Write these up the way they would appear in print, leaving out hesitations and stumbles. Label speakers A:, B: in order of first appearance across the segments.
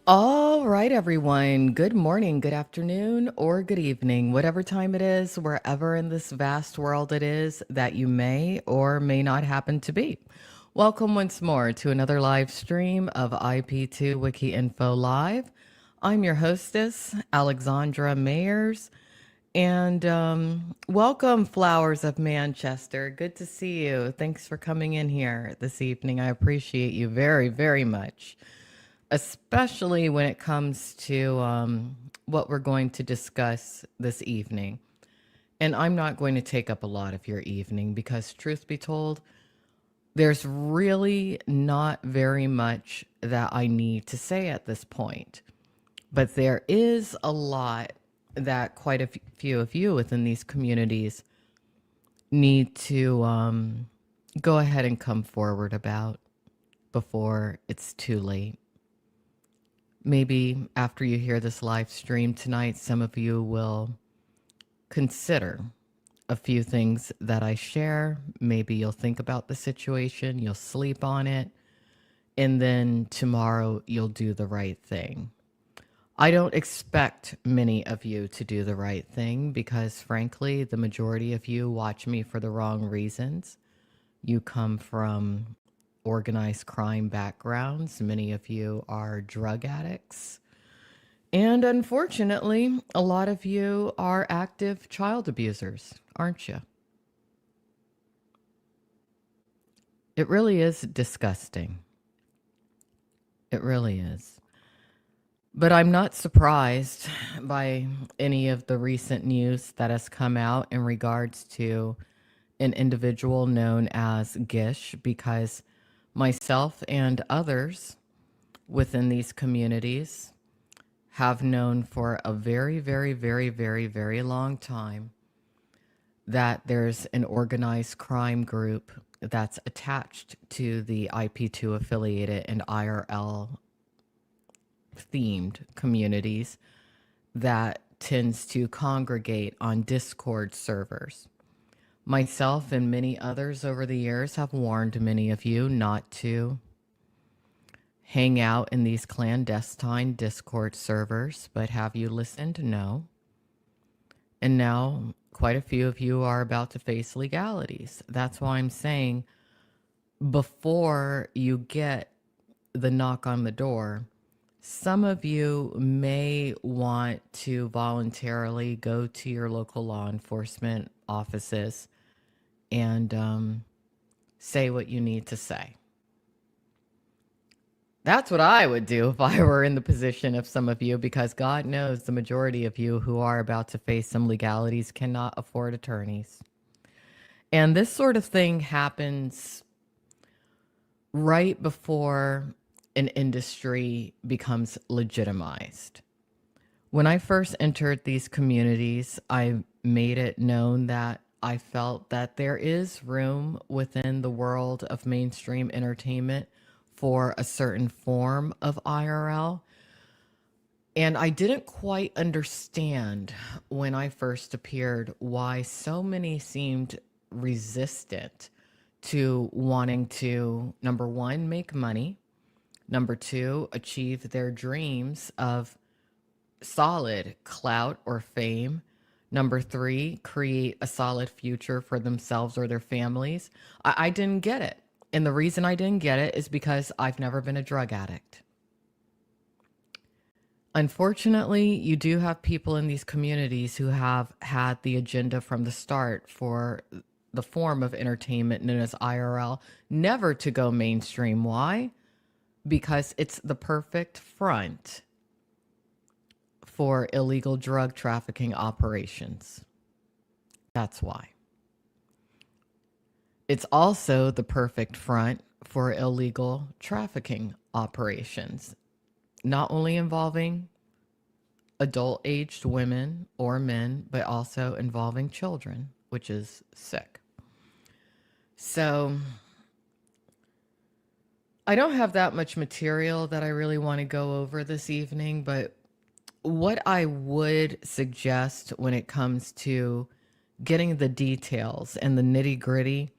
A: All right, everyone. Good morning, good afternoon, or good evening, whatever time it is, wherever in this vast world it is that you may or may not happen to be. Welcome once more to another live stream of IP2 Wiki Info Live. I'm your hostess, Alexandra Mayers, and welcome, Flowers of Manchester. Good to see you. Thanks for coming in here this evening. I appreciate you very, very much, especially when it comes to what we're going to discuss this evening. And I'm not going to take up a lot of your evening because, truth be told, there's really not very much that I need to say at this point. But there is a lot that quite a few of you within these communities need to go ahead and come forward about before it's too late. Maybe after you hear this live stream tonight, some of you will consider a few things that I share. Maybe you'll think about the situation, you'll sleep on it, and then tomorrow you'll do the right thing. I don't expect many of you to do the right thing because, frankly, the majority of you watch me for the wrong reasons. You come from organized crime backgrounds. Many of you are drug addicts. And unfortunately, a lot of you are active child abusers, aren't you? It really is disgusting. It really is. But I'm not surprised by any of the recent news that has come out in regards to an individual known as GISH, because myself and others within these communities have known for a very, very, very, very, very long time that there's an organized crime group that's attached to the IP2 affiliated and IRL themed communities that tends to congregate on Discord servers. Myself and many others over the years have warned many of you not to hang out in these clandestine Discord servers, but have you listened? No. And now quite a few of you are about to face legalities. That's why I'm saying before you get the knock on the door, some of you may want to voluntarily go to your local law enforcement offices and say what you need to say. That's what I would do if I were in the position of some of you, because God knows the majority of you who are about to face some legalities cannot afford attorneys. And this sort of thing happens right before an industry becomes legitimized. When I first entered these communities, I made it known that I felt that there is room within the world of mainstream entertainment for a certain form of IRL. And I didn't quite understand when I first appeared why so many seemed resistant to wanting to, number one, make money, number two, achieve their dreams of solid clout or fame, number three, create a solid future for themselves or their families. I didn't get it. And the reason I didn't get it is because I've never been a drug addict. Unfortunately, you do have people in these communities who have had the agenda from the start for the form of entertainment known as IRL never to go mainstream. Why? Because it's the perfect front for illegal drug trafficking operations. That's why. It's also the perfect front for illegal trafficking operations, not only involving adult-aged women or men, but also involving children, which is sick. So I don't have that much material that I really want to go over this evening, but what I would suggest when it comes to getting the details and the nitty-gritty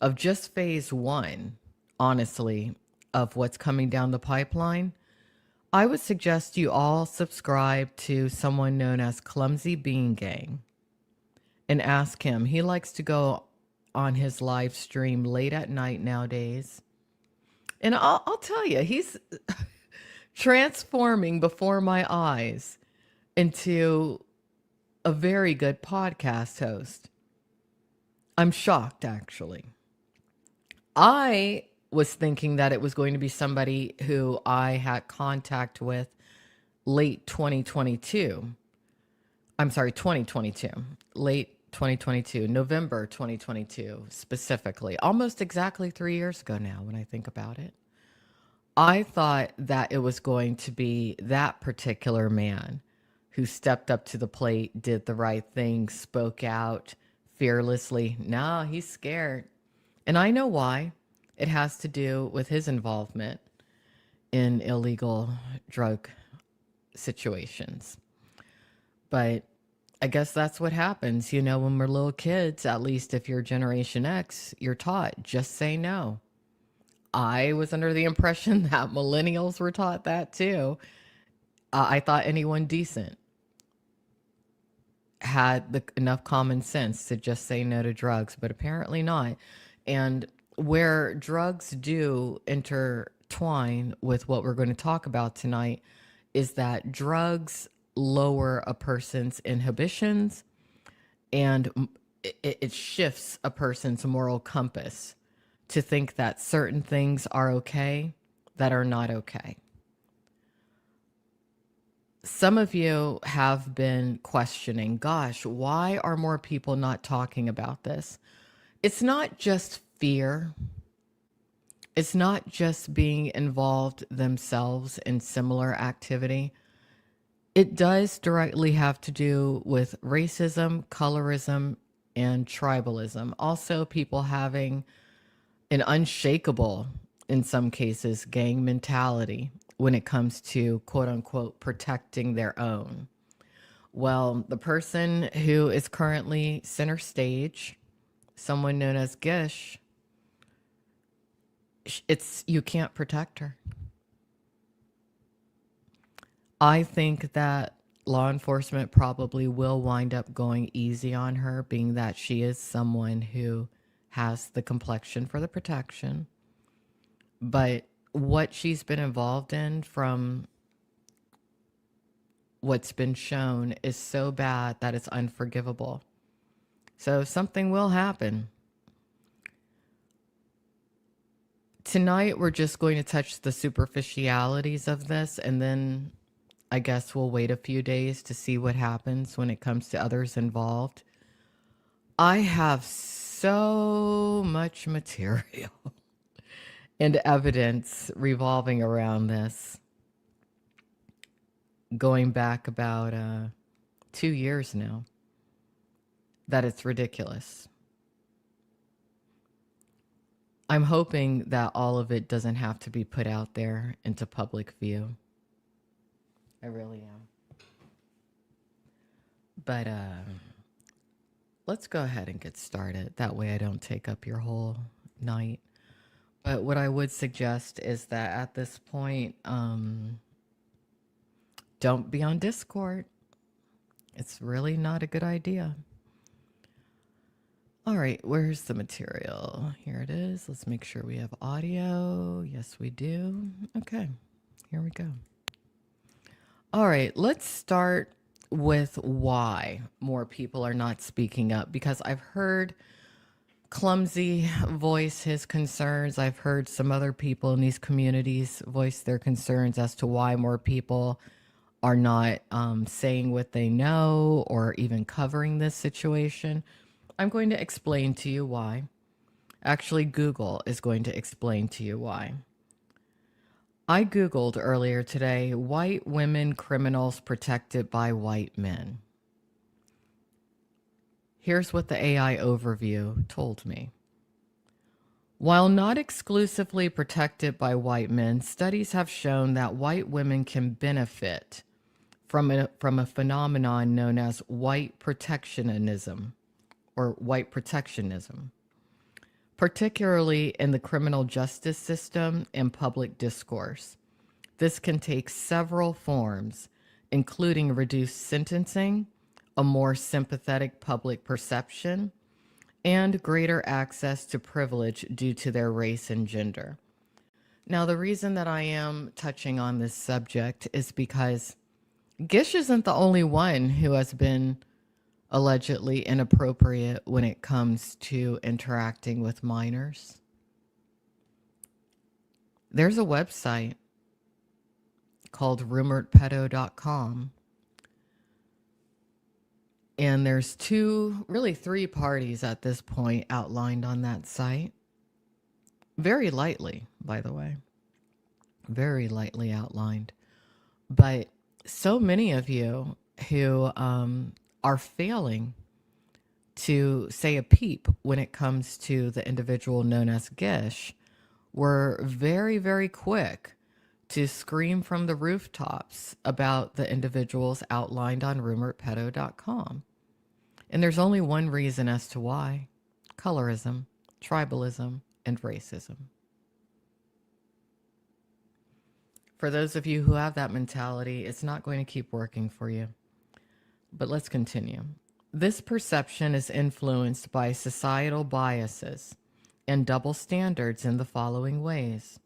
A: of just phase one, honestly, of what's coming down the pipeline, I would suggest you all subscribe to someone known as Clumsy Bean Gang and ask him. He likes to go on his live stream late at night nowadays. And I'll tell you, he's transforming before my eyes into a very good podcast host. I'm shocked, actually. I was thinking that it was going to be somebody who I had contact with late 2022. I'm sorry, 2022. Late 2022, November 2022 specifically. Almost exactly 3 years ago now when I think about it. I thought that it was going to be that particular man who stepped up to the plate, did the right thing, spoke out fearlessly. No, he's scared. And I know why. It has to do with his involvement in illegal drug situations. But I guess that's what happens. You know, when we're little kids, at least if you're Generation X, you're taught just say no. I was under the impression that millennials were taught that too. I thought anyone decent had enough common sense to just say no to drugs, but apparently not. And where drugs do intertwine with what we're going to talk about tonight is that drugs lower a person's inhibitions and it shifts a person's moral compass to think that certain things are okay that are not okay. Some of you have been questioning, gosh, why are more people not talking about this? It's not just fear. It's not just being involved themselves in similar activity. It does directly have to do with racism, colorism, and tribalism. Also, people having an unshakable, in some cases, gang mentality when it comes to quote unquote protecting their own. Well, the person who is currently center stage, someone known as GISH, you can't protect her. I think that law enforcement probably will wind up going easy on her, being that she is someone who has the complexion for the protection. But what she's been involved in from what's been shown is so bad that it's unforgivable. So something will happen. Tonight, we're just going to touch the superficialities of this, and then I guess we'll wait a few days to see what happens when it comes to others involved. I have so much material and evidence revolving around this, going back about 2 years now, that it's ridiculous. I'm hoping that all of it doesn't have to be put out there into public view. I really am. But let's go ahead and get started. That way I don't take up your whole night. But what I would suggest is that at this point, don't be on Discord. It's really not a good idea. All right, where's the material? Here it is. Let's make sure we have audio. Yes, we do. Okay, here we go. All right, let's start with why more people are not speaking up, because I've heard Clumsy voice his concerns. I've heard some other people in these communities voice their concerns as to why more people are not saying what they know or even covering this situation. I'm going to explain to you why. Actually, Google is going to explain to you why. I Googled earlier today, white women criminals protected by white men. Here's what the AI overview told me. While not exclusively protected by white men, studies have shown that white women can benefit from a phenomenon known as white protectionism, particularly in the criminal justice system and public discourse. This can take several forms, including reduced sentencing, a more sympathetic public perception, and greater access to privilege due to their race and gender. Now, the reason that I am touching on this subject is because Gish isn't the only one who has been allegedly inappropriate when it comes to interacting with minors. There's a website called rumoredpedo.com, and there's three parties at this point outlined on that site. Very lightly, by the way. Very lightly outlined. But so many of you who are failing to say a peep when it comes to the individual known as Gish were very, very quick to scream from the rooftops about the individuals outlined on rumoredpedo.com. And there's only one reason as to why: colorism, tribalism, and racism. For those of you who have that mentality, it's not going to keep working for you. But let's continue. This perception is influenced by societal biases and double standards in the following ways: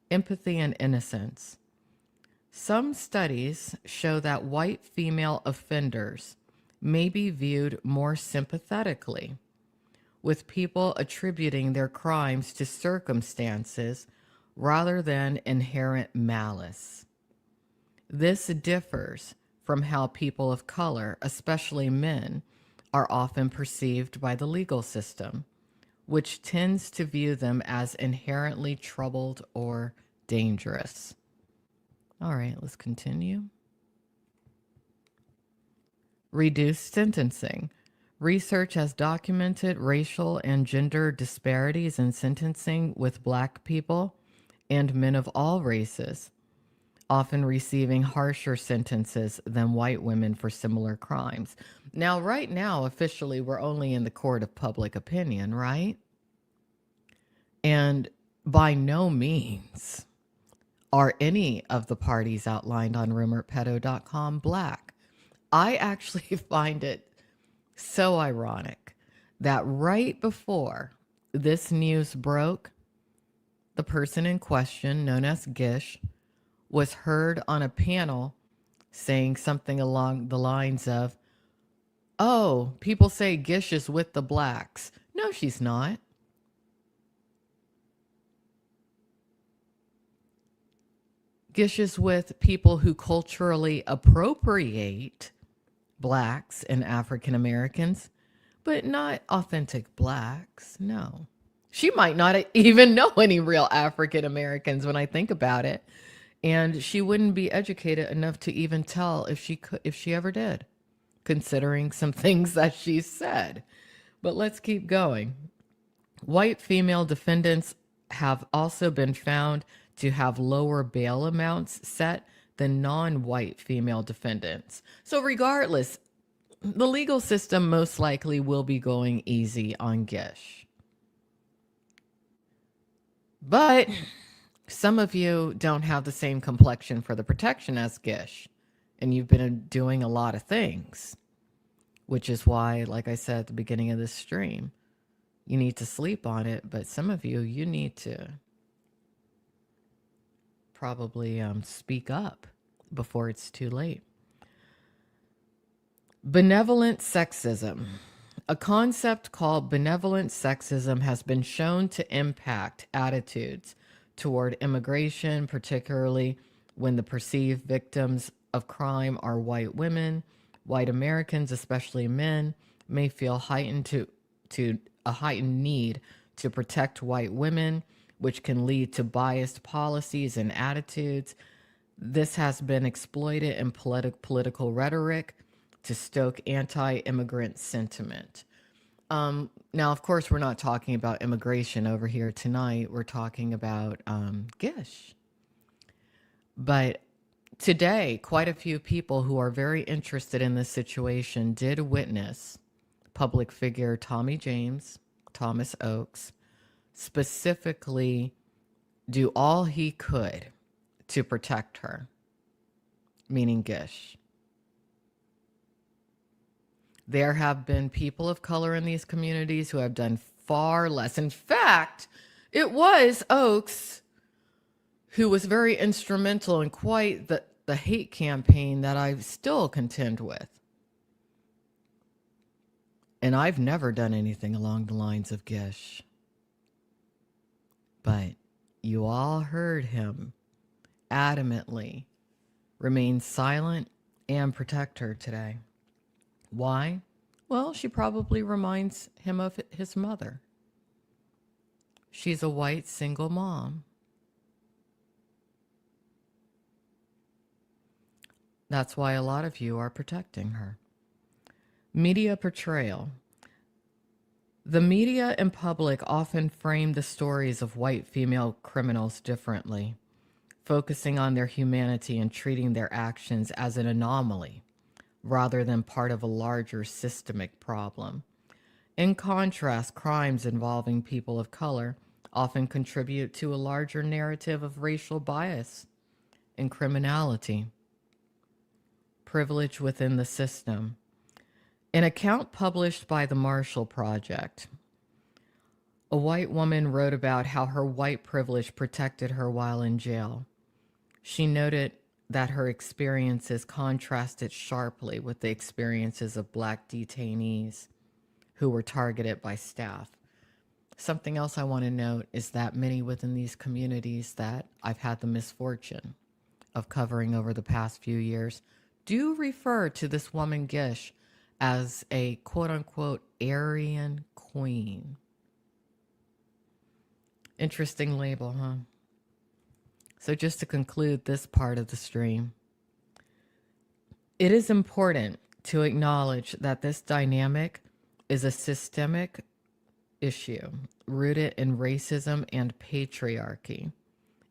A: empathy and innocence. Some studies show that white female offenders may be viewed more sympathetically, with people attributing their crimes to circumstances rather than inherent malice. This differs from how people of color, especially men, are often perceived by the legal system, which tends to view them as inherently troubled or dangerous. All right, let's continue. Reduced sentencing. Research has documented racial and gender disparities in sentencing, with Black people and men of all races often receiving harsher sentences than white women for similar crimes. Now, right now, officially, we're only in the court of public opinion, right? And by no means are any of the parties outlined on rumoredpedo.com Black. I actually find it so ironic that right before this news broke, the person in question, known as Gish, was heard on a panel saying something along the lines of, "Oh, people say Gish is with the Blacks." No, she's not. Gish is with people who culturally appropriate Blacks and African Americans, but not authentic Blacks. No. She might not even know any real African Americans when I think about it. And she wouldn't be educated enough to even tell if she ever did, considering some things that she said. But let's keep going. White female defendants have also been found to have lower bail amounts set than non-white female defendants. So regardless, the legal system most likely will be going easy on Gish. But some of you don't have the same complexion for the protection as Gish, and you've been doing a lot of things, which is why, like I said at the beginning of this stream, you need to sleep on it. But some of you need to probably speak up before it's too late. Benevolent sexism. A concept called benevolent sexism has been shown to impact attitudes toward immigration, particularly when the perceived victims of crime are white women. White Americans, especially men, may feel heightened a heightened need to protect white women, which can lead to biased policies and attitudes. This has been exploited in political rhetoric to stoke anti-immigrant sentiment. Now, of course, we're not talking about immigration over here tonight. We're talking about Gish. But today, quite a few people who are very interested in this situation did witness public figure Tommy James, Thomas Oakes, specifically do all he could to protect her, meaning GISH. There have been people of color in these communities who have done far less. In fact, it was Oaks who was very instrumental in quite the hate campaign that I still contend with. And I've never done anything along the lines of GISH. But you all heard him adamantly remain silent and protect her today. Why? Well, she probably reminds him of his mother. She's a white single mom. That's why a lot of you are protecting her. Media portrayal. The media and public often frame the stories of white female criminals differently, focusing on their humanity and treating their actions as an anomaly rather than part of a larger systemic problem. In contrast, crimes involving people of color often contribute to a larger narrative of racial bias and criminality, privilege within the system. An account published by the Marshall Project, a white woman wrote about how her white privilege protected her while in jail. She noted that her experiences contrasted sharply with the experiences of Black detainees who were targeted by staff. Something else I want to note is that many within these communities that I've had the misfortune of covering over the past few years do refer to this woman Gish as a quote-unquote Aryan queen. Interesting label, huh? So just to conclude this part of the stream, it is important to acknowledge that this dynamic is a systemic issue rooted in racism and patriarchy.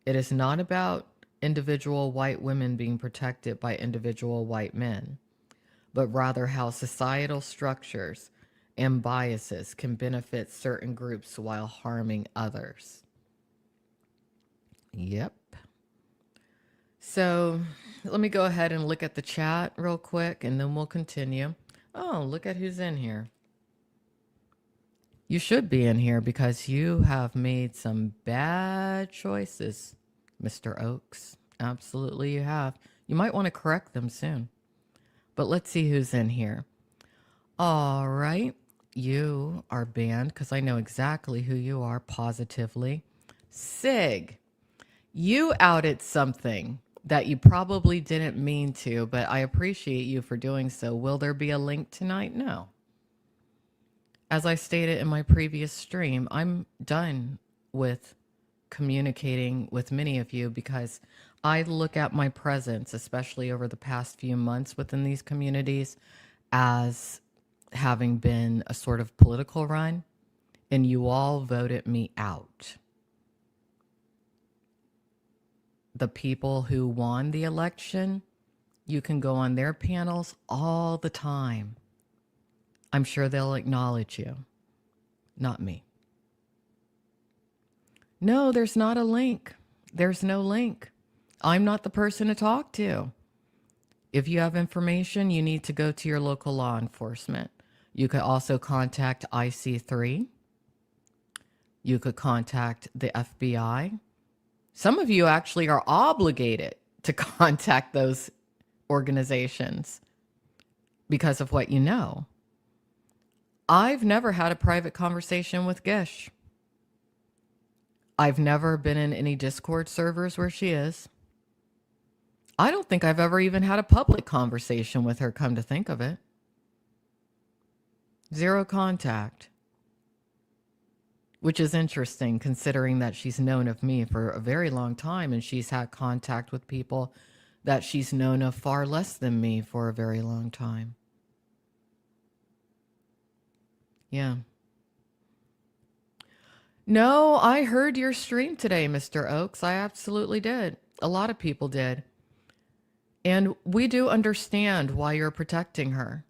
A: It is not about individual white women being protected by individual white men, but rather how societal structures and biases can benefit certain groups while harming others. Yep. So let me go ahead and look at the chat real quick and then we'll continue. Oh, look at who's in here. You should be in here because you have made some bad choices, Mr. Oaks. Absolutely you have. You might want to correct them soon. But let's see who's in here. All right. You are banned because I know exactly who you are positively. Sig, you outed something that you probably didn't mean to, but I appreciate you for doing so. Will there be a link tonight? No. As I stated in my previous stream, I'm done with communicating with many of you because I look at my presence, especially over the past few months within these communities, as having been a sort of political run, and you all voted me out. The people who won the election, you can go on their panels all the time. I'm sure they'll acknowledge you, not me. No, there's not a link. There's no link. I'm not the person to talk to. If you have information, you need to go to your local law enforcement. You could also contact IC3. You could contact the FBI. Some of you actually are obligated to contact those organizations because of what you know. I've never had a private conversation with Gish. I've never been in any Discord servers where she is. I don't think I've ever even had a public conversation with her, come to think of it. Zero contact. Which is interesting considering that she's known of me for a very long time and she's had contact with people that she's known of far less than me for a very long time. Yeah. No, I heard your stream today, Mr. Oaks. I absolutely did. A lot of people did. And we do understand why you're protecting her.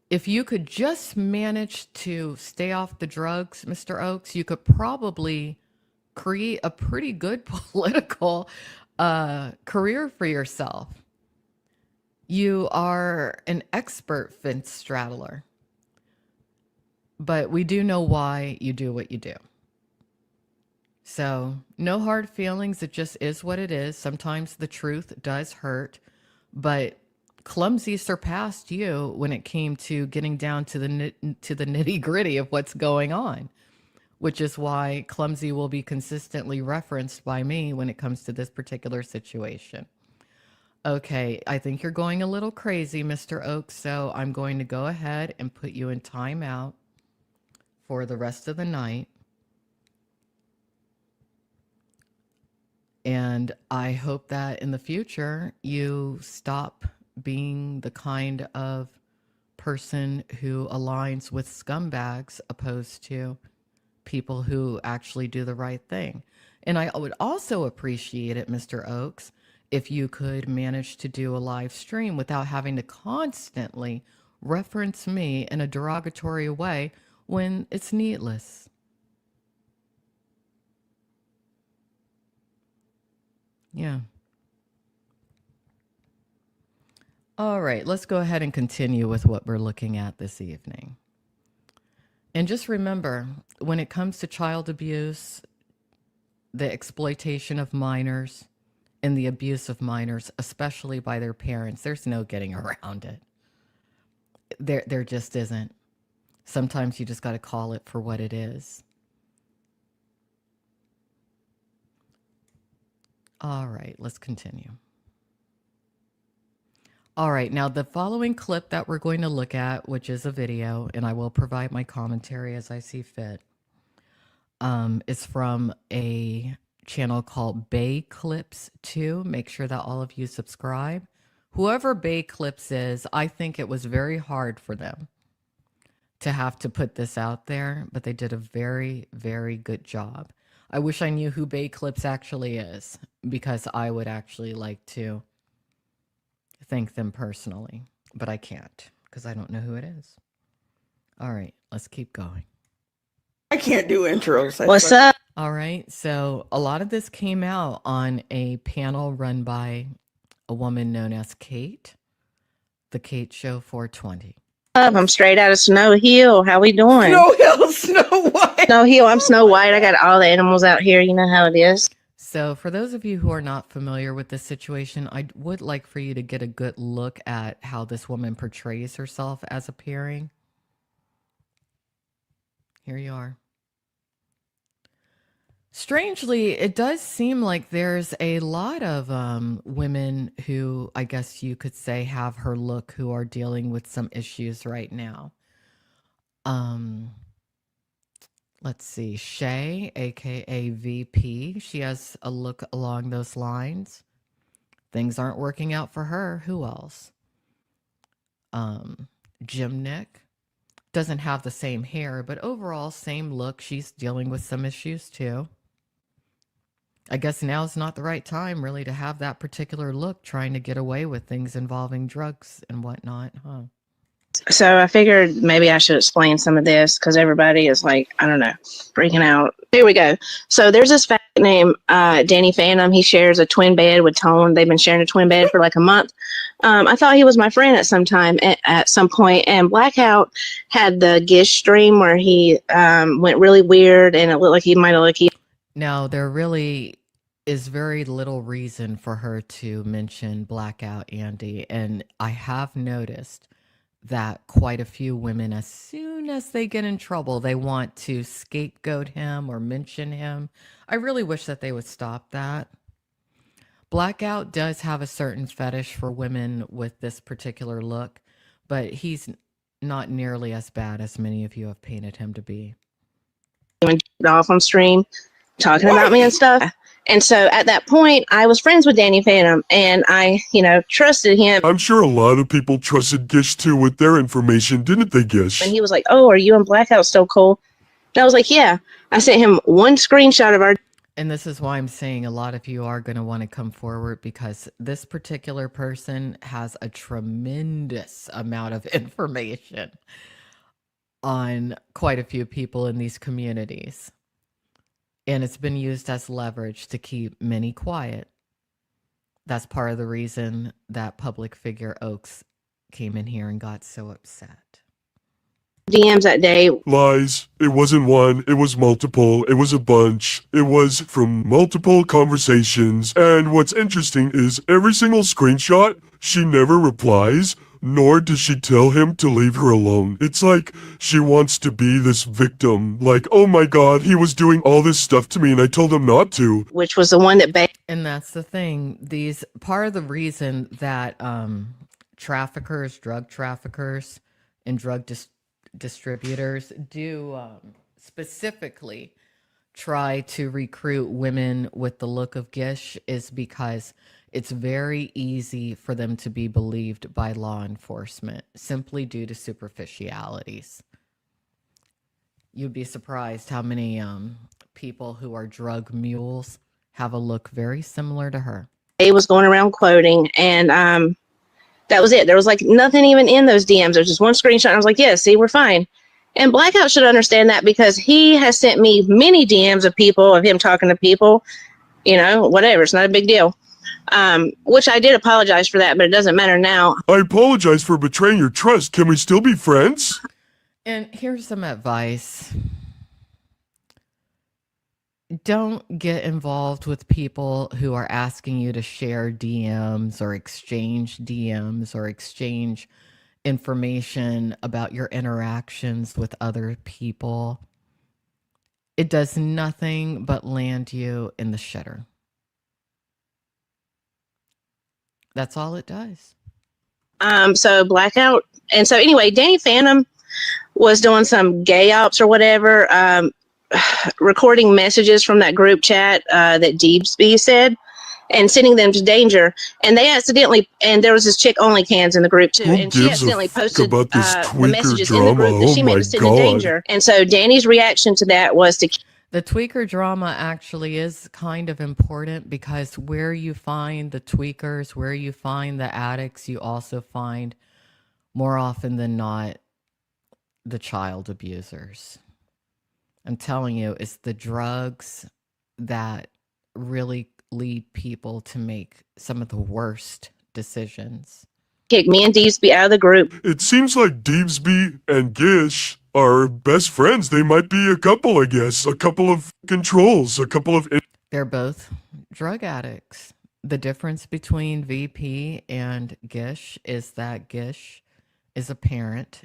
A: If you could just manage to stay off the drugs, Mr. Oaks, you could probably create a pretty good political career for yourself. You are an expert fence straddler, but we do know why you do what you do. So, no hard feelings. It just is what it is. Sometimes the truth does hurt, but Clumsy surpassed you when it came to getting down to the nitty gritty of what's going on, which is why Clumsy will be consistently referenced by me when it comes to this particular situation. Okay, I think you're going a little crazy, Mr. Oak, so I'm going to go ahead and put you in timeout for the rest of the night. And I hope that in the future you stop being the kind of person who aligns with scumbags opposed to people who actually do the right thing. And I would also appreciate it, Mr. Oakes, if you could manage to do a live stream without having to constantly reference me in a derogatory way when it's needless. Yeah. All right, let's go ahead and continue with what we're looking at this evening. And just remember, when it comes to child abuse, the exploitation of minors, and the abuse of minors, especially by their parents, there's no getting around it. There just isn't. Sometimes you just got to call it for what it is. All right, let's continue. All right, now the following clip that we're going to look at, which is a video, and I will provide my commentary as I see fit, is from a channel called Bay Clips 2. Make sure that all of you subscribe. Whoever Bay Clips is, I think it was very hard for them to have to put this out there, but they did a very, very good job. I wish I knew who Bay Clips actually is, because I would actually like to thank them personally, but I can't because I don't know who it is. All right, let's keep going.
B: I can't do intros.
C: What's up?
A: All right, so a lot of this came out on a panel run by a woman known as Kate, the Kate Show 420.
C: I'm straight out of Snow Hill. How we doing?
B: Snow Hill, Snow White.
C: Snow Hill. I'm Snow White. I got all the animals out here. You know how it is.
A: So for those of you who are not familiar with this situation, I would like for you to get a good look at how this woman portrays herself as appearing. Here you are. Strangely, it does seem like there's a lot of women who, I guess you could say, have her look, who are dealing with some issues right now. Let's see, Shay, aka VP, she has a look along those lines. Things aren't working out for her. Who else? Jim Nick doesn't have the same hair, but overall same look. She's dealing with some issues too. I guess now's not the right time really to have that particular look, trying to get away with things involving drugs and whatnot, huh?
C: So I figured maybe I should explain some of this because everybody is like, I don't know, freaking out. Here we go. So there's this fat named Danny Phantom. He shares a twin bed with Tone. They've been sharing a twin bed for like a month. I thought he was my friend at some time, at some point, and Blackout had the GISH stream where he went really weird and it looked like he might have like
A: Now, there really is very little reason for her to mention Blackout Andy, and I have noticed that quite a few women, as soon as they get in trouble, they want to scapegoat him or mention him. I really wish that they would stop that. Blackout does have a certain fetish for women with this particular look, but he's not nearly as bad as many of you have painted him to be.
C: went off on stream talking about me and stuff. And so at that point, I was friends with Danny Phantom, and I, trusted him.
D: I'm sure a lot of people trusted Gish too with their information, didn't they, Gish?
C: And he was like, "Oh, are you and Blackout still cool?" And I was like, "Yeah." I sent him one screenshot of our.
A: And this is why I'm saying a lot of you are going to want to come forward, because this particular person has a tremendous amount of information on quite a few people in these communities. And it's been used as leverage to keep many quiet. That's part of the reason that public figure Oaks came in here and got so upset.
C: DMs that day.
D: Lies. It wasn't one, it was multiple, it was a bunch. It was from multiple conversations. And what's interesting is every single screenshot, she never replies, nor does she tell him to leave her alone. It's like she wants to be this victim. Like, oh my god, he was doing all this stuff to me and I told him not to.
C: Which was the one that
A: And that's the thing. These part of the reason that traffickers, drug traffickers, and drug distributors do specifically try to recruit women with the look of Gish is because it's very easy for them to be believed by law enforcement simply due to superficialities. You'd be surprised how many people who are drug mules have a look very similar to her.
C: was going around quoting, and that was it. There was like nothing even in those DMs. There's just one screenshot. And I was like, yeah, see, we're fine. And Blackout should understand that because he has sent me many DMs of people, of him talking to people, you know, whatever. It's not a big deal. Which I did apologize for that, but it doesn't matter now.
D: I apologize for betraying your trust. Can we still be friends?
A: And here's some advice. Don't get involved with people who are asking you to share DMs or exchange information about your interactions with other people. It does nothing but land you in the shitter. That's all it does.
C: So Blackout. And so anyway, Danny Phantom was doing some gay ops or whatever, recording messages from that group chat that Deebsby said and sending them to danger. And they accidentally, and there was this chick only cans in the group too.
D: Who
C: And she
D: gives a
C: accidentally
D: fuck
C: posted
D: about this
C: the
D: tweaker
C: messages in the
D: drama?
C: group that she
D: Oh
C: made
D: my
C: to send to
D: God.
C: danger. And so Danny's reaction to that was to
A: The tweaker drama actually is kind of important because where you find the tweakers, where you find the addicts, you also find more often than not the child abusers. I'm telling you, it's the drugs that really lead people to make some of the worst decisions.
C: kick me and Deebsby out of the group.
D: It seems like Deebsby and Gish are best friends. They might be a couple, I guess. A couple of controls, a couple of...
A: They're both drug addicts. The difference between VP and Gish is that Gish is a parent,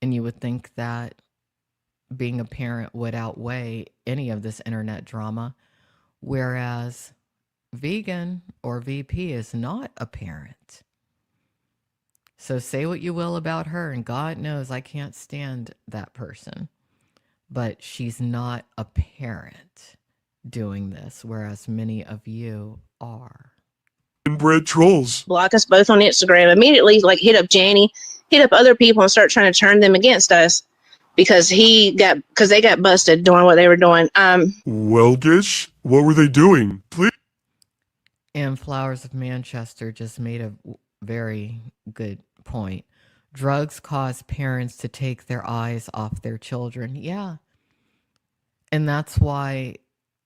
A: and you would think that being a parent would outweigh any of this internet drama, whereas Vegan or VP is not a parent. So say what you will about her, and God knows I can't stand that person, but she's not a parent doing this, whereas many of you are.
D: inbred trolls.
C: Block us both on Instagram. Immediately, like, hit up Janny, hit up other people and start trying to turn them against us because they got busted doing what they were doing.
D: Well, Gish, what were they doing? Please.
A: And Flowers of Manchester just made a very good point. Drugs cause parents to take their eyes off their children. Yeah. And that's why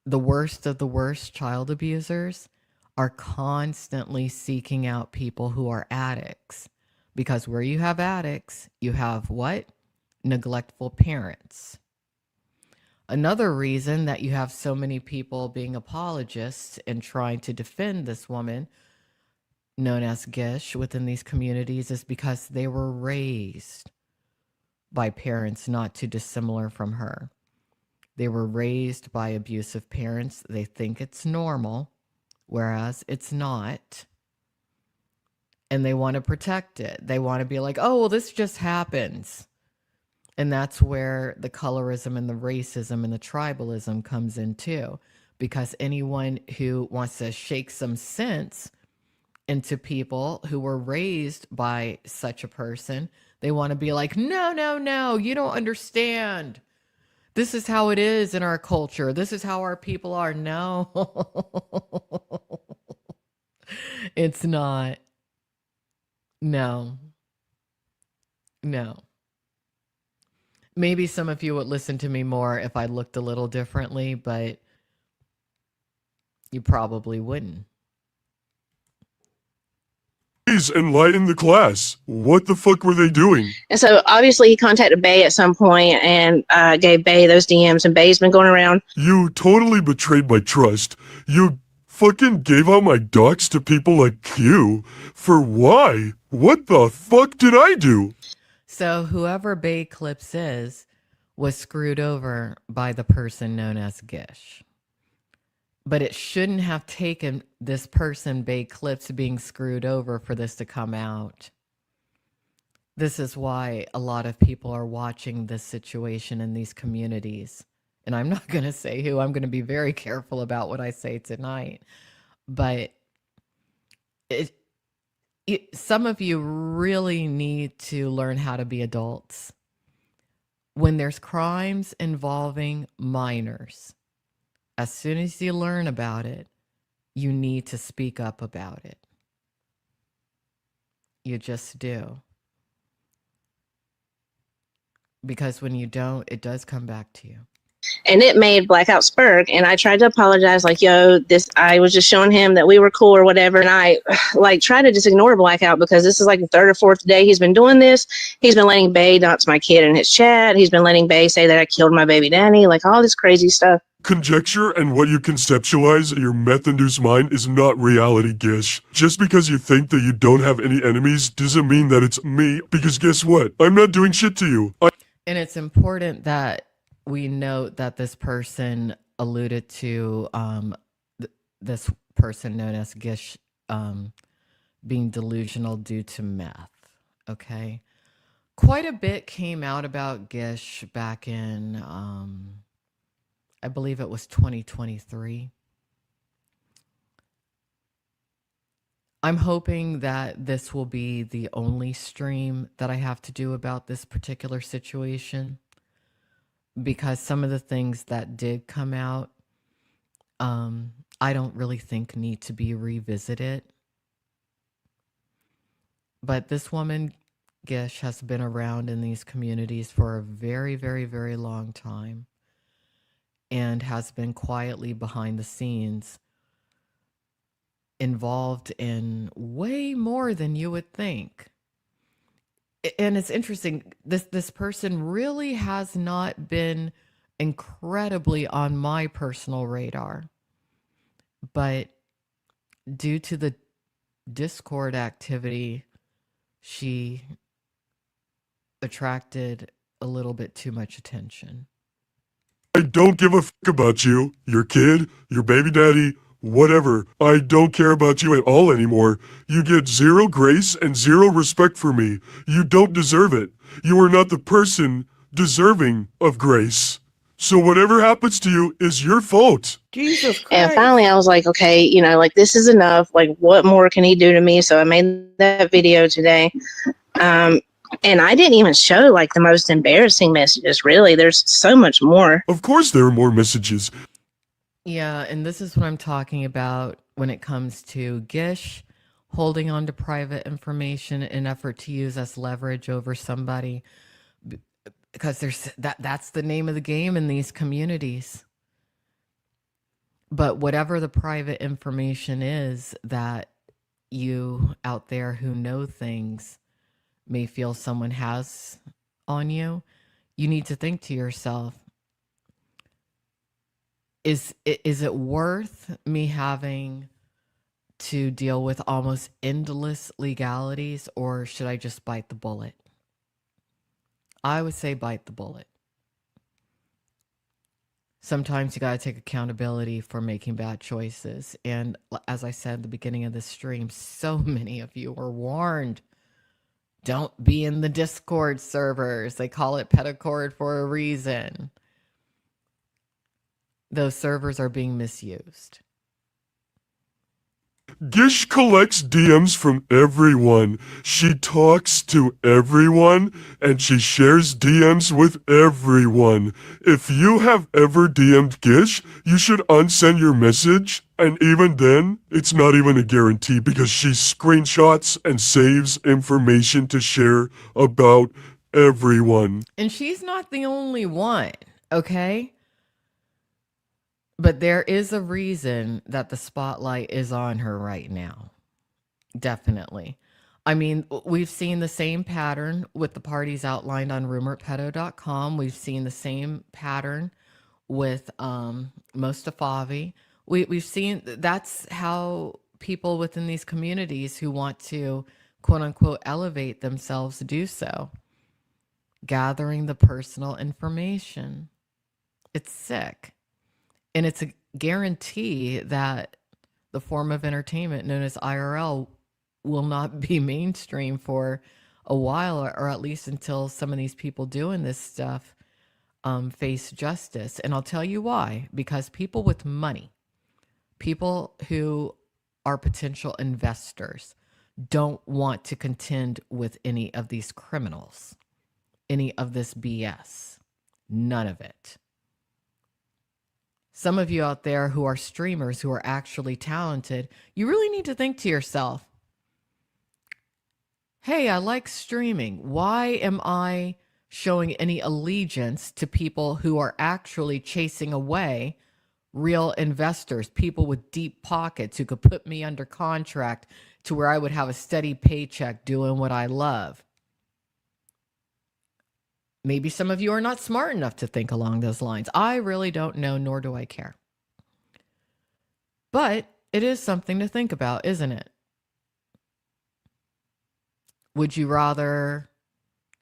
A: the worst of the worst child abusers are constantly seeking out people who are addicts. Because where you have addicts, you have what? Neglectful parents. Another reason that you have so many people being apologists and trying to defend this woman known as Gish within these communities is because they were raised by parents not too dissimilar from her. They were raised by abusive parents. They think it's normal, whereas it's not. And they want to protect it. They want to be like, oh, well, this just happens. And that's where the colorism and the racism and the tribalism comes in too. Because anyone who wants to shake some sense into people who were raised by such a person, they want to be like, no, no, no, you don't understand. This is how it is in our culture. This is how our people are. No, it's not. No. Maybe some of you would listen to me more if I looked a little differently, but you probably wouldn't.
D: Please enlighten the class. What the fuck were they doing?
C: And so obviously he contacted Bay at some point and gave Bay those DMs, and Bay's been going around.
D: You totally betrayed my trust. You fucking gave out my docs to people like you. For why? What the fuck did I do?
A: So whoever Bay Clips is was screwed over by the person known as Gish. But it shouldn't have taken this person, Bay Clips, being screwed over for this to come out. This is why a lot of people are watching this situation in these communities. And I'm not going to say who. I'm going to be very careful about what I say tonight. But some of you really need to learn how to be adults. When there's crimes involving minors, as soon as you learn about it, you need to speak up about it. You just do. Because when you don't, it does come back to you.
C: And it made Blackout Spurg, and I tried to apologize, like, yo, I was just showing him that we were cool or whatever, and I like tried to just ignore Blackout because this is like the third or fourth day he's been doing this. He's been letting Bay dox my kid in his chat. He's been letting Bay say that I killed my baby daddy, like all this crazy stuff.
D: Conjecture and what you conceptualize in your meth-induced mind is not reality, Gish. Just because you think that you don't have any enemies doesn't mean that it's me, because guess what? I'm not doing shit to you.
A: And it's important that we note that this person alluded to this person known as Gish being delusional due to meth. Okay. Quite a bit came out about Gish back in, I believe it was 2023. I'm hoping that this will be the only stream that I have to do about this particular situation, because some of the things that did come out, I don't really think need to be revisited. But this woman, Gish, has been around in these communities for a very, very, very long time and has been quietly behind the scenes involved in way more than you would think. And it's interesting, this person really has not been incredibly on my personal radar. But due to the Discord activity, she attracted a little bit too much attention.
D: I don't give a fuck about you, your kid, your baby daddy, whatever. I don't care about you at all anymore. You get zero grace and zero respect for me. You don't deserve it. You are not the person deserving of grace. So whatever happens to you is your fault.
B: Jesus Christ.
C: And finally, I was like, okay, you know, like this is enough. Like, what more can he do to me? So I made that video today. And I didn't even show like the most embarrassing messages, really. There's so much more.
D: Of course there are more messages.
A: Yeah, and this is what I'm talking about when it comes to Gish holding on to private information in an effort to use as leverage over somebody. Because that's the name of the game in these communities. But whatever the private information is that you out there who know things may feel someone has on you, you need to think to yourself, is it worth me having to deal with almost endless legalities, or should I just bite the bullet? I would say bite the bullet. Sometimes you got to take accountability for making bad choices. And as I said at the beginning of this stream, so many of you were warned. Don't be in the Discord servers. They call it Petacord for a reason. Those servers are being misused.
D: Gish collects DMs from everyone. She talks to everyone, and she shares DMs with everyone. If you have ever DM'd Gish, you should unsend your message, and even then, it's not even a guarantee because she screenshots and saves information to share about everyone.
A: And she's not the only one, okay? But there is a reason that the spotlight is on her right now. Definitely. I mean, we've seen the same pattern with the parties outlined on rumorpedo.com. We've seen the same pattern with Mostafavi. We've seen that's how people within these communities who want to quote unquote elevate themselves do so. Gathering the personal information. It's sick. And it's a guarantee that the form of entertainment known as IRL will not be mainstream for a while, or at least until some of these people doing this stuff face justice. And I'll tell you why. Because people with money, people who are potential investors, don't want to contend with any of these criminals, any of this BS. None of it. Some of you out there who are streamers, who are actually talented, you really need to think to yourself, hey, I like streaming. Why am I showing any allegiance to people who are actually chasing away real investors, people with deep pockets who could put me under contract to where I would have a steady paycheck doing what I love? Maybe some of you are not smart enough to think along those lines. I really don't know, nor do I care. But it is something to think about, isn't it? Would you rather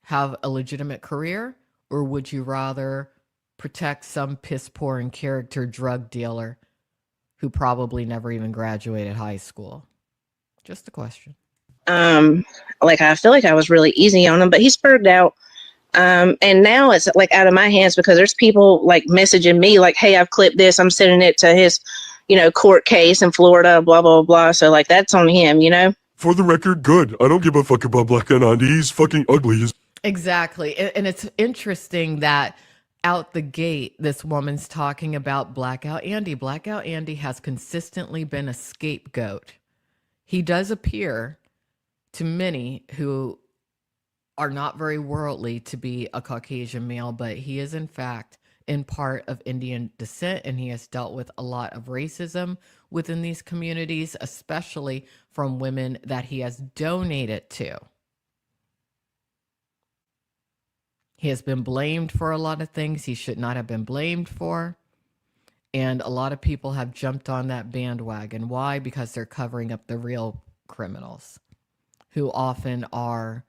A: have a legitimate career, or would you rather protect some piss poor in character drug dealer who probably never even graduated high school? Just a question.
C: Like, I feel like I was really easy on him, but he spurred out. And now it's like out of my hands because there's people like messaging me like, hey, I've clipped this. I'm sending it to his, court case in Florida, blah, blah, blah. So like, that's on him.
D: For the record, good. I don't give a fuck about Black and Andy. He's fucking ugly.
A: Exactly. And it's interesting that out the gate, this woman's talking about Blackout Andy. Blackout Andy has consistently been a scapegoat. He does appear to many who are not very worldly to be a Caucasian male, but he is in fact in part of Indian descent, and he has dealt with a lot of racism within these communities, especially from women that he has donated to. He has been blamed for a lot of things he should not have been blamed for. And a lot of people have jumped on that bandwagon. Why? Because they're covering up the real criminals, who often are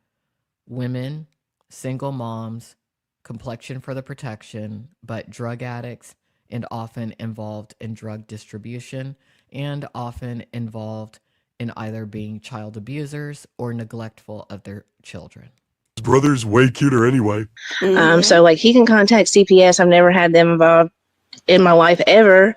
A: women, single moms, complexion for the protection, but drug addicts, and often involved in drug distribution, and often involved in either being child abusers or neglectful of their children.
D: His brother's way cuter anyway.
C: So like he can contact CPS. I've never had them involved in my life ever.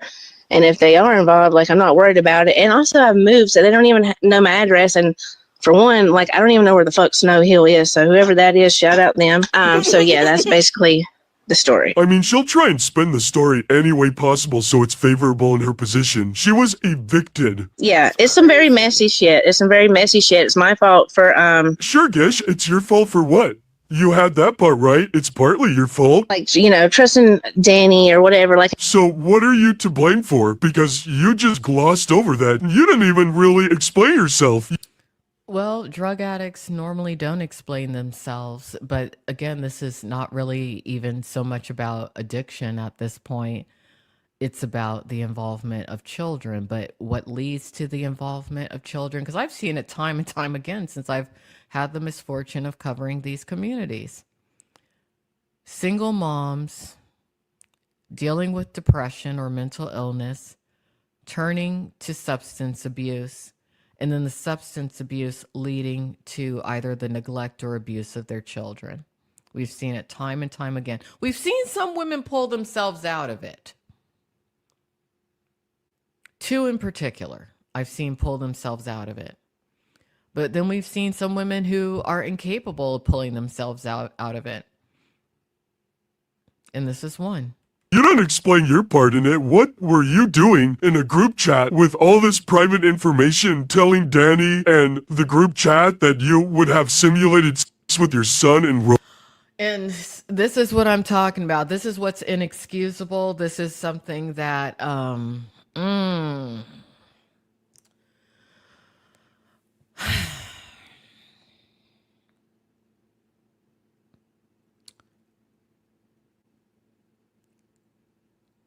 C: And if they are involved, like, I'm not worried about it. And also I've moved, so they don't even know my address. And for one, like, I don't even know where the fuck Snow Hill is. So whoever that is, shout out them. So yeah, that's basically the story.
D: I mean, she'll try and spin the story any way possible so it's favorable in her position. She was evicted.
C: Yeah, it's some very messy shit. It's my fault for
D: Sure, Gish, it's your fault for what? You had that part right. It's partly your fault.
C: like, trusting Danny or whatever. Like,
D: So what are you to blame for? Because you just glossed over that. You didn't even really explain yourself.
A: Well, drug addicts normally don't explain themselves, but again, this is not really even so much about addiction at this point. It's about the involvement of children, but what leads to the involvement of children? Because I've seen it time and time again since I've had the misfortune of covering these communities. Single moms dealing with depression or mental illness, turning to substance abuse, and then the substance abuse leading to either the neglect or abuse of their children. We've seen it time and time again. We've seen some women pull themselves out of it. Two in particular, I've seen pull themselves out of it. But then we've seen some women who are incapable of pulling themselves out of it. And this is one.
D: You don't explain your part in it. What were you doing in a group chat with all this private information telling Danny and the group chat that you would have simulated sex with your son and
A: And this is what I'm talking about. This is what's inexcusable. This is something that mm,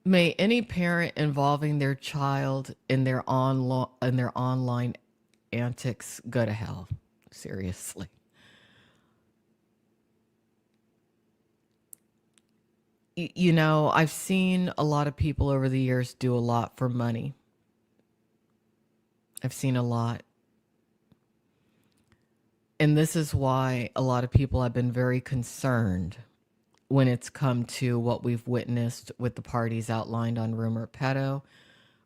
A: may any parent involving their child in their online antics go to hell. Seriously. You know, I've seen a lot of people over the years do a lot for money. I've seen a lot. And this is why a lot of people have been very concerned when it's come to what we've witnessed with the parties outlined on Rumor Pedo.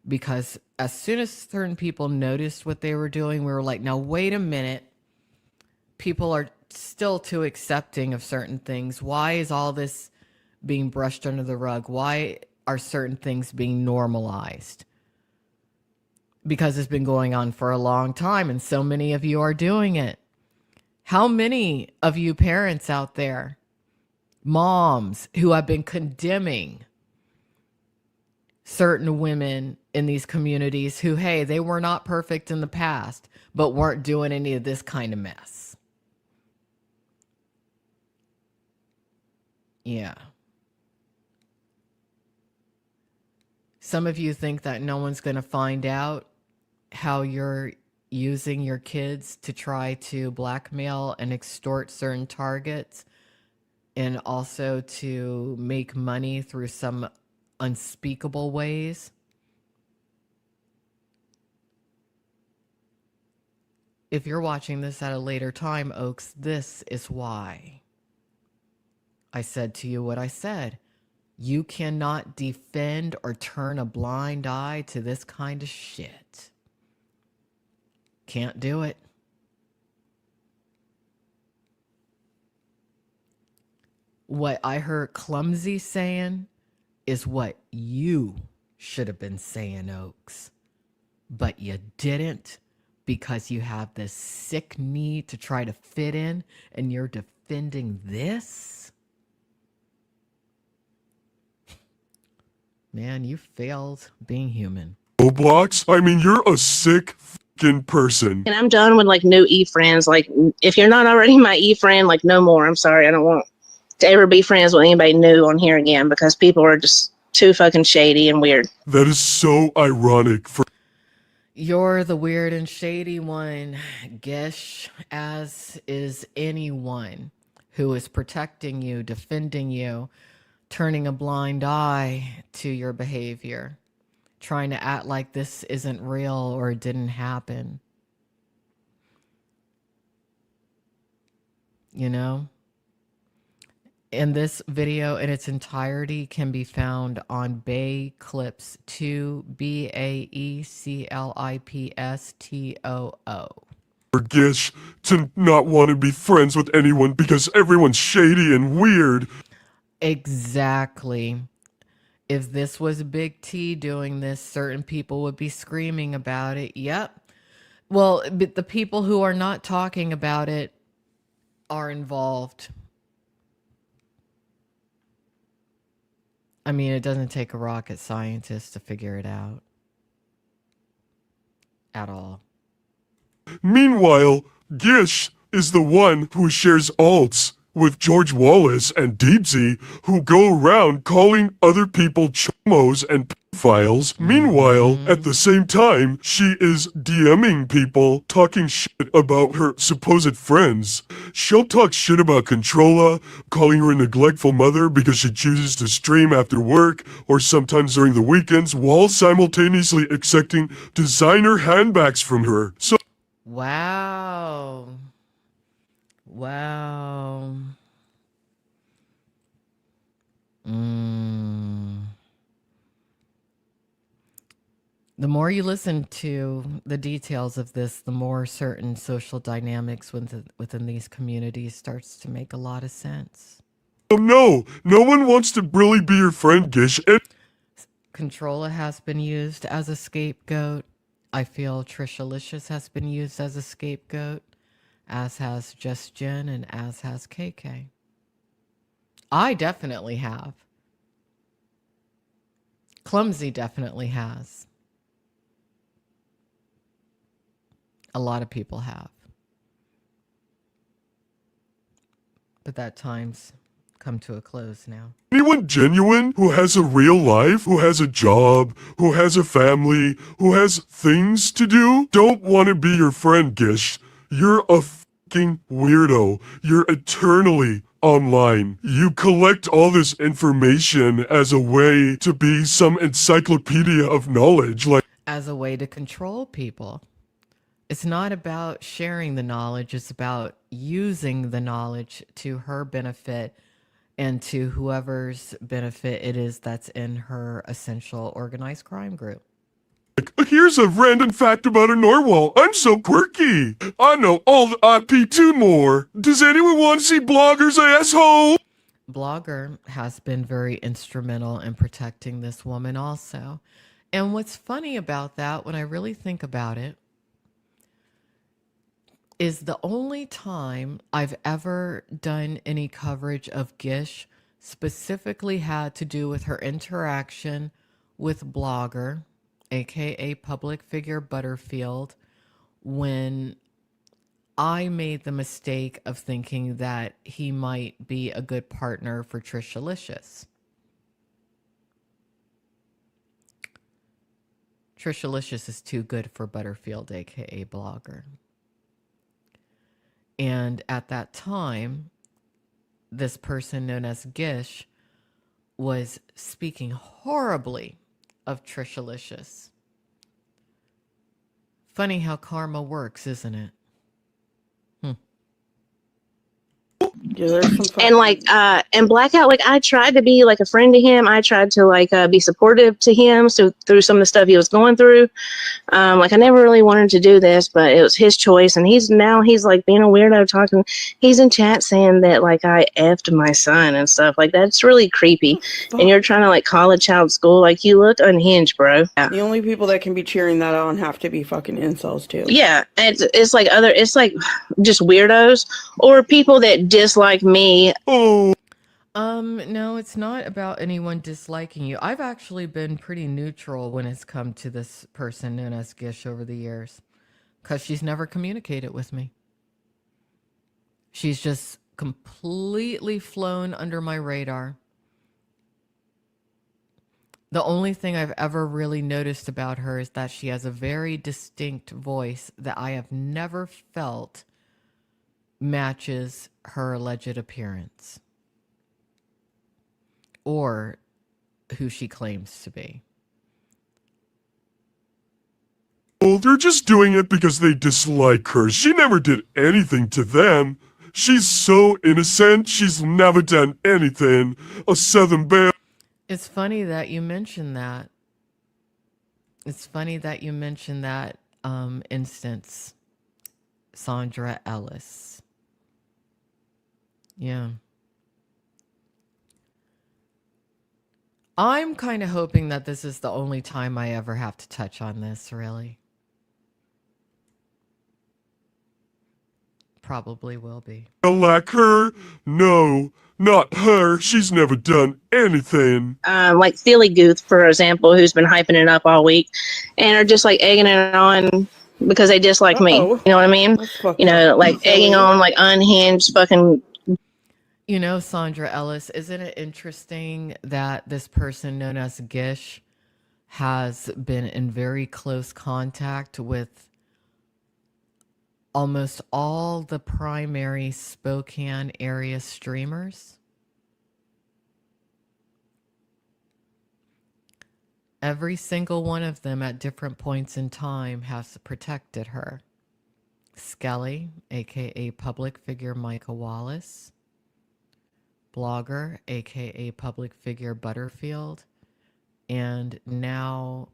A: Because as soon as certain people noticed what they were doing, we were like, now, wait a minute. People are still too accepting of certain things. Why is all this being brushed under the rug? Why are certain things being normalized? Because it's been going on for a long time and so many of you are doing it. How many of you parents out there, moms who have been condemning certain women in these communities who, hey, they were not perfect in the past, but weren't doing any of this kind of mess? Yeah. Some of you think that no one's going to find out how you're using your kids to try to blackmail and extort certain targets and also to make money through some unspeakable ways. If you're watching this at a later time, Oaks, this is why I said to you what I said. You cannot defend or turn a blind eye to this kind of shit. Can't do it. What I heard Clumsy saying is what you should have been saying, Oaks. But you didn't because you have this sick need to try to fit in and you're defending this? Man, you failed being human.
D: Roblox? I mean, you're a sick fucking person.
C: And I'm done with like new e-friends. Like if you're not already my e-friend, like no more. I'm sorry. I don't want to ever be friends with anybody new on here again because people are just too fucking shady and weird.
D: That is so ironic for
A: You're the weird and shady one, Gish, as is anyone who is protecting you, defending you, turning a blind eye to your behavior, trying to act like this isn't real or it didn't happen. You know? And this video in its entirety can be found on Bay Clips 2, BAECLIPSTOO.
D: Gish to not want to be friends with anyone because everyone's shady and weird.
A: Exactly. If this was Big T doing this, certain people would be screaming about it. Yep. Well, but the people who are not talking about it are involved. I mean, it doesn't take a rocket scientist to figure it out. At all.
D: Meanwhile, Gish is the one who shares alts with George Wallace and Deepsy, who go around calling other people chomos and pedophiles. Meanwhile, at the same time, she is DMing people talking shit about her supposed friends. She'll talk shit about Controlla, calling her a neglectful mother because she chooses to stream after work or sometimes during the weekends while simultaneously accepting designer handbags from her. So
A: Wow. Wow. The more you listen to the details of this, the more certain social dynamics within these communities starts to make a lot of sense.
D: no one wants to really be your friend, Gish.
A: Controlla has been used as a scapegoat. I feel Trishalicious has been used as a scapegoat, as has Just Jen and as has KK. I definitely have. Clumsy definitely has. A lot of people have. But that time's come to a close now.
D: Anyone genuine who has a real life, who has a job, who has a family, who has things to do, don't want to be your friend, Gish. You're a fucking weirdo. You're eternally online. You collect all this information as a way to be some encyclopedia of knowledge. Like,
A: As a way to control people. It's not about sharing the knowledge, it's about using the knowledge to her benefit and to whoever's benefit it is that's in her essential organized crime group.
D: here's a random fact about a narwhal. I'm so quirky. I know all the IP2 more. Does anyone want to see Blogger's asshole?
A: Blogger has been very instrumental in protecting this woman also. And what's funny about that, when I really think about it, is the only time I've ever done any coverage of Gish specifically had to do with her interaction with Blogger, aka public figure Butterfield, when I made the mistake of thinking that he might be a good partner for Trishalicious. Trishalicious is too good for Butterfield, aka Blogger. And at that time, this person known as Gish was speaking horribly of Trishalicious. Funny how karma works, isn't it?
B: Yeah, there's some
C: And like and Blackout, like I tried to be like a friend to him. I tried to like be supportive to him so through some of the stuff he was going through. Like I never really wanted to do this, but it was his choice, and he's like being a weirdo talking. He's in chat saying that like I effed my son and stuff. Like that's really creepy. And you're trying to like call a child school. Like you look unhinged, bro. Yeah.
B: The only people that can be cheering that on have to be fucking incels too.
C: Yeah, it's like it's like just weirdos or people that dislike me.
D: Oh,
A: No, it's not about anyone disliking you. I've actually been pretty neutral when it's come to this person known as Gish over the years, because she's never communicated with me. She's just completely flown under my radar. The only thing I've ever really noticed about her is that she has a very distinct voice that I have never felt matches her alleged appearance or who she claims to be.
D: well, they're just doing it because they dislike her. She never did anything to them. She's so innocent. She's never done anything. A Southern Belle.
A: It's funny that you mentioned that. It's funny that you mentioned that instance, Sandra Ellis. Yeah. I'm kind of hoping that this is the only time I ever have to touch on this, really. Probably will be.
D: Like her? No, not her. She's never done anything.
C: Like Philly Gooth, for example, who's been hyping it up all week, and are just like egging it on because they dislike me. You know what I mean? You know, like egging on like unhinged fucking.
A: You know, Sandra Ellis, isn't it interesting that this person known as Gish has been in very close contact with almost all the primary Spokane area streamers? Every single one of them at different points in time has protected her. Skelly, aka public figure Micah Wallace, Blogger, aka public figure Butterfield, and now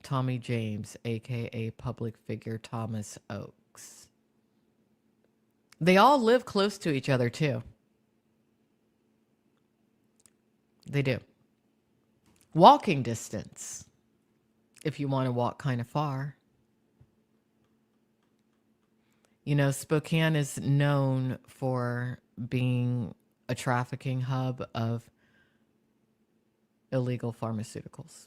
A: Tommy James, aka public figure Thomas Oakes. They all live close to each other too. They do. Walking distance, if you want to walk kind of far. You know, Spokane is known for being a trafficking hub of illegal pharmaceuticals.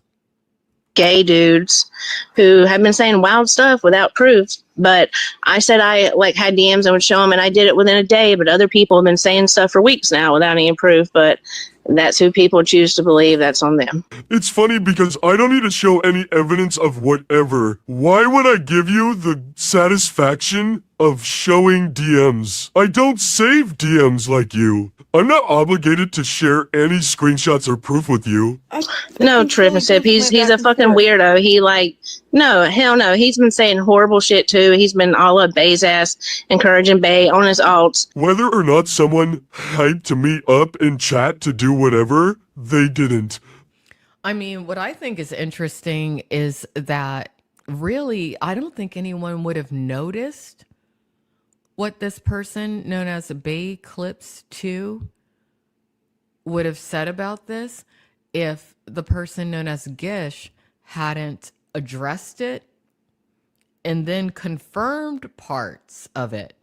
C: Gay dudes who have been saying wild stuff without proof. But I said I like had DMs and would show them, and I did it within a day. But other people have been saying stuff for weeks now without any proof. But that's who people choose to believe. That's on them.
D: It's funny because I don't need to show any evidence of whatever. Why would I give you the satisfaction of showing DMs? I don't save DMs like you. I'm not obligated to share any screenshots or proof with you.
C: No, Trip and Sip. He's a fucking weirdo. He like no, hell no. He's been saying horrible shit too. He's been all up Bay's ass, encouraging Bay on his alts.
D: Whether or not someone hyped to meet up in chat to do whatever, they didn't.
A: I mean, what I think is interesting is that really, I don't think anyone would have noticed what this person known as Bay Clips 2 would have said about this if the person known as Gish hadn't addressed it and then confirmed parts of it.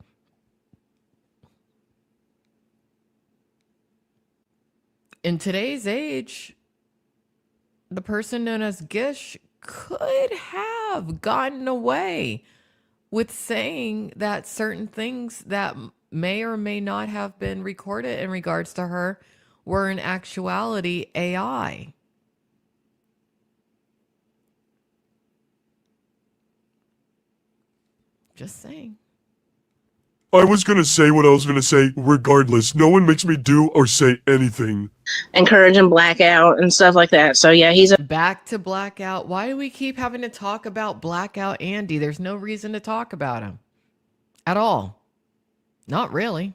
A: In today's age, the person known as Gish could have gotten away with saying that certain things that may or may not have been recorded in regards to her were in actuality AI. Just saying.
D: I was gonna say what I was gonna say regardless. No one makes me do or say anything.
C: Encouraging blackout and stuff like that. So yeah, he's a
A: Back to Blackout. Why do we keep having to talk about Blackout Andy? There's no reason to talk about him at all. Not really.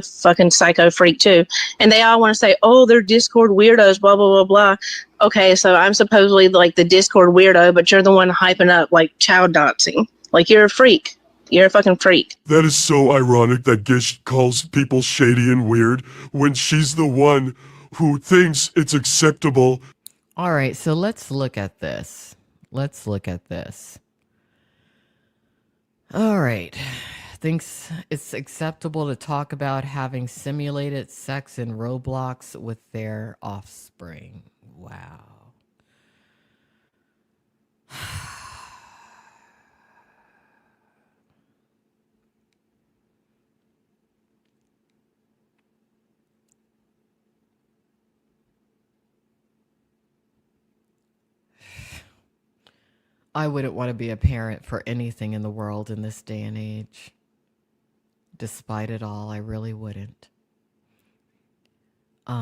C: fucking psycho freak too. And they all want to say, oh, they're Discord weirdos, blah, blah, blah, blah. Okay, so I'm supposedly like the Discord weirdo, but you're the one hyping up like child doxing. Like you're a freak. You're a fucking freak.
D: That is so ironic that Gish calls people shady and weird when she's the one who thinks it's acceptable.
A: All right, so let's look at this. Let's look at this. All right. Thinks it's acceptable to talk about having simulated sex in Roblox with their offspring. Wow. I wouldn't want to be a parent for anything in the world in this day and age. Despite it all, I really wouldn't. The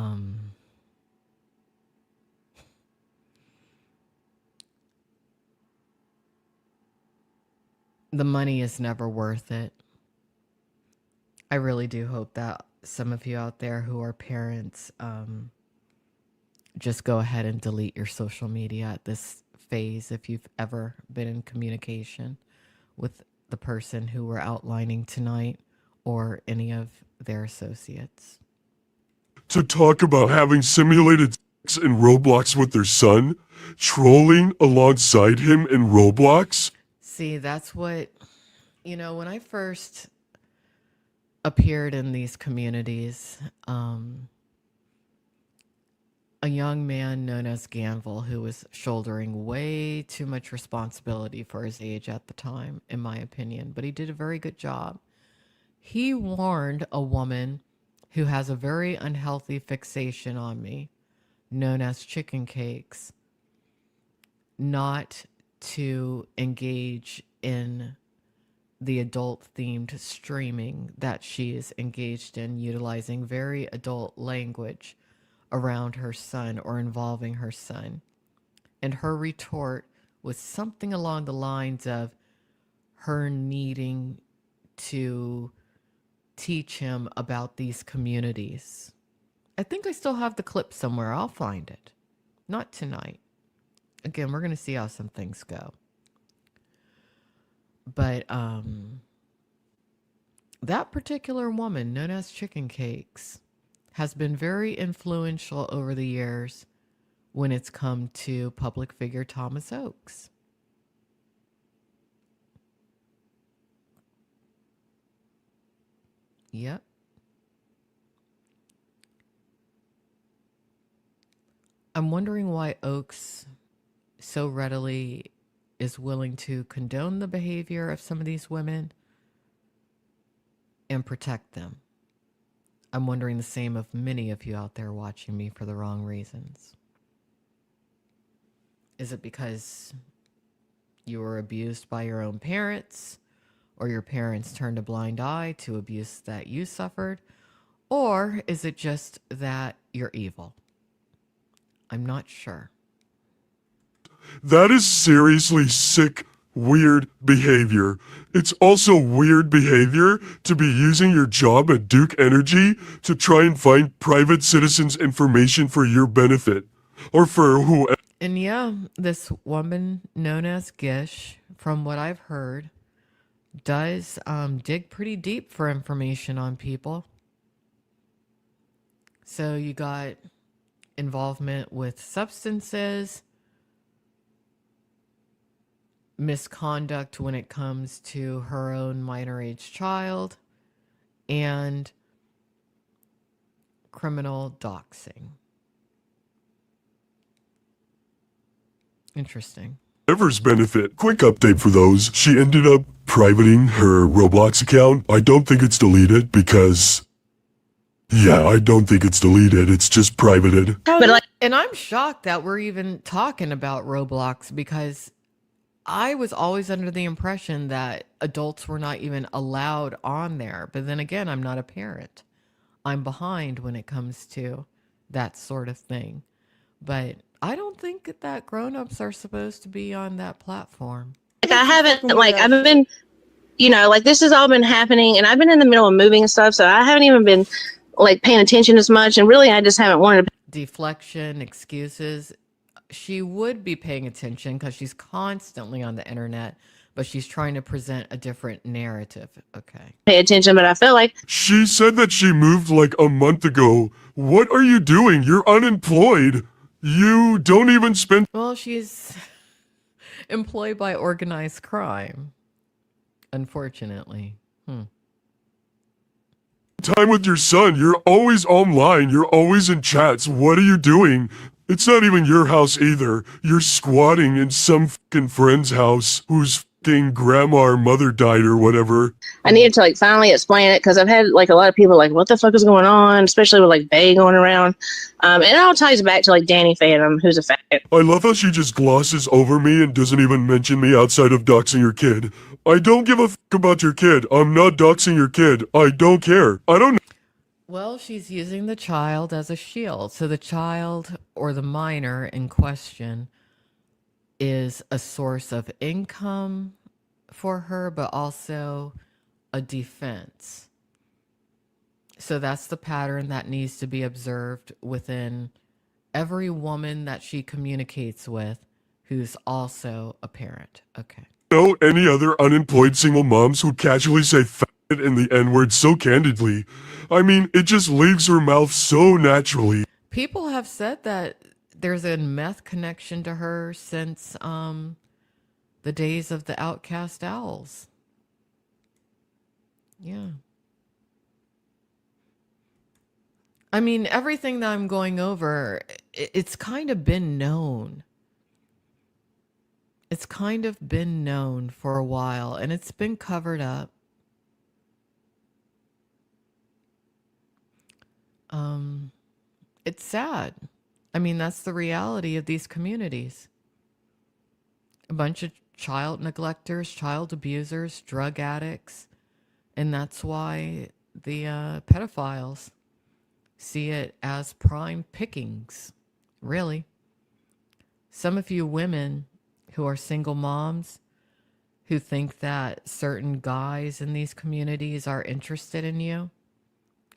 A: money is never worth it. I really do hope that some of you out there who are parents just go ahead and delete your social media at this phase if you've ever been in communication with the person who we're outlining tonight or any of their associates.
D: To talk about having simulated sex in Roblox with their son, trolling alongside him in Roblox.
A: See, that's what, when I first appeared in these communities, a young man known as Ganville, who was shouldering way too much responsibility for his age at the time, in my opinion, but he did a very good job. He warned a woman who has a very unhealthy fixation on me, known as chicken cakes, not to engage in the adult-themed streaming that she is engaged in, utilizing very adult language around her son or involving her son. And her retort was something along the lines of her needing to teach him about these communities. I think I still have the clip somewhere. I'll find it. Not tonight. Again, we're going to see how some things go. But that particular woman, known as Chicken Cakes, has been very influential over the years when it's come to public figure Thomas Oakes. Yep. I'm wondering why Oaks so readily is willing to condone the behavior of some of these women and protect them. I'm wondering the same of many of you out there watching me for the wrong reasons. Is it because you were abused by your own parents, or your parents turned a blind eye to abuse that you suffered? Or is it just that you're evil? I'm not sure.
D: That is seriously sick, weird behavior. It's also weird behavior to be using your job at Duke Energy to try and find private citizens' information for your benefit. Or for who.
A: And yeah, this woman known as Gish, from what I've heard, does dig pretty deep for information on people. So you got involvement with substances, misconduct when it comes to her own minor age child, and criminal doxing. Interesting.
D: Whoever's benefit. Quick update for those. She ended up privating her Roblox account. I don't think it's deleted because... Yeah, I don't think it's deleted. It's just privated.
C: But like,
A: And I'm shocked that we're even talking about Roblox, because I was always under the impression that adults were not even allowed on there. But then again, I'm not a parent. I'm behind when it comes to that sort of thing. But I don't think that grown-ups are supposed to be on that platform.
C: I haven't, like, I've been, you know, like, this has all been happening, and I've been in the middle of moving and stuff, so I haven't even been, like, paying attention as much, and really I just haven't wanted to.
A: Deflection, excuses. She would be paying attention because she's constantly on the internet, but she's trying to present a different narrative. Okay.
C: Pay attention, but I feel like
D: She said that she moved like a month ago. What are you doing? You're unemployed. You don't even spend
A: Well, she's employed by organized crime, unfortunately.
D: time with your son. You're always online. You're always in chats. What are you doing? It's not even your house either. You're squatting in some fucking friend's house whose fucking grandma or mother died or whatever.
C: I needed to, like, finally explain it, because I've had, like, a lot of people like, what the fuck is going on, especially with, like, Bay going around. And it all ties back to, like, Danny Phantom, who's a fat.
D: I love how she just glosses over me and doesn't even mention me outside of doxing your kid. I don't give a fuck about your kid. I'm not doxing your kid. I don't care. I don't.
A: Well, she's using the child as a shield. So the child or the minor in question is a source of income for her, but also a defense. So that's the pattern that needs to be observed within every woman that she communicates with who's also a parent. Okay.
D: Know any other unemployed single moms who casually say fat and the N-word so candidly. I mean, it just leaves her mouth so naturally.
A: People have said that there's a meth connection to her since the days of the Outcast Owls. Yeah. I mean, everything that I'm going over, it's kind of been known. It's kind of been known for a while, and it's been covered up. It's sad. I mean, that's the reality of these communities. A bunch of child neglectors, child abusers, drug addicts, and that's why the pedophiles see it as prime pickings, really. Some of you women who are single moms who think that certain guys in these communities are interested in you,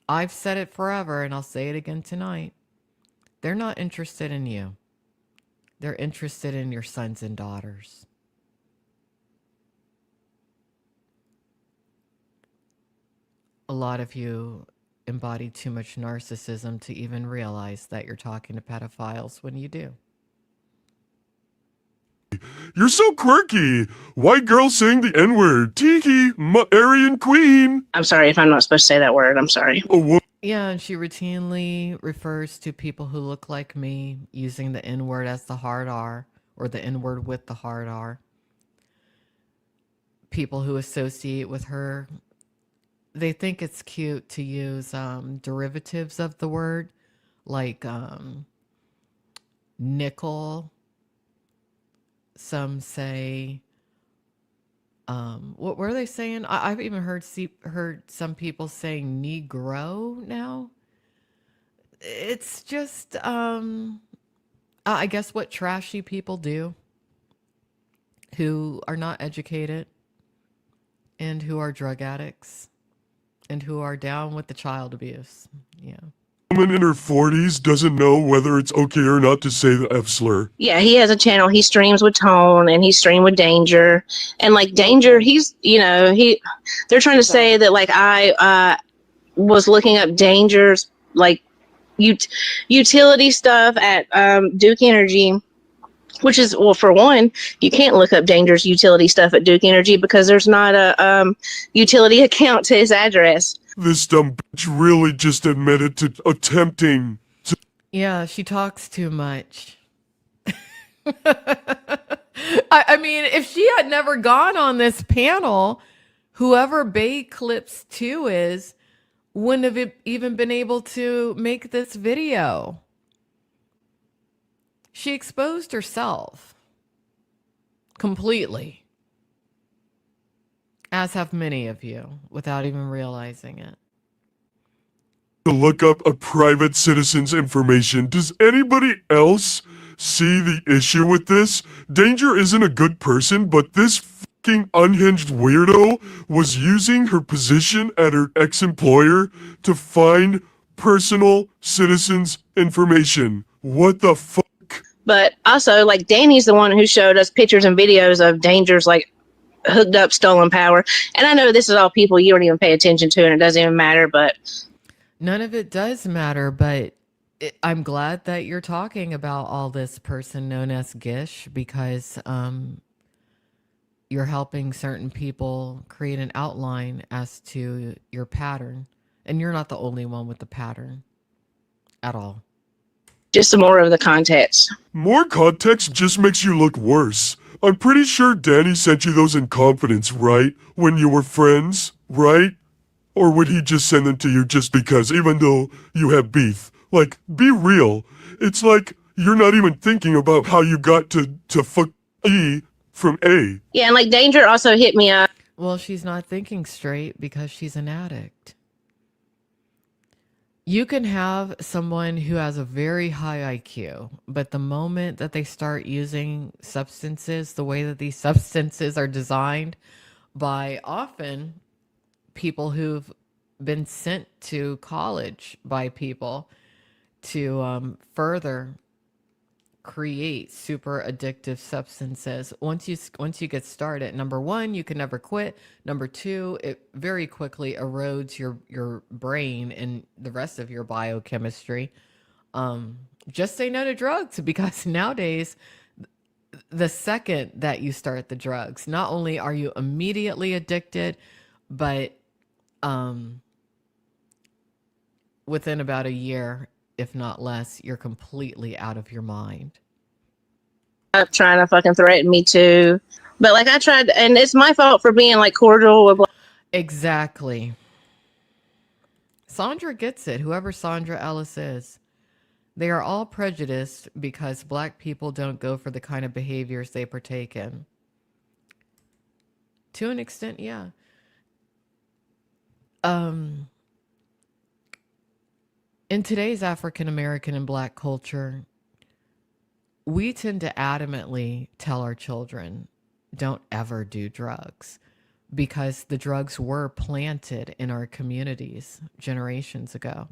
A: I've said it forever and I'll say it again tonight. They're not interested in you. They're interested in your sons and daughters. A lot of you embody too much narcissism to even realize that you're talking to pedophiles when you do.
D: You're so quirky. White girl saying the N-word. Tiki, Aryan queen.
C: I'm sorry if I'm not supposed to say that word. I'm sorry.
D: A woman
A: Yeah, and she routinely refers to people who look like me using the N word as the hard R or the N word with the hard R. People who associate with her, they think it's cute to use derivatives of the word like nickel. Some say, what were they saying? I've even heard some people saying Negro now. It's just, I guess what trashy people do who are not educated and who are drug addicts and who are down with the child abuse. Yeah.
D: Woman in her 40s doesn't know whether it's okay or not to say the F slur.
C: Yeah, he has a channel. He streams with Tone and he streamed with Danger. And like Danger, he's, they're trying to say that like I was looking up Danger's like utility stuff at Duke Energy, which is, well, for one, you can't look up Danger's utility stuff at Duke Energy because there's not a utility account to his address.
D: This dumb bitch really just admitted to attempting to.
A: Yeah, she talks too much. I mean, if she had never gone on this panel, whoever Bay Clips 2 is wouldn't have even been able to make this video. She exposed herself completely, as have many of you, without even realizing it.
D: To look up a private citizen's information. Does anybody else see the issue with this? Danger isn't a good person, but this fucking unhinged weirdo was using her position at her ex-employer to find personal citizens' information. What the fuck?
C: But also, like, Danny's the one who showed us pictures and videos of Danger's like hooked up stolen power. And I know this is all people you don't even pay attention to and it doesn't even matter, but
A: none of it does matter, but I'm glad that you're talking about all this person known as GISH because you're helping certain people create an outline as to your pattern. And you're not the only one with the pattern at all.
C: just some more of the context.
D: More context just makes you look worse. I'm pretty sure Danny sent you those in confidence, right? When you were friends, right? Or would he just send them to you just because, even though you have beef? Like, be real. It's like you're not even thinking about how you got to fuck E from A.
C: Yeah, and like Danger also hit me up.
A: Well, she's not thinking straight because she's an addict. You can have someone who has a very high IQ, but the moment that they start using substances, the way that these substances are designed by often people who've been sent to college by people to further create super addictive substances. Once you get started, number one, you can never quit. Number two, it very quickly erodes your brain and the rest of your biochemistry. Just say no to drugs because nowadays, the second that you start the drugs, not only are you immediately addicted, but within about a year, if not less, you're completely out of your mind.
C: Trying to fucking threaten me too. But like I tried, and it's my fault for being like cordial with.
A: Exactly. Sandra gets it, whoever Sandra Ellis is. They are all prejudiced because black people don't go for the kind of behaviors they partake in. To an extent, yeah. In today's African American and black culture, we tend to adamantly tell our children, don't ever do drugs, because the drugs were planted in our communities generations ago.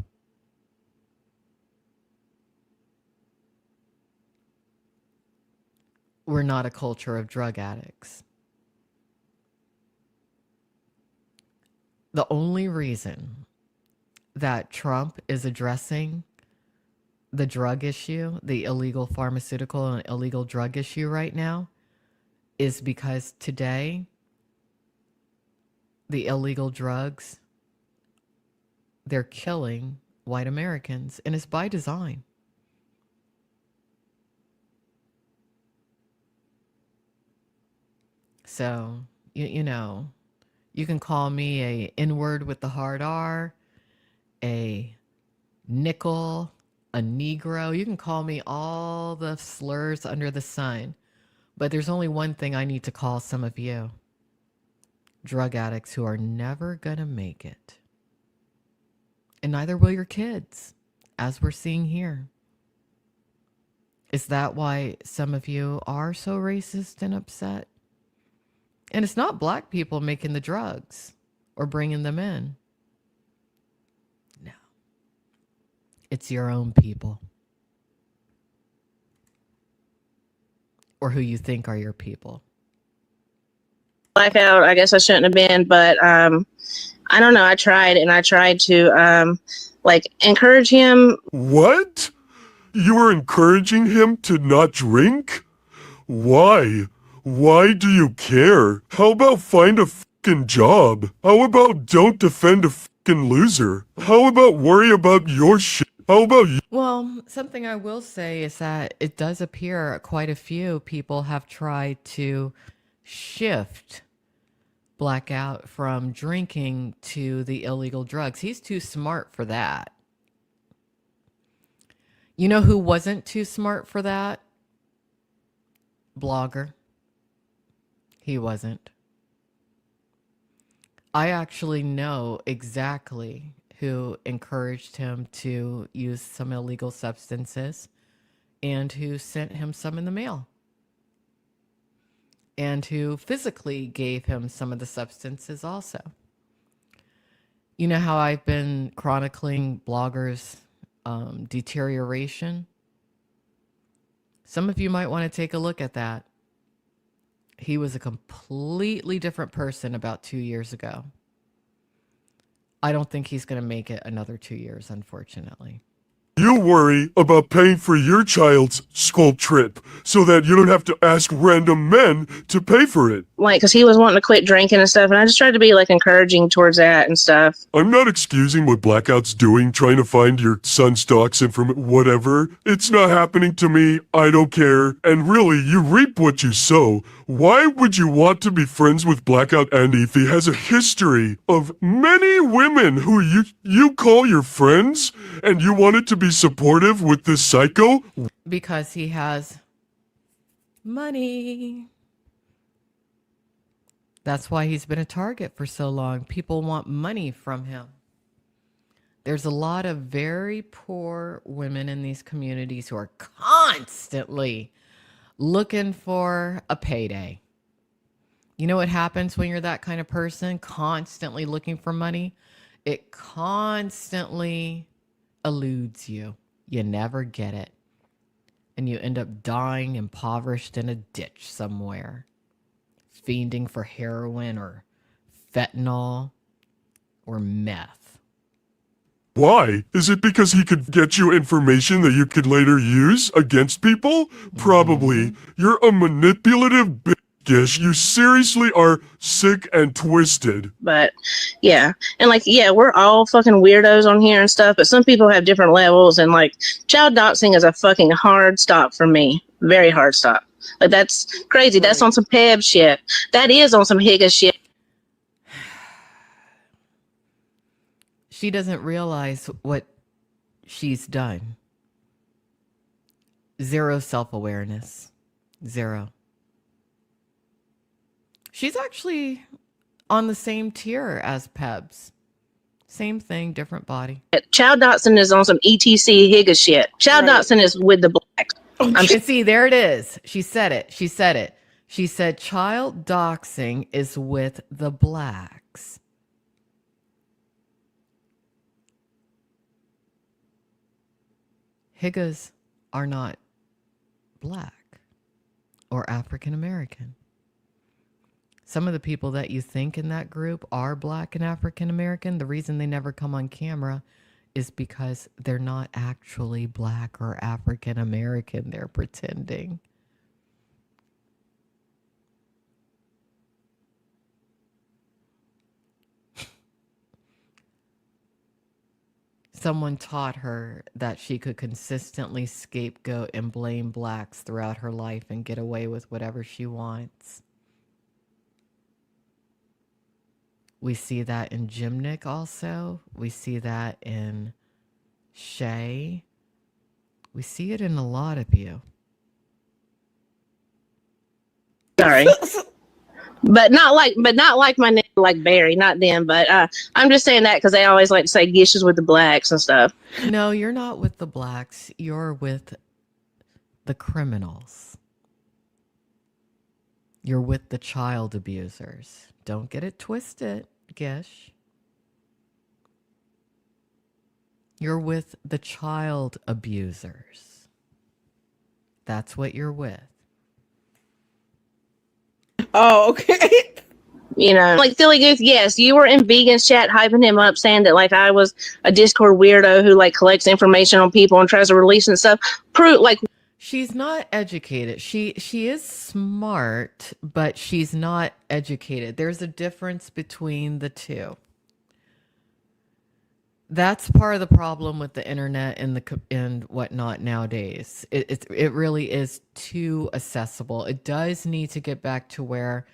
A: We're not a culture of drug addicts. The only reason that Trump is addressing the drug issue, the illegal pharmaceutical and illegal drug issue right now, is because today the illegal drugs, they're killing white Americans, and it's by design. So, you know, you can call me a N-word with the hard R, a nickel, a Negro. You can call me all the slurs under the sun. But there's only one thing I need to call some of you: drug addicts who are never going to make it. And neither will your kids, as we're seeing here. Is that why some of you are so racist and upset? And it's not black people making the drugs or bringing them in. No, it's your own people, or who you think are your people.
C: Blackout. I guess I shouldn't have been, but I don't know. I tried to like encourage him.
D: What? You were encouraging him to not drink? Why? Why do you care? How about find a fucking job? How about don't defend a fucking loser? How about worry about your shit? How about you?
A: Well, something I will say is that it does appear quite a few people have tried to shift Blackout from drinking to the illegal drugs. He's too smart for that. You know who wasn't too smart for that? Blogger. He wasn't. I actually know exactly who encouraged him to use some illegal substances and who sent him some in the mail and who physically gave him some of the substances also. You know how I've been chronicling bloggers' deterioration? Some of you might want to take a look at that. He was a completely different person about 2 years ago. I don't think he's going to make it another 2 years, unfortunately.
D: You worry about paying for your child's school trip so that you don't have to ask random men to pay for it.
C: Like, because he was wanting to quit drinking and stuff, and I just tried to be like encouraging towards that and stuff.
D: I'm not excusing what Blackout's doing, trying to find your son's stocks information, whatever. It's not happening to me. I don't care. And really, you reap what you sow. Why would you want to be friends with Blackout and if he has a history of many women who you call your friends and you wanted to be supportive with this psycho?
A: Because he has money. That's why he's been a target for so long. People want money from him. There's a lot of very poor women in these communities who are constantly looking for a payday. You know what happens when you're that kind of person, constantly looking for money? It constantly eludes you. You never get it. And you end up dying impoverished in a ditch somewhere, fiending for heroin or fentanyl or meth.
D: Why? Is it because he could get you information that you could later use against people? Probably. You're a manipulative bitch. Gish. You seriously are sick and twisted.
C: But yeah, and like, yeah, we're all fucking weirdos on here and stuff, but some people have different levels, and like child doxing is a fucking hard stop for me. Very hard stop. Like, that's crazy. That's on some Peb shit. That is on some Higa shit.
A: She doesn't realize what she's done. Zero self-awareness. Zero. She's actually on the same tier as Pebs. Same thing, different body.
C: Child doxing is on some ETC Higa shit. Child doxing is with the blacks.
A: And see, there it is. She said it. She said it. She said child doxing is with the blacks. Higas are not black or African American. Some of the people that you think in that group are black and African American, the reason they never come on camera is because they're not actually black or African American. They're pretending. Someone taught her that she could consistently scapegoat and blame blacks throughout her life and get away with whatever she wants. We see that in Jimnick also. We see that in Shay. We see it in a lot of you.
C: Sorry. But not like my nigga like Barry, not them. But I'm just saying that because they always like to say Gish is with the blacks and stuff.
A: No, you're not with the blacks. You're with the criminals. You're with the child abusers. Don't get it twisted, Gish. You're with the child abusers. That's what you're with.
B: Oh, okay.
C: You know, like Silly Goose, yes, you were in Vegan's chat hyping him up, saying that like I was a Discord weirdo who like collects information on people and tries to release and stuff. Prove like
A: She's not educated. She is smart, but she's not educated. There's a difference between the two. That's part of the problem with the internet and whatnot nowadays. It really is too accessible. It does need to get back to where,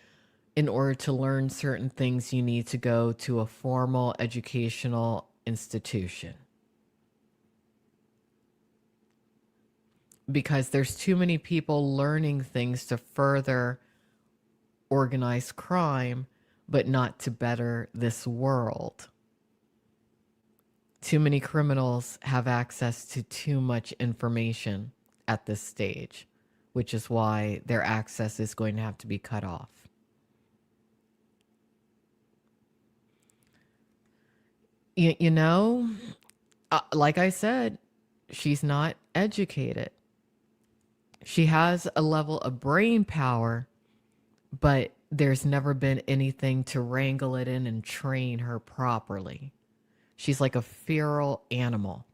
A: in order to learn certain things, you need to go to a formal educational institution. Because there's too many people learning things to further organized crime, but not to better this world. Too many criminals have access to too much information at this stage, which is why their access is going to have to be cut off. You know, like I said, she's not educated. She has a level of brain power, but there's never been anything to wrangle it in and train her properly. She's like a feral animal.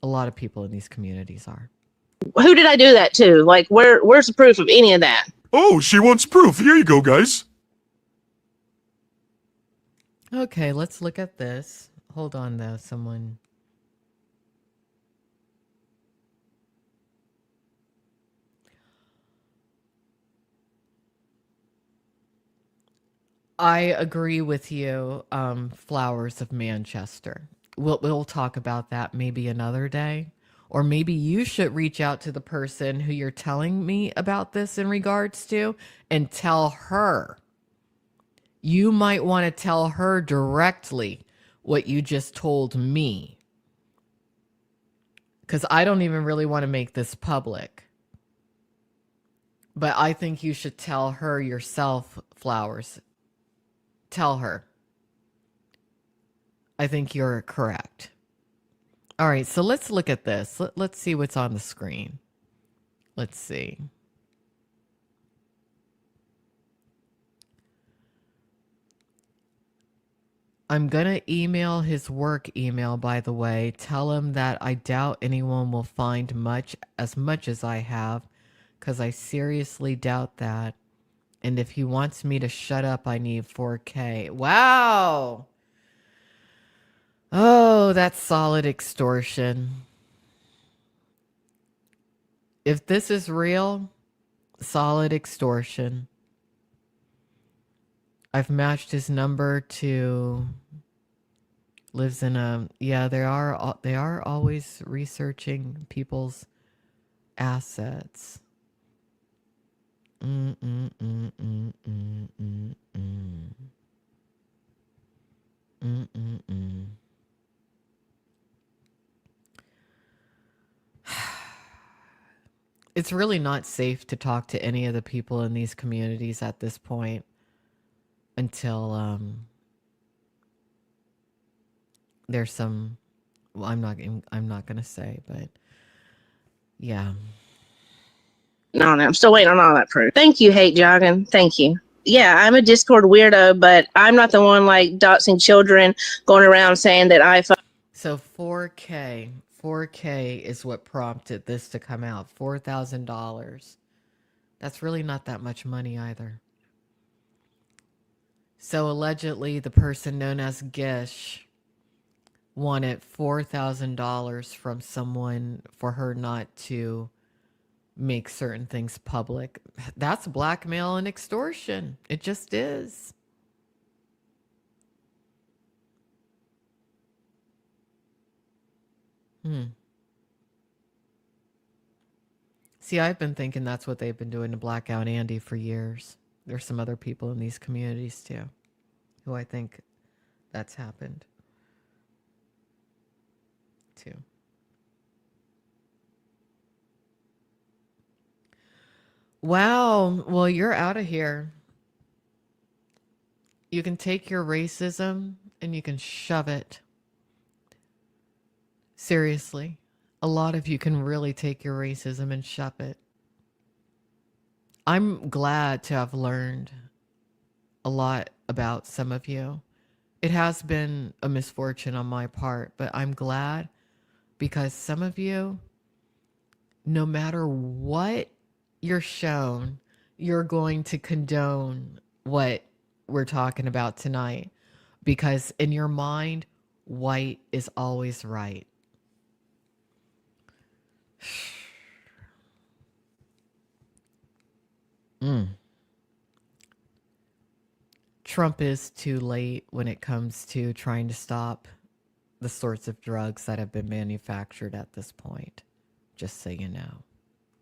A: A lot of people in these communities are.
C: who did I do that to? Like where's the proof of any of that?
D: Oh, she wants proof. Here you go, guys.
A: Okay, let's look at this. Hold on, though, someone. I agree with you, Flowers of Manchester. We'll talk about that maybe another day. Or maybe you should reach out to the person who you're telling me about this in regards to and tell her. You might want to tell her directly what you just told me. Because I don't even really want to make this public. But I think you should tell her yourself, Flowers. Tell her. I think you're correct. All right, so let's look at this. Let's see what's on the screen. Let's see. I'm going to email his work email, by the way. Tell him that I doubt anyone will find much as I have, because I seriously doubt that. And if he wants me to shut up, I need 4K. Wow. Oh, that's solid extortion. If this is real, solid extortion. I've matched his number to lives in a yeah, they are always researching people's assets. Mm, mm, mm, mm, mm, mm, mm. Mm, mm, mm. It's really not safe to talk to any of the people in these communities at this point until there's some, well, I'm not going to say, but yeah.
C: No, I'm still waiting on all that proof. Thank you, Hate Jogging. Thank you. Yeah, I'm a Discord weirdo, but I'm not the one like doxing children going around saying that I
A: So 4K is what prompted this to come out. $4,000. That's really not that much money either. So allegedly, the person known as Gish wanted $4,000 from someone for her not to make certain things public. That's blackmail and extortion. It just is. See, I've been thinking that's what they've been doing to Blackout Andy for years. There's some other people in these communities too who I think that's happened to. Wow. Well, you're out of here. You can take your racism and you can shove it. Seriously. A lot of you can really take your racism and shove it. I'm glad to have learned a lot about some of you. It has been a misfortune on my part, but I'm glad because some of you, no matter what you're shown, you're going to condone what we're talking about tonight because in your mind, white is always right. Trump is too late when it comes to trying to stop the sorts of drugs that have been manufactured at this point. Just so you know.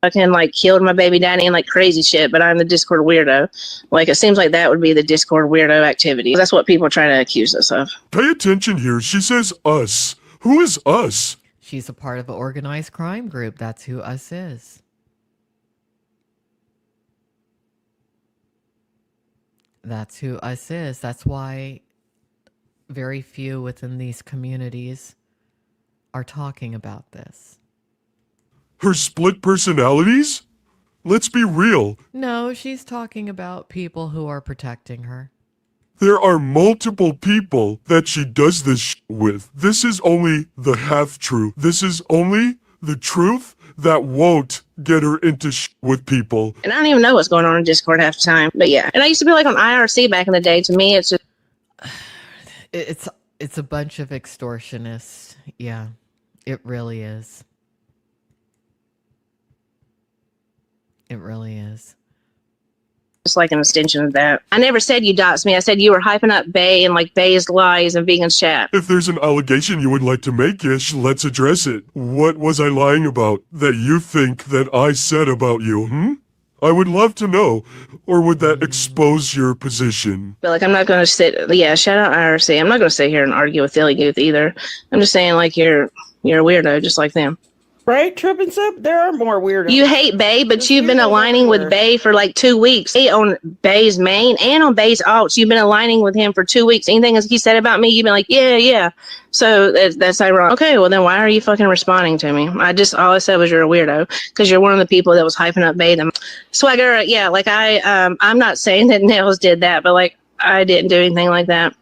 C: Fucking like killed my baby daddy and like crazy shit, but I'm the Discord weirdo. Like it seems like that would be the Discord weirdo activity. That's what people try to accuse us of.
D: Pay attention here. She says us. Who is us?
A: She's a part of an organized crime group. That's who us is. That's who us is. That's why very few within these communities are talking about this.
D: Her split personalities? Let's be real.
A: No, she's talking about people who are protecting her.
D: There are multiple people that she does this with. This is only the half-truth. This is only the truth that won't get her into with people.
C: And I don't even know what's going on in Discord half the time. But yeah. And I used to be like on IRC back in the day. To me, it's just...
A: It's a bunch of extortionists. Yeah, it really is. It really is.
C: Just like an extension of that. I never said you doxed me. I said you were hyping up Bay and like Bay's lies and vegan chat.
D: If there's an allegation you would like to make, Gish, let's address it. What was I lying about that you think that I said about you, I would love to know. Or would that expose your position?
C: But like I'm not gonna shout out IRC. I'm not gonna sit here and argue with Dilly Gooth either. I'm just saying like you're a weirdo just like them.
B: Right, Trip and Sip? There are more weirdos.
C: You hate Bay, but you've been aligning with Bay for like 2 weeks. On Bay's main and on Bay's alts, you've been aligning with him for 2 weeks. Anything he said about me, you've been like, yeah. So that's ironic. Okay, well then why are you fucking responding to me? All I said was you're a weirdo because you're one of the people that was hyping up Bay. Swagger, yeah, like I'm not saying that Nails did that, but like I didn't do anything like that.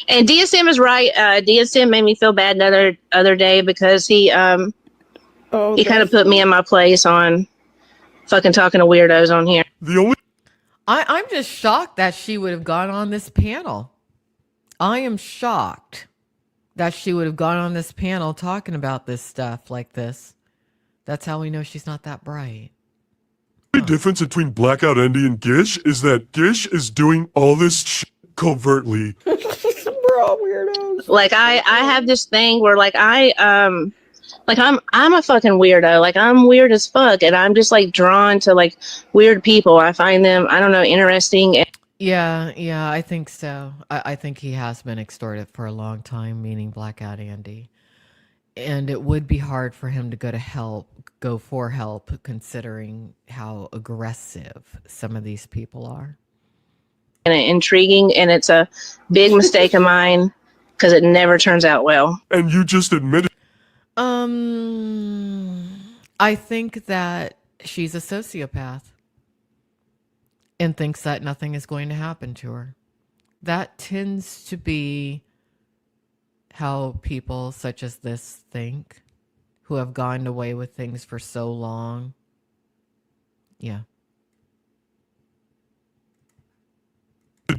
C: And DSM is right. DSM made me feel bad the other day because he kind of put me in my place on fucking talking to weirdos on here.
A: I'm just shocked that she would have gone on this panel. I am shocked that she would have gone on this panel talking about this stuff like this. That's how we know she's not that bright.
D: The difference between Blackout Andy and Gish is that Gish is doing all this covertly.
B: We're all weirdos.
C: Like I have this thing where like I'm a fucking weirdo. Like I'm weird as fuck, and I'm just like drawn to like weird people. I find them, I don't know, interesting.
A: Yeah, I think so. I think he has been extorted for a long time, meaning Blackout Andy. And it would be hard for him to go for help, considering how aggressive some of these people are.
C: And intriguing, and it's a big mistake of mine because it never turns out well.
D: And you just admitted.
A: I think that she's a sociopath and thinks that nothing is going to happen to her. That tends to be how people such as this think, who have gotten away with things for so long. Yeah.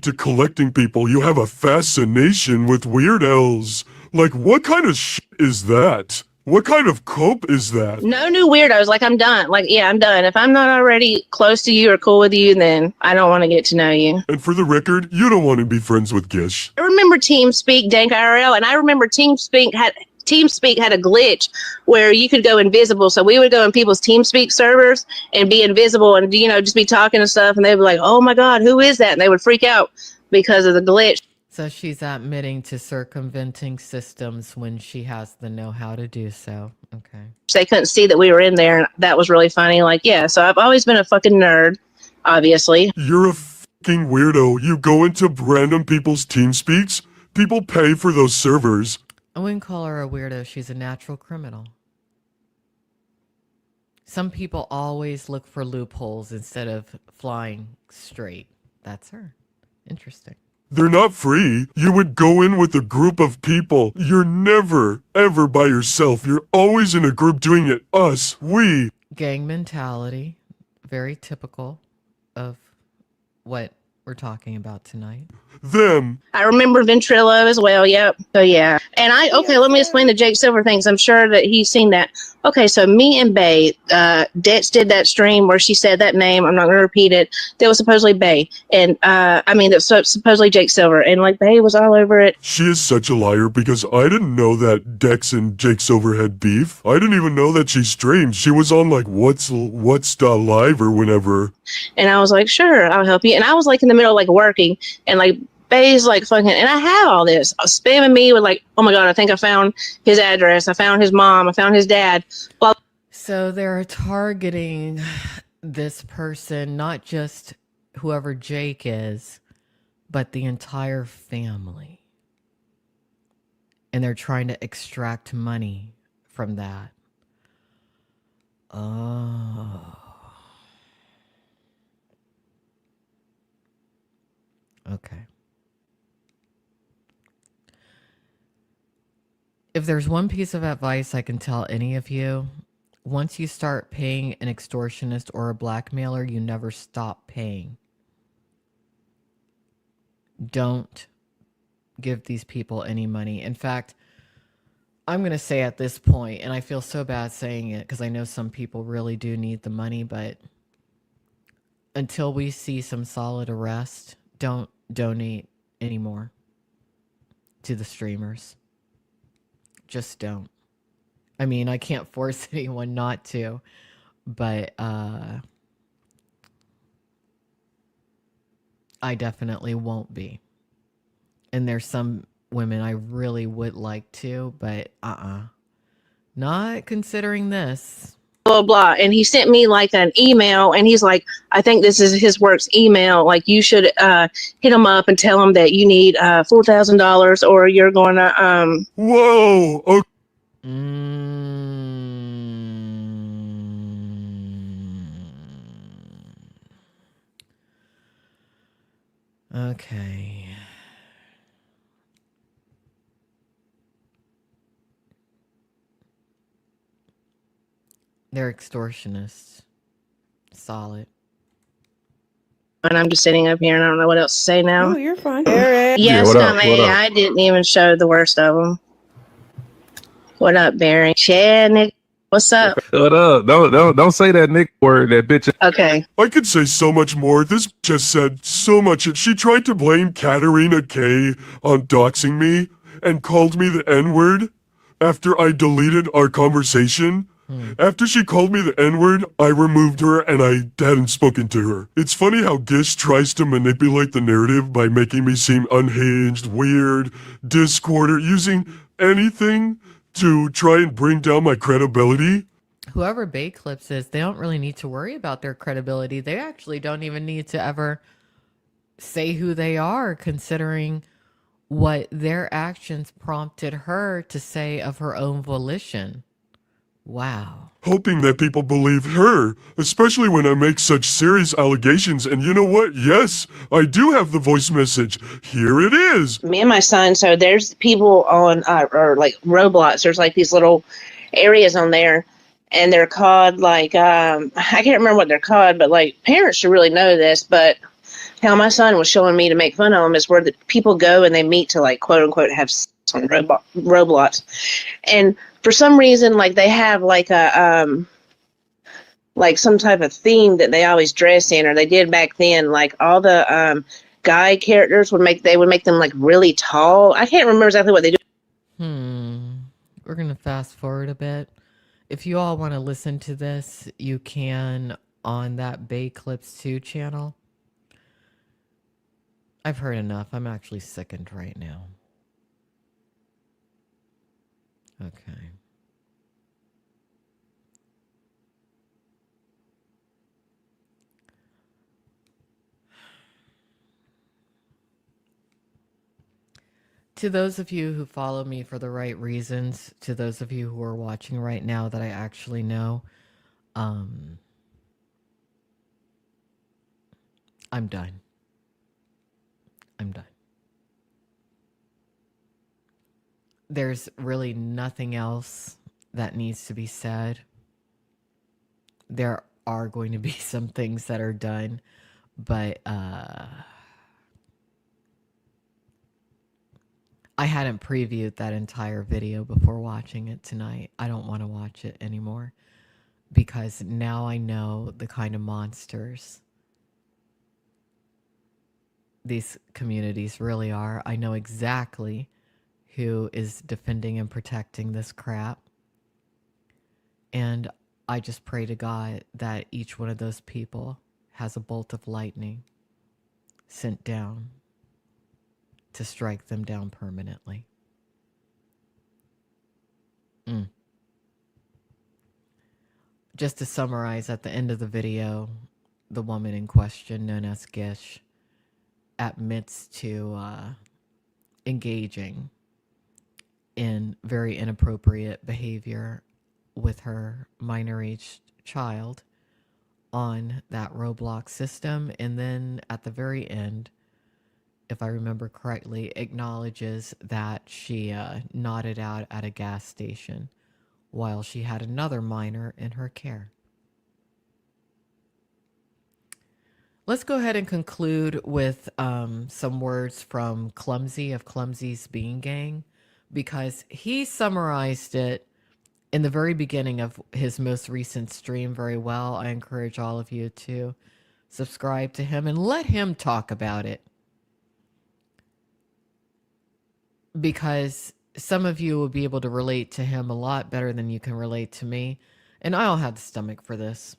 D: To collecting people, you have a fascination with weirdos. Like, what kind of shit is that? What kind of cope is that?
C: No new weirdos. Like, I'm done. Like, yeah, I'm done. If I'm not already close to you or cool with you, then I don't want to get to know you.
D: And for the record, you don't want to be friends with Gish.
C: I remember TeamSpeak, Dank IRL, and I remember TeamSpeak had a glitch where you could go invisible. So we would go in people's TeamSpeak servers and be invisible and, you know, just be talking and stuff. And they'd be like, oh my God, who is that? And they would freak out because of the glitch.
A: So she's admitting to circumventing systems when she has the know-how to do so. Okay.
C: They couldn't see that we were in there. And that was really funny. Like, yeah, so I've always been a fucking nerd, obviously.
D: You're a fucking weirdo. You go into random people's TeamSpeaks. People pay for those servers.
A: I wouldn't call her a weirdo. She's a natural criminal. Some people always look for loopholes instead of flying straight. That's her. Interesting.
D: They're not free. You would go in with a group of people. You're never, ever by yourself. You're always in a group doing it. Us, we.
A: Gang mentality. Very typical of what we're talking about tonight.
D: Them.
C: I remember Ventrilo as well. Yep. So yeah. And let me explain the Jake Silver things. I'm sure that he's seen that. Okay, so me and Bay, Dex did that stream where she said that name. I'm not going to repeat it. That was supposedly Bay. And, that's supposedly Jake Silver. And, like, Bay was all over it.
D: She is such a liar because I didn't know that Dex and Jake Silver had beef. I didn't even know that she streamed. She was on, like, What's Live or whenever.
C: And I was like, sure, I'll help you. And I was, like, in the middle of, like, working. And, like, Bay's like fucking, and I have all this spamming me with like, oh my God, I think I found his address. I found his mom. I found his dad. Well,
A: so they're targeting this person, not just whoever Jake is, but the entire family. And they're trying to extract money from that. Oh. Okay. If there's one piece of advice I can tell any of you, once you start paying an extortionist or a blackmailer, you never stop paying. Don't give these people any money. In fact, I'm going to say at this point, and I feel so bad saying it because I know some people really do need the money, but until we see some solid arrest, don't donate anymore to the streamers. Just don't. I mean, I can't force anyone not to, but I definitely won't be. And there's some women I really would like to, but not considering this.
C: Blah, blah. And he sent me like an email and he's like, I think this is his work's email. Like you should hit him up and tell him that you need $4,000 or you're going to...
D: Whoa! Okay.
A: Okay. They're extortionists. Solid.
C: And I'm just sitting up here and I don't know what else to say now.
B: Oh, you're fine. Eric.
C: Yes,
E: what up?
C: I didn't even show the worst of them. What up, Barry? Chad, Nick, what's up?
E: What up? Don't say that Nick word, that bitch.
C: Okay.
D: I could say so much more. This just said so much. She tried to blame Katarina K on doxing me and called me the N-word after I deleted our conversation. After she called me the N-word, I removed her and I hadn't spoken to her. It's funny how Gish tries to manipulate the narrative by making me seem unhinged, weird, Discorder, using anything to try and bring down my credibility.
A: Whoever Bay Clips is, they don't really need to worry about their credibility. They actually don't even need to ever say who they are, considering what their actions prompted her to say of her own volition. Wow.
D: Hoping that people believe her, especially when I make such serious allegations. And you know what? Yes, I do have the voice message. Here it is.
C: Me and my son, so there's people on, or like Roblox, there's like these little areas on there, and they're called like, I can't remember what they're called, but like parents should really know this, but how my son was showing me to make fun of them is where the people go and they meet to like quote unquote have on Roblox, and for some reason, like they have like a like some type of theme that they always dress in, or they did back then. Like all the guy characters would make them like really tall. I can't remember exactly what they do.
A: We're going to fast forward a bit. If you all want to listen to this, you can on that Bay Clips 2 channel. I've heard enough. I'm actually sickened right now. Okay. To those of you who follow me for the right reasons, to those of you who are watching right now that I actually know, I'm done. I'm done. There's really nothing else that needs to be said. There are going to be some things that are done, but I hadn't previewed that entire video before watching it tonight. I don't want to watch it anymore because now I know the kind of monsters these communities really are. I know exactly who is defending and protecting this crap. And I just pray to God that each one of those people has a bolt of lightning sent down to strike them down permanently. Just to summarize, at the end of the video, the woman in question, known as GISH, admits to engaging in very inappropriate behavior with her minor-aged child on that Roblox system. And then at the very end, if I remember correctly, acknowledges that she nodded out at a gas station while she had another minor in her care. Let's go ahead and conclude with some words from Clumsy of Clumsy's Bean Gang, because he summarized it in the very beginning of his most recent stream very well. I encourage all of you to subscribe to him and let him talk about it, because some of you will be able to relate to him a lot better than you can relate to me, and I don't have the stomach for this.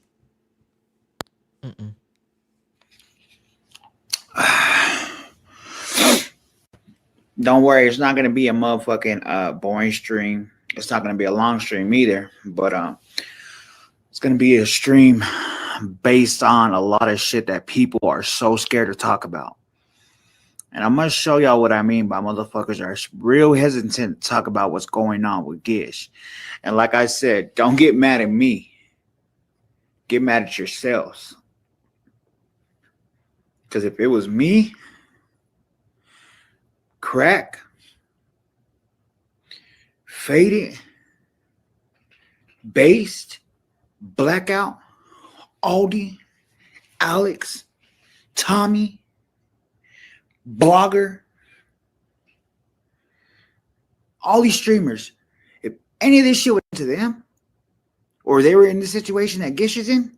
F: Don't worry, it's not gonna be a motherfucking boring stream. It's not gonna be a long stream either, but it's gonna be a stream based on a lot of shit that people are so scared to talk about. And I'm gonna show y'all what I mean by motherfuckers are real hesitant to talk about what's going on with Gish. And like I said, don't get mad at me. Get mad at yourselves. Because if it was me, crack, faded, based, blackout, Aldi, Alex, Tommy, blogger, all these streamers, if any of this shit went to them, or they were in the situation that Gish is in,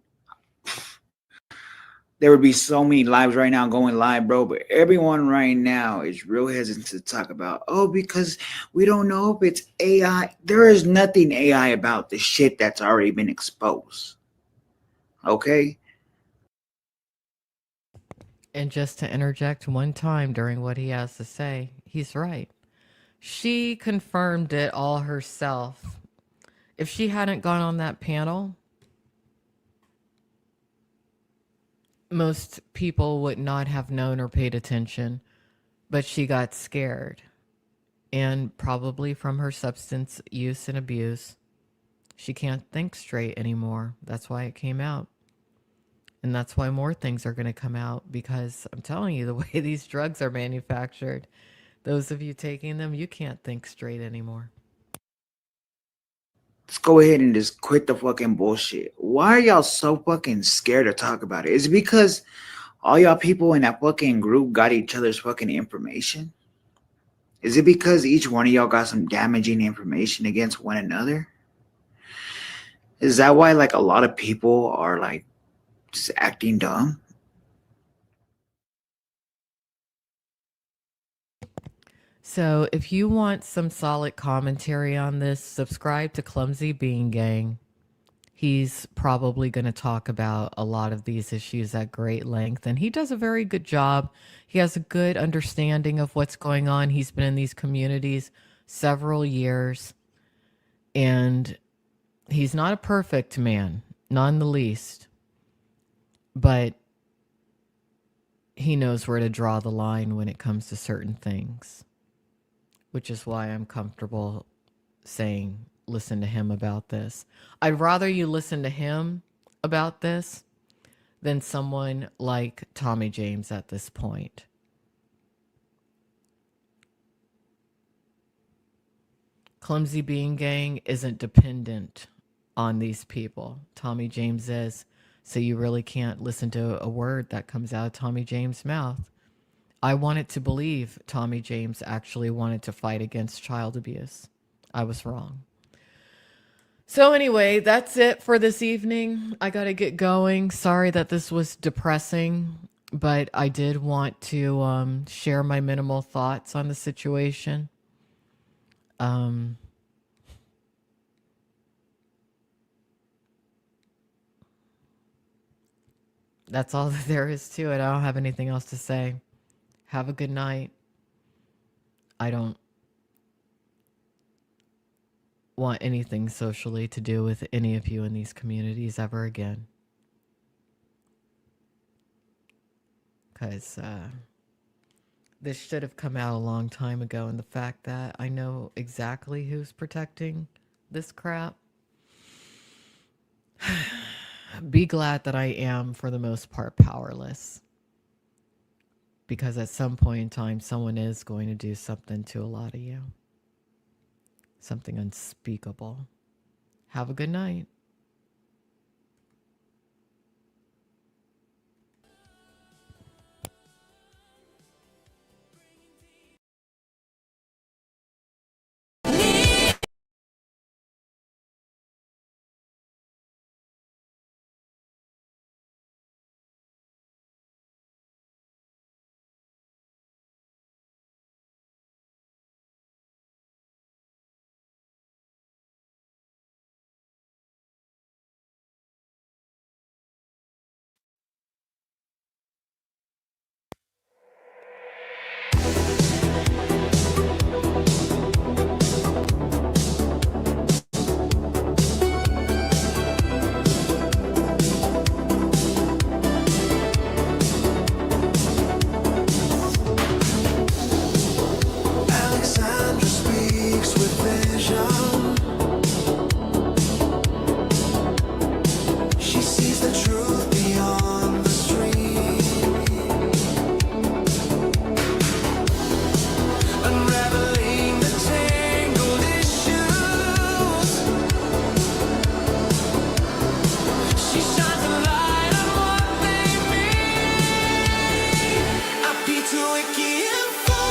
F: there would be so many lives right now going live, bro. But everyone right now is real hesitant to talk about, because we don't know if it's AI. There is nothing AI about the shit that's already been exposed. Okay?
A: And just to interject one time during what he has to say, he's right. She confirmed it all herself. If she hadn't gone on that panel, most people would not have known or paid attention, but she got scared. And probably from her substance use and abuse, she can't think straight anymore. That's why it came out. And that's why more things are going to come out, because I'm telling you, the way these drugs are manufactured, those of you taking them, you can't think straight anymore.
F: Let's go ahead and just quit the fucking bullshit. Why are y'all so fucking scared to talk about it? Is it because all y'all people in that fucking group got each other's fucking information? Is it because each one of y'all got some damaging information against one another? Is that why like a lot of people are like just acting dumb?
A: So, if you want some solid commentary on this, subscribe to Clumsy Bean Gang. He's probably going to talk about a lot of these issues at great length, and he does a very good job. He has a good understanding of what's going on. He's been in these communities several years, and he's not a perfect man, none the least, but he knows where to draw the line when it comes to certain things, which is why I'm comfortable saying, listen to him about this. I'd rather you listen to him about this than someone like Tommy James at this point. Clumsy Bean Gang isn't dependent on these people. Tommy James is. So you really can't listen to a word that comes out of Tommy James' mouth. I wanted to believe Tommy James actually wanted to fight against child abuse. I was wrong. So anyway, that's it for this evening. I got to get going. Sorry that this was depressing, but I did want to share my minimal thoughts on the situation. That's all that there is to it. I don't have anything else to say. Have a good night. I don't want anything socially to do with any of you in these communities ever again. Because this should have come out a long time ago. And the fact that I know exactly who's protecting this crap, be glad that I am, for the most part, powerless. Because at some point in time, someone is going to do something to a lot of you. Something unspeakable. Have a good night.
G: Alexandra speaks with vision. She sees the truth beyond the stream, unraveling the tangled issues. She shines a light on what they mean. I beat to wiki info.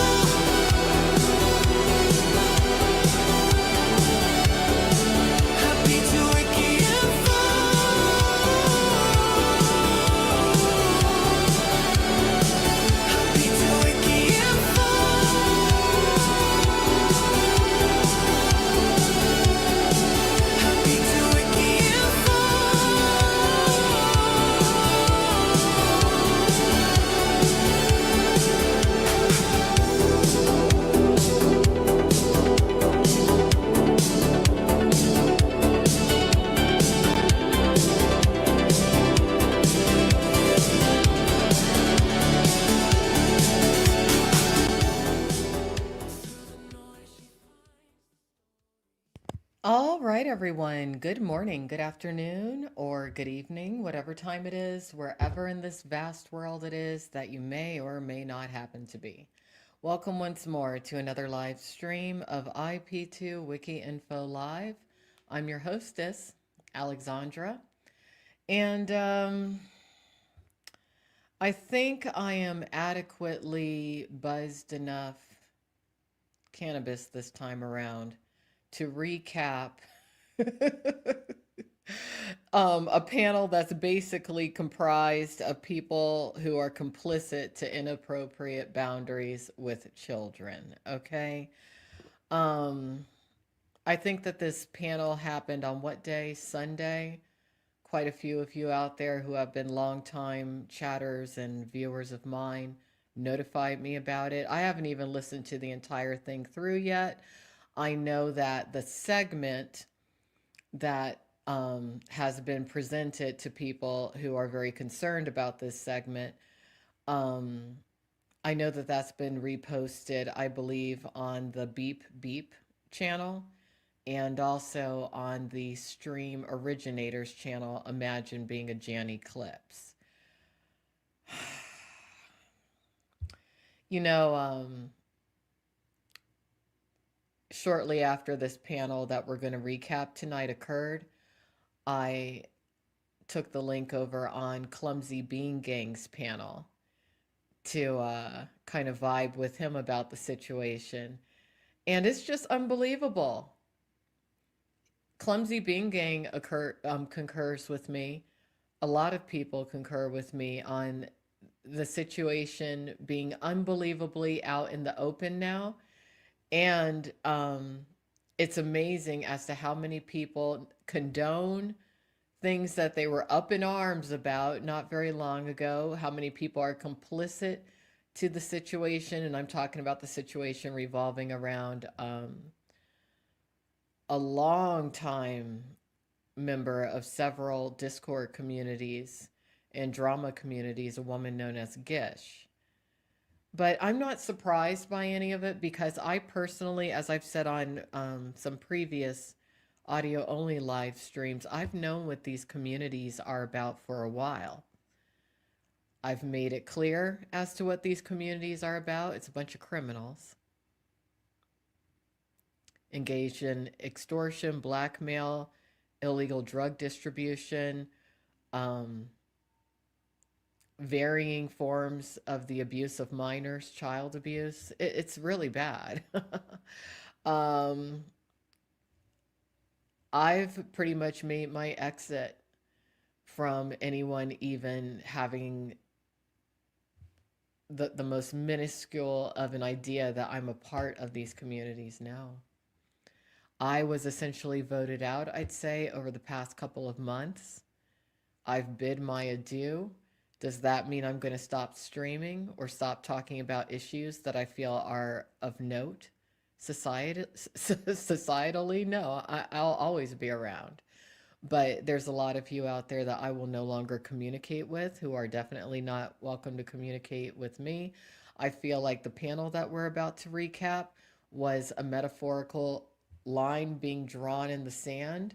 G: Happy to wiki info. Happy to wiki info. Happy to wiki info.
A: All right, everyone. Good morning, good afternoon, or good evening, whatever time it is, wherever in this vast world it is that you may or may not happen to be. Welcome once more to another live stream of IP2 Wiki Info Live. I'm your hostess, Alexandra, and I think I am adequately buzzed enough cannabis this time around to recap a panel that's basically comprised of people who are complicit to inappropriate boundaries with children. Okay. Um, I think that this panel happened on what day? Sunday. Quite a few of you out there who have been longtime chatters and viewers of mine notified me about it. I haven't even listened to the entire thing through yet. I know that the segment that has been presented to people who are very concerned about this segment, um, I know that that's been reposted, I believe, on the Beep Beep channel and also on the Stream Originators channel, Imagine Being a Janny Clips. You know, shortly after this panel that we're going to recap tonight occurred, I took the link over on Clumsy Bean Gang's panel to kind of vibe with him about the situation. And it's just unbelievable. Clumsy Bean Gang concurs with me. A lot of people concur with me on the situation being unbelievably out in the open now. And it's amazing as to how many people condone things that they were up in arms about not very long ago, how many people are complicit to the situation. And I'm talking about the situation revolving around a long time member of several Discord communities and drama communities, a woman known as GISH. But I'm not surprised by any of it because I personally, as I've said on some previous audio only live streams, I've known what these communities are about for a while. I've made it clear as to what these communities are about. It's a bunch of criminals engaged in extortion, blackmail, illegal drug distribution, varying forms of the abuse of minors, child abuse. It's really bad. I've pretty much made my exit from anyone even having the most minuscule of an idea that I'm a part of these communities now. I was essentially voted out, I'd say, over the past couple of months. I've bid my adieu. Does that mean I'm going to stop streaming or stop talking about issues that I feel are of note societally? No, I'll always be around. But there's a lot of you out there that I will no longer communicate with who are definitely not welcome to communicate with me. I feel like the panel that we're about to recap was a metaphorical line being drawn in the sand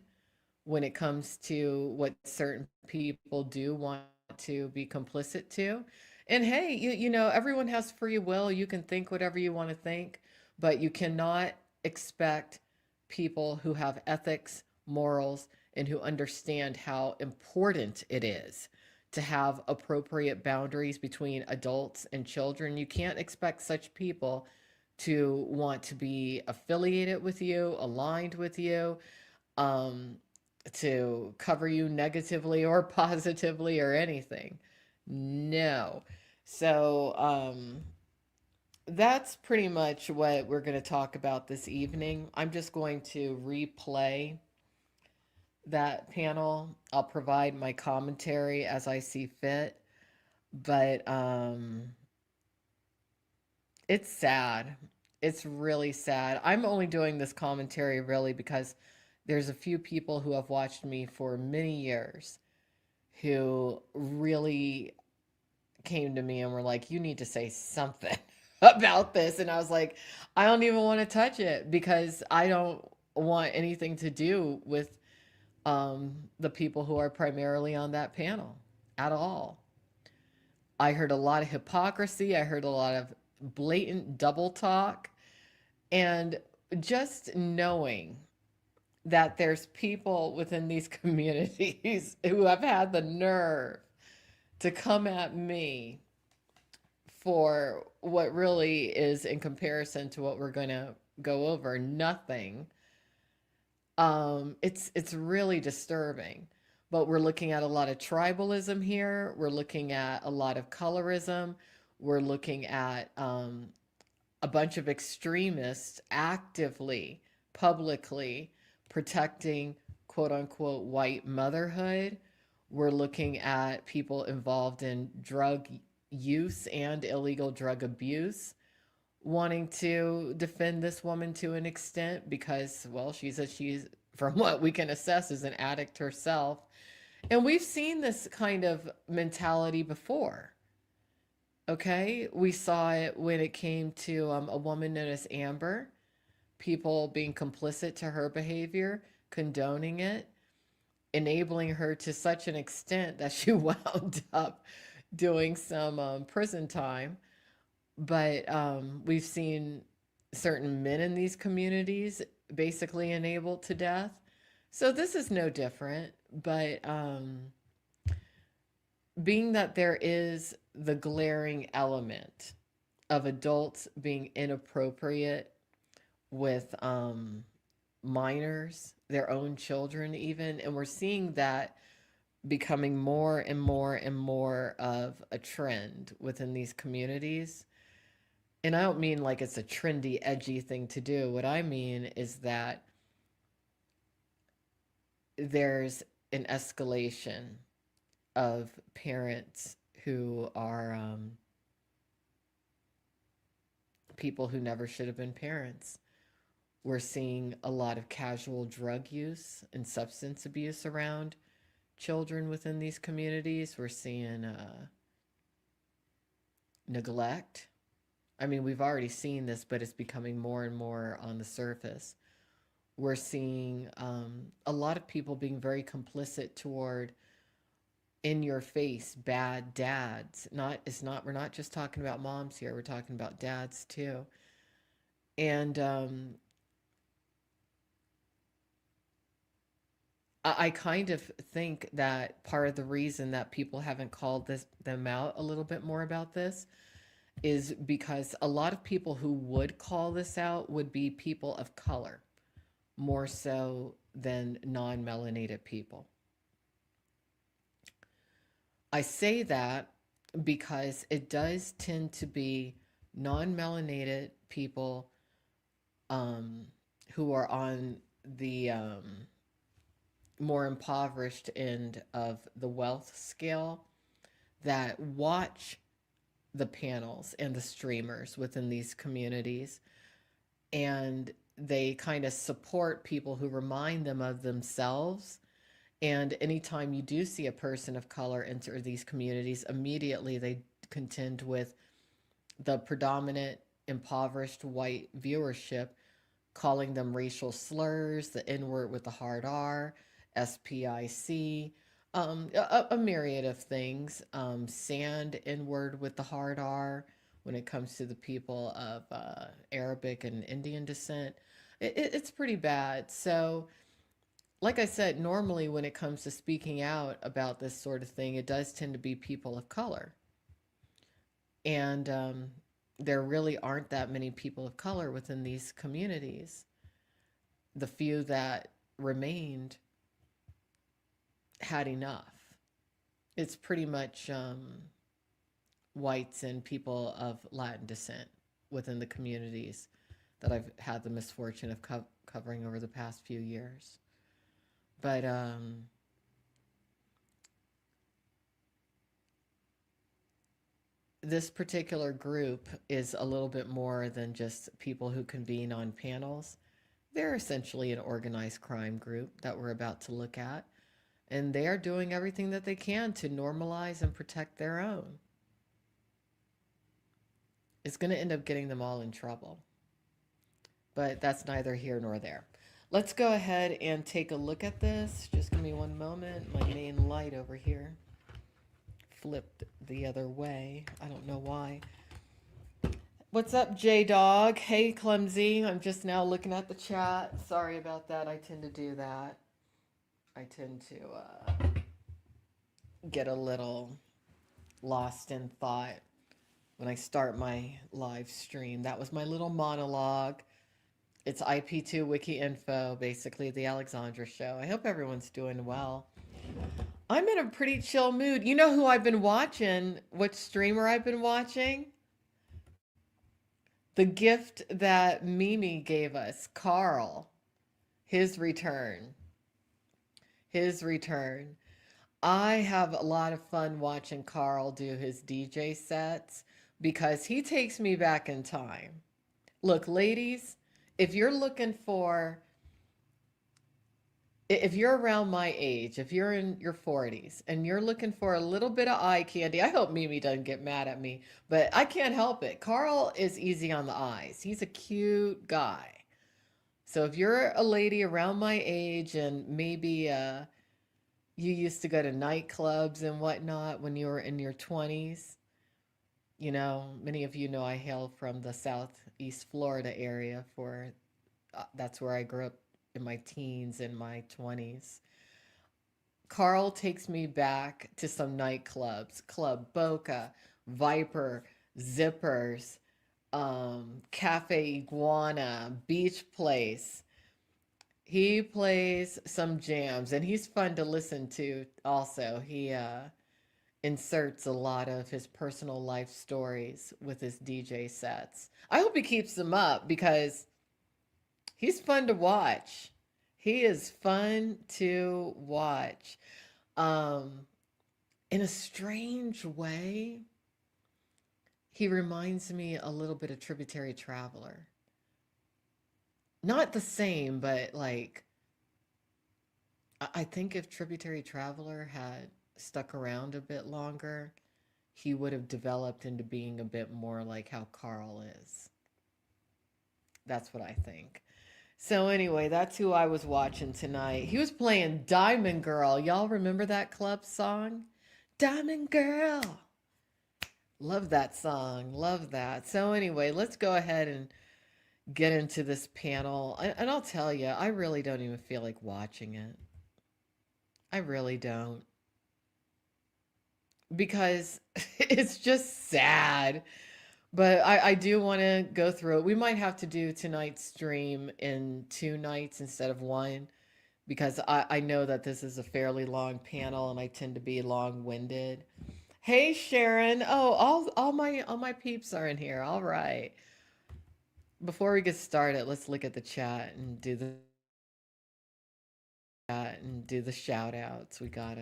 A: when it comes to what certain people do want to be complicit to. And hey, you know, everyone has free will. You can think whatever you want to think, but you cannot expect people who have ethics, morals, and who understand how important it is to have appropriate boundaries between adults and children. You can't expect such people to want to be affiliated with you, aligned with you, to cover you negatively or positively or anything. No. So, that's pretty much what we're going to talk about this evening. I'm just going to replay that panel. I'll provide my commentary as I see fit, but it's sad. It's really sad. I'm only doing this commentary really because there's a few people who have watched me for many years who really came to me and were like, you need to say something about this. And I was like, I don't even want to touch it because I don't want anything to do with the people who are primarily on that panel at all. I heard a lot of hypocrisy. I heard a lot of blatant double talk. And just knowing that there's people within these communities who have had the nerve to come at me for what really is in comparison to what we're going to go over? Nothing. It's really disturbing. But we're looking at a lot of tribalism here. We're looking at a lot of colorism. We're looking at a bunch of extremists actively, publicly protecting quote unquote white motherhood. We're looking at people involved in drug use and illegal drug abuse wanting to defend this woman to an extent because, well, she's from what we can assess is an addict herself. And we've seen this kind of mentality before. Okay, we saw it when it came to a woman known as Amber, people being complicit to her behavior, condoning it, enabling her to such an extent that she wound up doing some prison time. But we've seen certain men in these communities basically enabled to death. So this is no different. But being that there is the glaring element of adults being inappropriate with minors, their own children, even, and we're seeing that becoming more and more and more of a trend within these communities. And I don't mean like it's a trendy, edgy thing to do. What I mean is that there's an escalation of parents who are people who never should have been parents. We're seeing a lot of casual drug use and substance abuse around children within these communities. We're seeing neglect. I mean, we've already seen this, but it's becoming more and more on the surface. We're seeing a lot of people being very complicit toward in your face bad dads. We're not just talking about moms here, we're talking about dads too. And I kind of think that part of the reason that people haven't called them out a little bit more about this is because a lot of people who would call this out would be people of color more so than non-melanated people. I say that because it does tend to be non-melanated people who are on the more impoverished end of the wealth scale that watch the panels and the streamers within these communities, and they kind of support people who remind them of themselves. And anytime you do see a person of color enter these communities, immediately they contend with the predominant impoverished white viewership, calling them racial slurs, the N word with the hard R, SPIC, a myriad of things, sand N word with the hard R when it comes to the people of Arabic and Indian descent. It's pretty bad. So, like I said, normally when it comes to speaking out about this sort of thing, it does tend to be people of color. And there really aren't that many people of color within these communities. The few that remained had enough. It's pretty much whites and people of Latin descent within the communities that I've had the misfortune of covering over the past few years. But this particular group is a little bit more than just people who convene on panels. They're essentially an organized crime group that we're about to look at. And they are doing everything that they can to normalize and protect their own. It's going to end up getting them all in trouble. But that's neither here nor there. Let's go ahead and take a look at this. Just give me one moment. My main light over here flipped the other way. I don't know why. What's up, J-Dog? Hey, Clumsy. I'm just now looking at the chat. Sorry about that. I tend to do that. I tend to get a little lost in thought when I start my live stream. That was my little monologue. It's IP2 Wiki Info, basically the Alexandra Show. I hope everyone's doing well. I'm in a pretty chill mood. You know who I've been watching? What streamer I've been watching? The gift that Mimi gave us, Carl. His return. His return. I have a lot of fun watching Carl do his DJ sets because he takes me back in time. Look, ladies, if you're looking for, if you're around my age, if you're in your 40s and you're looking for a little bit of eye candy, I hope Mimi doesn't get mad at me, but I can't help it. Carl is easy on the eyes. He's a cute guy. So if you're a lady around my age and maybe you used to go to nightclubs and whatnot when you were in your 20s, you know, many of you know I hail from the Southeast Florida area for that's where I grew up in my teens and my 20s. Carl takes me back to some nightclubs, Club Boca, Viper, Zippers, Cafe Iguana, Beach Place. He plays some jams and he's fun to listen to also. He inserts a lot of his personal life stories with his DJ sets. I hope he keeps them up because he's fun to watch. He is fun to watch. Um, in a strange way, he reminds me a little bit of Tributary Traveler. Not the same, but like, I think if Tributary Traveler had stuck around a bit longer, he would have developed into being a bit more like how Carl is. That's what I think. So anyway, that's who I was watching tonight. He was playing Diamond Girl. Y'all remember that club song? Diamond Girl. Love that song. Love that. So anyway, let's go ahead and get into this panel. And I'll tell you, I really don't even feel like watching it. I really don't. Because it's just sad. But I do want to go through it. We might have to do tonight's stream in 2 nights instead of 1 because I know that this is a fairly long panel and I tend to be long-winded. Hey Sharon. Oh, all my peeps are in here. All right. Before we get started, let's look at the chat and do the shout outs. We got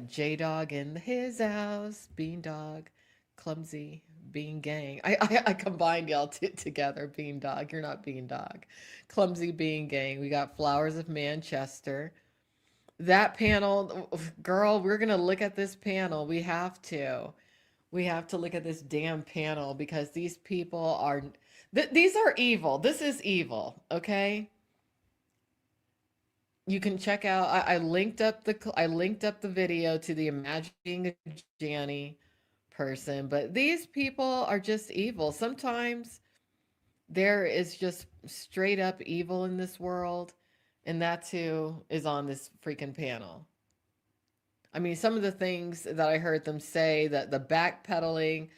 A: J-Dog in his house, Beandog, Clumsy, Bean Gang. I combined y'all together, Beandog. You're not Beandog. Clumsy Bean Gang. We got Flowers of Manchester. That panel, girl, we're going to look at this panel. We have to. We have to look at this damn panel because these people are, these are evil. This is evil, okay? You can check out, I linked up the video to the Imagining a Janny person, but these people are just evil. Sometimes there is just straight up evil in this world, and that's who is on this freaking panel. I mean, some of the things that I heard them say, that the backpedaling,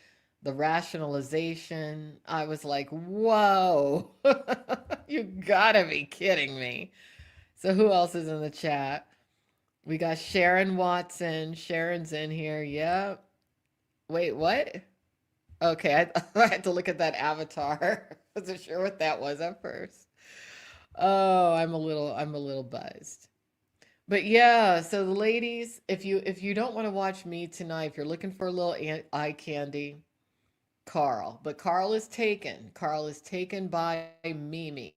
A: the rationalization, I was like, whoa, you gotta be kidding me. So who else is in the chat? We got Sharon Watson. Sharon's in here. Yep. Wait, what? Okay, I had to look at that avatar. I wasn't sure what that was at first. Oh, I'm a little buzzed. But yeah, so the ladies, if you don't want to watch me tonight, if you're looking for a little eye candy, Carl. But Carl is taken. Carl is taken by Mimi.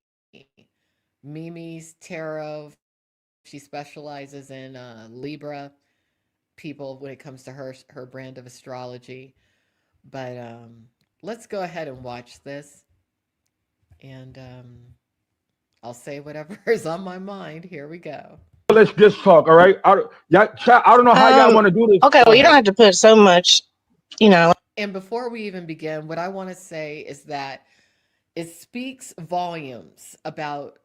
A: Mimi's tarot. She specializes in Libra people when it comes to her brand of astrology. But let's go ahead and watch this. And I'll say whatever is on my mind. Here we go.
H: Let's just talk, all right? I don't know how y'all want to do this.
C: Okay, well, you don't have to put so much, you know.
A: And before we even begin, what I want to say is that it speaks volumes about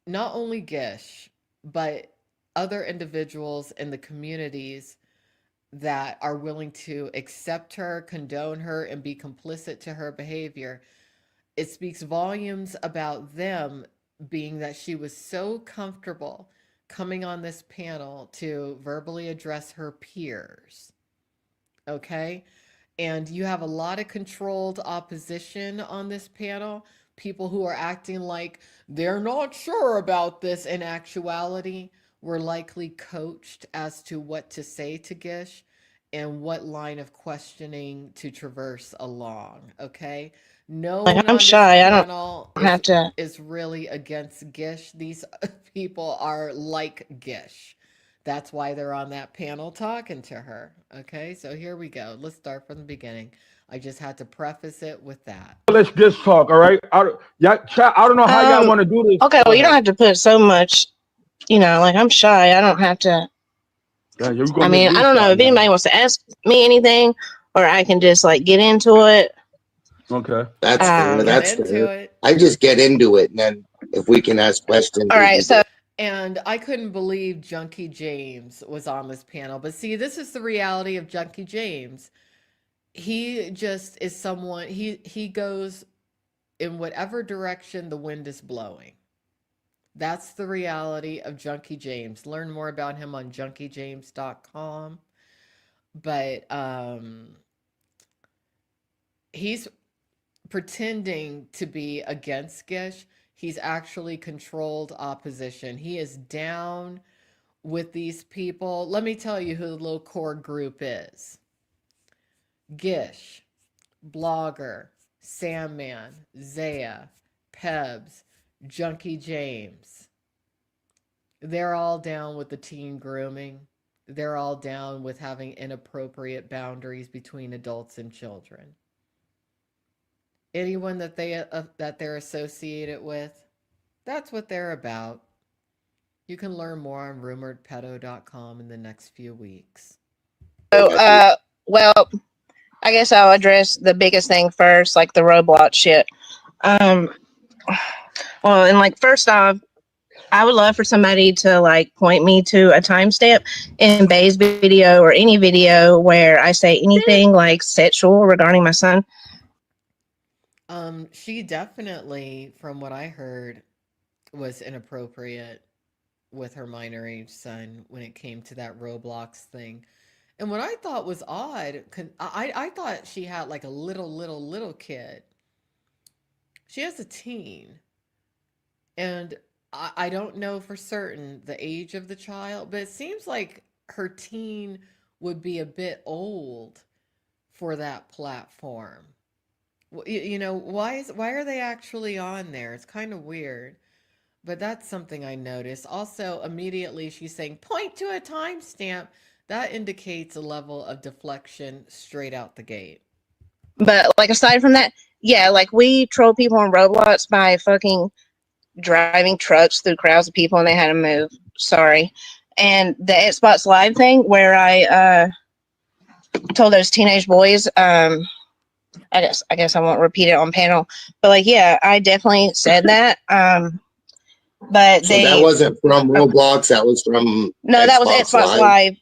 A: not only Gish, but other individuals in the communities that are willing to accept her, condone her, and be complicit to her behavior. it speaks volumes about them, being that she was so comfortable coming on this panel to verbally address her peers. Okay. And you have a lot of controlled opposition on this panel, people who are acting like they're not sure about this. In actuality, were likely coached as to what to say to Gish and what line of questioning to traverse along. Okay. No
C: Like,
A: one
C: I'm
A: on this
C: shy. I don't
A: panel
C: have to.
A: is really against Gish. These people are like Gish. That's why they're on that panel talking to her. Okay, so here we go. Let's start from the beginning. I just had to preface it with that.
H: Let's just talk. All right. Yeah, chat. I don't know how y'all
C: Um.
H: want to do this.
C: Okay.
H: Go
C: Well, you don't
H: ahead.
C: have to put so much. Like, I'm shy. I don't have to.
H: Yeah, you're
C: I
H: gonna make
C: mean, I
H: me
C: don't know
H: shy
C: if
H: now.
C: anybody wants to ask me anything, or I can just like get into it.
H: Okay.
I: That's fair.
A: Get
I: That's
A: into
I: fair.
A: it.
I: I just get into it, and then if we can ask questions,
C: All
I: we
C: right.
I: can do
C: So,
I: it.
A: And I couldn't believe Junkie James was on this panel. But see, this is the reality of Junkie James. He just is someone, he goes in whatever direction the wind is blowing. That's the reality of Junkie James. Learn more about him on junkiejames.com. But he's pretending to be against Gish. He's actually controlled opposition. He is down with these people. Let me tell you who the little core group is: Gish, Blogger, Sandman, Zaya, Pebs, Junkie James. They're all down with the teen grooming. They're all down with having inappropriate boundaries between adults and children. Anyone that they're associated with, that's what they're about. You can learn more on rumoredpedo.com in the next few weeks.
C: well, I guess I'll address the biggest thing first, like the Roblox shit. Um, well, and like first off, I would love for somebody to like point me to a timestamp in Bay's video or any video where I say anything like sexual regarding my son.
A: She definitely, from what I heard, was inappropriate with her minor age son when it came to that Roblox thing. And what I thought was odd, I thought she had like a little kid. She has a teen. And I don't know for certain the age of the child, but it seems like her teen would be a bit old for that platform. Why are they actually on there? It's kind of weird. But that's something I noticed. Also, immediately she's saying, point to a timestamp. That indicates a level of deflection straight out the gate.
C: But like aside from that, yeah, like we troll people on Roblox by fucking driving trucks through crowds of people and they had to move. Sorry. And the Xbox Live thing where I told those teenage boys, I guess I won't repeat it on panel, but like yeah, I definitely said that. But
I: So that
C: they
I: wasn't from Roblox. That was from
C: no, that was
I: Xbox
C: Xbox
I: Live.
C: Live.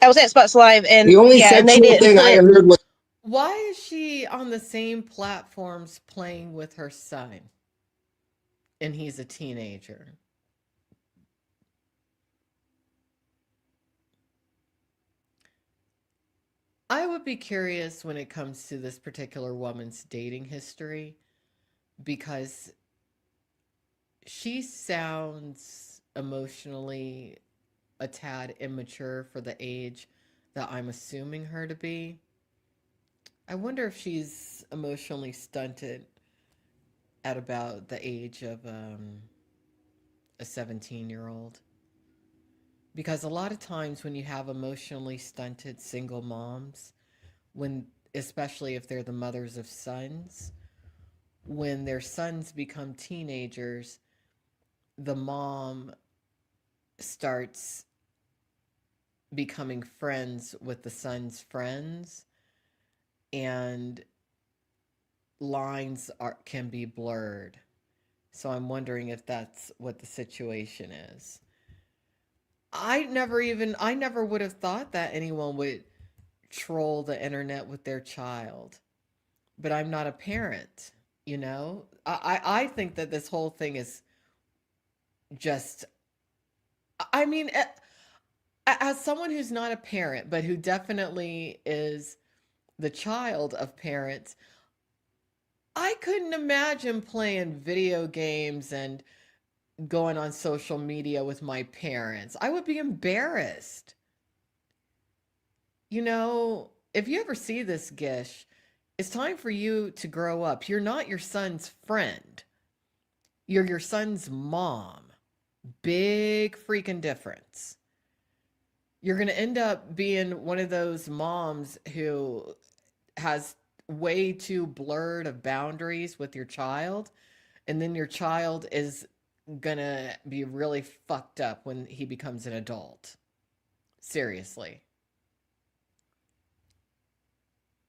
C: That was Xbox Live, and
I: The only
C: yeah, and they
I: sexual
C: didn't
I: thing I
C: put.
I: heard was
A: Why is she on the same platforms playing with her son? And he's a teenager. I would be curious when it comes to this particular woman's dating history because she sounds emotionally a tad immature for the age that I'm assuming her to be. I wonder if she's emotionally stunted at about the age of a 17-year-old. Because a lot of times when you have emotionally stunted single moms, when especially if they're the mothers of sons, when their sons become teenagers, the mom starts becoming friends with the son's friends and lines can be blurred. So I'm wondering if that's what the situation is. I never would have thought that anyone would troll the internet with their child. But I'm not a parent. You know, I think that this whole thing is just, I mean, as someone who's not a parent, but who definitely is the child of parents, I couldn't imagine playing video games and going on social media with my parents. I would be embarrassed. You know, if you ever see this, Gish, it's time for you to grow up. You're not your son's friend, you're your son's mom. Big freaking difference. You're going to end up being one of those moms who has way too blurred of boundaries with your child, and then your child is going to be really fucked up when he becomes an adult. Seriously.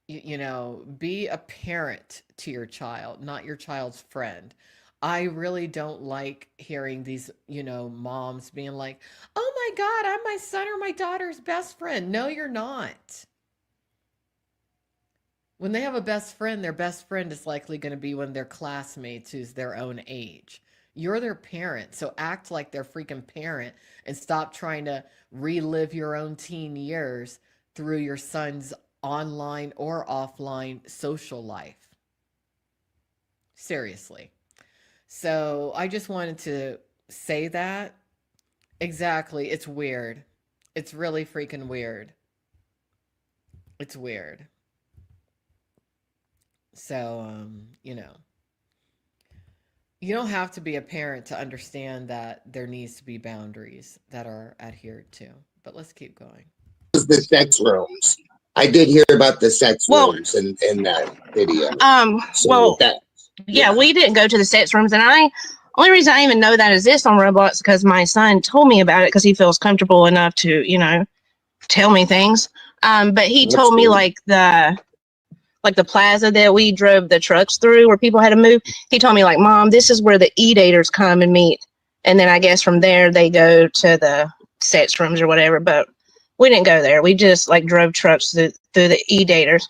A: You know, be a parent to your child, not your child's friend. I really don't like hearing these, you know, moms being like, oh my God, I'm my son or my daughter's best friend. No, you're not. When they have a best friend, their best friend is likely going to be one of their classmates who's their own age. You're their parent, so act like their freaking parent and stop trying to relive your own teen years through your son's online or offline social life. Seriously. So I just wanted to say that. Exactly. It's weird. It's really freaking weird. It's weird. So, you know, you don't have to be a parent to understand that there needs to be boundaries that are adhered to. But let's keep going.
I: The sex rooms. I did hear about the sex
C: Well,
I: rooms in that video. So
C: well,
I: that
C: yeah, we didn't go to the sex rooms, and only reason I even know that exists on Roblox is because my son told me about it because he feels comfortable enough to, you know, tell me things. But he
I: That's
C: told me
I: cool.
C: like the plaza that we drove the trucks through where people had to move. He told me like, Mom, this is where the e-daters come and meet, and then I guess from there they go to the sex rooms or whatever. But we didn't go there. We just like drove trucks through the e-daters.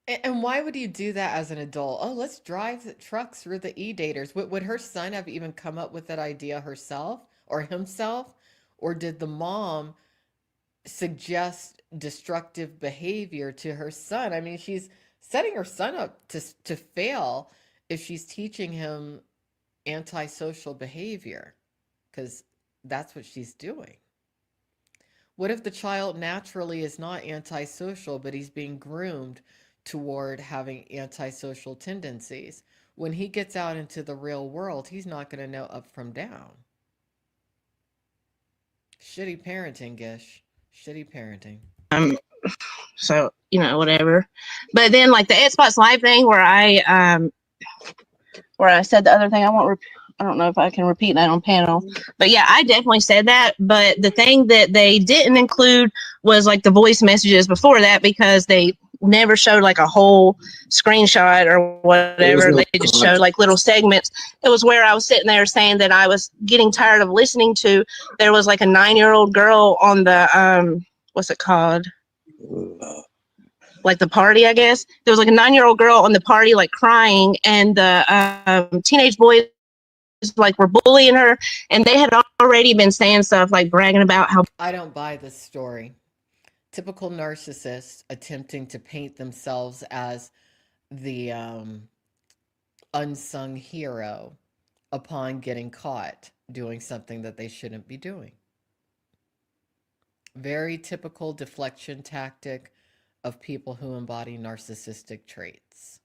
A: And why would you do that as an adult? Oh, let's drive the trucks through the e-daters. Would her son have even come up with that idea herself or himself? Or did the mom suggest destructive behavior to her son? I mean, she's setting her son up to fail if she's teaching him antisocial behavior, because that's what she's doing. What if the child naturally is not antisocial, but he's being groomed toward having antisocial tendencies? When he gets out into the real world, he's not going to know up from down. Shitty parenting, Gish. Shitty parenting.
C: So, you know, whatever. But then like the Xbox Live thing where I said the other thing, I don't know if I can repeat that on panel, but yeah, I definitely said that. But the thing that they didn't include was like the voice messages before that, because they never showed like a whole screenshot or whatever.
I: no
C: They just showed like little segments. It was where I was sitting there saying that I was getting tired of listening to. There was like a 9-year-old girl on the what's it called? Like the party, I guess. There was like a 9-year-old girl on the party, like crying, and the teenage boys like were bullying her, and they had already been saying stuff like bragging about how
A: I don't buy this story. Typical narcissist attempting to paint themselves as the unsung hero upon getting caught doing something that they shouldn't be doing. Very typical deflection tactic of people who embody narcissistic traits.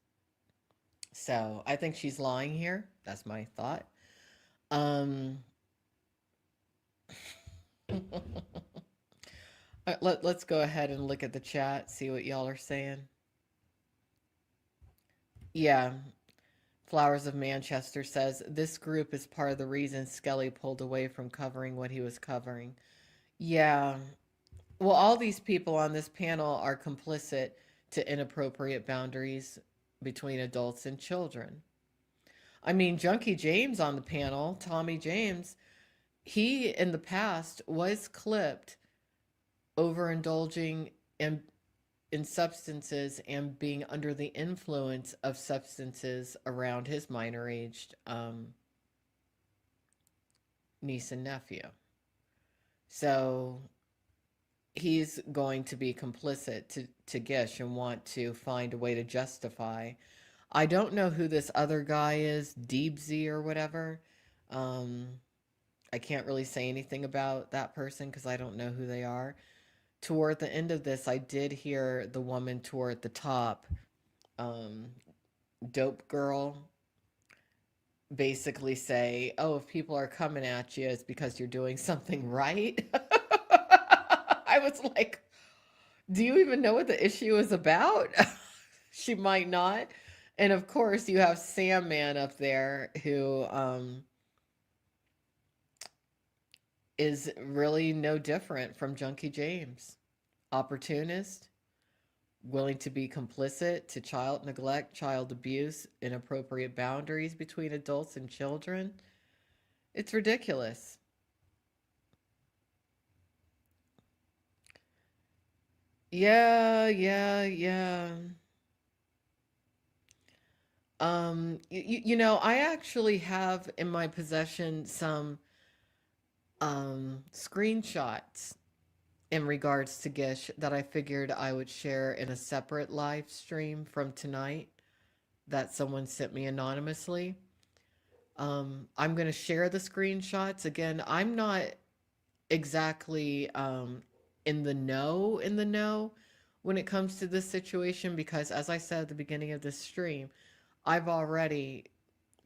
A: So I think she's lying here. That's my thought. Let's go ahead and look at the chat, see what y'all are saying. Yeah, Flowers of Manchester says this group is part of the reason Skelly pulled away from covering what he was covering. Yeah, well, all these people on this panel are complicit to inappropriate boundaries between adults and children. I mean, Junkie James on the panel, Tommy James, he in the past was clipped overindulging in in substances and being under the influence of substances around his minor aged niece and nephew. So he's going to be complicit to Gish and want to find a way to justify. I don't know who this other guy is, Deebsy or whatever. Um, I can't really say anything about that person because I don't know who they are. Toward the end of this, I did hear the woman toward the top, um, Dope Girl, basically say, "Oh, if people are coming at you, it's because you're doing something right." I was like, do you even know what the issue is about? She might not. And of course, you have Sandman up there who is really no different from Junkie James. Opportunist, willing to be complicit to child neglect, child abuse, inappropriate boundaries between adults and children. It's ridiculous. Yeah, yeah, yeah. You know, I actually have in my possession some screenshots in regards to Gish that I figured I would share in a separate live stream from tonight that someone sent me anonymously. I'm going to share the screenshots. Again, I'm not exactly in the know when it comes to this situation because as I said at the beginning of this stream, I've already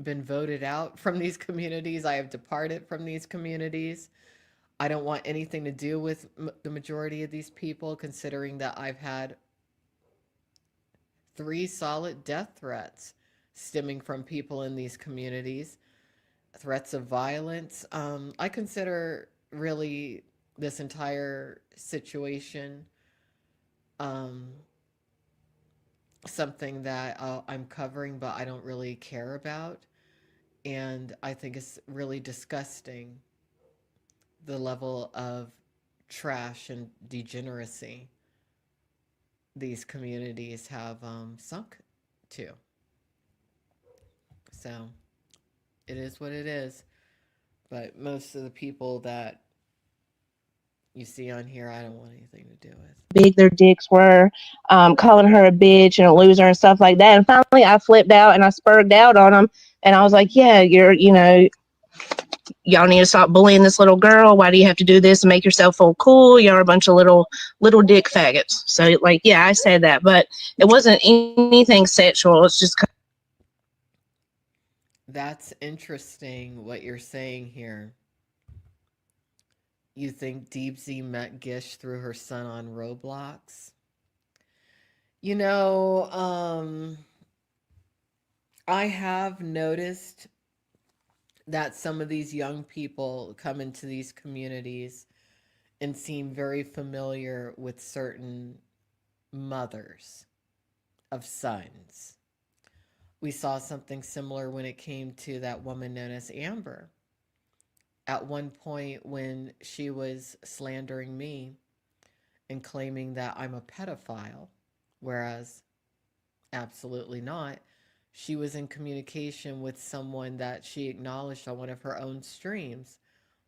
A: been voted out from these communities. I have departed from these communities. I don't want anything to do with the majority of these people, considering that I've had 3 solid death threats stemming from people in these communities, threats of violence. I consider really this entire situation um, something that I'm covering, but I don't really care about. And I think it's really disgusting the level of trash and degeneracy these communities have sunk to. So it is what it is. But most of the people that you see on here, I don't want anything to do with.
C: Big their dicks were, calling her a bitch and a loser and stuff like that. And finally, I flipped out and I spurred out on them. And I was like, yeah, y'all need to stop bullying this little girl. Why do you have to do this and make yourself feel cool? You're a bunch of little dick faggots. So, like, yeah, I said that. But it wasn't anything sexual. It's just
A: That's interesting what you're saying here. You think Deepsy met Gish through her son on Roblox? You know, I have noticed that some of these young people come into these communities and seem very familiar with certain mothers of sons. We saw something similar when it came to that woman known as Amber. At one point, when she was slandering me and claiming that I'm a pedophile, whereas absolutely not, she was in communication with someone that she acknowledged on one of her own streams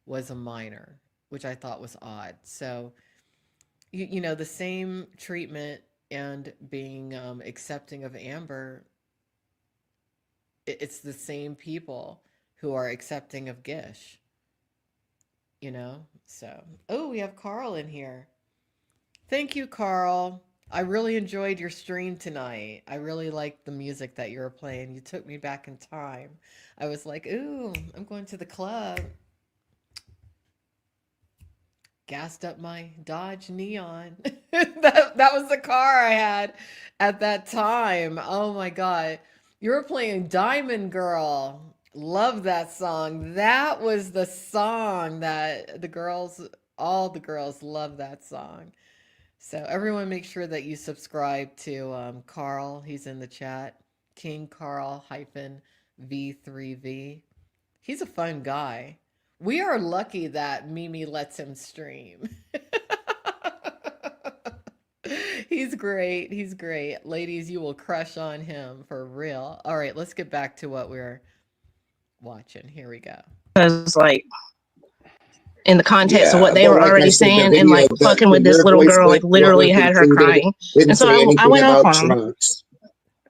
A: was a minor, which I thought was odd. So, you know, the same treatment and being accepting of Amber, it's the same people who are accepting of Gish, you know? So, oh, we have Carl in here. Thank you, Carl. I really enjoyed your stream tonight. I really liked the music that you were playing. You took me back in time. I was like, ooh, I'm going to the club. Gassed up my Dodge Neon. That was the car I had at that time. Oh my God. You were playing Diamond Girl. Love that song. That was the song that all the girls love that song. So everyone make sure that you subscribe to Carl. He's in the chat. King Carl hyphen V3V. He's a fun guy. We are lucky that Mimi lets him stream. He's great. He's great. Ladies, you will crush on him for real. All right, let's get back to what we're watching. Here we go.
C: Because like in the context of
I: Yeah,
C: what they
I: but
C: were
I: like I
C: already
I: said, the
C: saying and
I: video
C: like fucking with this
I: your
C: little
I: voice
C: girl, like literally
I: was
C: had her
I: included.
C: crying.
I: Didn't
C: And so
I: say
C: I
I: anything
C: went off
I: about
C: on them.
I: trucks.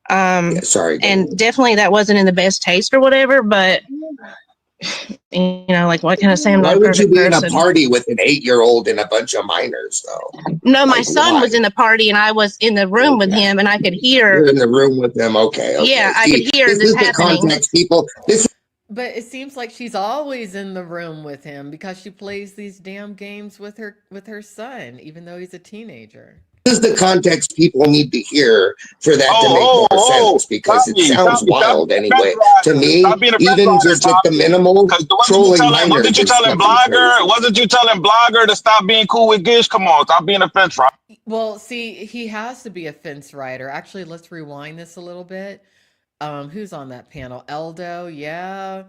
I: Yeah, sorry. Go
C: And
I: ahead.
C: definitely that wasn't in the best taste or whatever, but you know, like what can I say? I'm
I: Why
C: not a
I: would you
C: perfect
I: be in a
C: person.
I: party with an 8-year-old and a bunch of minors, though?
C: No, my
I: Like,
C: son was
I: why?
C: in the party and I was in the room with
I: Okay.
C: him and I could hear,
I: You're in the room with them. Okay,
C: yeah,
I: okay.
C: I
I: See,
C: could hear
I: this
C: this
I: is the
C: happening.
I: context, people. This
A: But it seems like she's always in the room with him because she plays these damn games with her son, even though he's a teenager.
I: is the context people need to hear for that to make
H: Oh,
I: more sense, because it
H: Tommy,
I: sounds
H: stop
I: wild
H: being a fence
I: anyway. To
H: rider.
I: me,
H: Stop being a fence
I: even
H: rider,
I: just the
H: Tommy.
I: minimal
H: Because
I: trolling minors
H: wasn't you
I: is
H: telling
I: fucking crazy.
H: Blogger? Wasn't you telling Blogger to stop being cool with Gish? Come on, stop being a fence rider.
A: Well, see, he has to be a fence rider. Actually, let's rewind this a little bit. Who's on that panel? Eldo, yeah.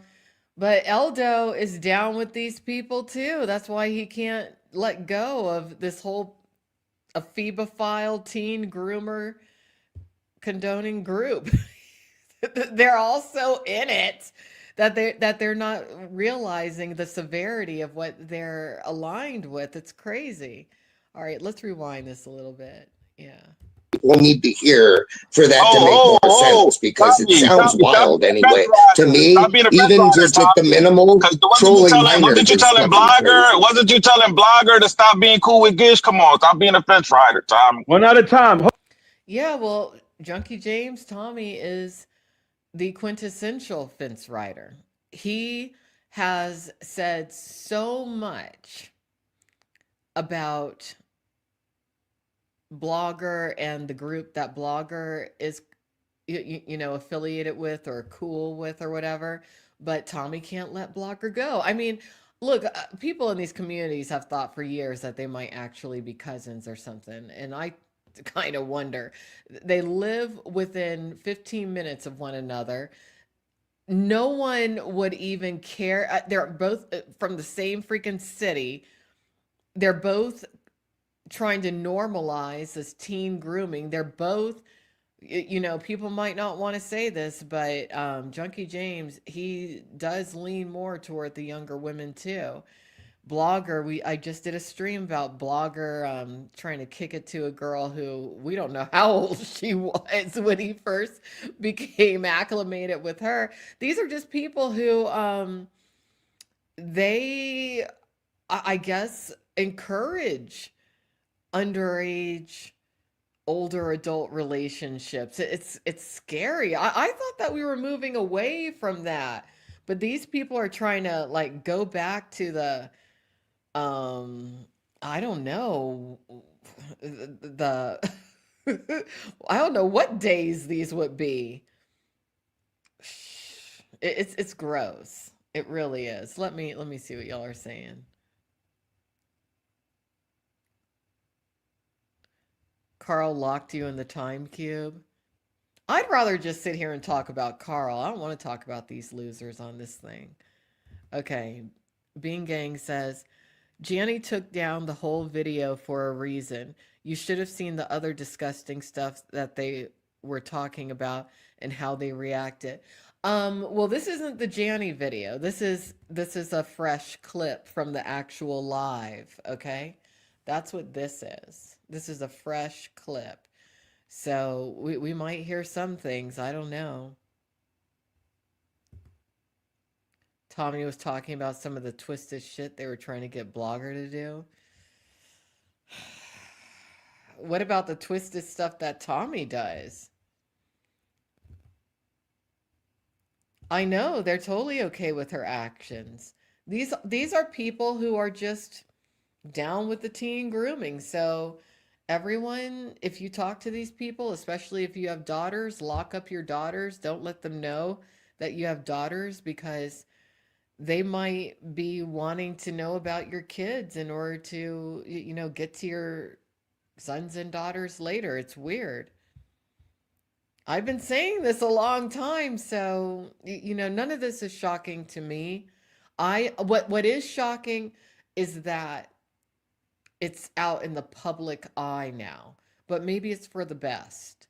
A: But Eldo is down with these people too. That's why he can't let go of this whole a phebophile teen groomer condoning group. They're also in it that they're not realizing the severity of what they're aligned with. It's crazy. All right, let's rewind this a little bit. Yeah.
I: People need to hear for that to make more sense, because it
H: Tommy,
I: sounds
H: stop
I: wild
H: being a fence
I: anyway. To
H: rider.
I: me,
H: Stop being a fence
I: even
H: rider,
I: just the
H: Tommy.
I: minimal
H: Because
I: trolling minors
H: wasn't you
I: is
H: telling
I: fucking
H: Blogger?
I: crazy.
H: Wasn't you telling Blogger to stop being cool with Gish? Come on, stop being a fence rider, Tommy. One at a time.
A: Yeah, well, Junkie James Tommy is the quintessential fence rider. He has said so much about Blogger and the group that Blogger is affiliated with or cool with or whatever, but Tommy can't let Blogger go. I mean, look, people in these communities have thought for years that they might actually be cousins or something, and I kind of wonder. They live within 15 minutes of one another. No one would even care. They're both from the same freaking city. They're both trying to normalize this teen grooming. They're both, people might not want to say this, but Junkie James, he does lean more toward the younger women too. Blogger, I just did a stream about Blogger trying to kick it to a girl who we don't know how old she was when he first became acclimated with her. These are just people who they I guess encourage underage older adult relationships. It's scary. I thought that we were moving away from that. But these people are trying to like go back to the I don't know the I don't know what days these would be. It's gross. It really is. Let me see what y'all are saying. Carl locked you in the time cube. I'd rather just sit here and talk about Carl. I don't want to talk about these losers on this thing. Okay. Bean Gang says, Gianni took down the whole video for a reason. You should have seen the other disgusting stuff that they were talking about and how they reacted. Well, this isn't the Gianni video. This is a fresh clip from the actual live, okay? That's what this is. This is a fresh clip. So we might hear some things. I don't know. Tommy was talking about some of the twisted shit they were trying to get Blogger to do. What about the twisted stuff that Tommy does? I know they're totally okay with her actions. These are people who are just down with the teen grooming. So everyone, if you talk to these people, especially if you have daughters, lock up your daughters. Don't let them know that you have daughters because they might be wanting to know about your kids in order to, get to your sons and daughters later. It's weird. I've been saying this a long time, so none of this is shocking to me. What is shocking is that it's out in the public eye now. but maybe it's for the best.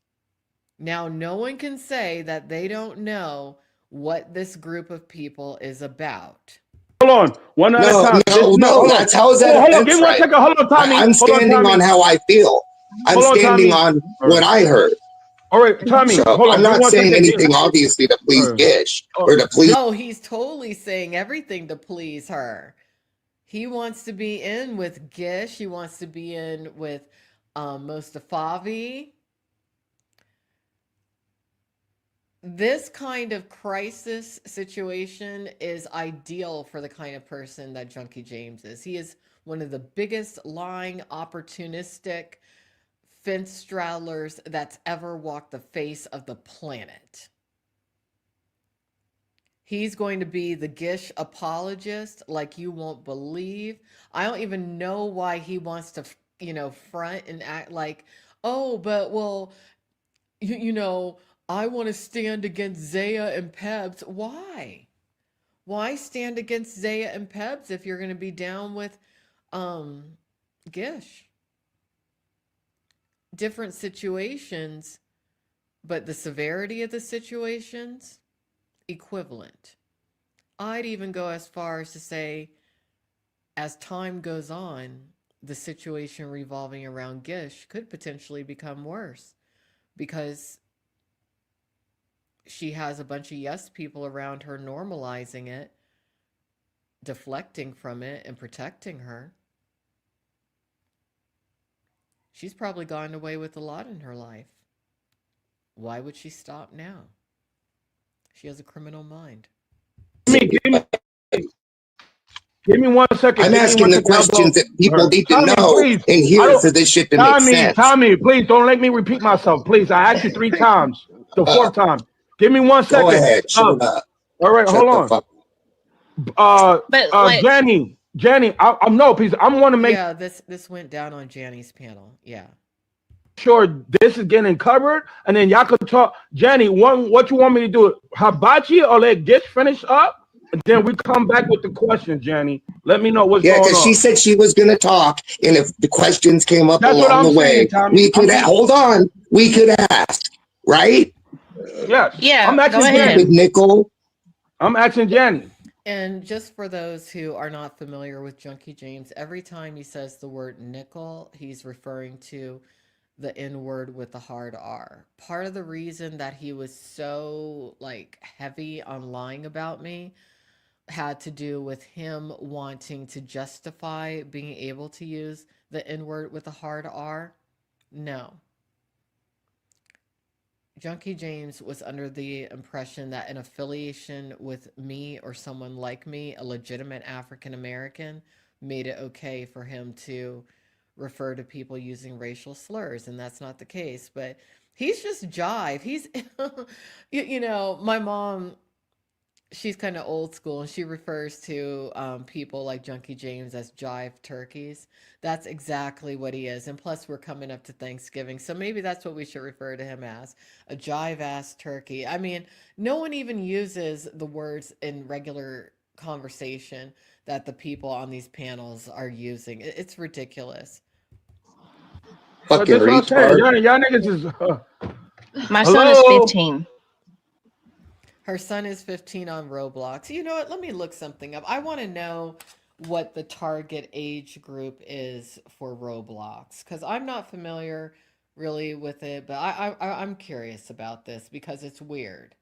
A: Now, no one can say that they don't know what this group of people is about.
H: Hold on, one at a
I: No,
H: time.
I: no,
H: No,
I: no.
H: hold on.
I: That's how is that
H: Hold on. Give
I: offense
H: me 1
I: right?
H: second. Hold on, Tommy.
I: I'm
H: Hold on,
I: standing on
H: Tommy.
I: how I feel. I'm
H: Hold on,
I: standing
H: Tommy.
I: on
H: All
I: what
H: right.
I: I heard.
H: All right, Tommy.
I: So
H: Hold on.
I: I'm
H: Give me
I: not
H: 1
I: saying
H: second.
I: anything obviously to please Gish or to please.
A: Oh, he's totally saying everything to please her. He wants to be in with Gish. He wants to be in with Mostafavi. This kind of crisis situation is ideal for the kind of person that Junkie James is. He is one of the biggest lying, opportunistic fence straddlers that's ever walked the face of the planet. He's going to be the Gish apologist like you won't believe. I don't even know why he wants to, front and act like, oh, but well, you know, I want to stand against Zaya and Pebs. Why? Why stand against Zaya and Pebs if you're going to be down with Gish? Different situations, but the severity of the situations equivalent. I'd even go as far as to say, as time goes on, the situation revolving around Gish could potentially become worse because she has a bunch of yes people around her normalizing it, deflecting from it, and protecting her. She's probably gotten away with a lot in her life. Why would she stop now? She has a criminal mind.
H: Give me 1 second.
I: I'm
H: Give me
I: asking
H: 1
I: the
H: second.
I: questions that people need to
H: Tommy,
I: know
H: please.
I: and hear for this shit to make sense.
H: Tommy, please don't let me repeat myself. Please, I asked you 3 times. The 4th time. Give me 1 second.
I: Go ahead. Shut up.
H: All right,
I: Shut
H: hold
I: the
H: on.
I: fuck.
C: But like,
H: Jenny, I'm no, please. I'm want to make
A: Yeah, this went down on Janny's panel. Yeah.
H: sure this is getting covered, and then y'all could talk. Jenny, what you want me to do? Hibachi or let Gish finish up, and then we come back with the question, Jenny. Let me know what's
I: Yeah,
H: going
I: because she
H: on.
I: said she was going to talk, and if the questions came up
H: That's what
I: along
H: I'm
I: the way,
H: saying, Tommy.
I: we could hold on. We could ask, right?
H: Yes.
C: yeah,
H: I'm
C: go
H: asking
C: ahead.
H: Jenny.
I: Stupid nickel.
H: I'm asking Jenny.
A: And just for those who are not familiar with Junkie James, every time he says the word nickel, he's referring to the N word with the hard R. Part of the reason that he was so like heavy on lying about me had to do with him wanting to justify being able to use the N word with a hard R. No. Junkie James was under the impression that an affiliation with me or someone like me, a legitimate African American, made it okay for him to refer to people using racial slurs, and that's not the case. But he's just jive. He's, my mom, she's kind of old school, and she refers to people like Junkie James as jive turkeys. That's exactly what he is. And plus, we're coming up to Thanksgiving, so maybe that's what we should refer to him as, a jive ass turkey. I mean, no one even uses the words in regular conversation that the people on these panels are using. It's ridiculous.
H: But
I: Fucking
H: this is what I'm saying.
I: retard.
H: Y'all niggas is
C: My son is 15.
A: Her son is 15 on Roblox. You know what? Let me look something up. I want to know what the target age group is for Roblox because I'm not familiar really with it, but I'm curious about this because it's weird.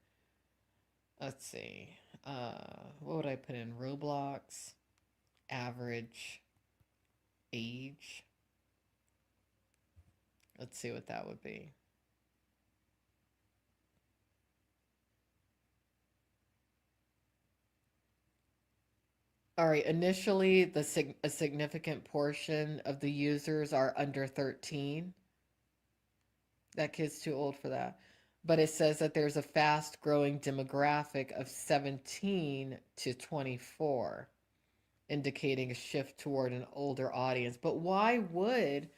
A: Let's see. What would I put in? Roblox average age. Let's see what that would be. All right, initially, a significant portion of the users are under 13. That kid's too old for that. But it says that there's a fast growing demographic of 17 to 24, indicating a shift toward an older audience. But why would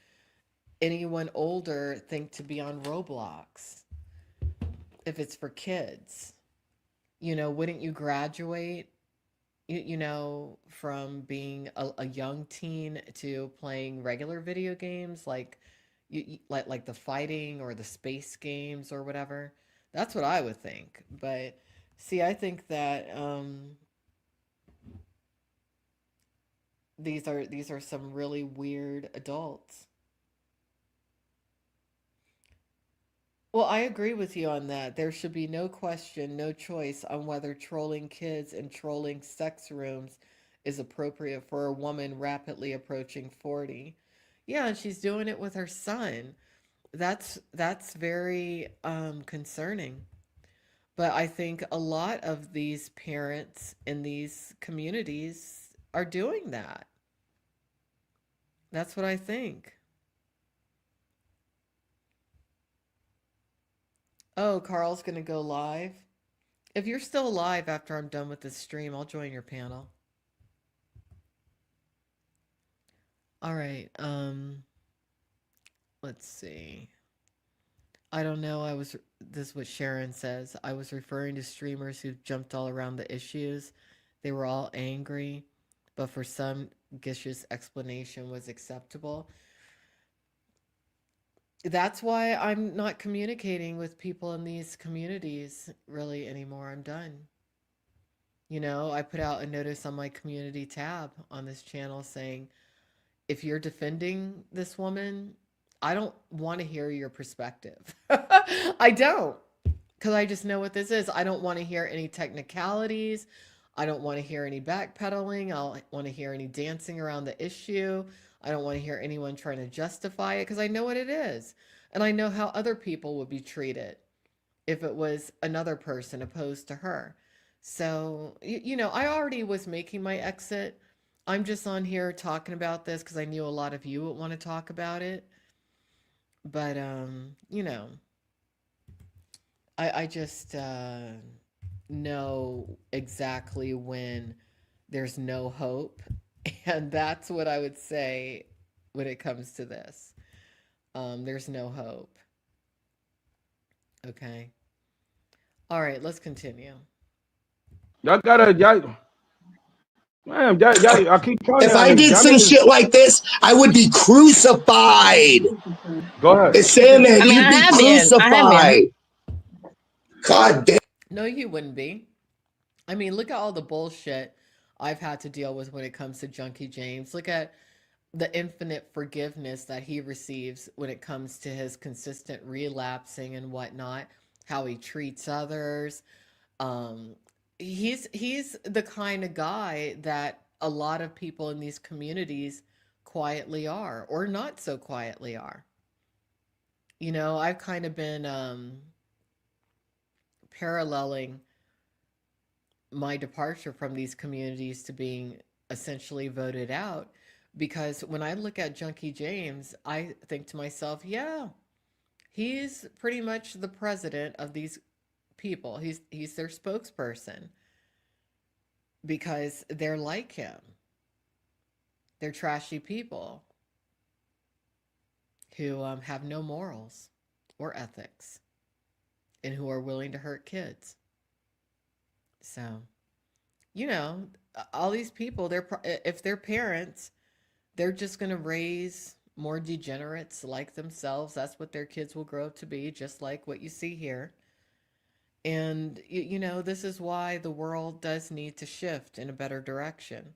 A: anyone older think to be on Roblox if it's for kids? Wouldn't you graduate from being a young teen to playing regular video games like, like the fighting or the space games or whatever. That's what I would think. But see, I think that these are some really weird adults. Well, I agree with you on that. There should be no question, no choice on whether trolling kids and trolling sex rooms is appropriate for a woman rapidly approaching 40. Yeah, and she's doing it with her son. That's very concerning. But I think a lot of these parents in these communities are doing that. That's what I think. Oh, Carl's going to go live. If you're still alive after I'm done with this stream, I'll join your panel. All right. Let's see. I don't know. This is what Sharon says. I was referring to streamers who jumped all around the issues. They were all angry, but for some, Gish's explanation was acceptable. That's why I'm not communicating with people in these communities really anymore. I'm done. I put out a notice on my community tab on this channel saying, if you're defending this woman, I don't want to hear your perspective. I don't, because I just know what this is. I don't want to hear any technicalities. I don't want to hear any backpedaling. I don't want to hear any dancing around the issue. I don't want to hear anyone trying to justify it because I know what it is. And I know how other people would be treated if it was another person opposed to her. So, I already was making my exit. I'm just on here talking about this because I knew a lot of you would want to talk about it. But, I just know exactly when there's no hope. And that's what I would say when it comes to this. There's no hope. Okay. All right, let's continue.
H: Y'all gotta, man, I keep telling
I: If
H: y'all
I: I
H: niggas,
I: did
H: y'all
I: some
H: niggas.
I: shit like this, I would be crucified.
H: Go ahead.
I: Sandman,
C: I mean,
I: you'd
C: I
I: be
C: have been. I have been.
I: crucified. God damn.
A: No, you wouldn't be. I mean, look at all the bullshit I've had to deal with when it comes to Junkie James. Look at the infinite forgiveness that he receives when it comes to his consistent relapsing and whatnot, how he treats others. Um, he's the kind of guy that a lot of people in these communities quietly are, or not so quietly are. I've kind of been paralleling my departure from these communities to being essentially voted out, because when I look at Junkie James, I think to myself, yeah, he's pretty much the president of these people. He's their spokesperson because they're like him. They're trashy people who have no morals or ethics and who are willing to hurt kids. So, all these people, if they're parents, they're just going to raise more degenerates like themselves. That's what their kids will grow up to be, just like what you see here. And, this is why the world does need to shift in a better direction.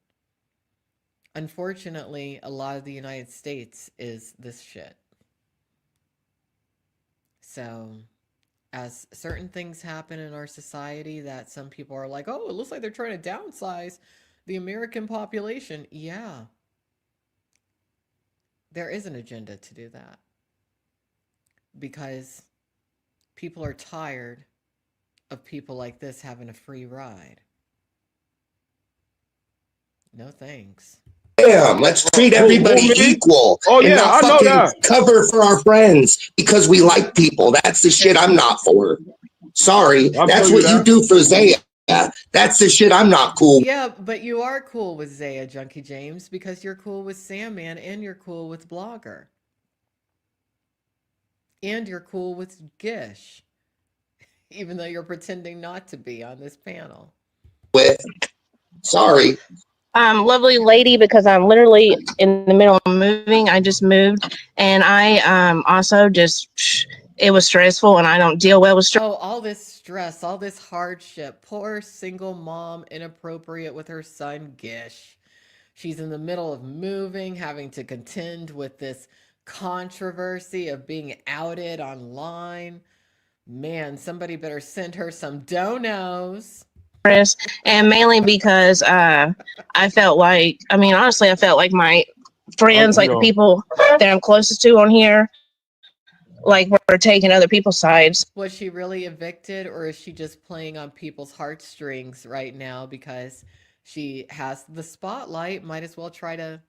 A: Unfortunately, a lot of the United States is this shit. So, as certain things happen in our society that some people are like, oh, it looks like they're trying to downsize the American population. Yeah, there is an agenda to do that because people are tired of people like this having a free ride. No thanks.
I: Damn, let's treat everybody equal
H: Oh
I: and
H: yeah,
I: not
H: I know
I: fucking
H: that.
I: cover for our friends because we like people. That's the shit I'm not for. Sorry,
H: I'm
I: that's
H: telling you
I: what you
H: that.
I: do for Zaya. That's the shit I'm not cool.
A: Yeah, but you are cool with Zaya, Junkie James, because you're cool with Sandman and you're cool with Blogger. And you're cool with Gish, even though you're pretending not to be on this panel.
I: With sorry,
C: Lovely lady, because I'm literally in the middle of moving. I just moved, and I also just it was stressful, and I don't deal well with stress.
A: Oh, all this stress, all this hardship. Poor single mom, inappropriate with her son, Gish. She's in the middle of moving, having to contend with this controversy of being outed online. Man, somebody better send her some donos.
C: And mainly because I felt like, I mean, honestly, I felt like my friends, like the people that I'm closest to on here, like were taking other people's sides.
A: Was she really evicted, or is she just playing on people's heartstrings right now because she has the spotlight? Might as well try to,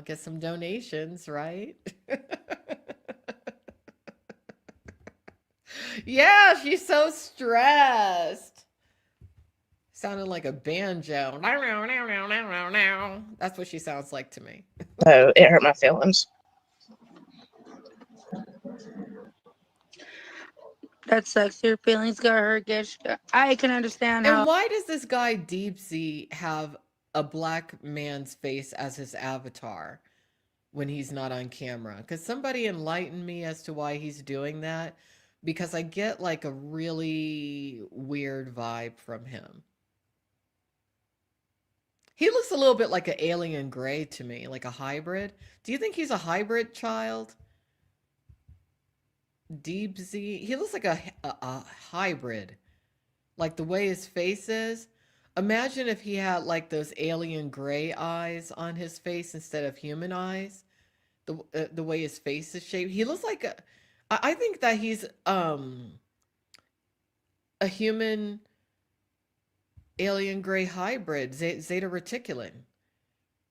A: get some donations, right? Yeah, she's so stressed. Sounded like a banjo. That's what she sounds like to me.
C: So it hurt my feelings.
J: That sucks. Your feelings got hurt, Gish. I can understand
A: And
J: how.
A: why does this guy Deep Sea have a black man's face as his avatar when he's not on camera? Could somebody enlighten me as to why he's doing that? Because I get like a really weird vibe from him. He looks a little bit like an alien gray to me, like a hybrid. Do you think he's a hybrid child? Deep Z. He looks like a hybrid. Like the way his face is. Imagine if he had like those alien gray eyes on his face instead of human eyes. The way his face is shaped. He looks like I think that he's a human alien gray hybrid, Zeta Reticulan.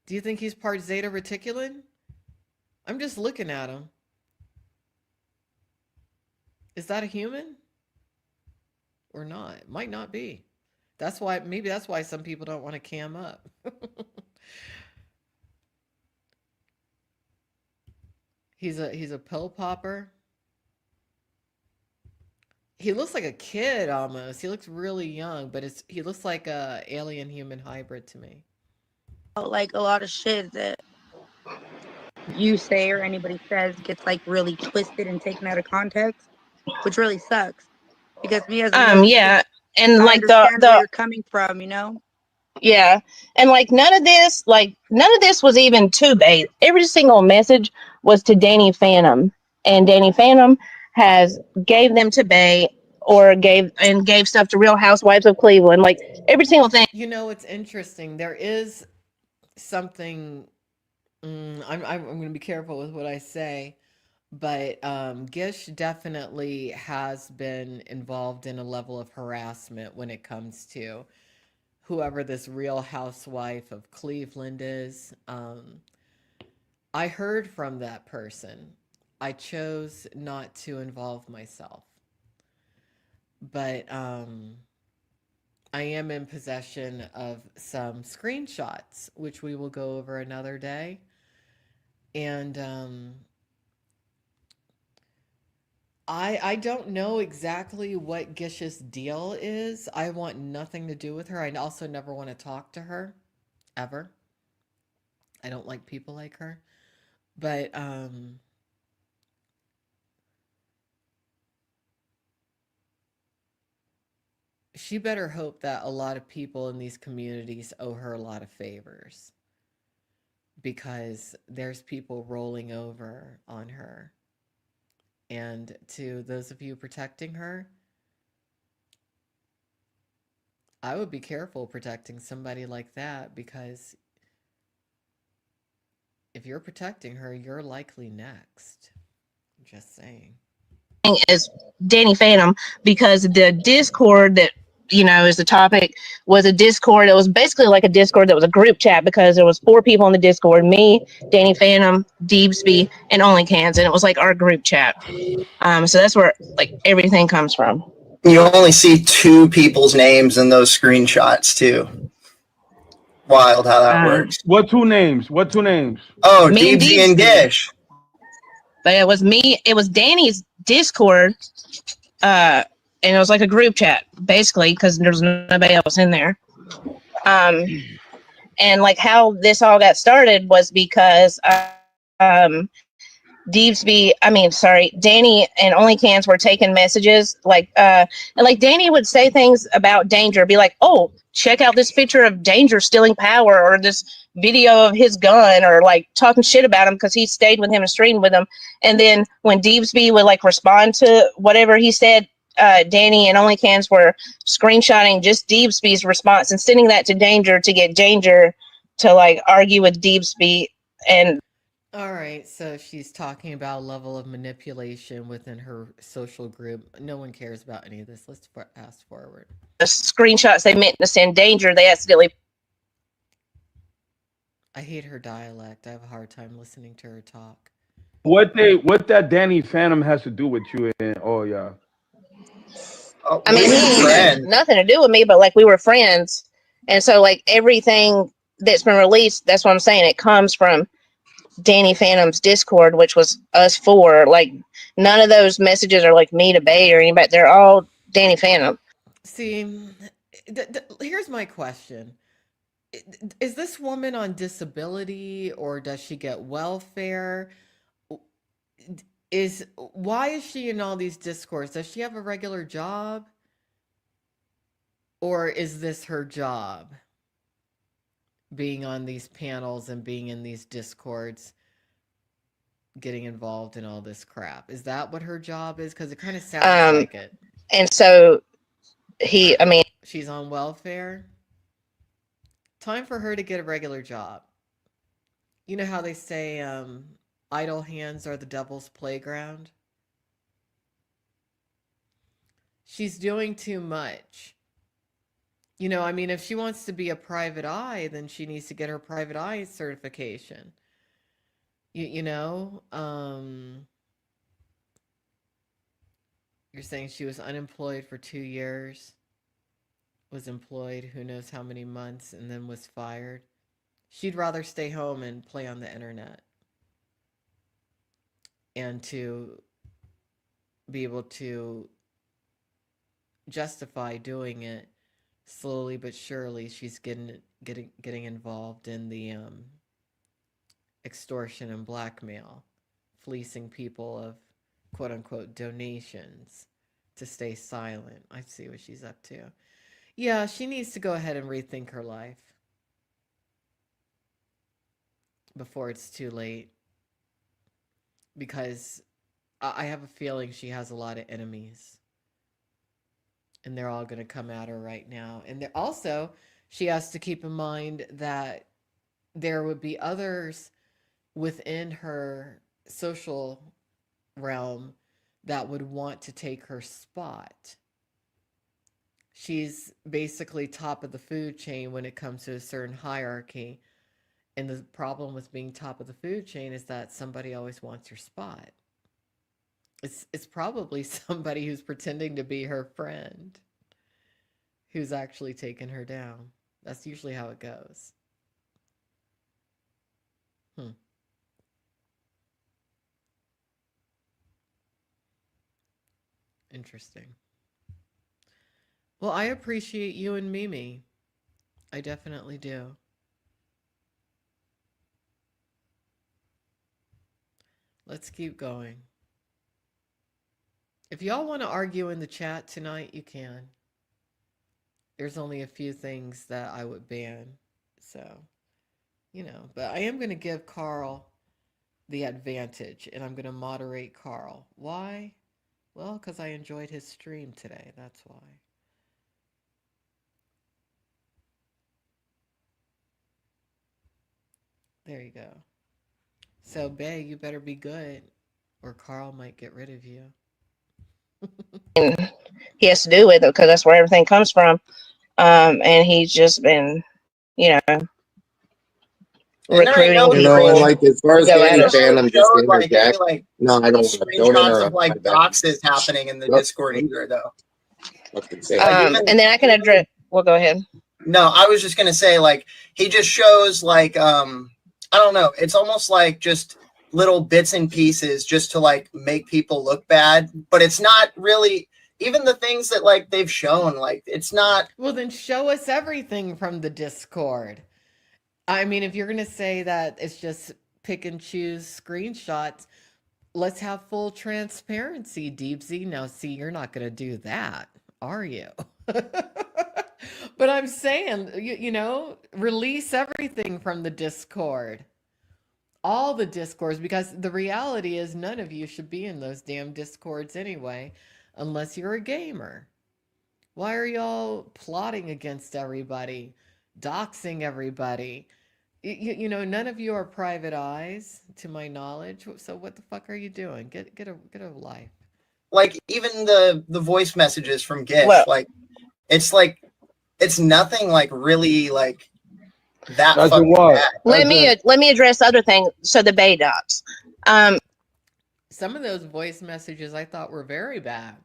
A: Do you think he's part Zeta Reticulan? I'm just looking at him. Is that a human? Or not? It might not be. Maybe that's why some people don't want to cam up. He's a pill popper. He looks like a kid almost. He looks really young, but he looks like a alien human hybrid to me.
J: Like a lot of shit that you say or anybody says gets like really twisted and taken out of context, which really sucks. Because me as a
C: Yeah, and
J: I
C: like
J: understand where you're coming from,
C: Yeah, and like none of this was even to Bay. Every single message was to Danny Phantom, and Danny Phantom has gave them to Bay or gave stuff to Real Housewives of Cleveland. Like every single thing.
A: It's interesting. There is something. I'm going to be careful with what I say, but Gish definitely has been involved in a level of harassment when it comes to whoever this Real Housewife of Cleveland is. I heard from that person. I chose not to involve myself. But I am in possession of some screenshots, which we will go over another day. And I don't know exactly what Gish's deal is. I want nothing to do with her. I also never want to talk to her, ever. I don't like people like her. But she better hope that a lot of people in these communities owe her a lot of favors, because there's people rolling over on her. And to those of you protecting her, I would be careful protecting somebody like that, because if you're protecting her, you're likely next. Just saying.
C: Is Danny Phantom, because the Discord that is the topic was a Discord. It was basically like a Discord that was a group chat, because there was 4 people in the Discord: me, Danny Phantom, Deepsby, and Only Cans, and it was like our group chat. So that's where like everything comes from.
K: You only see 2 people's names in those screenshots too. Wild how that works.
H: What 2 names? What 2 names?
K: Oh, Deepsy and Gish.
C: But it was me. It was Danny's Discord, and it was like a group chat basically, because there's nobody else in there. And like how this all got started was because Danny and Only Cans were taking messages and like Danny would say things about Danger, be like, oh, check out this picture of Danger stealing power, or this video of his gun, or like talking shit about him because he stayed with him and streamed with him. And then when Deebsby would like respond to whatever he said, Danny and Only Cans were screenshotting just Deebsby's response and sending that to Danger to get Danger to like argue with Deebsby. And
A: All right, so she's talking about level of manipulation within her social group. No one cares about any of this. Let's fast forward.
C: the screenshots they meant to send Danger, they accidentally.
A: I hate her dialect. I have a hard time listening to her talk.
H: What that Danny Phantom has to do with you and yeah.
K: Oh,
C: I mean, he had nothing to do with me, but like we were friends. And so like everything that's been released, that's what I'm saying. It comes from Danny Phantom's Discord, which was us four. Like none of those messages are like me to Bay or anybody. They're all Danny Phantom.
A: See, here's my question. Is this woman on disability or does she get welfare? Why is she in all these discords? Does she have a regular job? Or is this her job? Being on these panels and being in these discords, getting involved in all this crap. Is that what her job is? Because it kind of sounds like it.
C: And so
A: she's on welfare. Time for her to get a regular job. You know how they say idle hands are the devil's playground? She's doing too much. You know, I mean, if she wants to be a private eye, then she needs to get her private eye certification. You know, you're saying she was unemployed for 2 years, was employed who knows how many months, and then was fired. She'd rather stay home and play on the internet and to be able to justify doing it slowly but surely. She's getting involved in the extortion and blackmail, fleecing people of quote unquote donations to stay silent. I see what she's up to. Yeah, she needs to go ahead and rethink her life before it's too late, because I have a feeling she has a lot of enemies and they're all going to come at her right now. And also, she has to keep in mind that there would be others within her social realm that would want to take her spot. She's basically top of the food chain when it comes to a certain hierarchy. And the problem with being top of the food chain is that somebody always wants your spot. It's probably somebody who's pretending to be her friend who's actually taking her down. That's usually how it goes. Interesting. Well, I appreciate you and Mimi. I definitely do. Let's keep going. If y'all want to argue in the chat tonight, you can. There's only a few things that I would ban. So, you know, but I am going to give Carl the advantage and I'm going to moderate Carl. Why? Well, because I enjoyed his stream today. That's why. There you go. So, Bae, you better be good or Carl might get rid of you.
C: He has to do with it because that's where everything comes from. And he's just been, you know, recruiting people.
I: You know, and like as far as Danny Phantom just interject.
K: Like,
I: no, I don't. Don't
K: screenshots
I: interrupt.
K: of like doxes happening in the Discord either, though.
C: And then I can address. Well, go ahead.
K: No, I was just gonna say, like, he just shows like I don't know. It's almost like just little bits and pieces just to like make people look bad, but it's not really even the things that like they've shown. Like, it's not.
A: Well, then show us everything from the Discord. I mean, if you're going to say that it's just pick and choose screenshots, let's have full transparency, Deepsy. Now, see, you're not going to do that, are you? But I'm saying, release everything from the Discord, all the Discords, because the reality is none of you should be in those damn Discords anyway, unless you're a gamer. Why are y'all plotting against everybody, doxing everybody? None of you are private eyes, to my knowledge. So what the fuck are you doing? Get a life.
K: Like even the voice messages from Gish,
C: Well,
K: like it's nothing like really like that
H: That's
K: fucking
H: what.
K: bad.
C: let me address the other thing. So the Bay Dots.
A: Some of those voice messages I thought were very bad.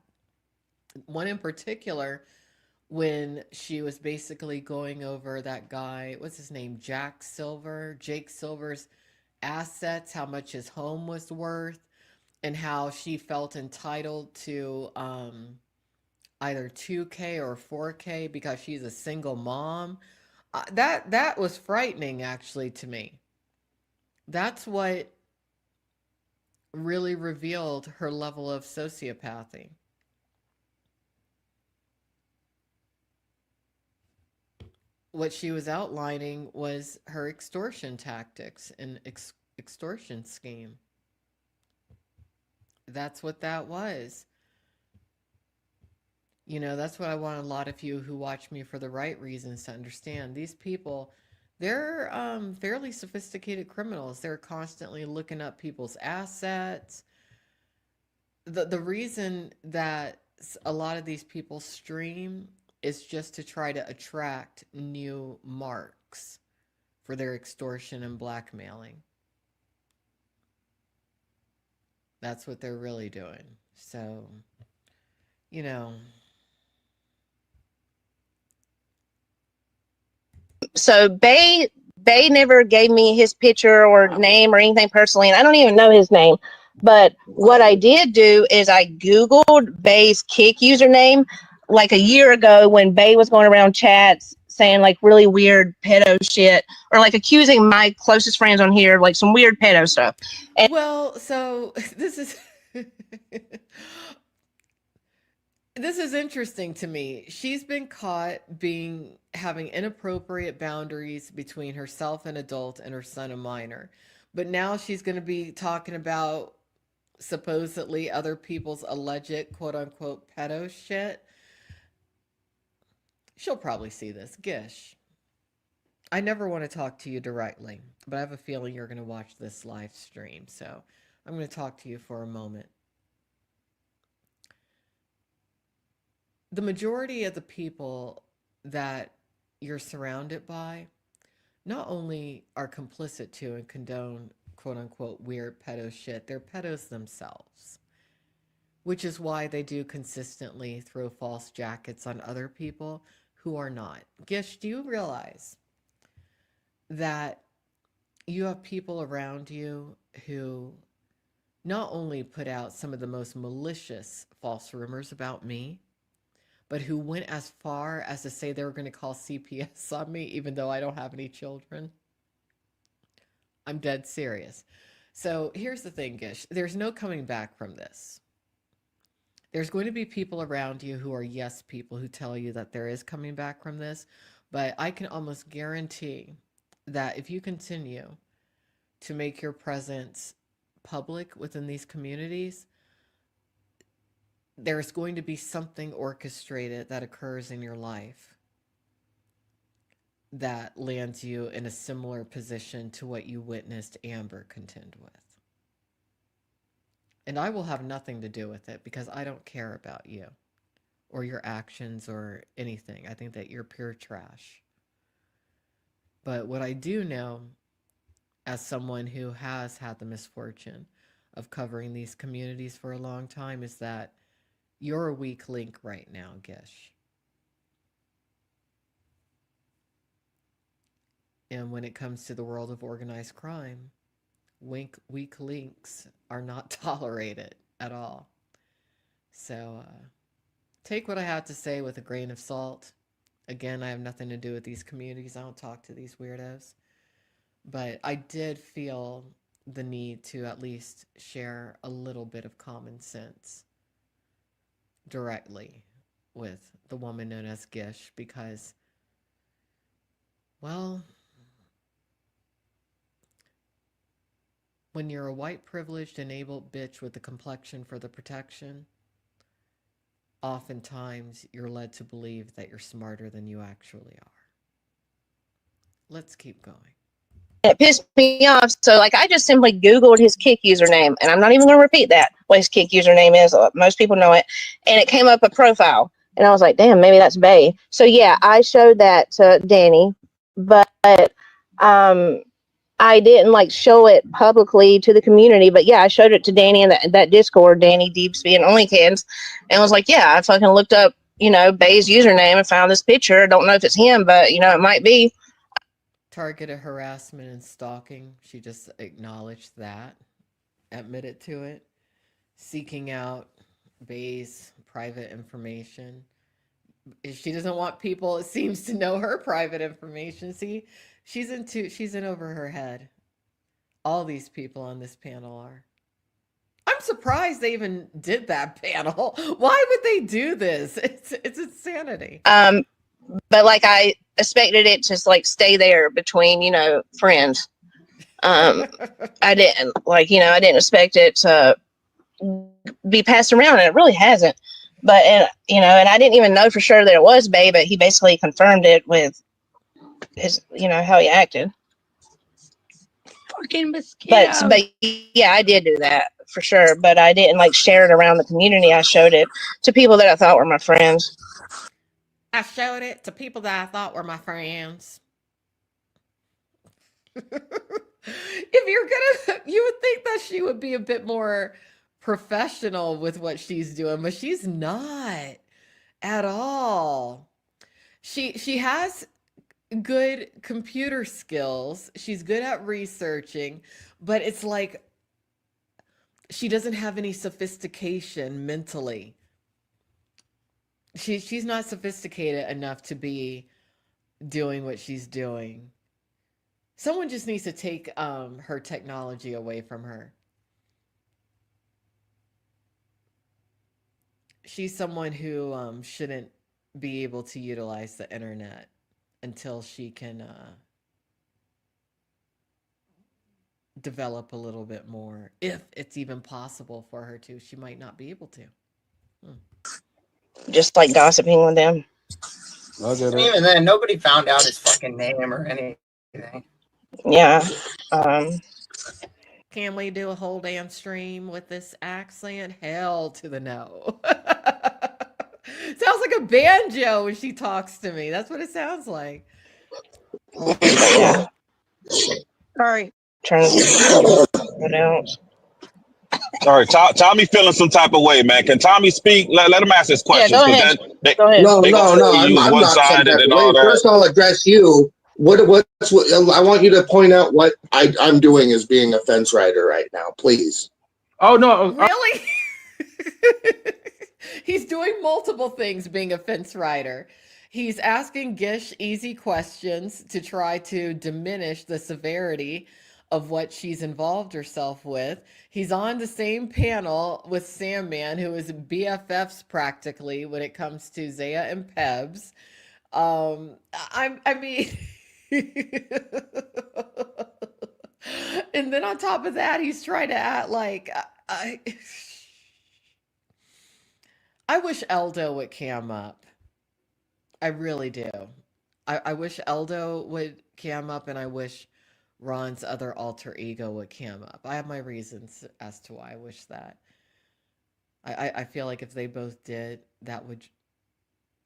A: One in particular, when she was basically going over that guy, what's his name? Jake Silver's assets, how much his home was worth, and how she felt entitled to either 2K or 4K because she's a single mom. That was frightening, actually, to me. That's what really revealed her level of sociopathy. What she was outlining was her extortion tactics and extortion scheme. That's what that was. That's what I want a lot of you who watch me for the right reasons to understand. These people, they're fairly sophisticated criminals. They're constantly looking up people's assets. The reason that a lot of these people stream is just to try to attract new marks for their extortion and blackmailing. That's what they're really doing. So,
C: So Bay never gave me his picture or name or anything personally, and I don't even know his name. But what I did do is I Googled Bay's Kick username like a year ago when Bay was going around chats saying like really weird pedo shit or like accusing my closest friends on here like some weird pedo stuff. And
A: well, so this is this is interesting to me. She's been caught having inappropriate boundaries between herself, an adult, and her son, a minor. But now she's going to be talking about supposedly other people's alleged quote unquote pedo shit. She'll probably see this. Gish, I never want to talk to you directly, but I have a feeling you're going to watch this live stream. So I'm going to talk to you for a moment. The majority of the people that you're surrounded by not only are complicit to and condone quote unquote weird pedo shit, they're pedos themselves, which is why they do consistently throw false jackets on other people who are not. Gish, do you realize that you have people around you who not only put out some of the most malicious false rumors about me, but who went as far as to say they were going to call CPS on me, even though I don't have any children? I'm dead serious. So here's the thing, Gish. There's no coming back from this. There's going to be people around you who are yes people who tell you that there is coming back from this, but I can almost guarantee that if you continue to make your presence public within these communities, there's going to be something orchestrated that occurs in your life that lands you in a similar position to what you witnessed Amber contend with. And I will have nothing to do with it because I don't care about you or your actions or anything. I think that you're pure trash. But what I do know, as someone who has had the misfortune of covering these communities for a long time, is that you're a weak link right now, Gish. And when it comes to the world of organized crime, weak links are not tolerated at all. So take what I have to say with a grain of salt. Again, I have nothing to do with these communities. I don't talk to these weirdos. But I did feel the need to at least share a little bit of common sense directly with the woman known as Gish because, well, when you're a white privileged enabled bitch with the complexion for the protection, oftentimes you're led to believe that you're smarter than you actually are. Let's keep going.
C: It pissed me off. So, like, I just simply Googled his Kick username, and I'm not even going to repeat that, what his Kick username is. Most people know it. And it came up a profile. And I was like, damn, maybe that's Bay. So, yeah, I showed that to Danny, but I didn't, like, show it publicly to the community. But, yeah, I showed it to Danny in that Discord, Danny Deepsby and OnlyKids. And I was like, yeah, I fucking looked up, Bay's username and found this picture. I don't know if it's him, but, it might be.
A: Targeted harassment and stalking. She just acknowledged that, admitted to it. Seeking out Bay's private information. She doesn't want people, it seems, to know her private information. See, she's in over her head. All these people on this panel are. I'm surprised they even did that panel. Why would they do this? It's insanity.
C: But like I expected it to like stay there between, friends. I didn't I didn't expect it to be passed around, and it really hasn't. But and I didn't even know for sure that it was Bay, but he basically confirmed it with his, how he acted.
J: Fucking mosquito.
C: But yeah, I did do that for sure. But I didn't like share it around the community. I showed it to people that I thought were my friends.
A: I showed it to people that I thought were my friends. If you're gonna, you would think that she would be a bit more professional with what she's doing, but she's not at all. She has good computer skills. She's good at researching, but it's like she doesn't have any sophistication mentally. She's not sophisticated enough to be doing what she's doing. Someone just needs to take her technology away from her. She's someone who shouldn't be able to utilize the internet until she can develop a little bit more. If it's even possible for her to, she might not be able to.
C: Just like gossiping with them.
K: And even then, nobody found out his fucking name or anything.
C: Yeah.
A: Can we do a whole damn stream with this accent? Hell to the no. Sounds like a banjo when she talks to me. That's what it sounds like.
C: Yeah.
J: Sorry.
C: Trying to what else?
L: All right, Tommy feeling some type of way, man. Can Tommy speak? Let him ask his questions.
C: Yeah, go ahead. Go ahead.
I: No,
L: they
I: no,
L: gonna
I: no.
L: say you
I: I'm
L: one
I: not some
L: sided
I: type of
L: and
I: way.
L: all that.
I: First, I'll address you. What I want you to point out what I'm doing as being a fence rider right now, please.
H: Oh no!
A: Really? He's doing multiple things being a fence rider. He's asking Gish easy questions to try to diminish the severity of what she's involved herself with. He's on the same panel with Sandman, who is BFFs practically when it comes to Zaya and Pebs. I mean, and then on top of that, he's trying to act like I wish Eldo would cam up. I really do. I wish Eldo would cam up, and I wish Ron's other alter ego would cam up. I have my reasons as to why I wish that. I feel like if they both did, that would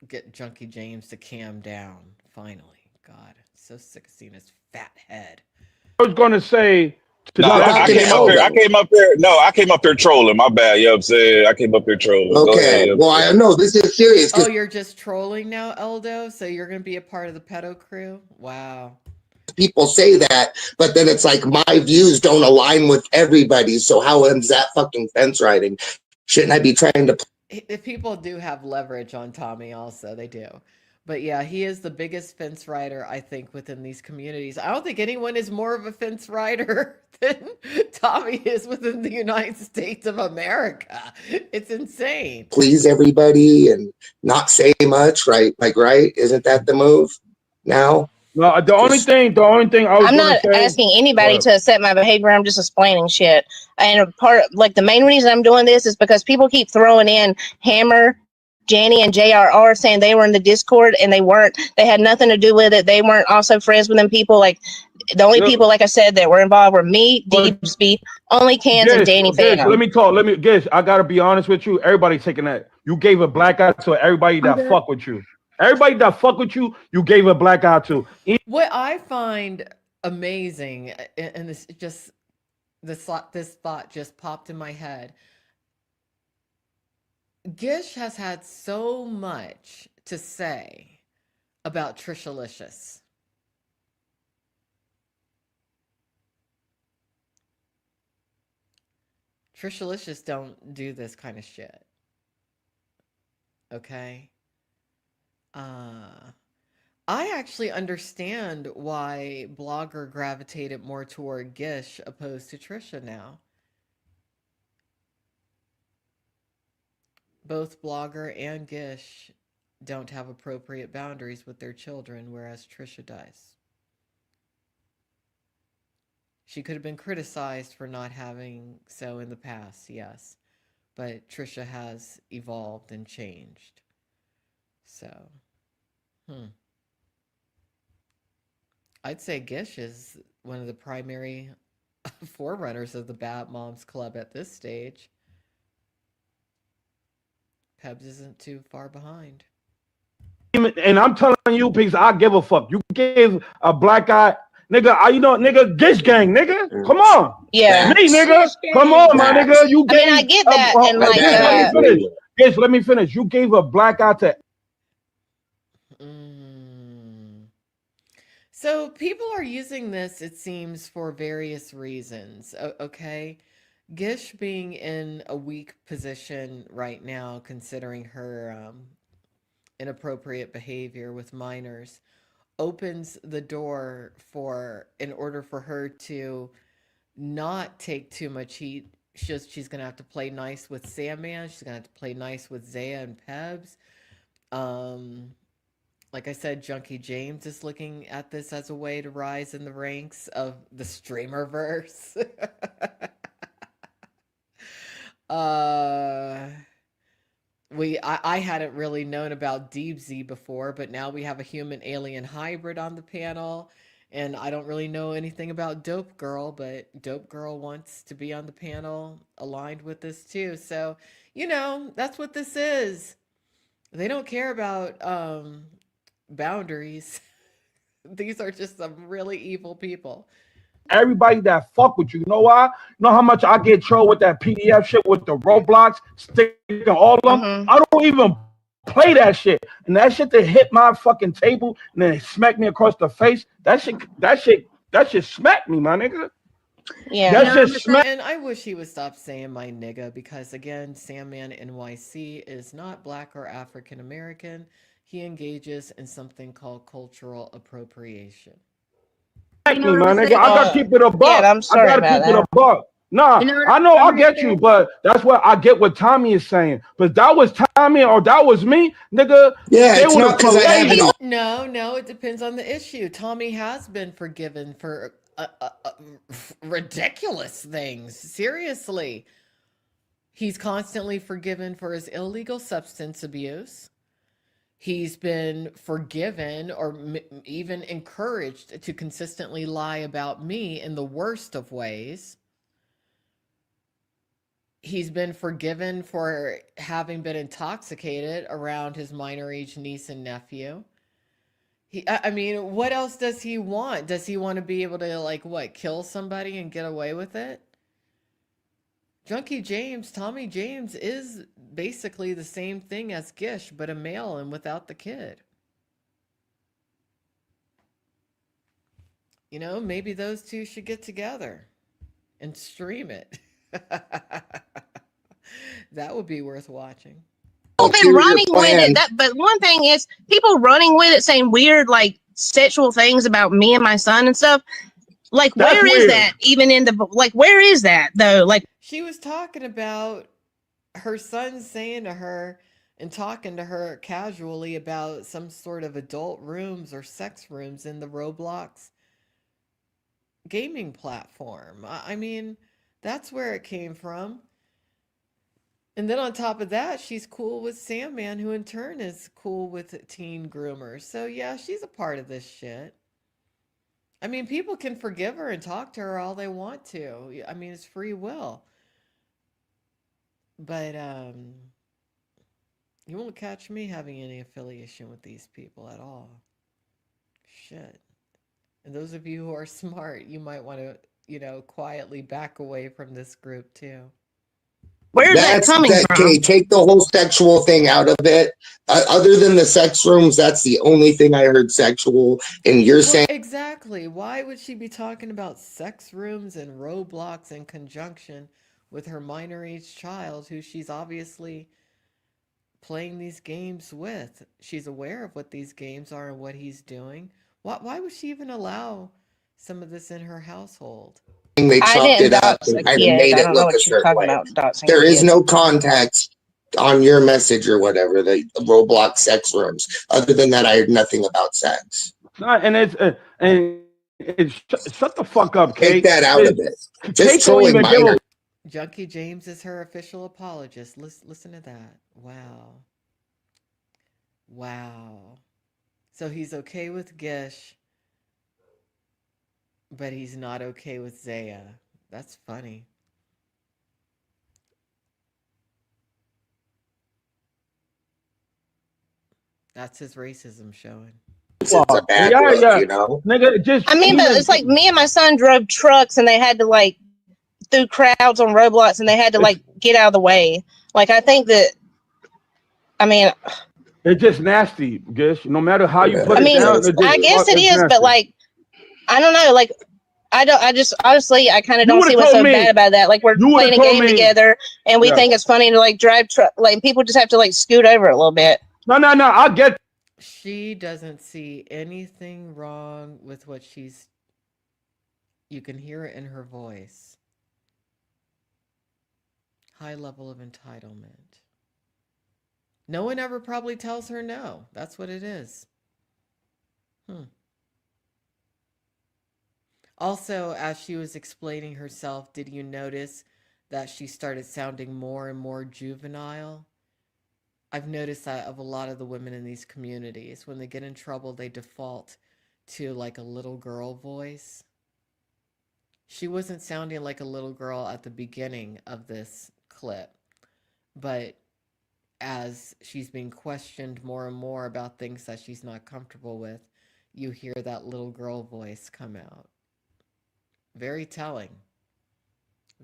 A: get Junkie James to cam down. Finally. God, so sick of seeing his fat head.
H: I was gonna say to
L: No, I
I: talking to
L: came up here. I
I: Eldo.
L: came up here. No, I came up here trolling. My bad. You know what I'm saying? I came up here trolling. Go ahead.
I: Okay.
L: You know
I: Well,
L: what I'm
I: I know this is serious
A: Oh,
I: because
A: you're just trolling now, Eldo? So you're going to be a part of the pedo crew? Wow.
I: people say that, but then it's like my views don't align with everybody's. So how is that fucking fence riding? Shouldn't I be trying to?
A: If people do have leverage on Tommy also, they do. But yeah, he is the biggest fence rider, I think, within these communities. I don't think anyone is more of a fence rider than Tommy is within the United States of America. It's insane.
I: Please everybody and not say much, right? Like, right? Isn't that the move now?
H: No, the only
I: Just
H: thing I was
C: I'm
H: gonna
C: not
H: say.
C: asking
H: Go
C: anybody
H: ahead.
C: to accept my behavior. I'm just explaining shit. And a part, like the main reason I'm doing this is because people keep throwing in Hammer, Janny, and JRR saying they were in the Discord and they weren't. They had nothing to do with it. They weren't also friends with them people. Like the only
H: Look,
C: people, like I said, that were involved were me,
H: but
C: Deepsby, Only Cans, and
H: Gish,
C: Danny
H: Gish, let
C: Phantom.
H: me talk. Gish, I gotta be honest with you. Everybody taking that. You gave a black eye to everybody that fuck with you. Everybody that fuck with you, you gave a black eye to.
A: What I find amazing, and this thought just popped in my head. Gish has had so much to say about Trishalicious. Trishalicious don't do this kind of shit. Okay? I actually understand why Blogger gravitated more toward Gish opposed to Trisha now. Both Blogger and Gish don't have appropriate boundaries with their children, whereas Trisha does. She could have been criticized for not having so in the past, yes. But Trisha has evolved and changed. So, I'd say Gish is one of the primary forerunners of the Bad Moms Club at this stage. Pebs isn't too far behind.
H: And I'm telling you, because I give a fuck. You gave a black eye, nigga. Nigga, Gish gang, nigga. Come on,
C: Yeah.
H: me,
I: facts,
H: nigga. Come on, my
I: facts.
H: nigga. You
C: I mean, I
H: gave.
C: get that. And like,
H: Gish, let me
I: I
H: finish.
I: agree.
H: Gish, let me finish. You gave a black eye to.
A: So people are using this, it seems, for various reasons. Okay. Gish being in a weak position right now, considering her inappropriate behavior with minors, opens the door in order for her to not take too much heat. She's going to have to play nice with Sandman. She's going to have to play nice with Zaya and Pebs. Like I said, Junkie James is looking at this as a way to rise in the ranks of the streamerverse. I hadn't really known about Deepsy before, but now we have a human alien hybrid on the panel. And I don't really know anything about Dope Girl, but Dope Girl wants to be on the panel aligned with this too. So, that's what this is. They don't care about boundaries. These are just some really evil people.
H: Everybody that fuck with you. You know why? You know how much I get trolled with that PDF shit with the Roblox sticking all of them?
C: Mm-hmm.
H: I don't even play that shit. And that shit that hit my fucking table and then it smacked me across the face. That shit smacked me, my nigga.
C: Yeah.
H: That shit smacked.
A: And I wish he would stop saying my nigga because, again, Sandman NYC is not Black or African American. He engages in something called cultural appropriation.
J: You know
H: Me,
J: what
H: my
J: I'm
H: nigga.
J: saying?
H: I gotta keep it a buck.
C: Yeah, I'm
H: I
C: sorry
H: gotta
C: about
H: keep it a
C: that.
H: buck. Nah,
J: You know what
H: I know I
J: I'm
H: get you,
J: saying?
H: but that's what I get what Tommy is saying. But that was Tommy or that was me, nigga.
I: Yeah,
H: They
I: it's
H: would
I: not
H: have
I: because I have
H: filleted
I: an
H: me.
A: No, it depends on the issue. Tommy has been forgiven for ridiculous things. Seriously. He's constantly forgiven for his illegal substance abuse. He's been forgiven or even encouraged to consistently lie about me in the worst of ways. He's been forgiven for having been intoxicated around his minor age niece and nephew. I mean, what else does he want? Does he want to be able to, kill somebody and get away with it? Junkie James, Tommy James, is basically the same thing as Gish, but a male and without the kid. Maybe those two should get together and stream it. That would be worth watching.
I: don't
C: been
I: hear your
C: running with
I: plan.
C: it. But one thing is, people running with it, saying weird like sexual things about me and my son and stuff. Like,
H: That's
C: where is
H: weird.
C: that even in the like? Where is that though? Like,
A: She was talking about her son saying to her and talking to her casually about some sort of adult rooms or sex rooms in the Roblox gaming platform. I mean, that's where it came from. And then on top of that, she's cool with Sandman, who in turn is cool with teen groomers. So yeah, she's a part of this shit. I mean, people can forgive her and talk to her all they want to. I mean, it's free will. But you won't catch me having any affiliation with these people at all. Shit. And those of you who are smart, you might want to, quietly back away from this group too.
C: where's that
I: That's
C: coming
I: that.
C: from?
I: Okay, take the whole sexual thing out of it. Other than the sex rooms, that's the only thing I heard sexual. And you're
A: Well,
I: saying
A: exactly. Why would she be talking about sex rooms and Roblox in conjunction with her minor age child who she's obviously playing these games with? She's aware of what these games are and what he's doing. Why would she even allow some of this in her household?
I: they
C: I
I: chopped
C: didn't
I: it up
C: dox
I: and
C: a
I: kind of
C: kid.
I: made
C: I
I: it
C: don't know
I: look a
C: what you're
I: certain
C: talking
I: way.
C: about, doxing
I: There
C: a
I: is
C: kid.
I: no context on your message or whatever, the Roblox sex rooms. Other than that, I heard nothing about sex.
H: And it's shut the fuck up,
I: Take
H: Kate.
I: that out of it. Just
H: Kate don't
I: trolling
H: even give a
I: minors.
A: Junkie James is her official apologist. Listen to that. Wow. Wow. So he's okay with Gish, but he's not okay with Zaya. That's funny. That's his racism showing.
I: It's a bad
H: Yeah,
I: look,
H: yeah,
I: you know?
H: nigga. Just
C: I mean, but
H: even
C: it's like me and my son drove trucks, and they had to like through crowds on Roblox, and they had to like get out of the way. Like, I think that. I mean,
H: it's just nasty, Gish. No matter how you put
C: I
H: it
C: mean,
H: down, it
C: I
H: just
C: guess it
H: it's
C: is, but
H: nasty.
C: like, I don't know. Like, I don't. I just honestly, I kind of
H: You
C: don't
H: would
C: see
H: have
C: what's
H: told
C: so
H: me.
C: bad about that. Like, we're
H: You would have
C: playing a
H: told
C: game
H: me.
C: together, and we
H: Yeah.
C: think it's funny to like drive truck. Like, people just have to like scoot over a little bit.
H: No. I get.
A: She doesn't see anything wrong with what she's. You can hear it in her voice. High level of entitlement. No one ever probably tells her no. That's what it is. Also, as she was explaining herself, did you notice that she started sounding more and more juvenile? I've noticed that of a lot of the women in these communities. When they get in trouble, they default to like a little girl voice. She wasn't sounding like a little girl at the beginning of this clip, but as she's being questioned more and more about things that she's not comfortable with, you hear that little girl voice come out. Very telling.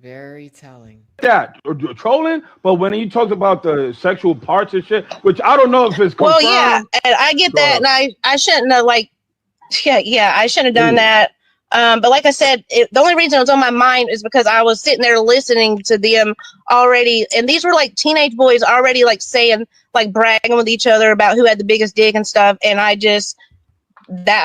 A: Very telling.
H: That trolling, but when he talked about the sexual parts and shit, which I don't know if it's
C: Well, yeah,
H: confirmed.
C: and I get that, and I shouldn't have like, yeah, I shouldn't have done that. But like I said, the only reason it was on my mind is because I was sitting there listening to them already, and these were like teenage boys already like saying, like bragging with each other about who had the biggest dick and stuff, and I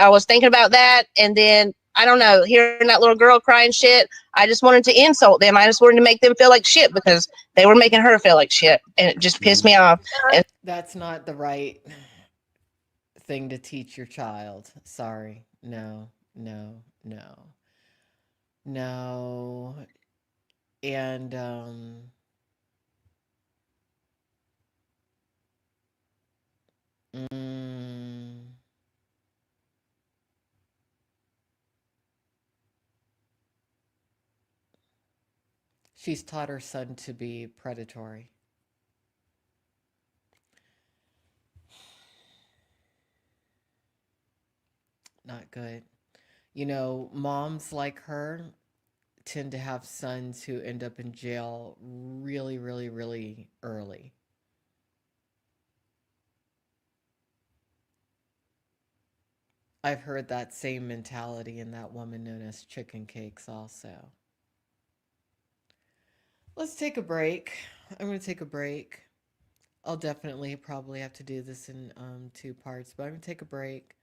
C: was thinking about that, and then I don't know, hearing that little girl crying shit, I just wanted to insult them. I just wanted to make them feel like shit because they were making her feel like shit, and it just pissed me off. And
A: That's not the right thing to teach your child. Sorry. No, no, no. No. And mm, she's taught her son to be predatory. Not good. Moms like her tend to have sons who end up in jail really, really, really early. I've heard that same mentality in that woman known as Chicken Cakes also. Let's take a break. I'm going to take a break. I'll definitely probably have to do this in two parts, but I'm gonna take a break.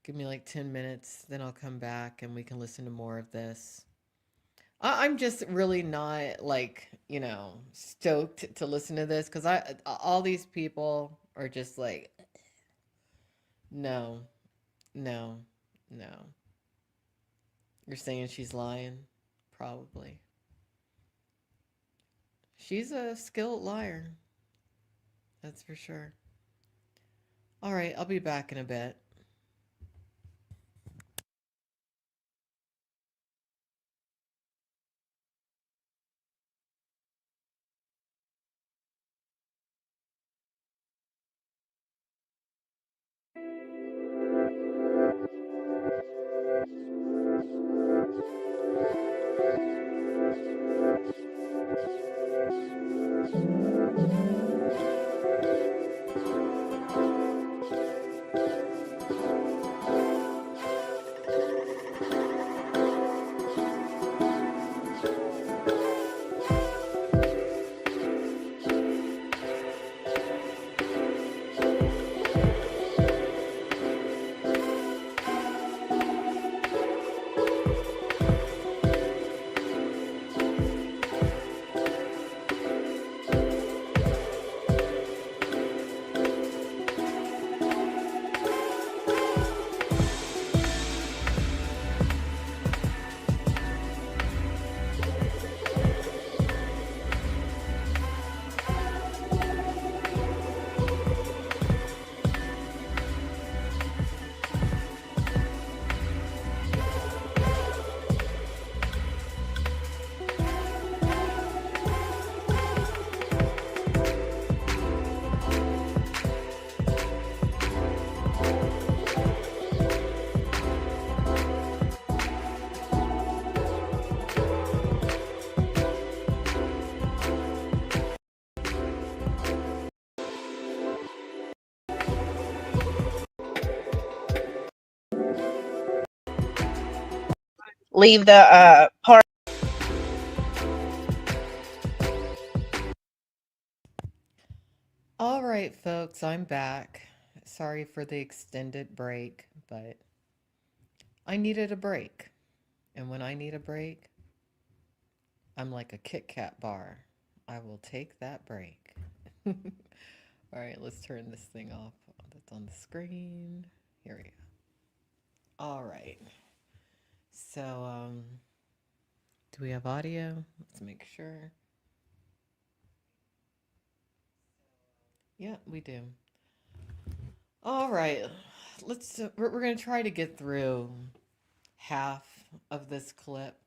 A: Give me like 10 minutes, then I'll come back and we can listen to more of this. I'm just really not like, stoked to listen to this because all these people are just like, no, no, no. You're saying she's lying? Probably. She's a skilled liar. That's for sure. All right, I'll be back in a bit.
C: Leave the part.
A: All right, folks, I'm back. Sorry for the extended break, but I needed a break. And when I need a break, I'm like a Kit Kat bar. I will take that break. All right, let's turn this thing off that's on the screen. Here we go. All right. So, do we have audio? Let's make sure. Yeah, we do. All right. We're going to try to get through half of this clip.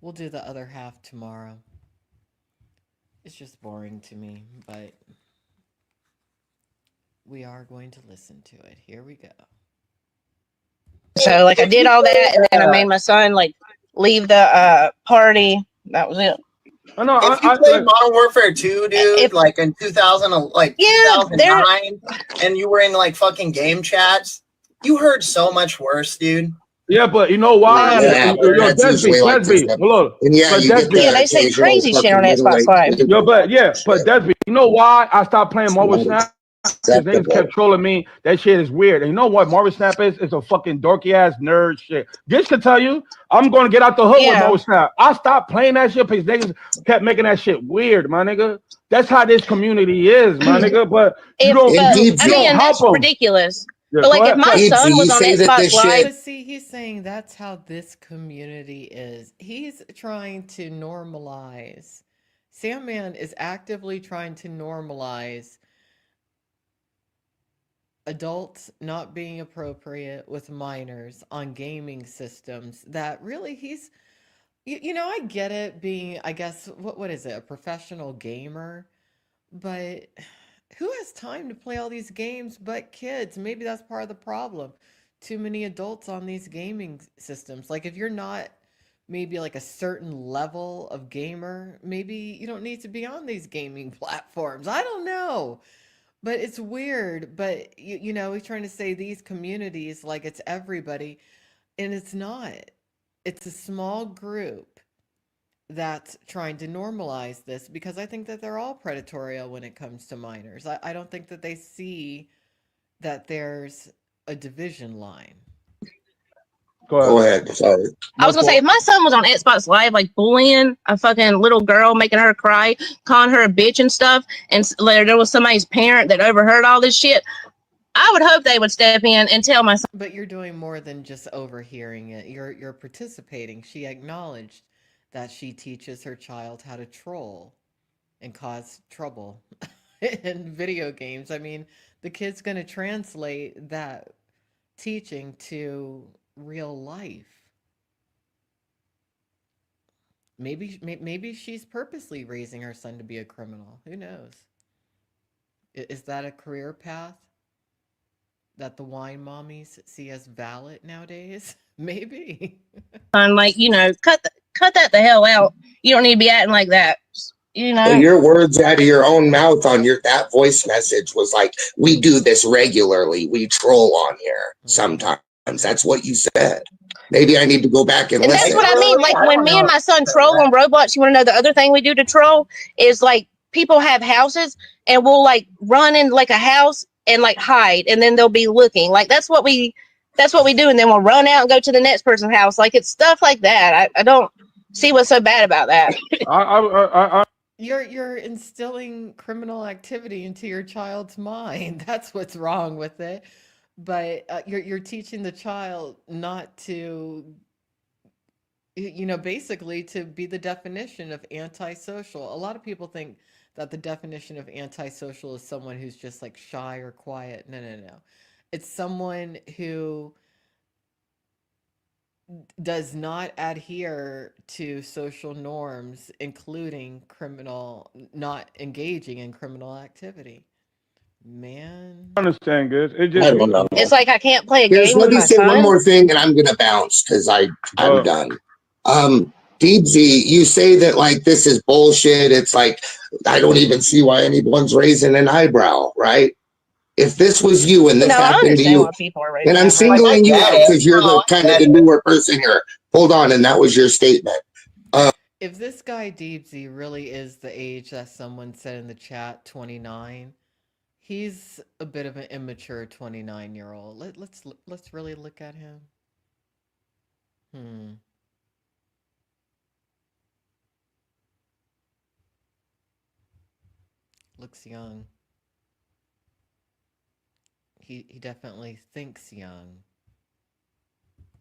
A: We'll do the other half tomorrow. It's just boring to me, but we are going to listen to it. Here we go.
C: So like I did all that, and then I made my son like leave the party. That was it.
H: I know.
K: If you played Modern Warfare 2, dude, like in 2000, like 2009, and you were in like fucking game chats, you heard so much worse, dude.
H: Yeah, but you know why?
I: Yeah, but that's usually like this.
H: Look,
I: And yeah,
H: but
I: you get
H: Desby,
I: the
C: they say
I: occasional
C: crazy shit on
I: fucking
C: Xbox
I: middleweight.
C: Live.
H: but Desby, you know why I stopped playing Marvel Snap? Because niggas kept trolling me. That shit is weird. And you know what Marvel Snap is? It's a fucking dorky ass nerd shit. Gish can tell you, I'm gonna get out the hood with Marvel Snap. I stopped playing that shit because niggas kept making that shit weird, my nigga. That's how this community is, my nigga. But you don't help
C: that's
H: them.
C: ridiculous.
H: Yeah,
C: but like if my son was on Xbox Live,
A: but see, he's saying that's how this community is. He's trying to normalize. Sandman is actively trying to normalize adults not being appropriate with minors on gaming systems that really I get it being, I guess, what is it, a professional gamer, but who has time to play all these games but kids? Maybe that's part of the problem. Too many adults on these gaming systems. Like if you're not maybe like a certain level of gamer, maybe you don't need to be on these gaming platforms. I don't know. But it's weird. But he's trying to say these communities like it's everybody, and it's not. It's a small group that's trying to normalize this, because I think that they're all predatory when it comes to minors. I don't think that they see that there's a division line.
I: Go ahead. Sorry.
C: I was gonna say, if my son was on Xbox Live, like bullying a fucking little girl, making her cry, calling her a bitch and stuff, and there was somebody's parent that overheard all this shit, I would hope they would step in and tell my son.
A: But you're doing more than just overhearing it. You're participating. She acknowledged that she teaches her child how to troll and cause trouble in video games. I mean, the kid's going to translate that teaching to real life. Maybe she's purposely raising her son to be a criminal. Who knows? Is that a career path that the wine mommies see as valid nowadays? Maybe.
C: Like, cut that the hell out. You don't need to be acting like that.
I: Well, your words out of your own mouth on that voice message was like, we do this regularly. We troll on here sometimes. That's what you said. Maybe I need to go back and listen.
C: That's what I mean. Like when me and my son troll on Roblox, you want to know the other thing we do to troll is like people have houses and we'll like run in like a house and like hide, and then they'll be looking. Like that's what we do, and then we'll run out and go to the next person's house. Like it's stuff like that. I don't see what's so bad about that.
A: You're instilling criminal activity into your child's mind. That's what's wrong with it. But you're teaching the child not to, basically to be the definition of antisocial. A lot of people think that the definition of antisocial is someone who's just like shy or quiet. No. It's someone who does not adhere to social norms, including not engaging in criminal activity. Man,
H: I understand, guys.
I: I don't know.
C: It's like I can't play a game
I: Let
C: with
I: me
C: my
I: say
C: son.
I: one more thing, and I'm gonna bounce because I'm done. Deepsy, you say that like this is bullshit. It's like I don't even see why anyone's raising an eyebrow, right? If this was you and this happened to you, and I'm singling you out because you're the kind of the newer person here. Hold on, and that was your statement.
A: If this guy Deepsy really is the age that someone said in the chat, 29, he's a bit of an immature 29-year-old. Let's really look at him. Looks young. He definitely thinks young.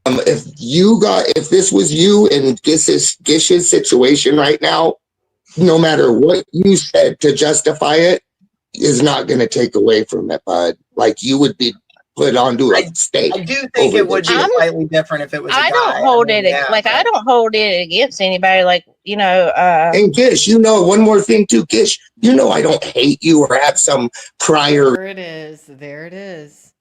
I: If this was you in Gish's situation right now, no matter what you said to justify it, is not going to take away from it, bud. Like you would be put onto a stake.
K: I do think it would be slightly different if it was a guy.
C: I don't hold I don't hold it against anybody. Like,
I: And Gish, one more thing too, Gish, I don't hate you or have some prior.
A: There it is.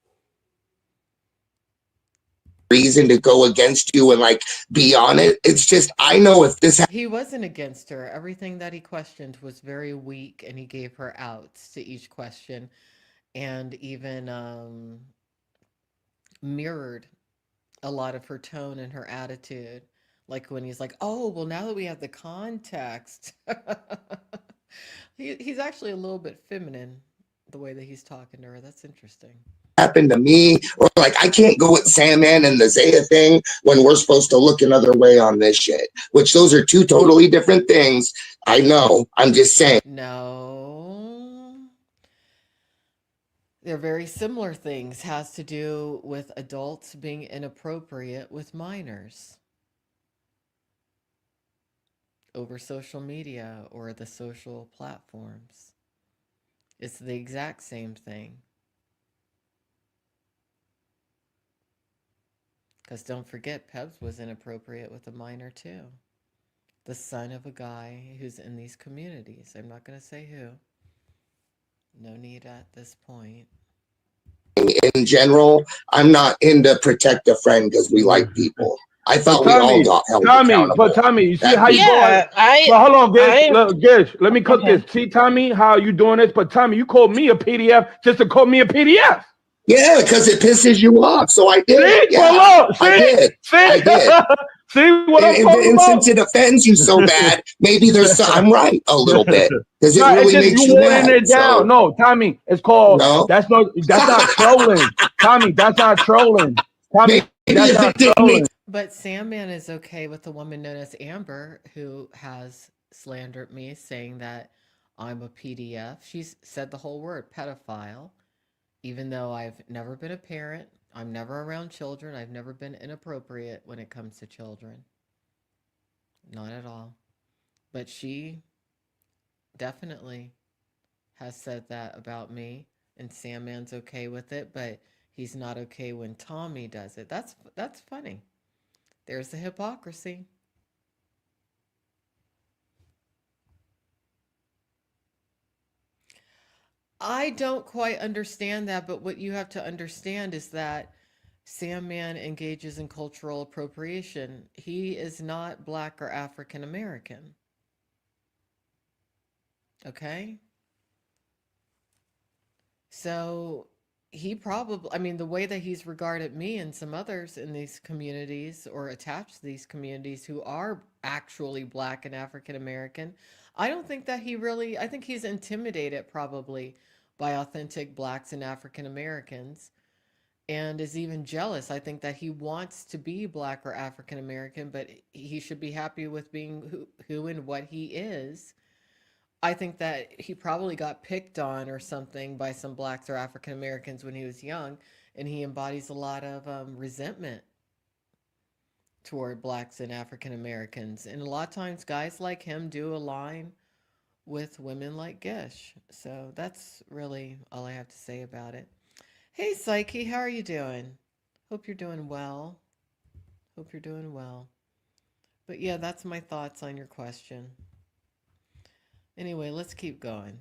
I: Reason to go against you and like be on it. It's just I know if this
A: he wasn't against her. Everything that he questioned was very weak, and he gave her outs to each question, and even mirrored a lot of her tone and her attitude. Like when he's like, "Oh, well, now that we have the context," he's actually a little bit feminine the way that he's talking to her. That's interesting.
I: Happened to me, or like I can't go with Sandman and the Zaya thing when we're supposed to look another way on this shit, which those are two totally different things. I know, I'm just saying.
A: No, they're very similar things. Has to do with adults being inappropriate with minors over social media or the social platforms. It's the exact same thing. Because don't forget, Pebs was inappropriate with a minor too. The son of a guy who's in these communities. I'm not going to say who. No need at this point.
I: In general, I'm not into protect a friend because we like people. I thought we all got held accountable.
H: But Tommy, you see how you go? Hold on, Gish. Let me cook this. See, Tommy, how you doing this? But Tommy, you called me a PDF just to call me a PDF.
I: Yeah, because it pisses you off. So I did.
H: See?
I: Yeah,
H: Well, look, see?
I: I did.
H: See?
I: I did.
H: See what I'm talking
I: And
H: about?
I: since it offends you so bad, maybe I'm right a little bit because it
H: No, it's
I: really
H: just
I: makes
H: you
I: you
H: watering
I: mad.
H: it down.
I: So
H: No, Tommy, it's called
I: no,
H: that's not trolling. Tommy, that's not trolling. Tommy,
I: maybe
H: that's
I: if
H: not
I: it didn't make
H: trolling.
A: But Sandman is okay with a woman known as Amber who has slandered me, saying that I'm a PDF. She's said the whole word, pedophile, even though I've never been a parent. I'm never around children. I've never been inappropriate when it comes to children. Not at all. But she definitely has said that about me, and Sandman's okay with it, but he's not okay when Tommy does it. That's funny. There's the hypocrisy. I don't quite understand that, but what you have to understand is that Sandman engages in cultural appropriation. He is not Black or African American. Okay? So he probably, I mean, the way that he's regarded me and some others in these communities or attached to these communities who are actually Black and African American, I don't think that he really, I think he's intimidated probably by authentic Blacks and African Americans and is even jealous. I think that he wants to be Black or African American, but he should be happy with being who and what he is. I think that he probably got picked on or something by some Blacks or African Americans when he was young, and he embodies a lot of resentment toward Blacks and African Americans. And a lot of times, guys like him do align with women like Gish. So that's really all I have to say about it. Hey, Psyche, how are you doing? Hope you're doing well. Hope you're doing well. But yeah, that's my thoughts on your question. Anyway, let's keep going.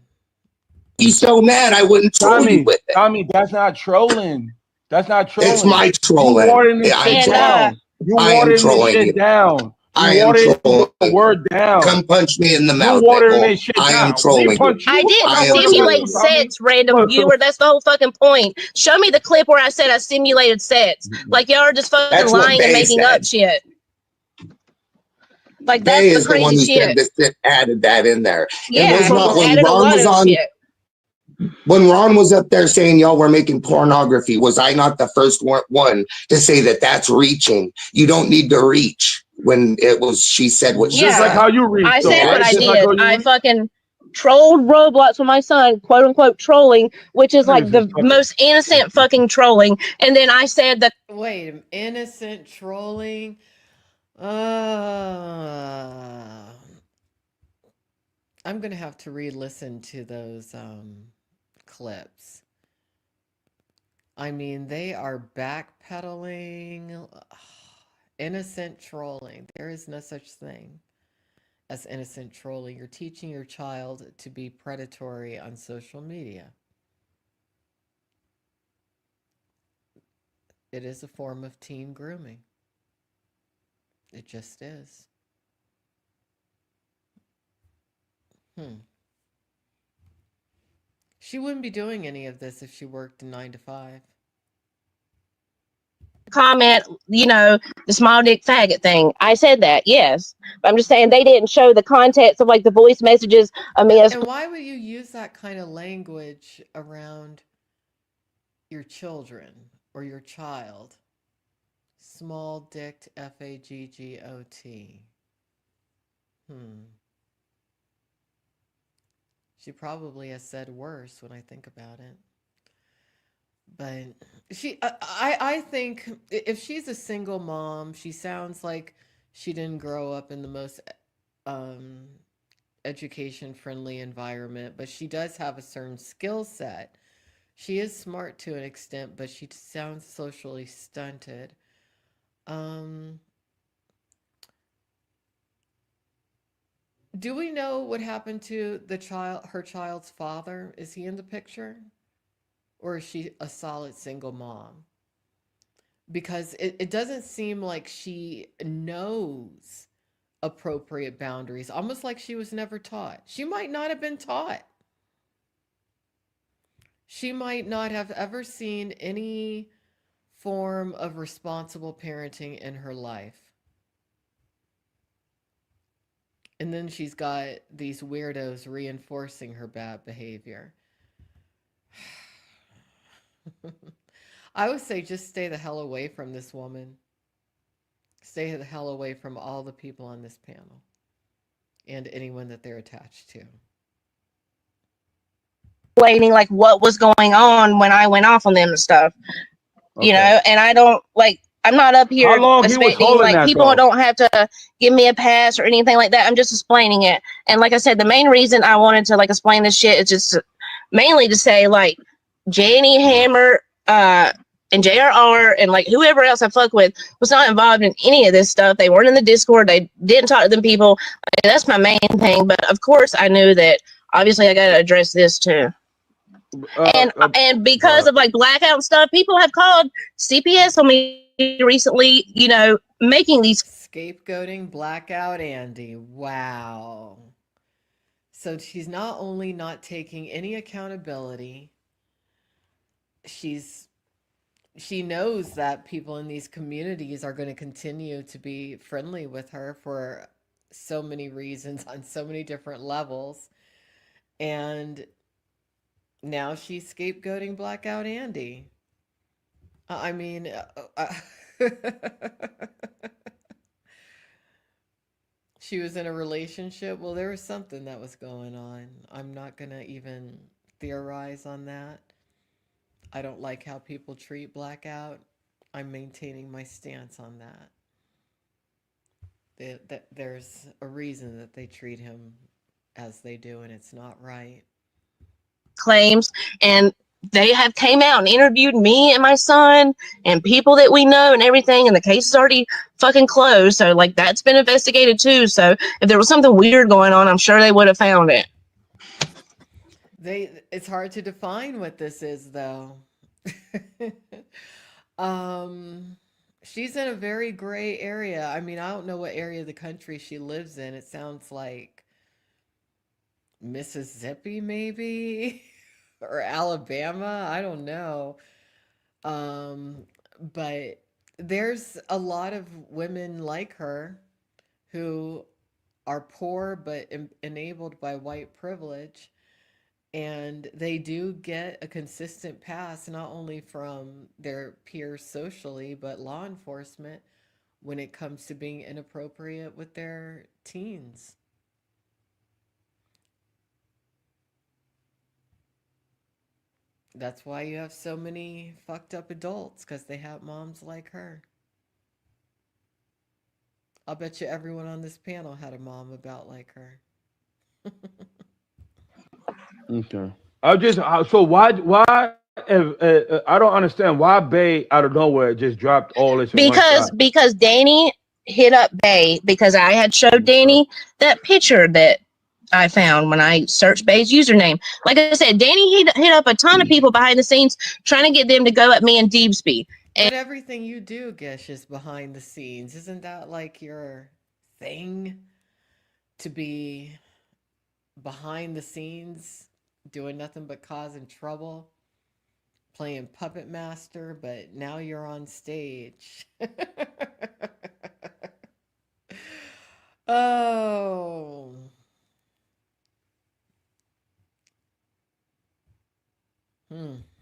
I: he's so mad, I wouldn't troll you
H: Tommy,
I: with it.
H: Tommy, that's not trolling. That's not
I: It's
H: trolling.
I: my
H: You
I: trolling.
H: watering this shit
C: And
H: down. You
I: I am
H: watering this
I: trolling
H: shit
I: you.
H: down. You
I: I am
H: watering the
I: trolling.
H: word down.
I: Come punch me in the
H: You
I: mouth,
H: watering
I: Nicole.
H: this shit
I: I am
H: down. Me
I: trolling you.
H: punch
C: I
H: you? I'm
C: didn't
I: I
H: not
I: am
H: worried about
C: simulate
H: you,
I: trolling you.
H: Tommy.
C: sets, random viewer. That's the whole fucking point. Show me the clip where I said I simulated sets. Like y'all are just fucking
I: That's what
C: lying and
I: Bay
C: making up
I: said.
C: shit. Like
I: Bay
C: that's the
I: is the one
C: crazy
I: who said
C: shit.
I: this, added that in there. It
C: Yeah,
I: was not when
C: added a
I: Ron
C: lot
I: was
C: of
I: on.
C: shit.
I: When Ron was up there saying y'all were making pornography, was I not the first one to say that that's reaching? You don't need to reach when it was, she said what she
H: Just like
C: Yeah,
I: said.
H: how you reach,
C: I
H: though,
C: said what
H: right?
C: I
H: Just like
C: did.
H: how you
C: I
H: reach.
C: fucking trolled Roblox with my son, quote unquote trolling, which is like
H: Niggas is
C: the
H: fucking.
C: most innocent fucking trolling. And then I said that
A: Wait, innocent trolling? Uh, I'm gonna have to re-listen to those clips. I mean, they are backpedaling. Innocent trolling. There is no such thing as innocent trolling. You're teaching your child to be predatory on social media. It is a form of teen grooming. It just is. Hmm. She wouldn't be doing any of this if she worked 9 to 5.
C: comment, the small dick faggot thing. I said that, yes. But I'm just saying they didn't show the context of like the voice messages of me as
A: And why would you use that kind of language around your children or your child? Small dicked faggot. Hmm. She probably has said worse when I think about it. But I think if she's a single mom, she sounds like she didn't grow up in the most um, education friendly environment, but she does have a certain skill set. She is smart to an extent, but she sounds socially stunted. Um, do we know what happened to her child's father? Is he in the picture? Or is she a solid single mom? Because it doesn't seem like she knows appropriate boundaries, almost like she was never taught. She might not have been taught. She might not have ever seen any form of responsible parenting in her life. And then she's got these weirdos reinforcing her bad behavior. I would say just stay the hell away from this woman. Stay the hell away from all the people on this panel and anyone that they're attached to.
C: Explaining like what was going on when I went off on them and stuff. You
H: Okay.
C: know, and I don't like I'm not up
H: How
C: here
H: long he was
C: expecting
H: holding
C: like
H: that
C: people
H: though?
C: don't have to give me a pass or anything like that. I'm just explaining it. And like I said, the main reason I wanted to like explain this shit is just mainly to say like Janie Hammer, and JRR and like whoever else I fuck with was not involved in any of this stuff. They weren't in the Discord. They didn't talk to them people. Like, that's my main thing. But of course I knew that obviously I gotta address this too. And because of like blackout stuff, people have called CPS on me recently, you know, making these
A: Scapegoating Blackout Andy. Wow. So she's not only not taking any accountability, she knows that people in these communities are going to continue to be friendly with her for so many reasons on so many different levels. And now she's scapegoating Blackout Andy. I mean, she was in a relationship. Well, there was something that was going on. I'm not going to even theorize on that. I don't like how people treat Blackout. I'm maintaining my stance on that. There's a reason that they treat him as they do, and it's not right.
C: claims, and they have came out and interviewed me and my son and people that we know and everything, and the case is already fucking closed. So like that's been investigated too. So if there was something weird going on, I'm sure they would have found it.
A: It's hard to define what this is though. She's in a very gray area. I mean, I don't know what area of the country she lives in. It sounds like Mississippi maybe or Alabama. I don't know. But there's a lot of women like her who are poor but enabled by white privilege, and they do get a consistent pass not only from their peers socially but law enforcement when it comes to being inappropriate with their teens. That's why you have so many fucked up adults, because they have moms like her. I'll bet you everyone on this panel had a mom about like her.
H: Okay. I just so why if, I don't understand why Bay out of nowhere just dropped all this in one shot.
C: Because Danny hit up Bay because I had showed Danny that picture that I found when I searched Bay's username. Like I said, Danny hit up a ton of people behind the scenes trying to get them to go at me and Deebsby.
A: But everything you do, Gish, is behind the scenes. Isn't that like your thing? To be behind the scenes, doing nothing but causing trouble, playing puppet master, but now you're on stage. Oh.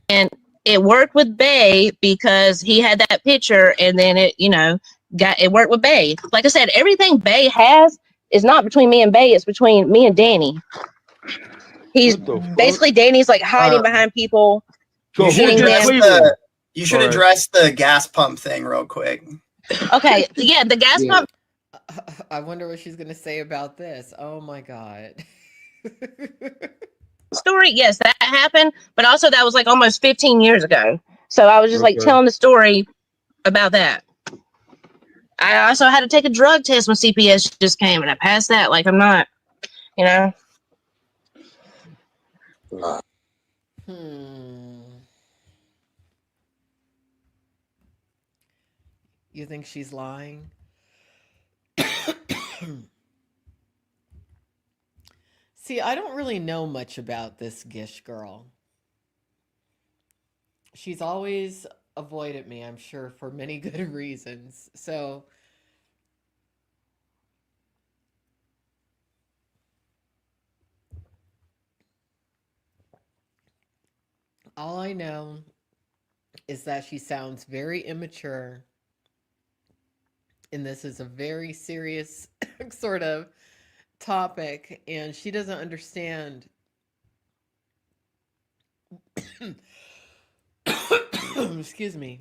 C: And it worked with Bay because he had that picture, and then it, you know, it worked with Bay. Like I said, everything Bay has is not between me and Bay; it's between me and Danny. He's basically Danny's like hiding behind people,
H: So
C: shooting them.
K: You should address the gas pump thing real quick.
C: Okay, yeah, the gas pump.
A: I wonder what she's gonna say about this. Oh my god.
C: Story, yes, that happened, but also that was like almost 15 years ago. So I was just like telling the story about that. I also had to take a drug test when CPS just came, and I passed that. Like I'm not, you know.
A: You think she's lying? See, I don't really know much about this Gish girl. She's always avoided me, I'm sure, for many good reasons. So All I know is that she sounds very immature, and this is a very serious sort of topic, and she doesn't understand. Excuse me.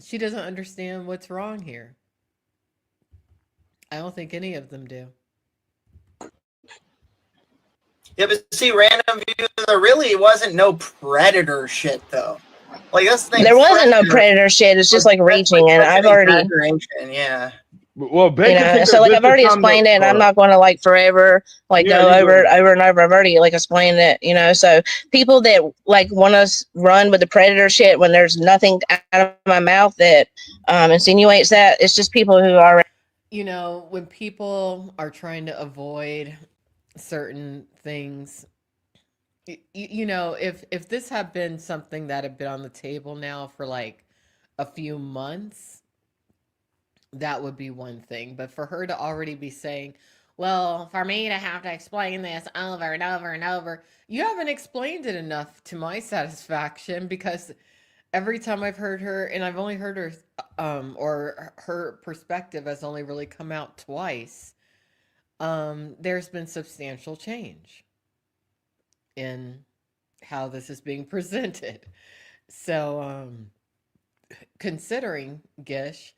A: She doesn't understand what's wrong here. I don't think any of them do.
K: Yeah, but see, random view, there really wasn't no predator shit though. Like that's the thing.
C: There wasn't no predator shit. It's just like reaching, and I've already,
K: yeah.
H: Well,
C: you
H: Baker
C: know,
H: took
C: so
H: a
C: like
H: good
C: I've already
H: time to.
C: explained it, and I'm not going to like forever like
H: Yeah,
C: go
H: you
C: over it
H: good.
C: over and over. I've already like explained it, you know. So people that like want us run with the predator shit when there's nothing out of my mouth that insinuates that, it's just people who are.
A: You know, when people are trying to avoid certain things, you know, if this had been something that had been on the table now for like a few months, that would be one thing. But for her to already be saying, well, for me to have to explain this over and over and over, you haven't explained it enough to my satisfaction, because every time I've heard her, and I've only heard her, or her perspective has only really come out twice, there's been substantial change in how this is being presented. So, considering, Gish,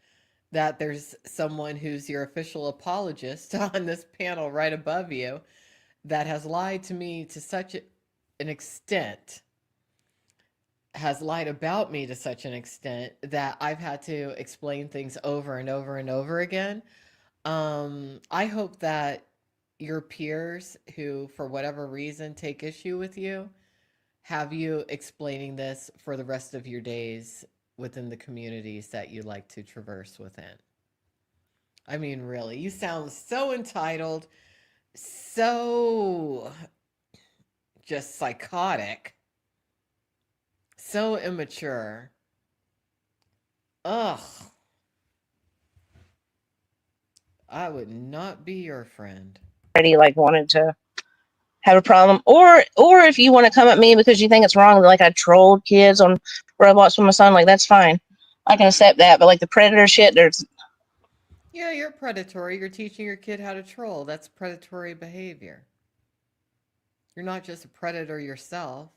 A: that there's someone who's your official apologist on this panel right above you that has lied to me to such an extent, has lied about me to such an extent that I've had to explain things over and over and over again. I hope that your peers who, for whatever reason, take issue with you, have you explaining this for the rest of your days within the communities that you like to traverse within. I mean, really, you sound so entitled, so just psychotic, so immature. Ugh, I would not be your friend.
C: Already like wanted to have a problem, or if you want to come at me because you think it's wrong, like I trolled kids on Roblox with my son, like that's fine. I can accept that, but like the predator shit, there's.
A: Yeah, you're predatory. You're teaching your kid how to troll. That's predatory behavior. You're not just a predator yourself,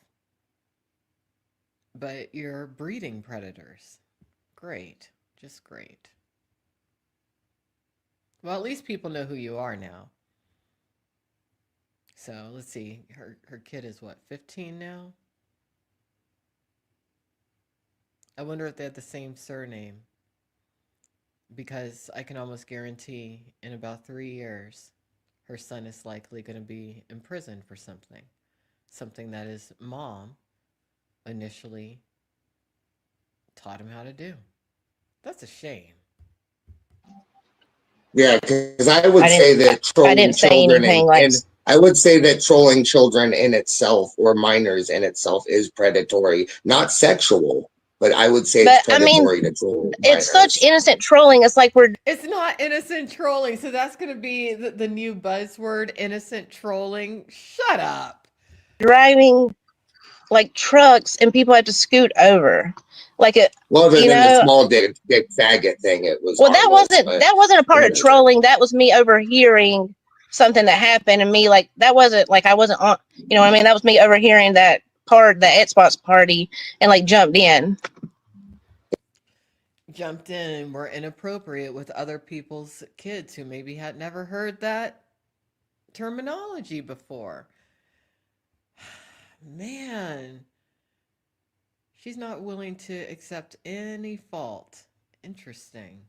A: but you're breeding predators. Great. Just great. Well, at least people know who you are now. So let's see. Her kid is what, 15 now? I wonder if they have the same surname. Because I can almost guarantee in about 3 years, her son is likely going to be in prison for something. Something that his mom initially taught him how to do. That's a shame.
I: Yeah, because I would say that
C: I
I: trolling
C: didn't say
I: children
C: anything like.
I: and I would say that trolling children in itself or minors in itself is predatory, not sexual, but I would say it's
C: But I mean,
I: predatory to troll
C: it's such
I: minors.
C: innocent trolling. It's like we're
A: It's not innocent trolling. So that's going to be the new buzzword, innocent trolling. Shut up.
C: driving like trucks and people have to scoot over. Like it,
I: Well, other
C: you
I: than the
C: know.
I: small dick faggot thing, it was
C: Well, that
I: harmless, but
C: wasn't a part of
I: whatever.
C: trolling. That was me overhearing something that happened, and me like that wasn't like I wasn't on. You know what I mean? That was me overhearing that part, the Xbox party, and like jumped in.
A: Jumped in and were inappropriate with other people's kids who maybe had never heard that terminology before. Man, she's not willing to accept any fault. Interesting.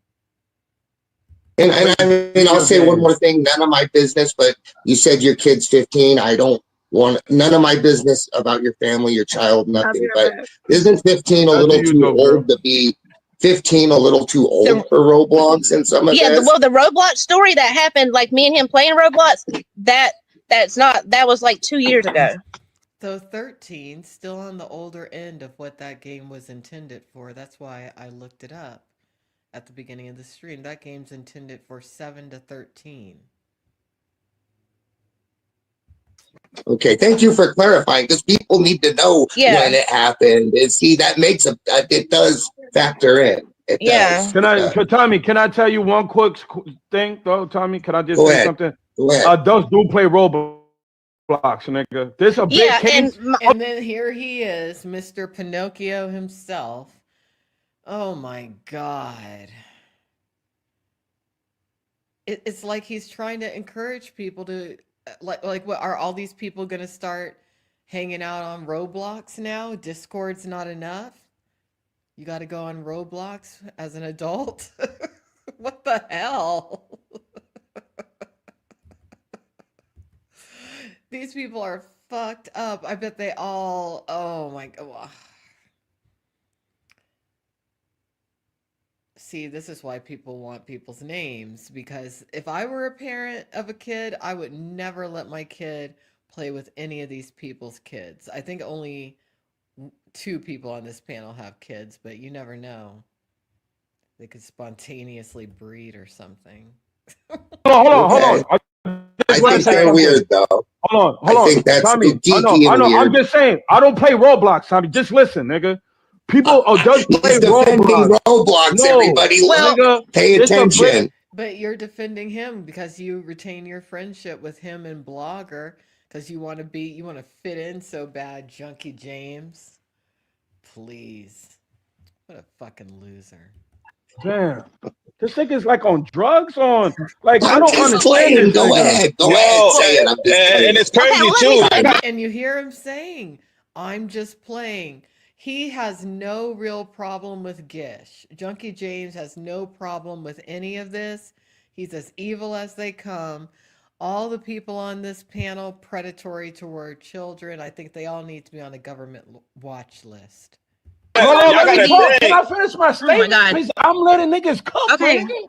I: And I mean, I'll say one more thing. None of my business, but you said your kid's 15. I don't want none of my business about your family, your child, nothing. But isn't 15 a little too old to be 15 a little too old for Roblox and some of this?
C: Well, the Roblox story that happened, like me and him playing Roblox, that was like 2 years ago.
A: So 13, still on the older end of what that game was intended for. That's why I looked it up at the beginning of the stream. That game's intended for 7 to 13.
I: Okay, thank you for clarifying because people need to know when it happened. And see, that makes it does factor in. It does.
H: Tommy, can I tell you one quick thing though, Tommy? Can I just
I: Go
H: say
I: ahead.
H: something?
I: Go ahead.
H: Adults do play Roblox, nigga. This a big case.
A: And then here he is, Mr. Pinocchio himself. Oh my God. It's like he's trying to encourage people to like what are all these people going to start hanging out on Roblox now? Discord's not enough. You got to go on Roblox as an adult. What the hell? These people are fucked up. I bet they all. Oh my God. See, this is why people want people's names, because if I were a parent of a kid, I would never let my kid play with any of these people's kids. I think only 2 people on this panel have kids, but you never know. They could spontaneously breed or something.
H: Hold on.
I: I think they're weird, though.
H: Hold on.
I: I think that's
H: Tommy,
I: geeky
H: I
I: and
H: know. I'm
I: weird.
H: just saying. I don't play Roblox, Tommy. Just listen, nigga. People adults play
I: He's defending
H: Roblox.
I: Roblox, everybody.
H: Nigga,
I: Pay attention.
A: But you're defending him because you retain your friendship with him and Blogger because you want to fit in so bad, Junkie James. Please. What a fucking loser.
H: Damn. This nigga's like on drugs like I
I: I'm
H: don't
I: just
H: understand
I: playing.
H: this
I: Go
H: nigga.
I: ahead. Go ahead. Say it. I'm just playing.
L: And it's crazy too.
A: And you hear him saying, I'm just playing. He has no real problem with Gish. Junkie James has no problem with any of this. He's as evil as they come. All the people on this panel, predatory toward children. I think they all need to be on a government watch list.
H: Hold on,
L: Y'all
H: let me
L: gotta
H: talk. Can
L: think.
H: I finish my statement?
C: God.
H: Please, I'm letting niggas cook,
C: Okay.
H: nigga.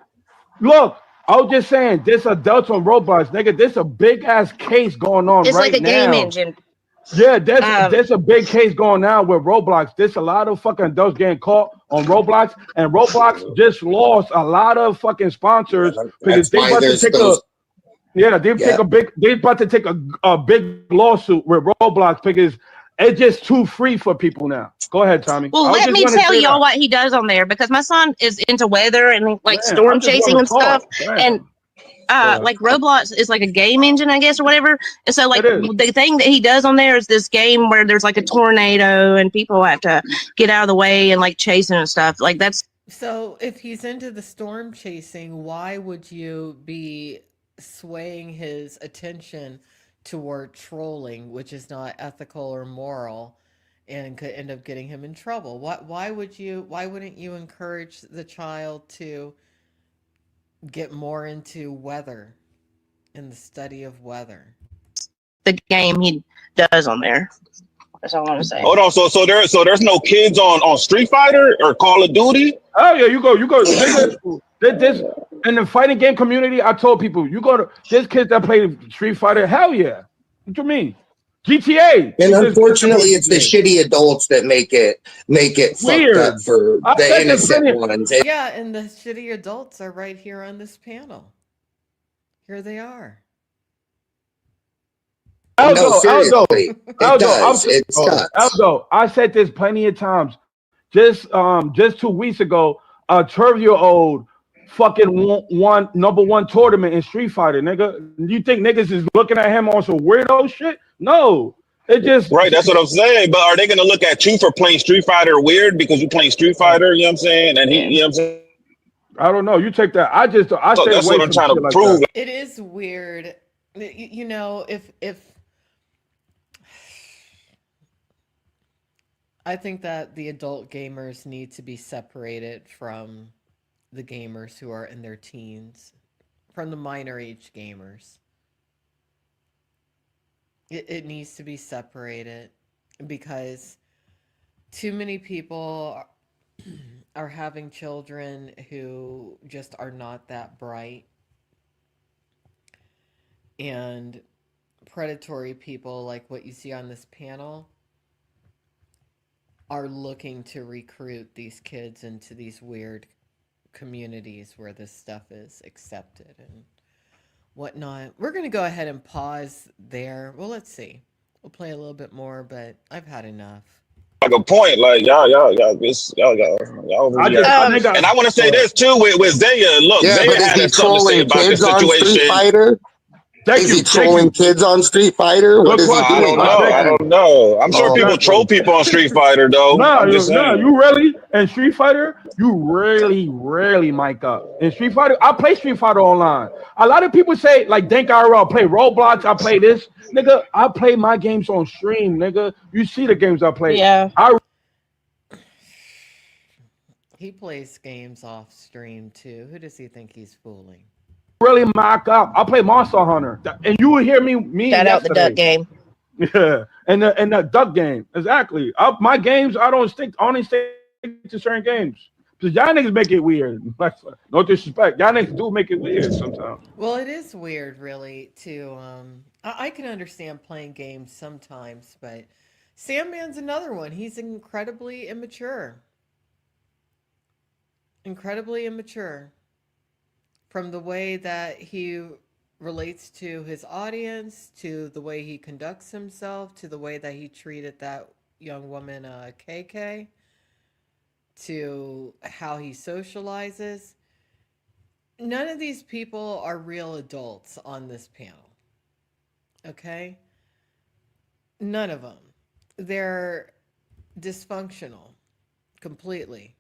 H: Look, I was just saying, this adults on Roblox, nigga, this a big ass case going on
C: It's
H: right
C: like a game
H: now.
C: engine.
H: Yeah, there's a big case going now with Roblox. There's a lot of fucking adults getting caught on Roblox, and Roblox just lost a lot of fucking sponsors because
I: That's
H: they
I: why
H: about to
I: there's
H: take
I: those.
H: they about to take a big lawsuit with Roblox because it's just too free for people now. Go ahead, Tommy.
C: Well,
H: I
C: let
H: just
C: me
H: want to
C: tell
H: say
C: y'all
H: that.
C: what he does on there because my son is into weather and like
H: Man, I
C: storm
H: just
C: chasing
H: want
C: and
H: to talk.
C: stuff. And like Roblox is like a game engine, I guess, or whatever. And so like the thing that he does on there is this game where there's like a tornado and people have to get out of the way and like chasing and stuff. Like that's
A: So if he's into the storm chasing, why would you be swaying his attention toward trolling, which is not ethical or moral and could end up getting him in trouble? Why wouldn't you encourage the child to get more into weather and the study of weather?
C: the game he does on there. That's all I want to say.
L: Hold on, so there's no kids on Street Fighter or Call of Duty?
H: Oh yeah, you go. This in the fighting game community. I told people you go to there's kids that play Street Fighter. Hell yeah. What you mean? GTA.
I: And unfortunately, it's the shitty adults that make it fucked up for the innocent ones.
A: Yeah, and the shitty adults are right here on this panel. Here they are.
H: Aldo, I said this plenty of times. Just 2 weeks ago, a 12-year-old fucking won #1 tournament in Street Fighter, nigga. You think niggas is looking at him on some weirdo shit? No. It just
L: Right, that's what I'm saying. But are they gonna look at you for playing Street Fighter weird because you playing Street Fighter, you know what I'm saying? And he, you know what I'm saying?
H: I don't know. You take that. I stay
L: that's
H: away
L: what I'm
H: from
L: trying to
H: like
L: prove.
H: that.
A: It is weird. You know, if I think that the adult gamers need to be separated from the gamers who are in their teens, from the minor age gamers. It needs to be separated because too many people are having children who just are not that bright. And predatory people like what you see on this panel are looking to recruit these kids into these weird communities where this stuff is accepted and whatnot. We're going to go ahead and pause there. Well, let's see. We'll play a little bit more, but I've had enough.
L: Like a point, like y'all
H: I
L: overreact.
H: think
L: And I want to say
H: uh,
L: this too with Zaya. Look,
I: Yeah,
L: Zaya
I: but is
L: had
I: he
L: something to say
I: trolling
L: about this
I: kids on Street
L: situation.
I: Fighter?
H: thank
I: Is he
H: you, thank
I: trolling
H: you.
I: kids on Street Fighter? What
H: Good
I: is he
H: question.
L: I don't
I: doing?
L: know. I
H: Exactly.
L: don't know. I'm sure
I: Oh,
L: people troll
H: Exactly.
L: people on Street Fighter, though.
H: No,
L: I'm just saying.
H: you really in Street Fighter, you rarely mic up. In Street Fighter, I play Street Fighter online. A lot of people say like Dank IRL, play Roblox, I play this. Nigga, I play my games on stream, nigga. You see the games I play.
C: Yeah.
H: I
A: He plays games off stream too. Who does he think he's fooling?
H: really mock up. I play Monster Hunter. And you will hear me
C: Shout out the duck
H: yesterday.
C: game.
H: Yeah. And the duck game. Exactly. My games, I only stick to certain games. Because y'all niggas make it weird. Like, no disrespect. Y'all niggas do make it weird sometimes.
A: Well, it is weird, really, to I can understand playing games sometimes, but Sandman's another one. He's incredibly immature. Incredibly immature. From the way that he relates to his audience, to the way he conducts himself, to the way that he treated that young woman, KK, to how he socializes. None of these people are real adults on this panel. Okay? None of them. They're dysfunctional completely.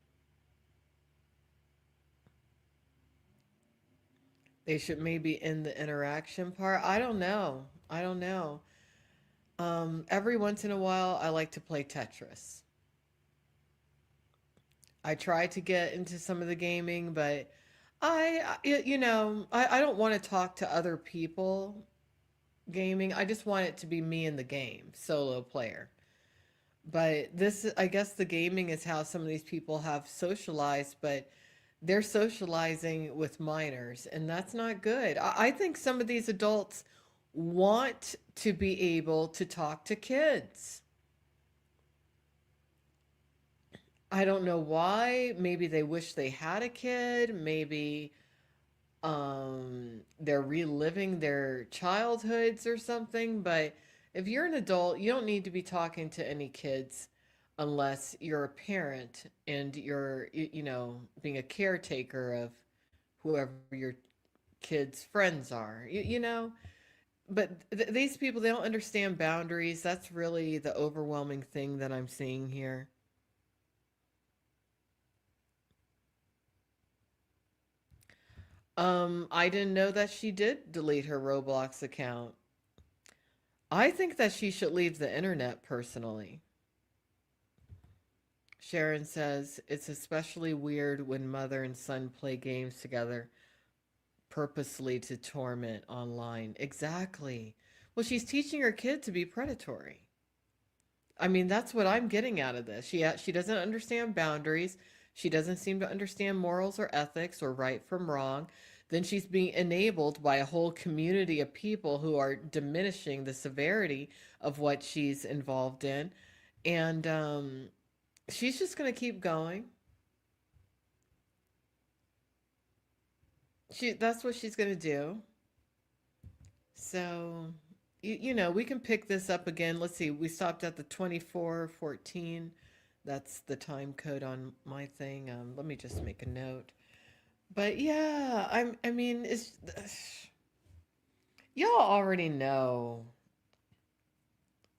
A: They should maybe end the interaction part. I don't know. I don't know. Every once in a while, I like to play Tetris. I try to get into some of the gaming, but I don't want to talk to other people gaming. I just want it to be me in the game, solo player. But this, I guess the gaming is how some of these people have socialized, but they're socializing with minors, and that's not good. I think some of these adults want to be able to talk to kids. I don't know why. Maybe they wish they had a kid. Maybe they're reliving their childhoods or something. But if you're an adult, you don't need to be talking to any kids unless you're a parent and you're being a caretaker of whoever your kids' friends are. But these people, they don't understand boundaries. That's really the overwhelming thing that I'm seeing here. I didn't know that she did delete her Roblox account. I think that she should leave the internet personally. Sharon says it's especially weird when mother and son play games together purposely to torment online. Exactly. Well, she's teaching her kid to be predatory. I mean, that's what I'm getting out of this. She doesn't understand boundaries. She doesn't seem to understand morals or ethics or right from wrong. Then she's being enabled by a whole community of people who are diminishing the severity of what she's involved in. And she's just going to keep going. That's what she's going to do. So, we can pick this up again. Let's see. We stopped at the 24:14. That's the time code on my thing. Let me just make a note. But yeah, I mean, it's y'all already know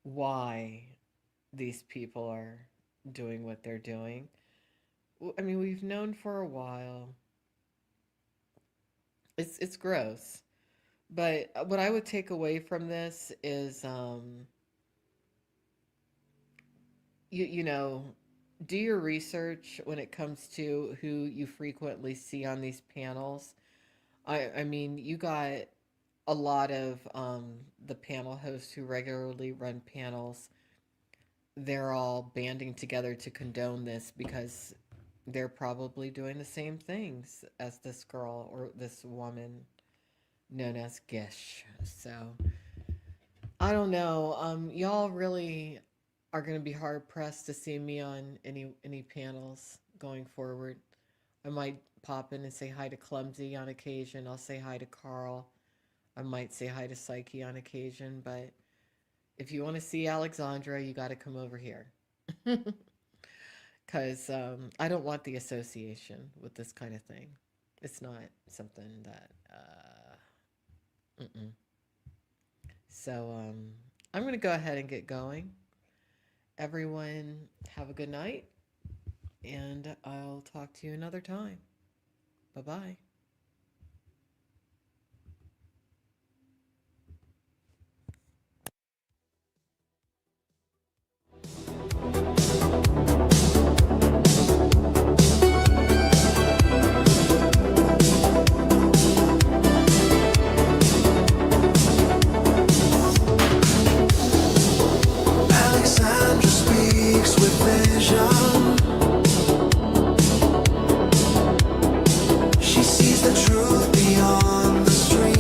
A: why these people are doing what they're doing. I mean, we've known for a while. It's gross. But what I would take away from this is you know, do your research when it comes to who you frequently see on these panels. I mean, you got a lot of the panel hosts who regularly run panels. They're all banding together to condone this because they're probably doing the same things as this girl or this woman known as Gish. So I don't know. Y'all really are going to be hard pressed to see me on any panels going forward. I might pop in and say hi to Clumsy on occasion. I'll say hi to Carl. I might say hi to Psyche on occasion, but if you want to see Alexandra, you got to come over here. Because I don't want the association with this kind of thing. It's not something that. Mm-mm. So I'm going to go ahead and get going. Everyone, have a good night, and I'll talk to you another time. Bye bye.
G: Alexandra speaks with vision. She sees the truth beyond the stream.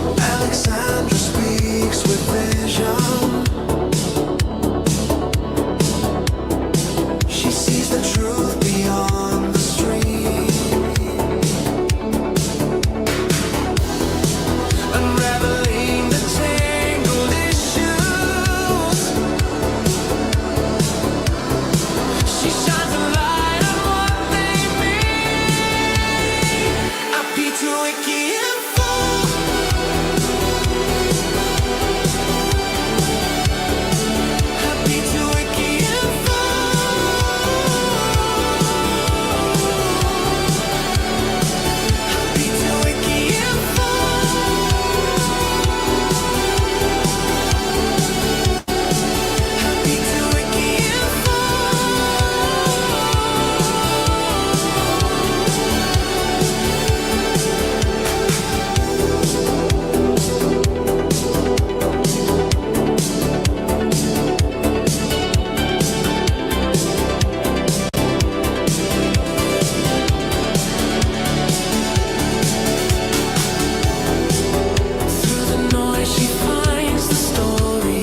G: Alexandra speaks with vision. She sees the truth beyond the stream. Unraveling the tangled issues. She shines a light on what they mean. Happy to wiki info. Happy to wiki info. Happy to wiki info. Happy to wiki info. Through the noise she finds the story.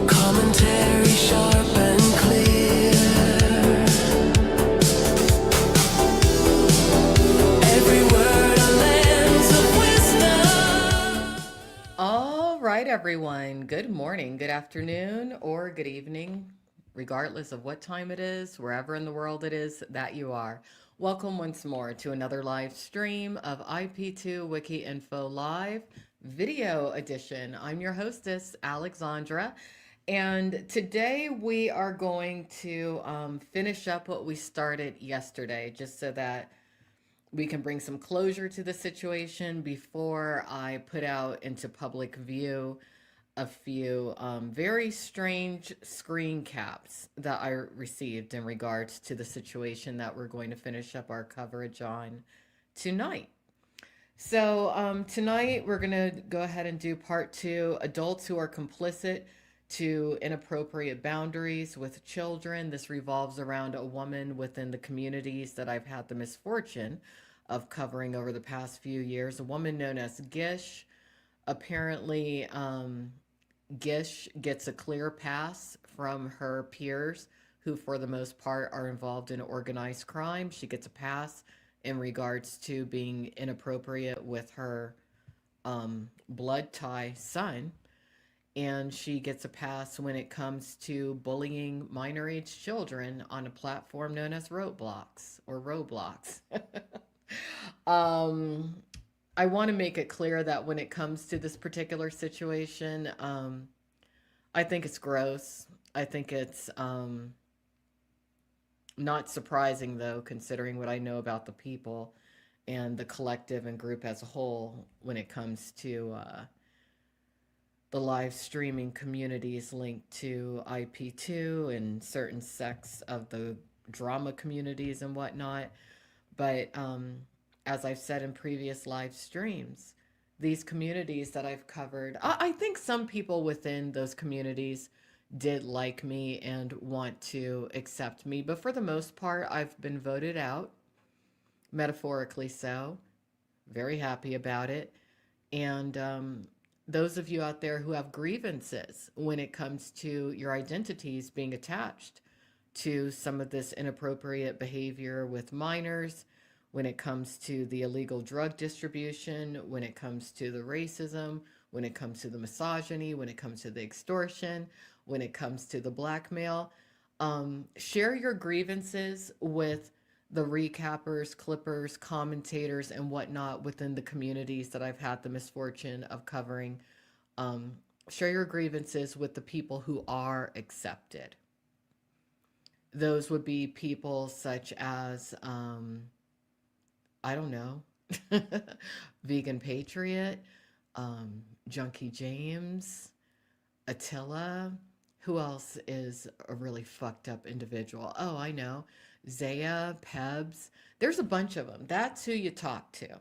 G: Commentary sharp and clear. Every word a lens of wisdom.
A: All right, everyone. Good morning, good afternoon, or good evening, regardless of what time it is, wherever in the world it is that you are. Welcome once more to another live stream of IP2 Wiki Info Live Video Edition. I'm your hostess, Alexandra, and today we are going to finish up what we started yesterday, just so that we can bring some closure to the situation before I put out into public view a few very strange screen caps that I received in regards to the situation that we're going to finish up our coverage on tonight. So tonight we're going to go ahead and do part 2, adults who are complicit to inappropriate boundaries with children. This revolves around a woman within the communities that I've had the misfortune of covering over the past few years, a woman known as GISH. Apparently, GISH gets a clear pass from her peers who, for the most part, are involved in organized crime. She gets a pass in regards to being inappropriate with her blood tie son. And she gets a pass when it comes to bullying minor age children on a platform known as Roblox or Roblox. um, I want to make it clear that when it comes to this particular situation, I think it's gross. I think it's not surprising, though, considering what I know about the people and the collective and group as a whole when it comes to the live streaming communities linked to IP2 and certain sects of the drama communities and whatnot. But as I've said in previous live streams, these communities that I've covered, I think some people within those communities did like me and want to accept me. But for the most part, I've been voted out, metaphorically so. Very happy about it. And those of you out there who have grievances when it comes to your identities being attached to some of this inappropriate behavior with minors, when it comes to the illegal drug distribution, when it comes to the racism, when it comes to the misogyny, when it comes to the extortion, when it comes to the blackmail, share your grievances with the recappers, clippers, commentators, and whatnot within the communities that I've had the misfortune of covering. Um, Share your grievances with the people who are accepted. Those would be people such as, I don't know, Vegan Patriot, Junkie James, Attila. Who else is a really fucked up individual? Oh, I know. Zaya, Pebs. There's a bunch of them. That's who you talk to.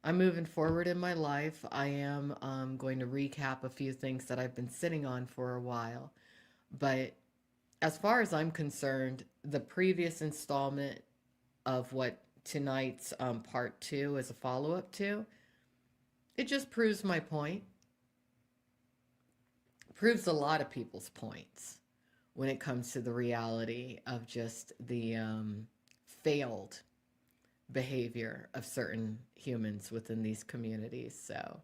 A: I'm moving forward in my life. I am going to recap a few things that I've been sitting on for a while. But as far as I'm concerned, the previous installment of what tonight's part two is a follow up to, it just proves my point. Proves a lot of people's points when it comes to the reality of just the failed behavior of certain humans within these communities. So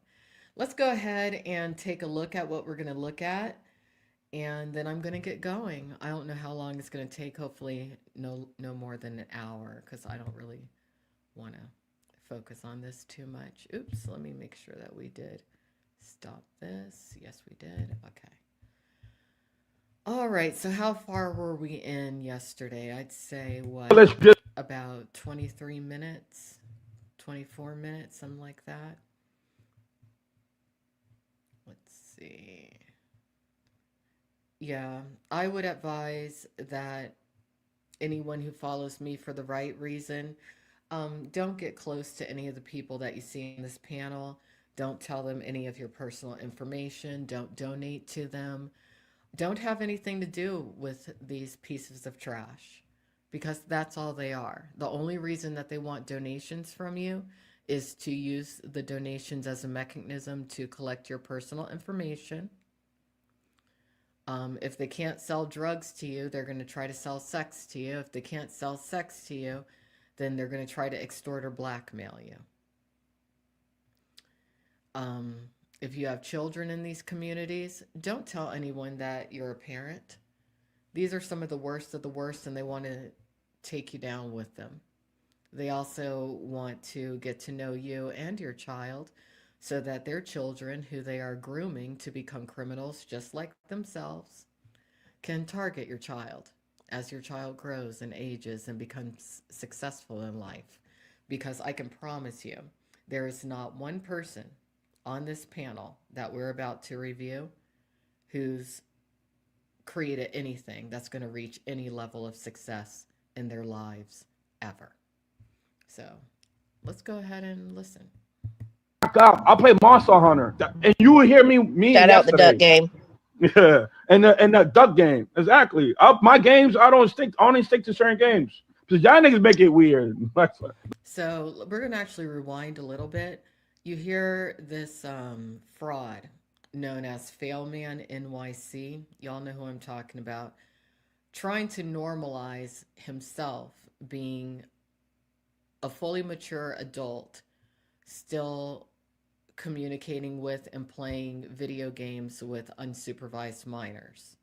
A: let's go ahead and take a look at what we're going to look at. And then I'm going to get going. I don't know how long it's going to take. Hopefully no more than an hour, because I don't really want to focus on this too much. Oops, let me make sure that we did stop this. Yes, we did. Okay. All right, so how far were we in yesterday? I'd say what,
H: Let's just
A: about 23 minutes, 24 minutes, something like that. Let's see. Yeah, I would advise that anyone who follows me for the right reason, don't get close to any of the people that you see in this panel. Don't tell them any of your personal information. Don't donate to them. Don't have anything to do with these pieces of trash, because that's all they are. The only reason that they want donations from you is to use the donations as a mechanism to collect your personal information. If they can't sell drugs to you, they're going to try to sell sex to you. If they can't sell sex to you, then they're going to try to extort or blackmail you. If you have children in these communities, don't tell anyone that you're a parent. These are some of the worst, and they want to take you down with them. They also want to get to know you and your child so that their children, who they are grooming to become criminals just like themselves, can target your child as your child grows and ages and becomes successful in life. Because I can promise you, there is not one person on this panel that we're about to review who's created anything that's going to reach any level of success in their lives ever. So let's go ahead and listen.
H: I play Monster Hunter, and you will hear me
C: Shout out the
H: yesterday.
C: duck game.
H: Yeah, and the duck game, exactly. My games, I only stick to certain games because y'all niggas make it weird.
A: So we're going to actually rewind a little bit. You hear this fraud known as Failman NYC. Y'all know who I'm talking about. Trying to normalize himself being a fully mature adult, still communicating with and playing video games with unsupervised minors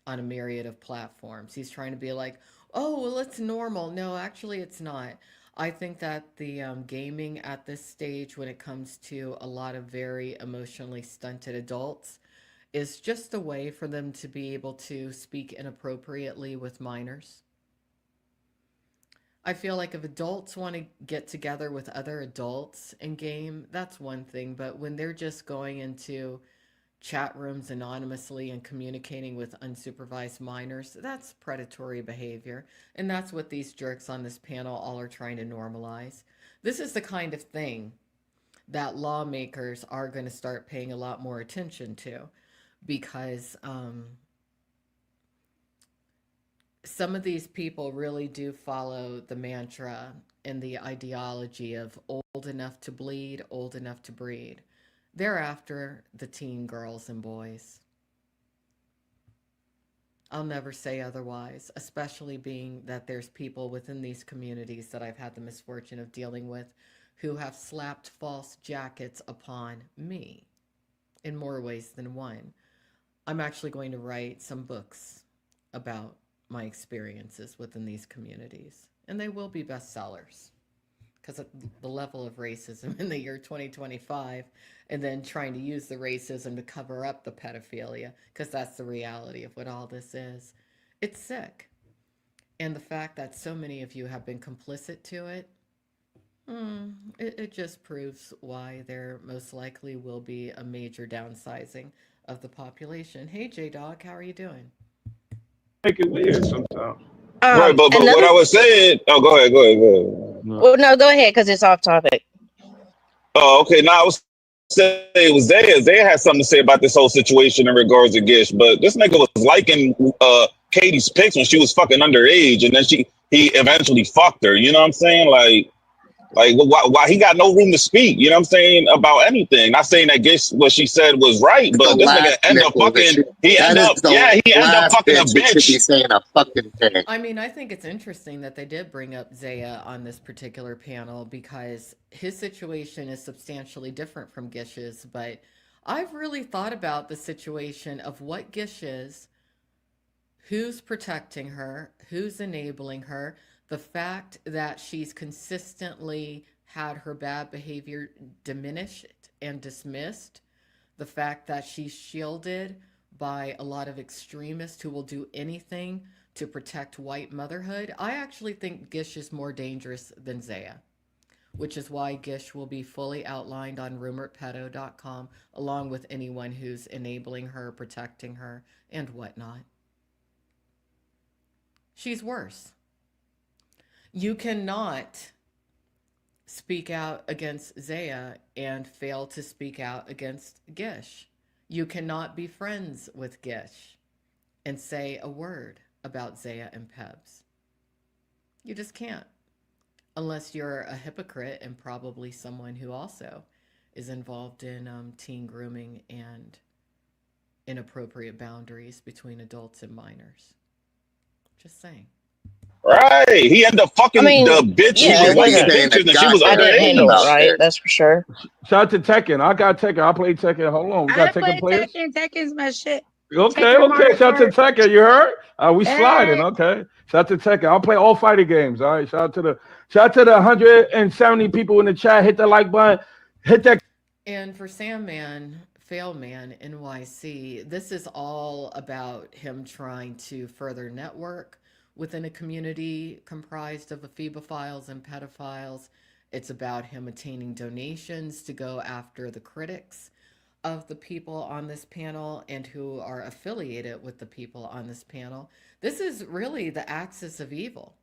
A: on a myriad of platforms. He's trying to be like, oh, well, it's normal. No, actually, it's not. I think that the gaming at this stage, when it comes to a lot of very emotionally stunted adults, is just a way for them to be able to speak inappropriately with minors. I feel like if adults want to get together with other adults in game, that's one thing. But when they're just going into chat rooms anonymously and communicating with unsupervised minors, that's predatory behavior. And that's what these jerks on this panel all are trying to normalize. This is the kind of thing that lawmakers are going to start paying a lot more attention to because some of these people really do follow the mantra and the ideology of old enough to bleed, old enough to breed. They're after the teen girls and boys. I'll never say otherwise, especially being that there's people within these communities that I've had the misfortune of dealing with who have slapped false jackets upon me in more ways than one. I'm actually going to write some books about my experiences within these communities, and they will be bestsellers because of the level of racism in the year 2025, and then trying to use the racism to cover up the pedophilia, because that's the reality of what all this is. It's sick. And the fact that so many of you have been complicit to it, it just proves why there most likely will be a major downsizing of the population. Hey, J-Dog, how are you doing?
H: Make it weird sometimes.
L: Right, but what I was saying. Oh, go ahead.
C: Well, no, go ahead because it's off topic.
L: Oh, okay. Now I was saying it was Zaya. Zaya had something to say about this whole situation in regards to Gish, but this nigga was liking Katie's pics when she was fucking underage, and then he eventually fucked her. You know what I'm saying? Like why he got no room to speak? You know what I'm saying about anything? Not saying that Gish what she said was right,
I: The
L: but this nigga
I: last
L: end up
I: nipple that
L: fucking.
I: should, that is the
L: He end up
I: last
L: fucking a
I: bitch that should be
L: bitch.
I: saying a fucking thing.
A: I mean, I think it's interesting that they did bring up Zaya on this particular panel because his situation is substantially different from Gish's, but I've really thought about the situation of what Gish is, who's protecting her, who's enabling her, the fact that she's consistently had her bad behavior diminished and dismissed, the fact that she's shielded by a lot of extremists who will do anything to protect white motherhood. I actually think Gish is more dangerous than Zaya, which is why Gish will be fully outlined on rumoredpedo.com along with anyone who's enabling her, protecting her, and whatnot. She's worse. You cannot speak out against Zaya and fail to speak out against Gish. You cannot be friends with Gish and say a word about Zaya and Pebs. You just can't. Unless you're a hypocrite and probably someone who also is involved in teen grooming and inappropriate boundaries between adults and minors. Just saying.
L: Right. He ended up fucking the bitch who was liking pictures and she was
C: I didn't handle it
L: underage.
C: right, that's for sure.
H: Shout out to Tekken. I got Tekken. I play Tekken. Hold on. We
J: I
H: got
J: play
H: Tekken players?
J: Tekken's my shit.
H: Okay,
J: Tekken
H: okay.
J: Mario
H: Shout out to
J: Kart.
H: Tekken. You heard? We
J: Hey.
H: sliding. Okay. Shout out to Tekken. I'll play all fighting games. All right. Shout out to the 170 people in the chat. Hit the like button. Hit that.
A: And for Sandman, Failman, NYC, this is all about him trying to further network within a community comprised of ephebophiles and pedophiles. It's about him attaining donations to go after the critics of the people on this panel and who are affiliated with the people on this panel. This is really the axis of evil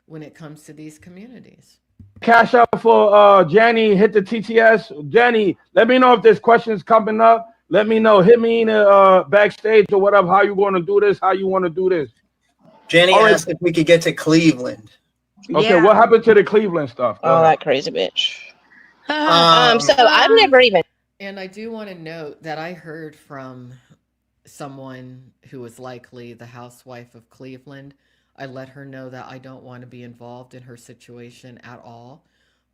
A: when it comes to these communities.
H: Cash out for Jenny. Hit the TTS. Jenny, let me know if there's questions coming up. Let me know. Hit me in the backstage or whatever. How you want to do this? How you want to do this?
K: Jenny asked if we could get to Cleveland.
H: Okay, what happened to the Cleveland stuff?
C: Oh, that crazy bitch. So I've never even.
A: And I do want to note that I heard from someone who was likely the housewife of Cleveland. I let her know that I don't want to be involved in her situation at all.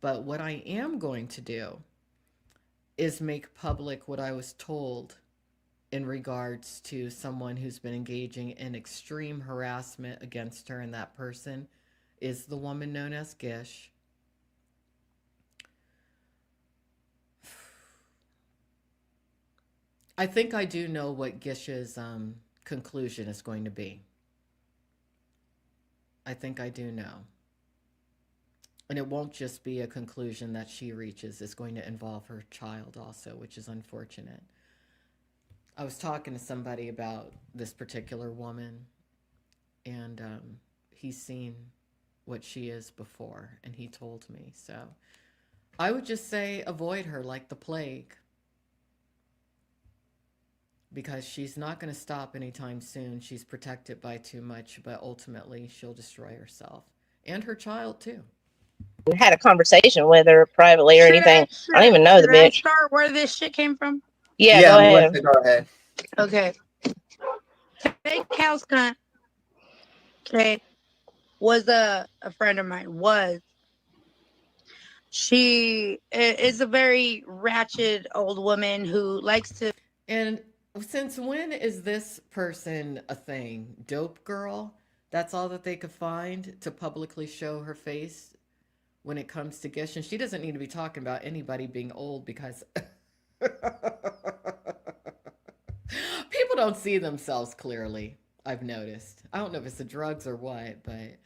A: But what I am going to do is make public what I was told in regards to someone who's been engaging in extreme harassment against her, and that person is the woman known as Gish. I think I do know what Gish's conclusion is going to be. I think I do know. And it won't just be a conclusion that she reaches, it's going to involve her child also, which is unfortunate. I was talking to somebody about this particular woman, and he's seen what she is before, and he told me. So I would just say avoid her like the plague, because she's not going to stop anytime soon. She's protected by too much, but ultimately she'll destroy herself and her child too.
C: Had a conversation with her privately or anything. I don't even know the
J: Should I
C: bitch.
J: start where this shit came from?
C: Yeah,
K: Yeah,
C: go ahead.
K: Melissa, go ahead.
J: Okay. Fake house cunt. Okay. Was a friend of mine. She is a very ratchet old woman who likes to.
A: And since when is this person a thing? Dope girl? That's all that they could find to publicly show her face when it comes to Gish. And she doesn't need to be talking about anybody being old, because people don't see themselves clearly, I've noticed. I don't know if it's the drugs or what, but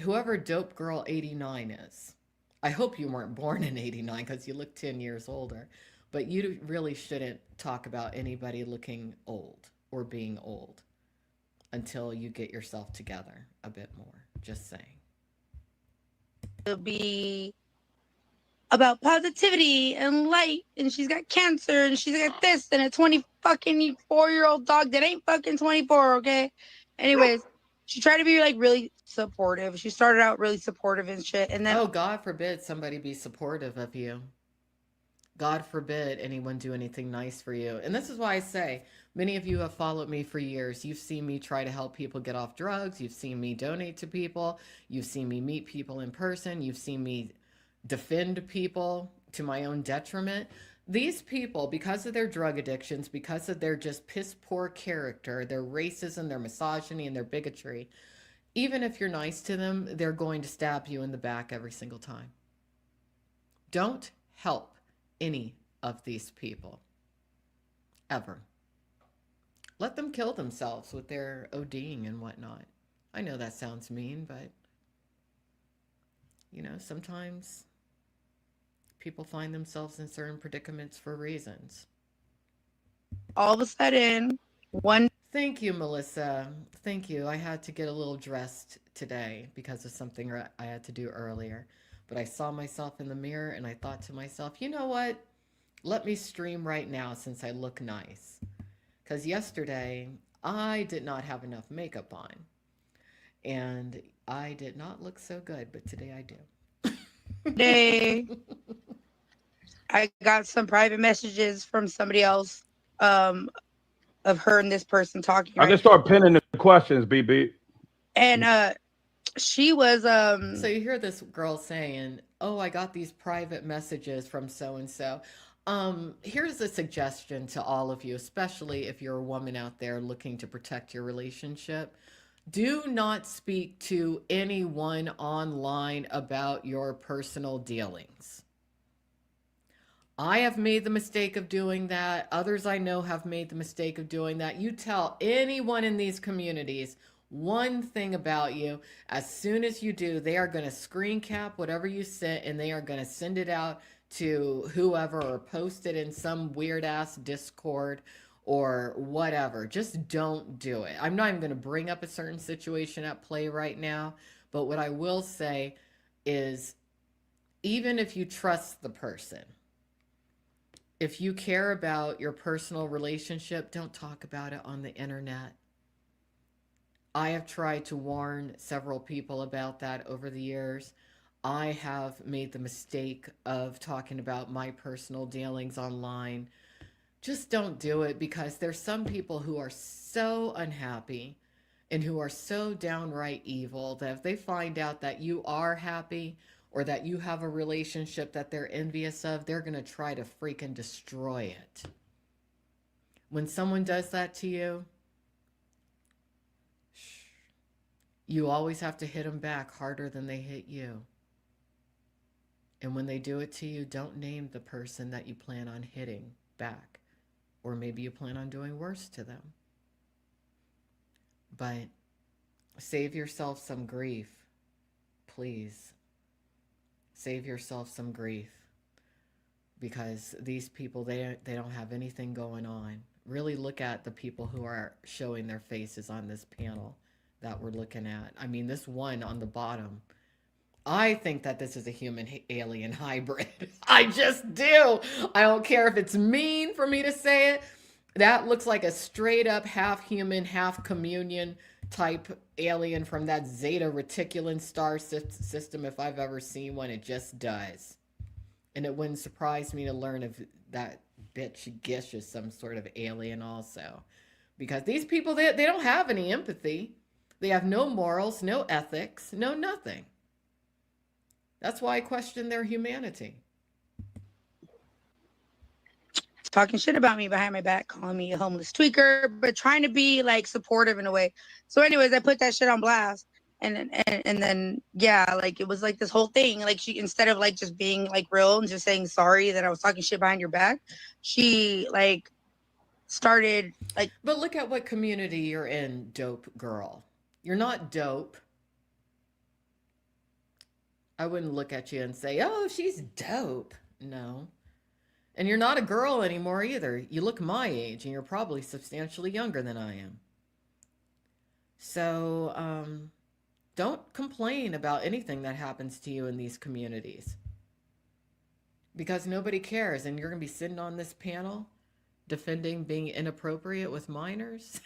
A: whoever Dope Girl 89 is, I hope you weren't born in 89 because you look 10 years older. But you really shouldn't talk about anybody looking old or being old until you get yourself together a bit more. Just saying.
J: Be about positivity and light, and she's got cancer, and she's got this, and a 20 fucking 4-year-old dog that ain't fucking 24. Okay. Anyways, she tried to be like really supportive. She started out really supportive and shit, and then
A: Oh, God forbid somebody be supportive of you. God forbid anyone do anything nice for you. And this is why I say, many of you have followed me for years. You've seen me try to help people get off drugs. You've seen me donate to people. You've seen me meet people in person. You've seen me defend people to my own detriment. These people, because of their drug addictions, because of their just piss poor character, their racism, their misogyny, and their bigotry, even if you're nice to them, they're going to stab you in the back every single time. Don't help any of these people ever. Let them kill themselves with their ODing and whatnot. I know that sounds mean, but sometimes people find themselves in certain predicaments for reasons.
J: all of a sudden, one.
A: Thank you, Melissa. Thank you. I had to get a little dressed today because of something I had to do earlier. But I saw myself in the mirror and I thought to myself, you know what? Let me stream right now since I look nice. Because yesterday I did not have enough makeup on. And I did not look so good, but today I do.
J: Day, I got some private messages from somebody else, of her and this person talking.
H: I can start pinning the questions, BB.
J: And she was
A: So you hear this girl saying, "Oh, I got these private messages from so and so." Here's a suggestion to all of you, especially if you're a woman out there looking to protect your relationship. Do not speak to anyone online about your personal dealings. I have made the mistake of doing that. Others I know have made the mistake of doing that. You tell anyone in these communities one thing about you, as soon as you do, they are going to screen cap whatever you sent and they are going to send it out to whoever or post it in some weird ass Discord or whatever. Just don't do it. I'm not even going to bring up a certain situation at play right now, but what I will say is, even if you trust the person, if you care about your personal relationship, don't talk about it on the internet. I have tried to warn several people about that over the years. I have made the mistake of talking about my personal dealings online. Just don't do it, because there's some people who are so unhappy and who are so downright evil that if they find out that you are happy or that you have a relationship that they're envious of, they're going to try to freaking destroy it. When someone does that to you, you always have to hit them back harder than they hit you. And when they do it to you, don't name the person that you plan on hitting back. Or maybe you plan on doing worse to them. But save yourself some grief, please. Save yourself some grief because these people they don't have anything going on. Really look at the people who are showing their faces on this panel that we're looking at. I mean, this one on the bottom, I think that this is a human alien hybrid. I just do. I don't care if it's mean for me to say it. That looks like a straight up half human, half communion type alien from that Zeta Reticulan star system. If I've ever seen one, it just does. And it wouldn't surprise me to learn if that bitch Gish is some sort of alien also. Because these people, they don't have any empathy. They have no morals, no ethics, no nothing. That's why I question their humanity.
J: Talking shit about me behind my back, calling me a homeless tweaker, but trying to be like supportive in a way. So, anyways, I put that shit on blast, and then yeah, like it was like this whole thing. Like she, instead of like just being like real and just saying sorry that I was talking shit behind your back, she like started like.
A: But look at what community you're in, dope girl. You're not dope. I wouldn't look at you and say, "Oh, she's dope." No. And you're not a girl anymore either. You look my age, and you're probably substantially younger than I am. So, don't complain about anything that happens to you in these communities. Because nobody cares, and you're going to be sitting on this panel defending being inappropriate with minors.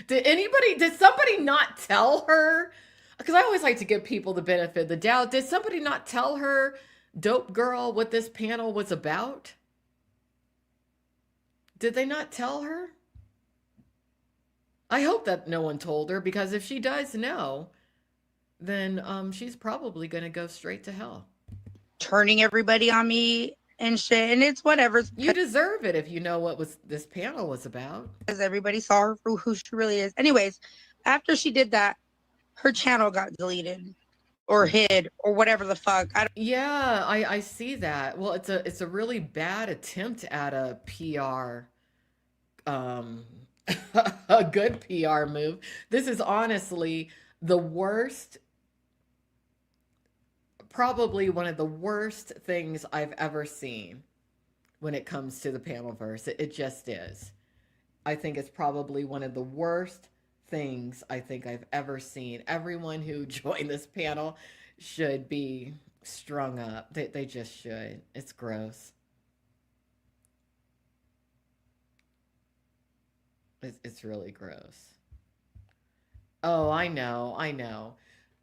A: Did somebody not tell her? Because I always like to give people the benefit of the doubt. Did somebody not tell her, dope girl, what this panel was about? Did they not tell her? I hope that no one told her, because if she does know, then she's probably going to go straight to hell.
J: Turning everybody on me and shit, and it's whatever.
A: You deserve it if you know what this panel was about.
J: Because everybody saw her for who she really is. Anyways, after she did that, her channel got deleted or hid or whatever the fuck.
A: Yeah, I see that. Well, it's a really bad attempt at a PR, a good PR move. This is honestly the worst, probably one of the worst things I've ever seen when it comes to the panelverse. It just is. I think it's probably one of the worst things I think I've ever seen. Everyone who joined this panel should be strung up. They just should. It's gross. It's really gross. Oh, I know.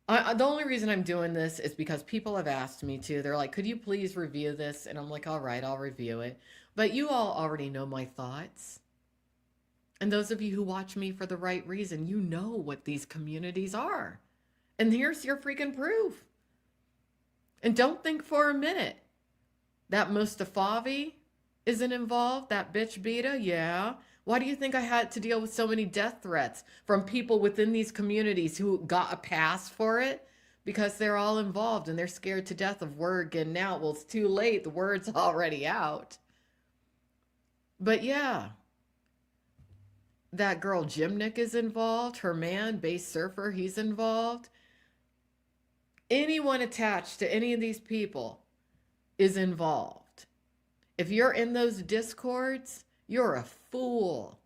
A: The only reason I'm doing this is because people have asked me to. They're like, could you please review this? And I'm like, all right, I'll review it. But you all already know my thoughts. And those of you who watch me for the right reason, you know what these communities are. And here's your freaking proof. And don't think for a minute that Mustafavi isn't involved, that bitch Beta, yeah. Why do you think I had to deal with so many death threats from people within these communities who got a pass for it? Because they're all involved and they're scared to death of word getting out. Well, it's too late. The word's already out. But yeah. That girl Jimnick is involved. Her man, Base Surfer, he's involved. Anyone attached to any of these people is involved. If you're in those discords, you're a fool.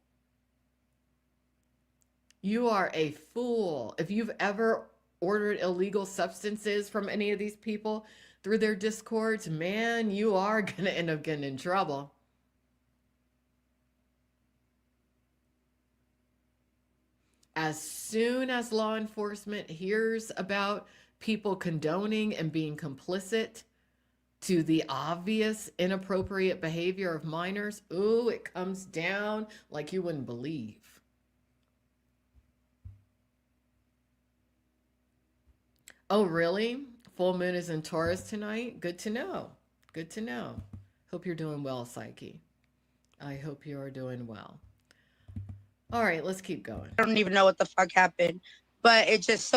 A: You are a fool. If you've ever ordered illegal substances from any of these people through their discords, man, you are going to end up getting in trouble. As soon as law enforcement hears about people condoning and being complicit to the obvious inappropriate behavior of minors, ooh, it comes down like you wouldn't believe. Oh, really? Full moon is in Taurus tonight? Good to know. Good to know. Hope you're doing well, Psyche. I hope you are doing well. All right, let's keep going.
J: I don't even know what the fuck happened, but it just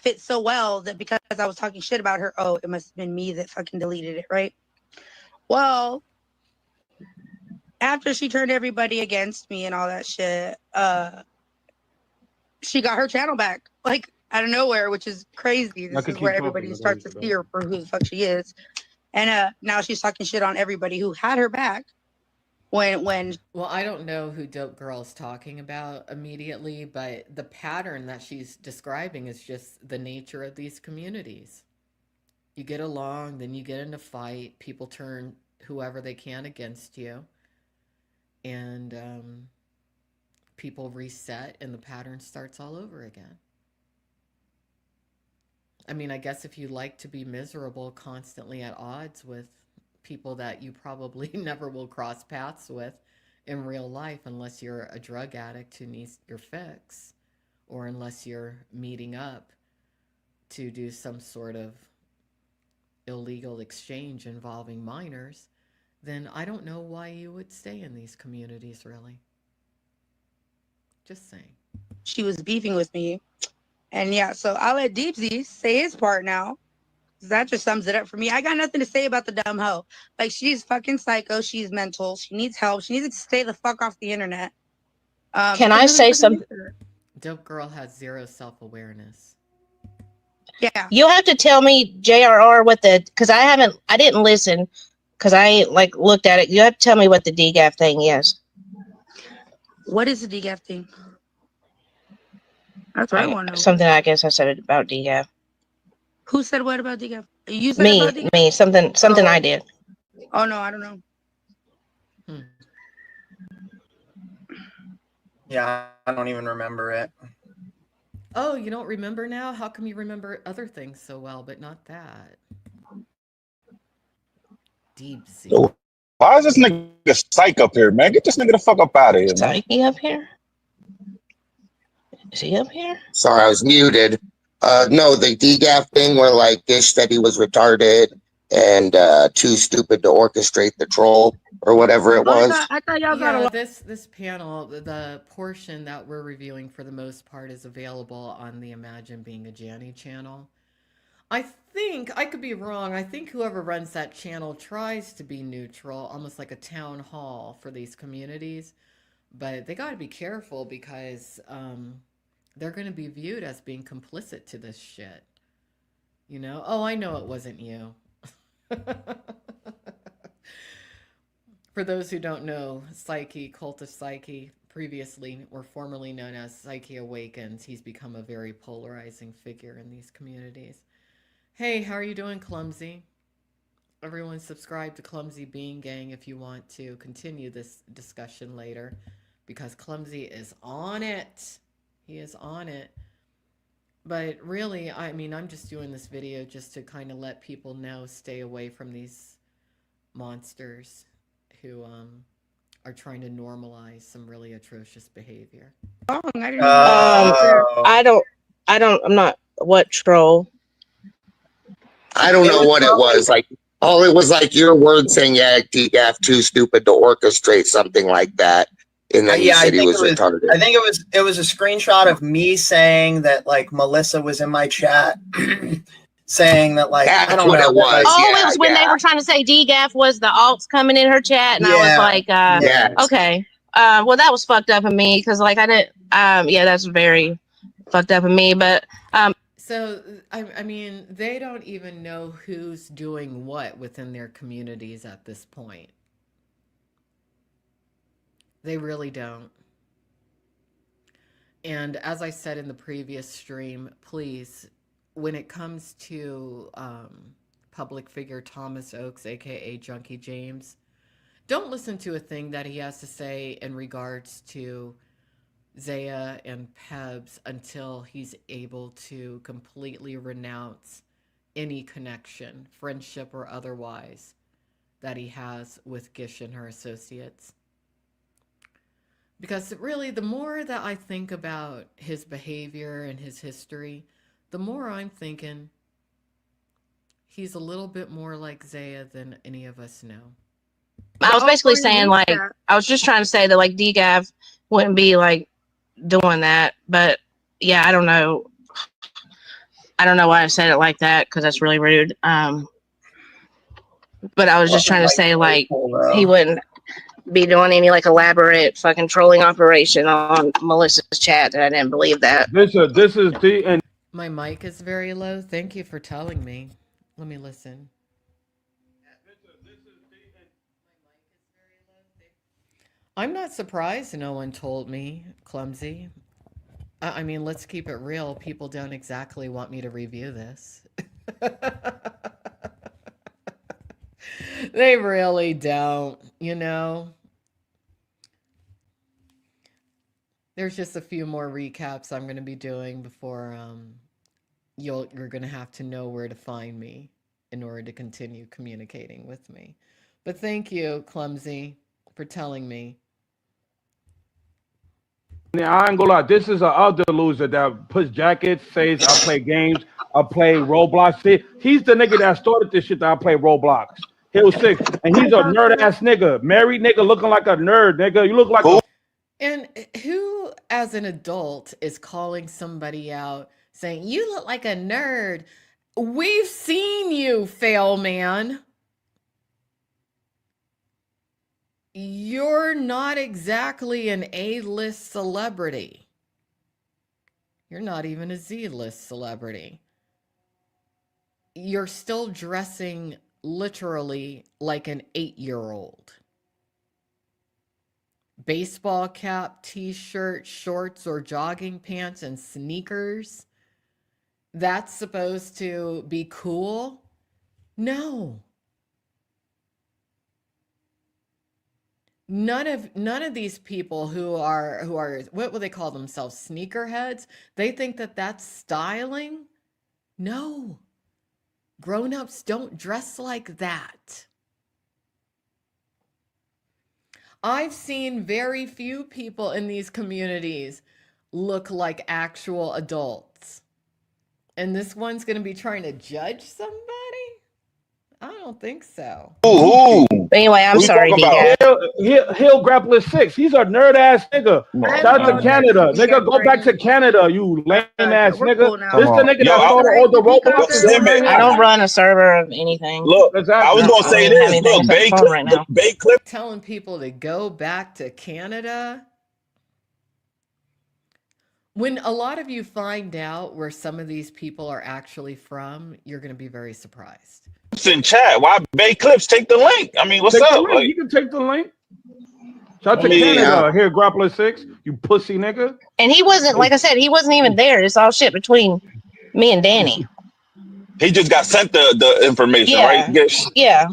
J: fits so well that because I was talking shit about her, oh, it must have been me that fucking deleted it, right? Well, after she turned everybody against me and all that shit, she got her channel back. Like, out of nowhere, which is crazy.
H: I
J: This
H: could
J: is where
H: keep
J: everybody
H: talking.
J: starts to see her for who the fuck she is. And now she's talking shit on everybody who had her back when
A: Well, I don't know who Dope Girl's talking about immediately, but the pattern that she's describing is just the nature of these communities. You get along, then you get in a fight, people turn whoever they can against you, and people reset, and the pattern starts all over again. I mean, I guess if you like to be miserable, constantly at odds with people that you probably never will cross paths with in real life, unless you're a drug addict who needs your fix, or unless you're meeting up to do some sort of illegal exchange involving minors, then I don't know why you would stay in these communities, really. Just saying.
J: she was beefing with me. And yeah, so I'll let Deep Z say his part now. That just sums it up for me. I got nothing to say about the dumb hoe. Like, she's fucking psycho. She's mental. She needs help. She needs to stay the fuck off the internet.
C: Can I say something?
A: Dope Girl has zero self-awareness.
J: Yeah.
C: You'll have to tell me, JRR, what the, because I didn't listen, because I ain't like looked at it. You have to tell me what the DGAF thing is.
J: What is the DGAF thing? That's what I want to know.
C: Something I guess I said about DGAF.
J: Who said what about DGAF? You said
C: Me,
J: about DGAF?
C: me, something I did.
J: Oh no, I don't know.
K: Yeah, I don't even remember it.
A: Oh, you don't remember now? How come you remember other things so well, but not that? Deep sea.
L: Why is this nigga psych up here, man? Get this nigga the fuck up out of here, man.
C: Psyche up here? Is he up here?
I: Sorry, I was muted. No, the DGAF thing where like Gish said he was retarded and too stupid to orchestrate the troll or whatever it was.
J: I thought y'all got a
A: Yeah,
J: lot.
A: this panel, the portion that we're reviewing for the most part is available on the Imagine Being a Janny channel. I think, I could be wrong, I think whoever runs that channel tries to be neutral, almost like a town hall for these communities, but they got to be careful because they're going to be viewed as being complicit to this shit. You know? Oh, I know it wasn't you. For those who don't know, Psyche, Cult of Psyche, previously or formerly known as Psyche Awakens, he's become a very polarizing figure in these communities. Hey, how are you doing, Clumsy? Everyone subscribe to Clumsy Being Gang if you want to continue this discussion later, because Clumsy is on it. He is on it. But really, I mean, I'm just doing this video just to kind of let people know, stay away from these monsters who are trying to normalize some really atrocious behavior.
C: I'm not, what troll?
I: I don't know what it was. Like, all it was like your word saying, yeah, DGAF too stupid to orchestrate something like that. And then he said he was retarded.
K: I think it was a screenshot of me saying that like Melissa was in my chat saying that like
I: That's
K: I don't
I: what
K: know.
I: it was.
C: Oh, it was when they were trying to say DGAF was the alts coming in her chat, and I was like, okay. Well, that was fucked up of me because like I didn't. Yeah, that's very fucked up of me. But
A: so I mean, they don't even know who's doing what within their communities at this point. They really don't. And as I said in the previous stream, please, when it comes to public figure Thomas Oakes, aka Junkie James, don't listen to a thing that he has to say in regards to Zaya and Pebs until he's able to completely renounce any connection, friendship or otherwise, that he has with Gish and her associates. Because really, the more that I think about his behavior and his history, the more I'm thinking he's a little bit more like Zaya than any of us know.
C: I was basically saying like, I was just trying to say that like DGAF wouldn't be like doing that. But yeah, I don't know. I don't know why I said it like that because that's really rude. But I was just trying to say like he wouldn't be doing any like elaborate fucking trolling operation on Melissa's chat. That I didn't believe that.
H: This is the and
A: My mic is very low. Thank you for telling me. Let me listen. I'm not surprised no one told me, Clumsy. I mean, let's keep it real. People don't exactly want me to review this. They really don't, you know? There's just a few more recaps I'm going to be doing before you're going to have to know where to find me in order to continue communicating with me. But thank you, Clumsy, for telling me.
H: Yeah, I ain't gonna lie. This is a other loser that puts jackets, says I play games, I play Roblox. See, he's the nigga that started this shit that I play Roblox. Hill Six, and he's a nerd ass nigga, married nigga, looking like a nerd, nigga. You look like a
A: And who, as an adult, is calling somebody out saying, "You look like a nerd"? We've seen you fail, man. You're not exactly an A-list celebrity. You're not even a Z-list celebrity. You're still dressing literally like an 8-year-old. Baseball cap, t-shirt, shorts, or jogging pants and sneakers. That's supposed to be cool? No. None of these people who are what will they call themselves, sneakerheads, they think that that's styling? No. Grown-ups don't dress like that. I've seen very few people in these communities look like actual adults. And this one's going to be trying to judge somebody? I don't think so.
L: Ooh,
C: But anyway, I'm
L: who you
C: sorry,
L: talking
C: D
L: about?
C: guy.
H: Hill Grappler Six. He's a nerd ass nigga.
L: Come on,
H: Shout out to
L: man.
H: Canada, nigga. Go back to Canada, you lame ass
J: We're
H: nigga.
J: cool now.
H: This the nigga
L: Yo,
H: that
L: I,
H: started all the
L: yo,
H: Roblox shit
L: Simit,
H: right
C: I don't
H: now.
C: run a server of anything.
L: look, I
H: Exactly.
L: was
C: I
L: gonna
C: don't
L: say
C: even have
L: this.
C: anything
L: Look,
C: except the phone right now.
L: Bay Clip.
A: Telling people to go back to Canada. When a lot of you find out where some of these people are actually from, you're going to be very surprised.
L: In chat. Why Bay Clips take the link? I mean, what's
H: Take the
L: up?
H: link.
L: Like,
H: You can take the link. Shout
L: I
H: to
L: mean,
H: Canada. Here, Grappler Six. You pussy nigga.
C: And he wasn't, like I said, he wasn't even there. It's all shit between me and Danny.
L: he just got sent the information, right?
C: Yeah.
L: Gish?
C: Yeah.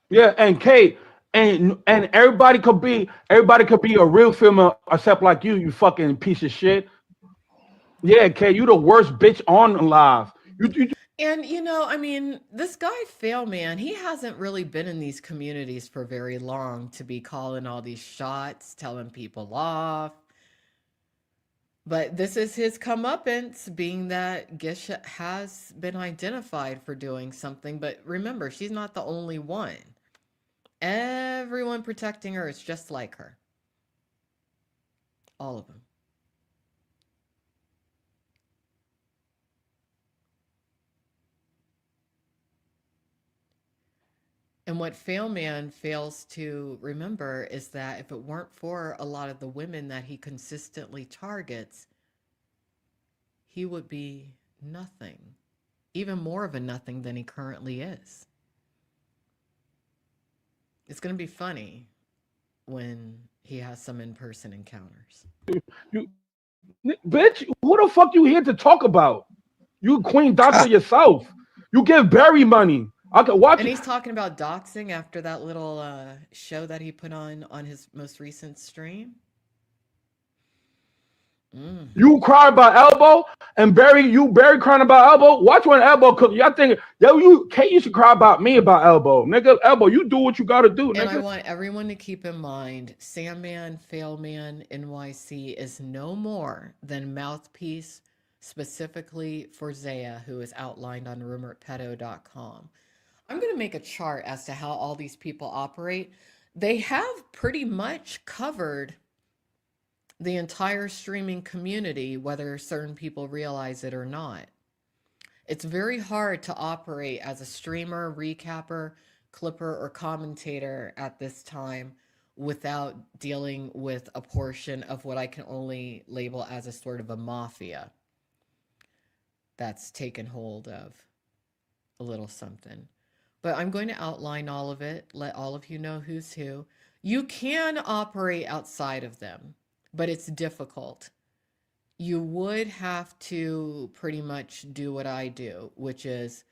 H: Yeah, and Kate, and everybody could be a real filmer except like you fucking piece of shit. Yeah, Kate, you the worst bitch on live. You
A: And, you know, I mean, this guy, Fail Man, he hasn't really been in these communities for very long to be calling all these shots, telling people off. But this is his comeuppance, being that Gish has been identified for doing something. But remember, she's not the only one. Everyone protecting her is just like her. All of them. And what Failman fails to remember is that if it weren't for a lot of the women that he consistently targets, he would be nothing, even more of a nothing than he currently is. It's going to be funny when he has some in-person encounters.
H: bitch, who the fuck you here to talk about? You queen doctor yourself. You give Barry money. I can watch
A: And
H: it.
A: he's talking about doxing after that little show that he put on his most recent stream.
H: You cry about Elbow and Barry crying about Elbow. Watch when Elbow cook. Y'all think you should cry about me about Elbow, nigga. Elbow, you do what you gotta do, nigga.
A: And I want everyone to keep in mind, Sandman Failman NYC is no more than mouthpiece specifically for Zaya, who is outlined on rumoredpedo.com. I'm going to make a chart as to how all these people operate. They have pretty much covered the entire streaming community, whether certain people realize it or not. It's very hard to operate as a streamer, recapper, clipper, or commentator at this time without dealing with a portion of what I can only label as a sort of a mafia. that's taken hold of a little something. But I'm going to outline all of it, let all of you know who's who. You can operate outside of them, but it's difficult. You would have to pretty much do what I do, which is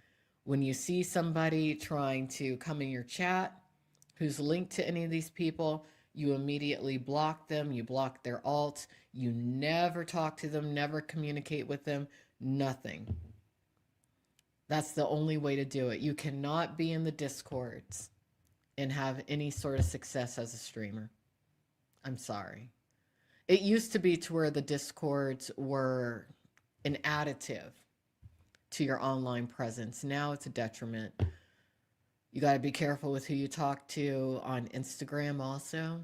A: when you see somebody trying to come in your chat who's linked to any of these people, you immediately block them, you block their alt, you never talk to them, never communicate with them, nothing. That's the only way to do it. You cannot be in the Discords and have any sort of success as a streamer. I'm sorry. It used to be to where the Discords were an additive to your online presence. Now it's a detriment. You got to be careful with who you talk to on Instagram also,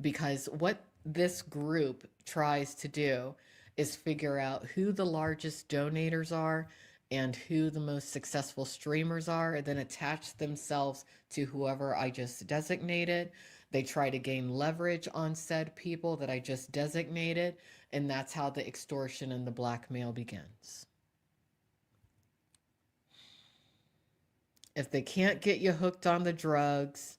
A: because what this group tries to do is figure out who the largest donators are and who the most successful streamers are, and then attach themselves to whoever I just designated. They try to gain leverage on said people that I just designated, and that's how the extortion and the blackmail begins. If they can't get you hooked on the drugs,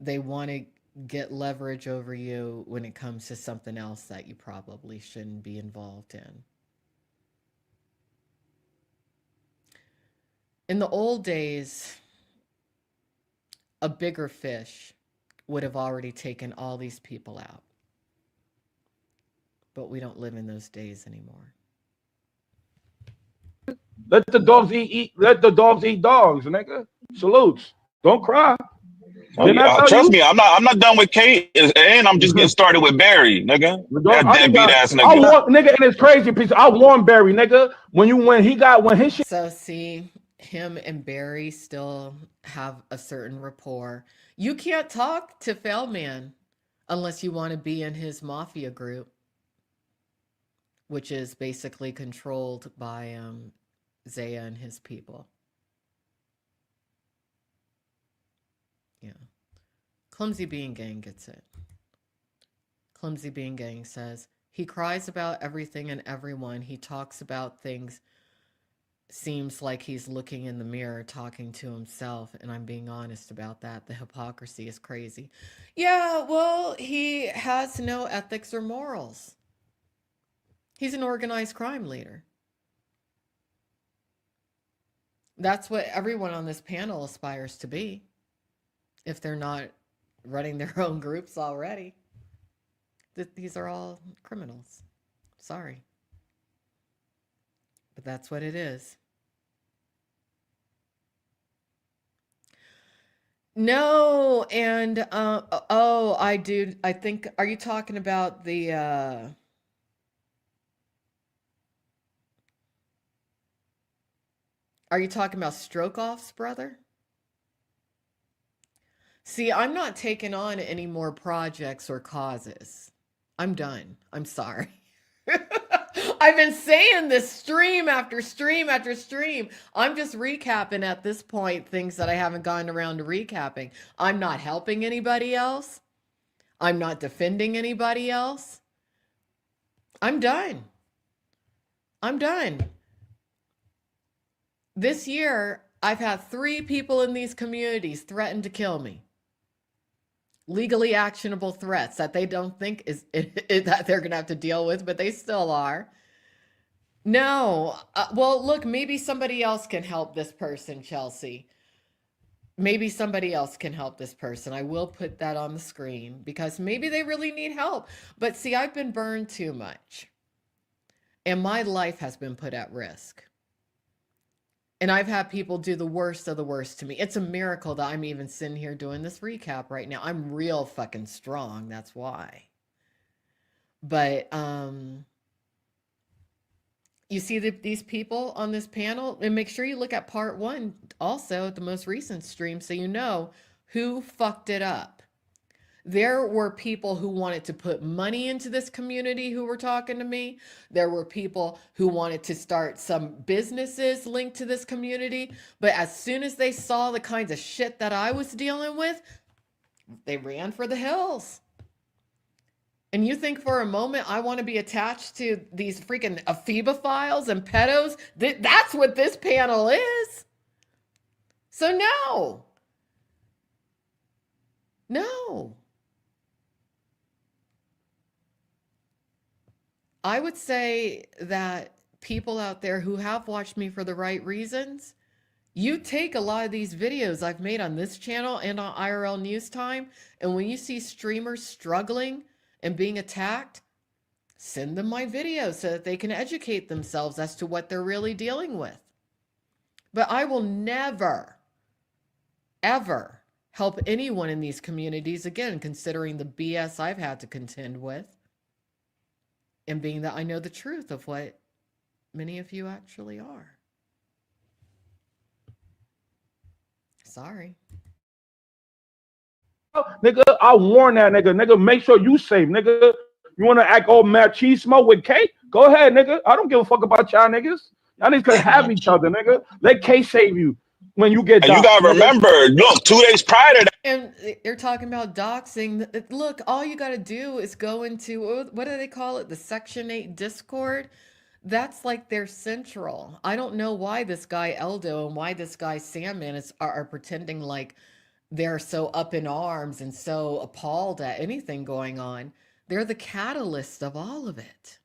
A: they want to get leverage over you when it comes to something else that you probably shouldn't be involved in. In the old days, a bigger fish would have already taken all these people out. But we don't live in those days anymore.
H: Let the dogs eat. Let the dogs eat dogs, nigga. Salutes. Don't cry. Didn't I tell
L: Trust
H: you?
L: me, I'm not done with Kate, and I'm just getting started with Barry, nigga. That deadbeat ass
H: I
L: nigga.
H: want nigga, and it's crazy piece. I warned Barry, nigga, when his shit.
A: So see, him and Barry still have a certain rapport. You can't talk to Failman unless you want to be in his mafia group, which is basically controlled by Zaya and his people. Yeah. Clumsy Bean Gang gets it. Clumsy Bean Gang says, he cries about everything and everyone. He talks about things. Seems like he's looking in the mirror, talking to himself. And I'm being honest about that. The hypocrisy is crazy. Yeah, well, he has no ethics or morals. He's an organized crime leader. That's what everyone on this panel aspires to be, if they're not running their own groups already. These are all criminals. Sorry. But that's what it is. No, and oh, I think, are you talking about the are you talking about Strokeoff's brother? See, I'm not taking on any more projects or causes. I'm done. I'm sorry. I've been saying this stream after stream after stream. I'm just recapping at this point things that I haven't gotten around to recapping. I'm not helping anybody else. I'm not defending anybody else. I'm done. I'm done. This year, I've had 3 people in these communities threaten to kill me. Legally actionable threats that they don't think is that they're going to have to deal with, but they still are. No. Well, look, maybe somebody else can help this person, Chelsea. Maybe somebody else can help this person. I will put that on the screen because maybe they really need help. But see, I've been burned too much. And my life has been put at risk. And I've had people do the worst of the worst to me. It's a miracle that I'm even sitting here doing this recap right now. I'm real fucking strong. That's why. But you see these people on this panel, and make sure you look at part 1 also, the most recent stream, so you know who fucked it up. There were people who wanted to put money into this community who were talking to me. There were people who wanted to start some businesses linked to this community. But as soon as they saw the kinds of shit that I was dealing with, they ran for the hills. And you think for a moment I want to be attached to these freaking ephebophiles and pedos? That's what this panel is. So no. No. I would say that people out there who have watched me for the right reasons, you take a lot of these videos I've made on this channel and on IRL News Time, and when you see streamers struggling and being attacked, send them my videos so that they can educate themselves as to what they're really dealing with. But I will never, ever help anyone in these communities again, considering the BS I've had to contend with, and being that I know the truth of what many of you actually are. Sorry.
H: Nigga, I warn that nigga. Nigga, make sure you safe, nigga. You want to act all machismo with K? Go ahead, nigga. I don't give a fuck about y'all niggas. Y'all niggas can have each other, nigga. Let K save you when you get
L: And you gotta
H: nigga.
L: remember, look, 2 days prior to that.
A: And you're talking about doxing. Look, all you got to do is go into, what do they call it? The Section 8 Discord. That's like their central. I don't know why this guy Eldo and why this guy Sandman are pretending like they're so up in arms and so appalled at anything going on. They're the catalyst of all of it.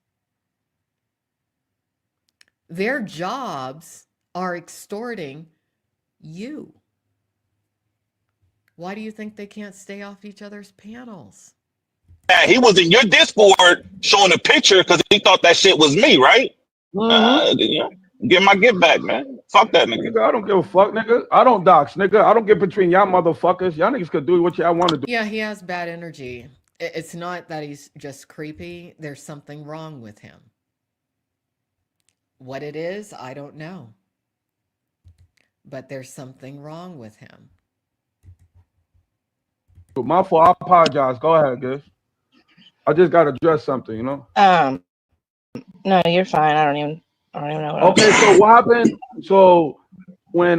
A: Their jobs are extorting you. Why do you think they can't stay off each other's panels?
L: He was in your Discord showing a picture because he thought that shit was me, right? Yeah. Get my get back, man. Fuck that nigga.
H: I don't give a fuck, nigga. I don't dox, nigga. I don't get between y'all motherfuckers. Y'all niggas could do what y'all want to do.
A: Yeah, he has bad energy. It's not that he's just creepy. There's something wrong with him. What it is, I don't know. But there's something wrong with him.
H: My fault. I apologize. Go ahead, guys. I just got to address something, you know?
C: No, you're fine. I don't even know what
H: Okay, so what happened? So when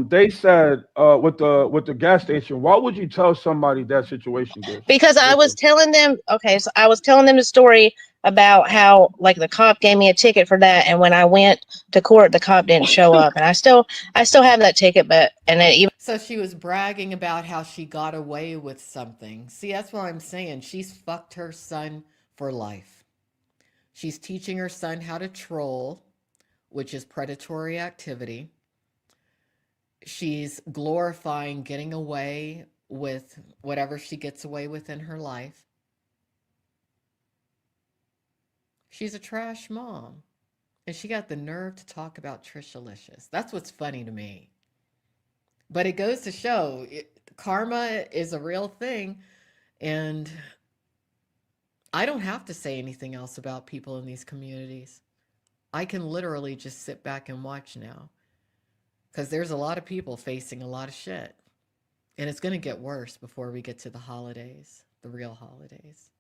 H: they said with the gas station, why would you tell somebody that situation, Gish?
C: Because I was telling them, okay, so I was telling them the story about how like the cop gave me a ticket for that, and when I went to court, the cop didn't show up, and I still have that ticket, but
A: so she was bragging about how she got away with something. See, that's what I'm saying. She's fucked her son for life. She's teaching her son how to troll, which is predatory activity. She's glorifying getting away with whatever she gets away with in her life. She's a trash mom. And she got the nerve to talk about Trishalicious. That's what's funny to me. But it goes to show karma is a real thing. And I don't have to say anything else about people in these communities. I can literally just sit back and watch now. Because there's a lot of people facing a lot of shit. And it's going to get worse before we get to the holidays, the real holidays.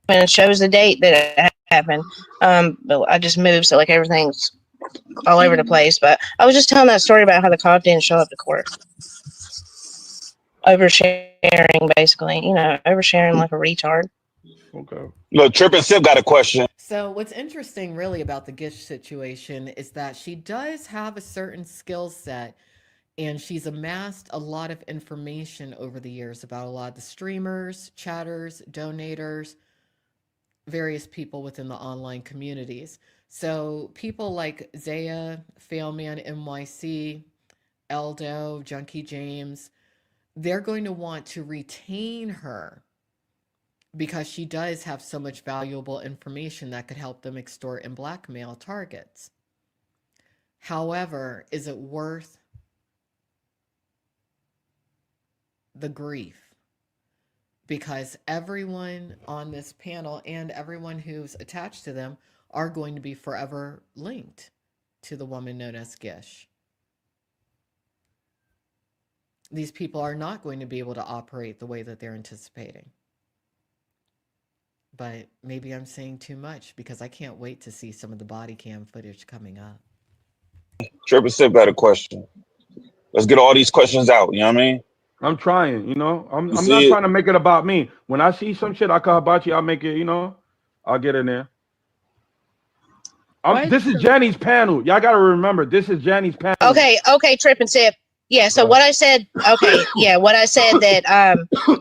C: And it shows the date that it happened. But I just moved, so like everything's all over the place. But I was just telling that story about how the cop didn't show up to court. Oversharing, basically. You know, oversharing like a retard.
H: Okay.
L: Look, Trip and Sip got a question.
A: So what's interesting really about the GISH situation is that she does have a certain skill set, and she's amassed a lot of information over the years about a lot of the streamers, chatters, donators, various people within the online communities. So people like Zaya, Failman, NYC, Eldo, Junkie James, they're going to want to retain her because she does have so much valuable information that could help them extort and blackmail targets. However, is it worth the grief? Because everyone on this panel and everyone who's attached to them are going to be forever linked to the woman known as Gish. These people are not going to be able to operate the way that they're anticipating. But maybe I'm saying too much because I can't wait to see some of the body cam footage coming up.
L: Trip and Sip got a question. Let's get all these questions out. You know what I mean?
H: I'm trying, you know.
L: You
H: I'm not
L: see it?
H: trying to make it about me. When I see some shit I call about you, I'll make it, you know, I'll get in there.
J: Why is
H: This
J: it
H: is
J: so?
H: Janny's panel. Y'all gotta remember, this is Janny's panel.
C: Okay, Trip and Sip. Yeah, so
H: Uh,
C: what I said, okay, yeah, what I said that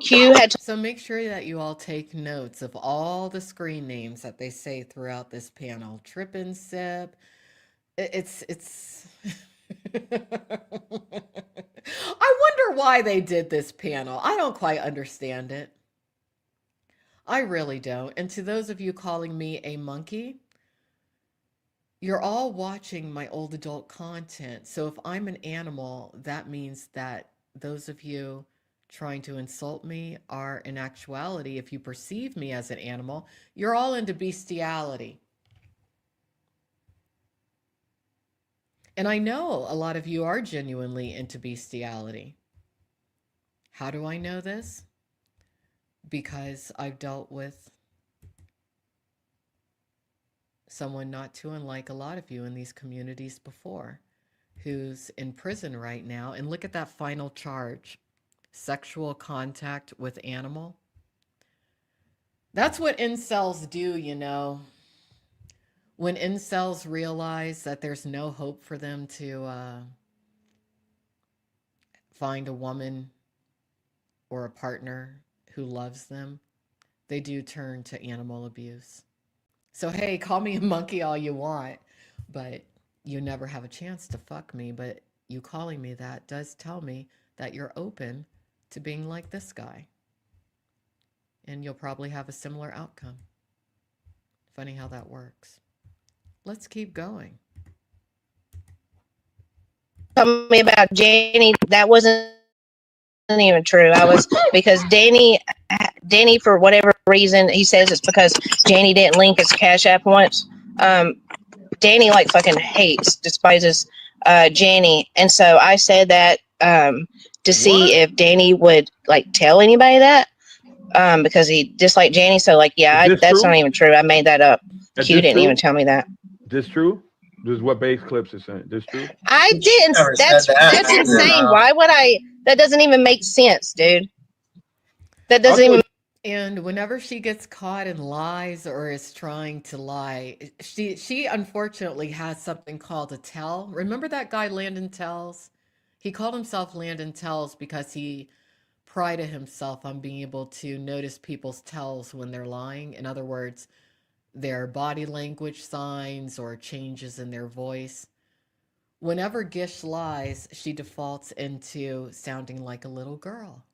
C: Q had
A: So make sure that you all take notes of all the screen names that they say throughout this panel. Trip and sip. It's I wonder why they did this panel. I don't quite understand it. I really don't. And to those of you calling me a monkey, you're all watching my old adult content. So if I'm an animal, that means that those of you trying to insult me are, in actuality, if you perceive me as an animal, you're all into bestiality. And I know a lot of you are genuinely into bestiality. How do I know this? Because I've dealt with someone not too unlike a lot of you in these communities before, who's in prison right now. And look at that final charge: sexual contact with animal. That's what incels do, you know. When incels realize that there's no hope for them to find a woman or a partner who loves them, they do turn to animal abuse. So, hey, call me a monkey all you want, but you never have a chance to fuck me. But you calling me that does tell me that you're open to being like this guy. And you'll probably have a similar outcome. Funny how that works. Let's keep going.
C: told me about Jenny, that wasn't even true. I was because Danny, for whatever reason, he says it's because Danny didn't link his Cash App once. Danny like fucking hates, despises Jenny, and so I said that to see if Danny would like tell anybody that because he disliked Jenny. So like, yeah,
H: is this
C: that's not
H: true?
C: even true. I made that up.
H: Is
C: Q
H: this
C: didn't even
H: true?
C: tell me that.
H: This true? This is what base clips is saying. This true?
C: I
K: She
C: didn't.
K: never said
C: That's
K: that.
C: insane. Why would I? That doesn't even make sense, dude. That
H: I
C: doesn't even.
H: thought
A: And whenever she gets caught in lies or is trying to lie, she unfortunately has something called a tell. Remember that guy Landon Tells? He called himself Landon Tells because he prided himself on being able to notice people's tells when they're lying. In other words, their body language signs or changes in their voice. Whenever Gish lies, she defaults into sounding like a little girl.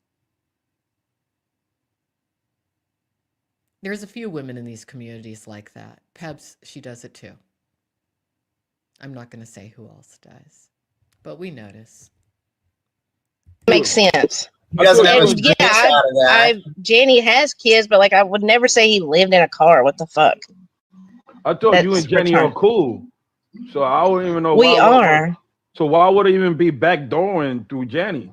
A: There's a few women in these communities like that. Pebs, she does it too. I'm not going to say who else does, but we notice.
C: Makes sense.
K: He doesn't have a
C: Yeah,
K: screenshot of that.
C: Jenny has kids, but like I would never say he lived in a car. What the fuck?
H: I thought you
C: That's
H: and Jenny are cool. So I don't even know
C: We
H: why.
C: are.
H: So why would it even be backdooring through Jenny?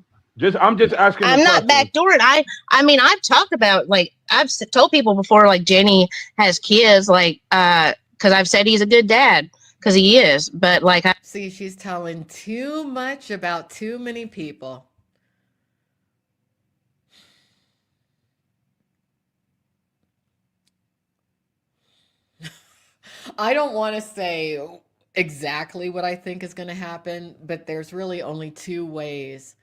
H: I'm just asking.
C: I'm not backdooring. I mean, I've talked about like I've told people before like Jenny has kids like because I've said he's a good dad because he is, but like
A: See, she's telling too much about too many people. I don't want to say exactly what I think is going to happen, but there's really only two ways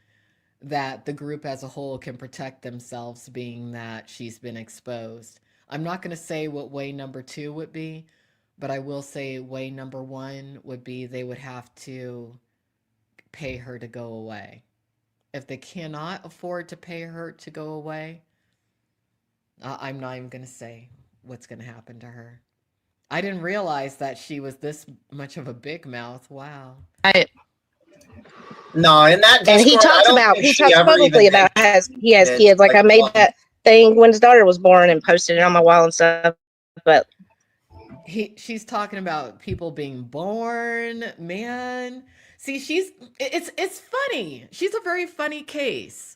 A: that the group as a whole can protect themselves, being that she's been exposed. I'm not going to say what way number two would be, but I will say way number one would be they would have to pay her to go away. If they cannot afford to pay her to go away, I'm not even going to say what's going to happen to her. I didn't realize that she was this much of a big mouth. Wow.
K: No, in that Discord,
C: and he talks publicly about he has kids. Like I made that thing when his daughter was born and posted it on my wall and stuff. But
A: she's talking about people being born, man. See, it's funny. She's a very funny case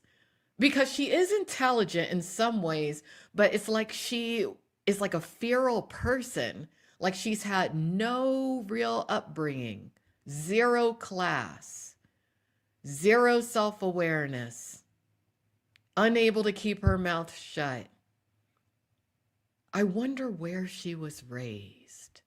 A: because she is intelligent in some ways, but it's like she is like a feral person. Like she's had no real upbringing, zero class, zero self-awareness. unable to keep her mouth shut. I wonder where she was raised.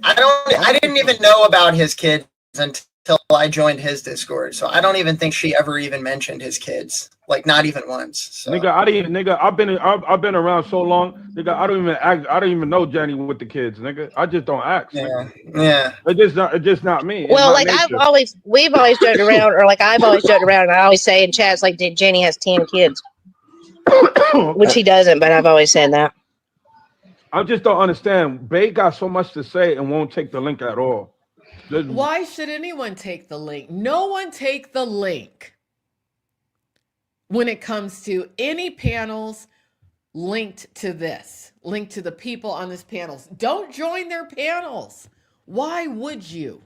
K: I didn't even know about his kids until I joined his Discord. So I don't even think she ever even mentioned his kids. Like not even once. So.
H: Nigga, I've been around so long, nigga. I don't even know Jenny with the kids, nigga. I just don't ask.
K: Yeah, yeah.
H: It's just not me.
C: Well, like we've always joked around, or like I've always joked around, and I always say in chats like, Jenny has 10 kids, which he doesn't, but I've always said that.
H: I just don't understand. Bay got so much to say and won't take the link at all.
A: Why should anyone take the link? No one take the link when it comes to any panels linked to this, linked to the people on this panels. Don't join their panels. Why would you?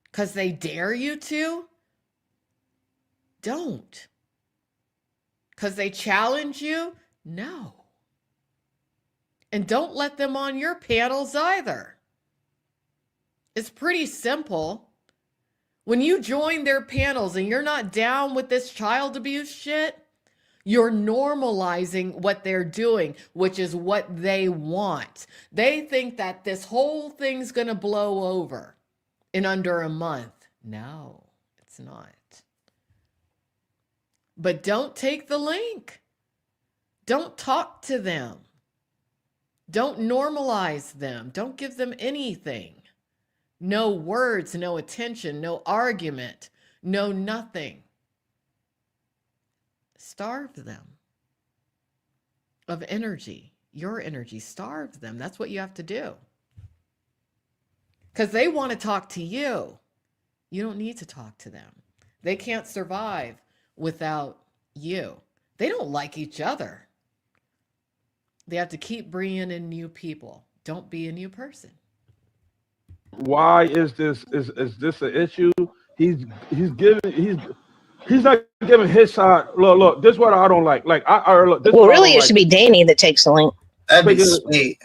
A: Because they dare you to? Don't. Because they challenge you? No. And don't let them on your panels either. It's pretty simple. When you join their panels and you're not down with this child abuse shit, you're normalizing what they're doing, which is what they want. They think that this whole thing's going to blow over in under a month. No, it's not. But don't take the link. Don't talk to them. Don't normalize them. Don't give them anything. No words, no attention, no argument, no nothing. Starve them of energy, your energy. Starve them. That's what you have to do. Because they want to talk to you. You don't need to talk to them. They can't survive without you. They don't like each other. They have to keep bringing in new people. Don't be a new person.
H: Why is this an issue? He's not giving his side. Look, this is what I don't like. Like look, this
C: well, really, it should be Danny that takes the link.
K: That'd be sweet.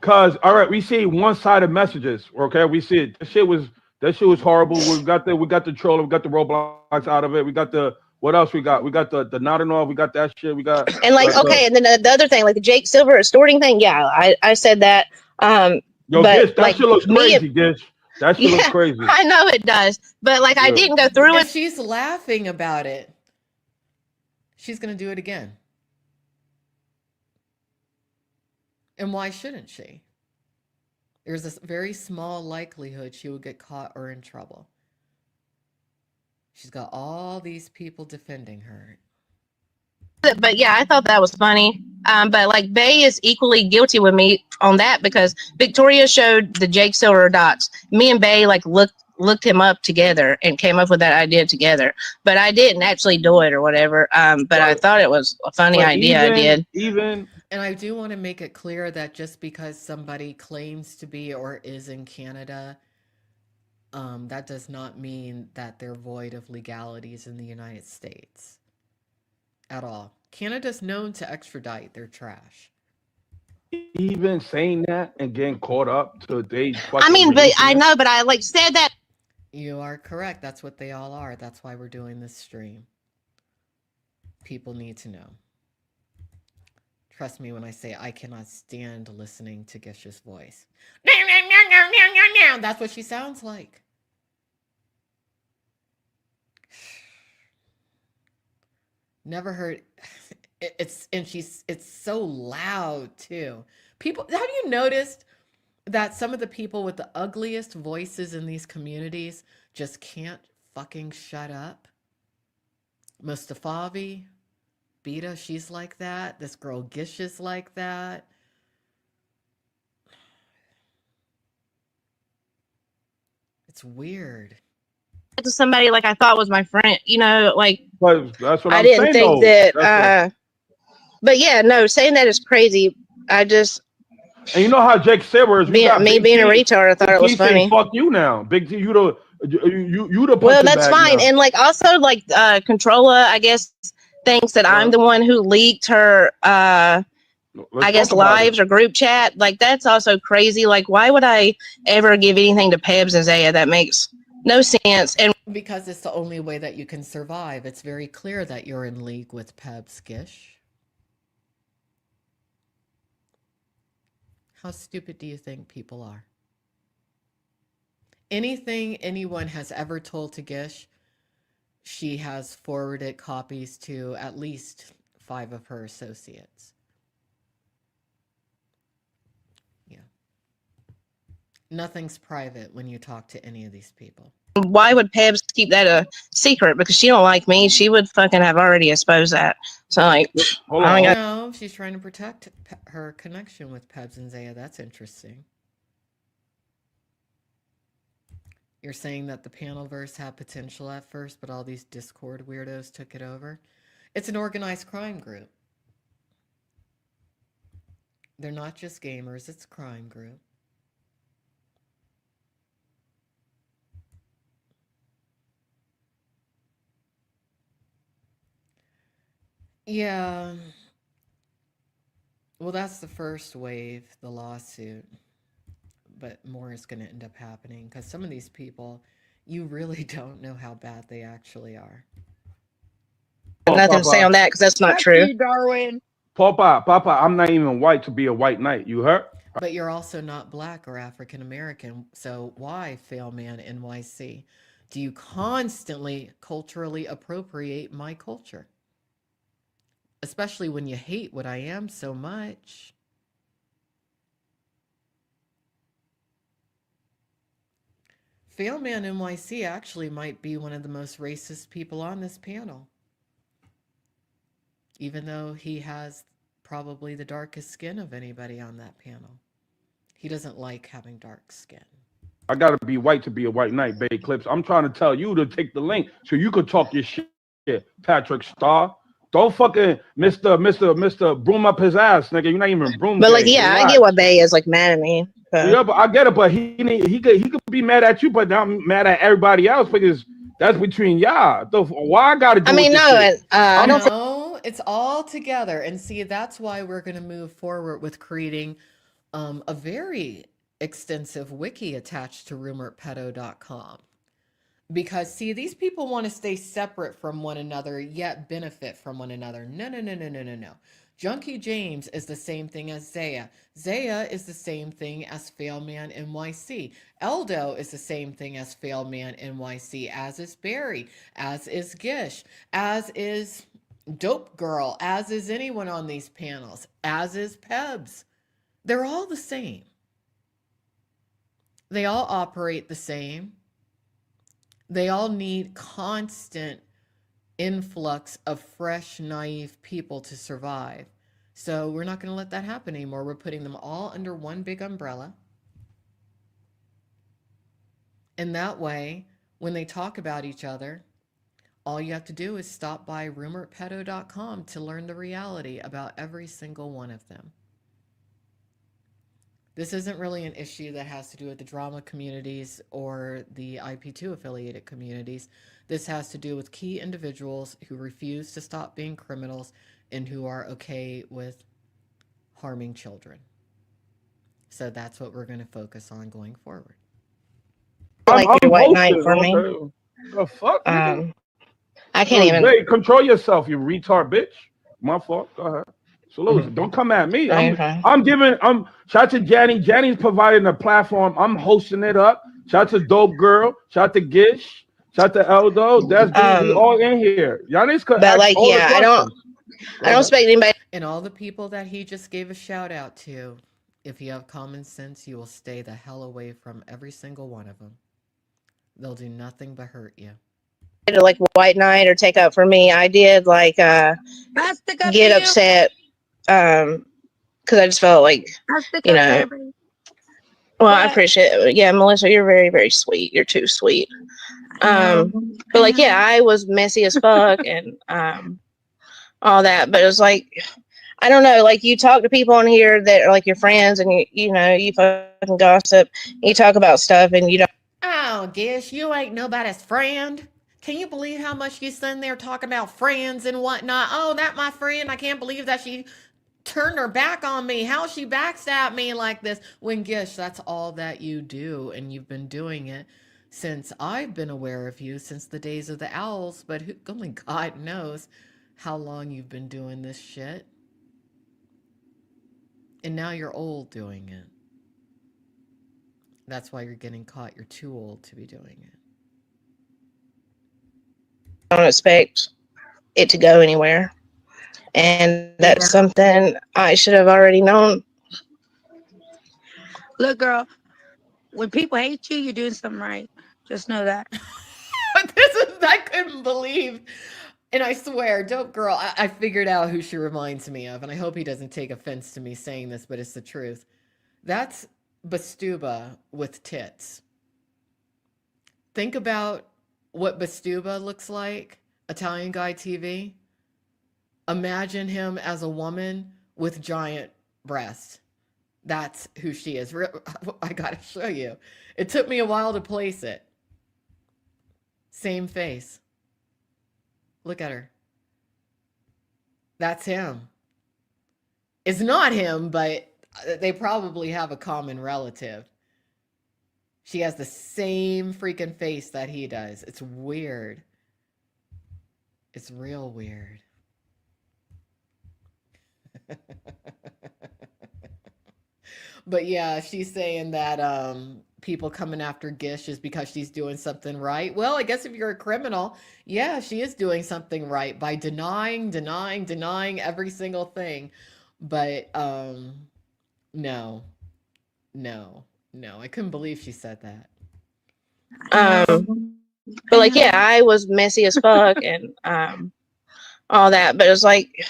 H: Cause all right, we see one-sided messages. Okay, we see it. That shit was horrible. We got the troll. We got the Roblox out of it. We got the what else we got? We got the nodding off. We got that shit. We got
C: and like okay, and then the other thing, like the Jake Silver extorting thing. Yeah, I said that.
H: Yo,
C: but
H: Gish, that
C: like
H: shit looks crazy, Gish. That shit looks crazy.
C: I know it does, but like I didn't go through
A: And
C: it.
A: she's laughing about it. She's going to do it again. And why shouldn't she? There's a very small likelihood she will get caught or in trouble. She's got all these people defending her.
C: But yeah, I thought that was funny. But like Bay is equally guilty with me on that because Victoria showed the Jake Silver dots. Me and Bay like looked him up together and came up with that idea together. But I didn't actually do it or whatever. But I thought it was a funny idea. I did.
A: And I do want to make it clear that just because somebody claims to be or is in Canada, that does not mean that they're void of legalities in the United States at all. Canada's known to extradite their trash.
H: Even saying that and getting caught up to they.
C: I mean, but I know, but I like said that.
A: You are correct. That's what they all are. That's why we're doing this stream. People need to know. Trust me when I say I cannot stand listening to Gish's voice. That's what she sounds like. Never heard it's so loud too. People, have you noticed that some of the people with the ugliest voices in these communities just can't fucking shut up? Mustafavi, Beta, she's like that. This girl Gish is like that. It's weird.
C: To somebody like I thought was my friend, you know, like
H: that's what
C: I
H: I'm
C: didn't
H: saying,
C: think
H: though.
C: that. But yeah, no, saying that is crazy. I just.
H: And you know how Jake Silver is.
C: Me being a retard, I thought it was funny.
H: Fuck you now, Big T. You the.
C: Well, that's fine, and like also like Controlla, I guess thinks that I'm the one who leaked her. I guess lives or group chat. Like that's also crazy. Like why would I ever give anything to Pebs and Zaya? That makes no sense. And
A: Because it's the only way that you can survive. It's very clear that you're in league with Pebs, Gish. How stupid do you think people are? Anything anyone has ever told to Gish, she has forwarded copies to at least 5 of her associates. Yeah. Nothing's private when you talk to any of these people.
C: why would Pebs keep that a secret? Because she don't like me. She would fucking have already exposed that. So like, I don't got.
A: No, she's trying to protect her connection with Pebs and Zaya. That's interesting. You're saying that the Panelverse had potential at first, but all these Discord weirdos took it over? It's an organized crime group. They're not just gamers, it's a crime group. Yeah. Well, that's the first wave, the lawsuit. But more is going to end up happening because some of these people, you really don't know how bad they actually are.
C: Nothing to say on that because that's not true.
J: Darwin.
H: Papa, I'm not even white to be a white knight. You heard?
A: But you're also not black or African American. So why, Failman NYC, do you constantly culturally appropriate my culture? Especially when you hate what I am so much. Failman NYC actually might be one of the most racist people on this panel. Even though he has probably the darkest skin of anybody on that panel. He doesn't like having dark skin.
H: I gotta be white to be a white knight, Bay Clips. I'm trying to tell you to take the link so you could talk your shit, Patrick Starr. Don't fucking Mr. broom up his ass, nigga. You're not even broom.
C: But like, yeah, I get what Bay is like mad at me. So.
H: Yeah, but I get it. But he could be mad at you, but not mad at everybody else because that's between y'all. Why I gotta do?
C: I mean, no,
A: I don't. No, it's all together, and see, that's why we're gonna move forward with creating a very extensive wiki attached to rumorpedo.com. Because, see, these people want to stay separate from one another, yet benefit from one another. No. Junkie James is the same thing as Zaya. Zaya is the same thing as Failman NYC. Eldo is the same thing as Failman NYC, as is Barry, as is Gish, as is Dope Girl, as is anyone on these panels, as is Pebs. They're all the same. They all operate the same. They all need constant influx of fresh, naive people to survive. So we're not going to let that happen anymore. We're putting them all under one big umbrella. And that way, when they talk about each other, all you have to do is stop by rumorpedo.com to learn the reality about every single one of them. This isn't really an issue that has to do with the drama communities or the IP2 affiliated communities. This has to do with key individuals who refuse to stop being criminals and who are okay with harming children. So that's what we're going to focus on going forward.
C: Like your white knight for me.
H: The fuck?
C: I can't even.
H: Hey, control yourself, you retard bitch. My fault. Go ahead. So don't come at me. I'm giving. Shout to Janny. Janny's providing a platform. I'm hosting it up. Shout to Dope Girl. Shout to Gish. Shout to Eldo. That's all in here. Y'all need to
C: but like, yeah, I don't expect anybody.
A: And all the people that he just gave a shout out to, if you have common sense, you will stay the hell away from every single one of them. They'll do nothing but hurt you.
C: To like white knight or take up for me. I did like get upset because I just felt like well, I appreciate it. Yeah, Melissa, you're very, very sweet. You're too sweet. But like, yeah, I was messy as fuck and all that. But it was like, I don't know, like you talk to people on here that are like your friends and you know, you fucking gossip, you talk about stuff and you don't.
A: Oh, Gish, you ain't nobody's friend. Can you believe how much you sitting there talking about friends and whatnot? Oh, that my friend. I can't believe that she turned her back on me. How she backstabbed me like this. When Gish, that's all that you do, and you've been doing it since I've been aware of you since the days of the owls, but only God knows how long you've been doing this shit. And now you're old doing it. That's why you're getting caught. You're too old to be doing it.
C: Don't expect it to go anywhere. And that's something I should have already known.
J: Look, girl, when people hate you, you're doing something right. Just know that.
A: I couldn't believe. And I swear, dope girl, I figured out who she reminds me of, and I hope he doesn't take offense to me saying this, but it's the truth. That's Bastuba with tits. Think about what Bastuba looks like, Italian Guy TV. Imagine him as a woman with giant breasts. That's who she is. I gotta show you. It took me a while to place it. Same face. Look at her. That's him. It's not him, but they probably have a common relative. She has the same freaking face that he does. It's weird. It's real weird. But yeah, she's saying that people coming after Gish is because she's doing something right. Well, I guess if you're a criminal, yeah, she is doing something right by denying every single thing. But no, no, no. I couldn't believe she said that.
C: But like, yeah, I was messy as fuck and all that. But it's like,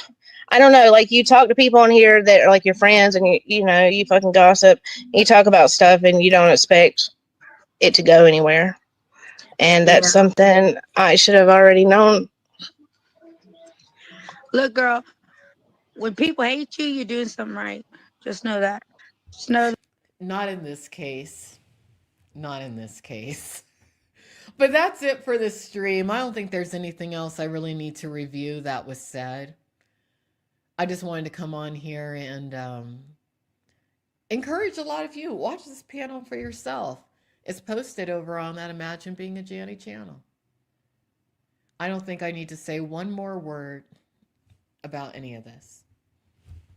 C: I don't know, like you talk to people on here that are like your friends and you know, you fucking gossip, you talk about stuff and you don't expect it to go anywhere. And that's something I should have already known.
J: Look, girl, when people hate you, you're doing something right. Just know that. Just know that.
A: Not in this case. Not in this case. But that's it for this stream. I don't think there's anything else I really need to review that was said. I just wanted to come on here and encourage a lot of you. Watch this panel for yourself. It's posted over on that Imagine Being a Janny channel. I don't think I need to say one more word about any of this.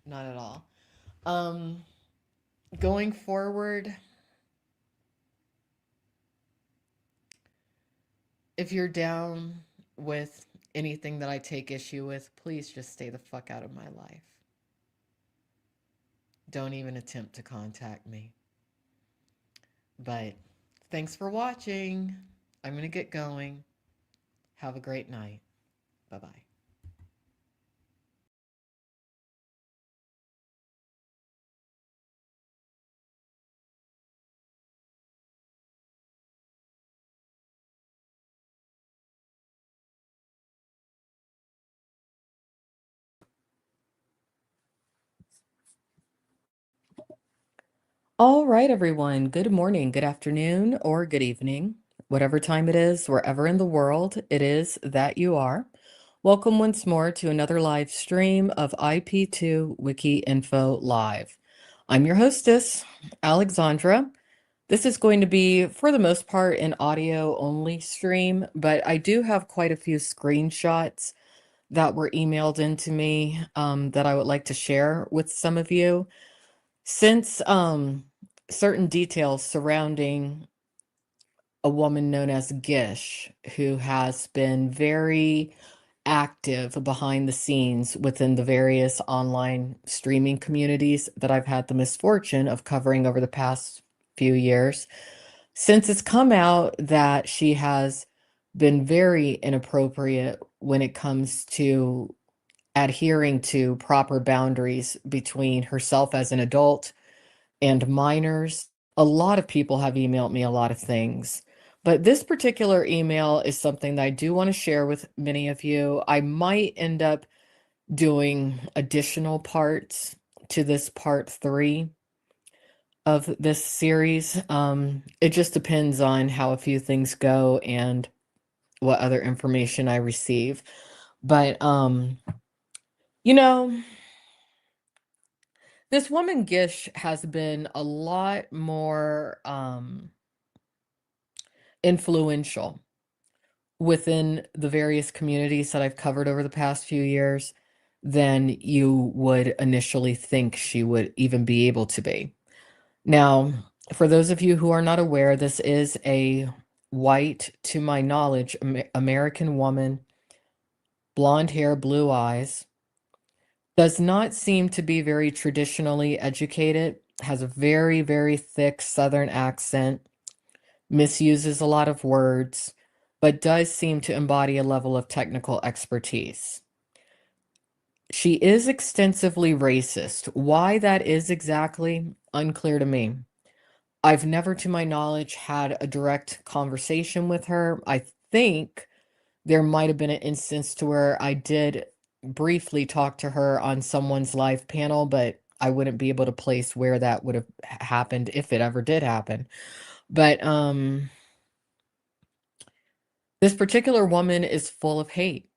A: Not at all. Going forward, if you're down with anything that I take issue with, please just stay the fuck out of my life. Don't even attempt to contact me. But thanks for watching. I'm going to get going. Have a great night. Bye-bye. All right, everyone. Good morning, good afternoon, or good evening, whatever time it is, wherever in the world it is that you are. Welcome once more to another live stream of IP2 Wiki Info Live. I'm your hostess, Alexandra. This is going to be, for the most part, an audio only stream, but I do have quite a few screenshots that were emailed into me that I would like to share with some of you. Since certain details surrounding a woman known as Gish, who has been very active behind the scenes within the various online streaming communities that I've had the misfortune of covering over the past few years. Since it's come out that she has been very inappropriate when it comes to adhering to proper boundaries between herself as an adult and minors. A lot of people have emailed me a lot of things, but this particular email is something that I do want to share with many of you. I might end up doing additional parts to this part 3 of this series. It just depends on how a few things go and what other information I receive. But, you know, this woman Gish has been a lot more influential within the various communities that I've covered over the past few years than you would initially think she would even be able to be. Now, for those of you who are not aware, this is a white, to my knowledge, American woman, blonde hair, blue eyes, does not seem to be very traditionally educated, has a very, very thick Southern accent, misuses a lot of words, but does seem to embody a level of technical expertise. She is extensively racist. Why that is exactly, unclear to me. I've never, to my knowledge, had a direct conversation with her. I think there might have been an instance to where I did briefly talk to her on someone's live panel, but I wouldn't be able to place where that would have happened if it ever did happen. But this particular woman is full of hate,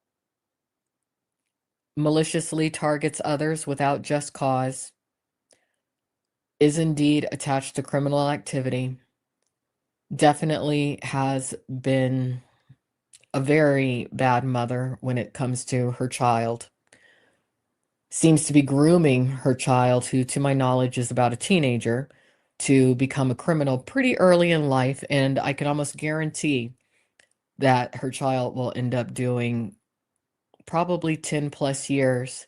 A: maliciously targets others without just cause, is indeed attached to criminal activity, definitely has been a very bad mother when it comes to her child. Seems to be grooming her child, who, to my knowledge, is about a teenager, to become a criminal pretty early in life. And I can almost guarantee that her child will end up doing probably 10 plus years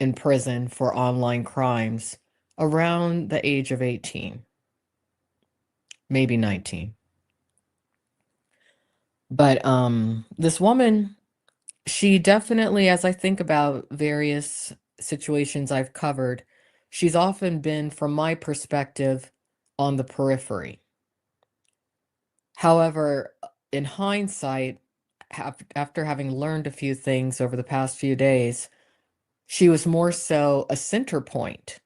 A: in prison for online crimes around the age of 18, maybe 19. But this woman, she definitely, as I think about various situations I've covered, she's often been, from my perspective, on the periphery. However, in hindsight, after having learned a few things over the past few days, she was more so a center point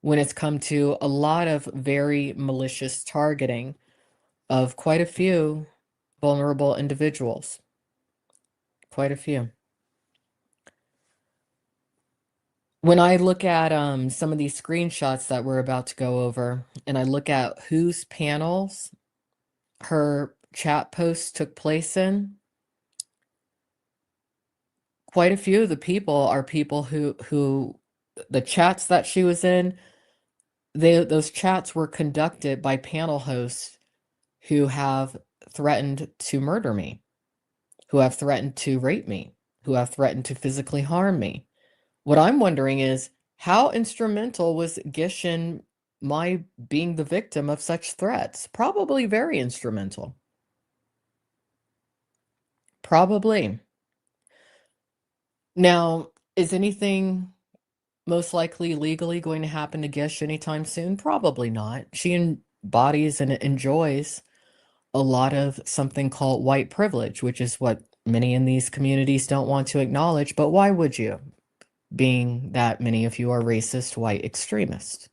A: when it's come to a lot of very malicious targeting of quite a few vulnerable individuals. Quite a few. When I look at some of these screenshots that we're about to go over, and I look at whose panels her chat posts took place in, quite a few of the people are people who the chats that she was in, those chats were conducted by panel hosts who have threatened to murder me, who have threatened to rape me, who have threatened to physically harm me. What I'm wondering is, how instrumental was Gish in my being the victim of such threats? Probably very instrumental. Probably. Now, is anything most likely legally going to happen to Gish anytime soon? Probably not. She embodies and enjoys a lot of something called white privilege, which is what many in these communities don't want to acknowledge. But why would you, being that many of you are racist white extremists?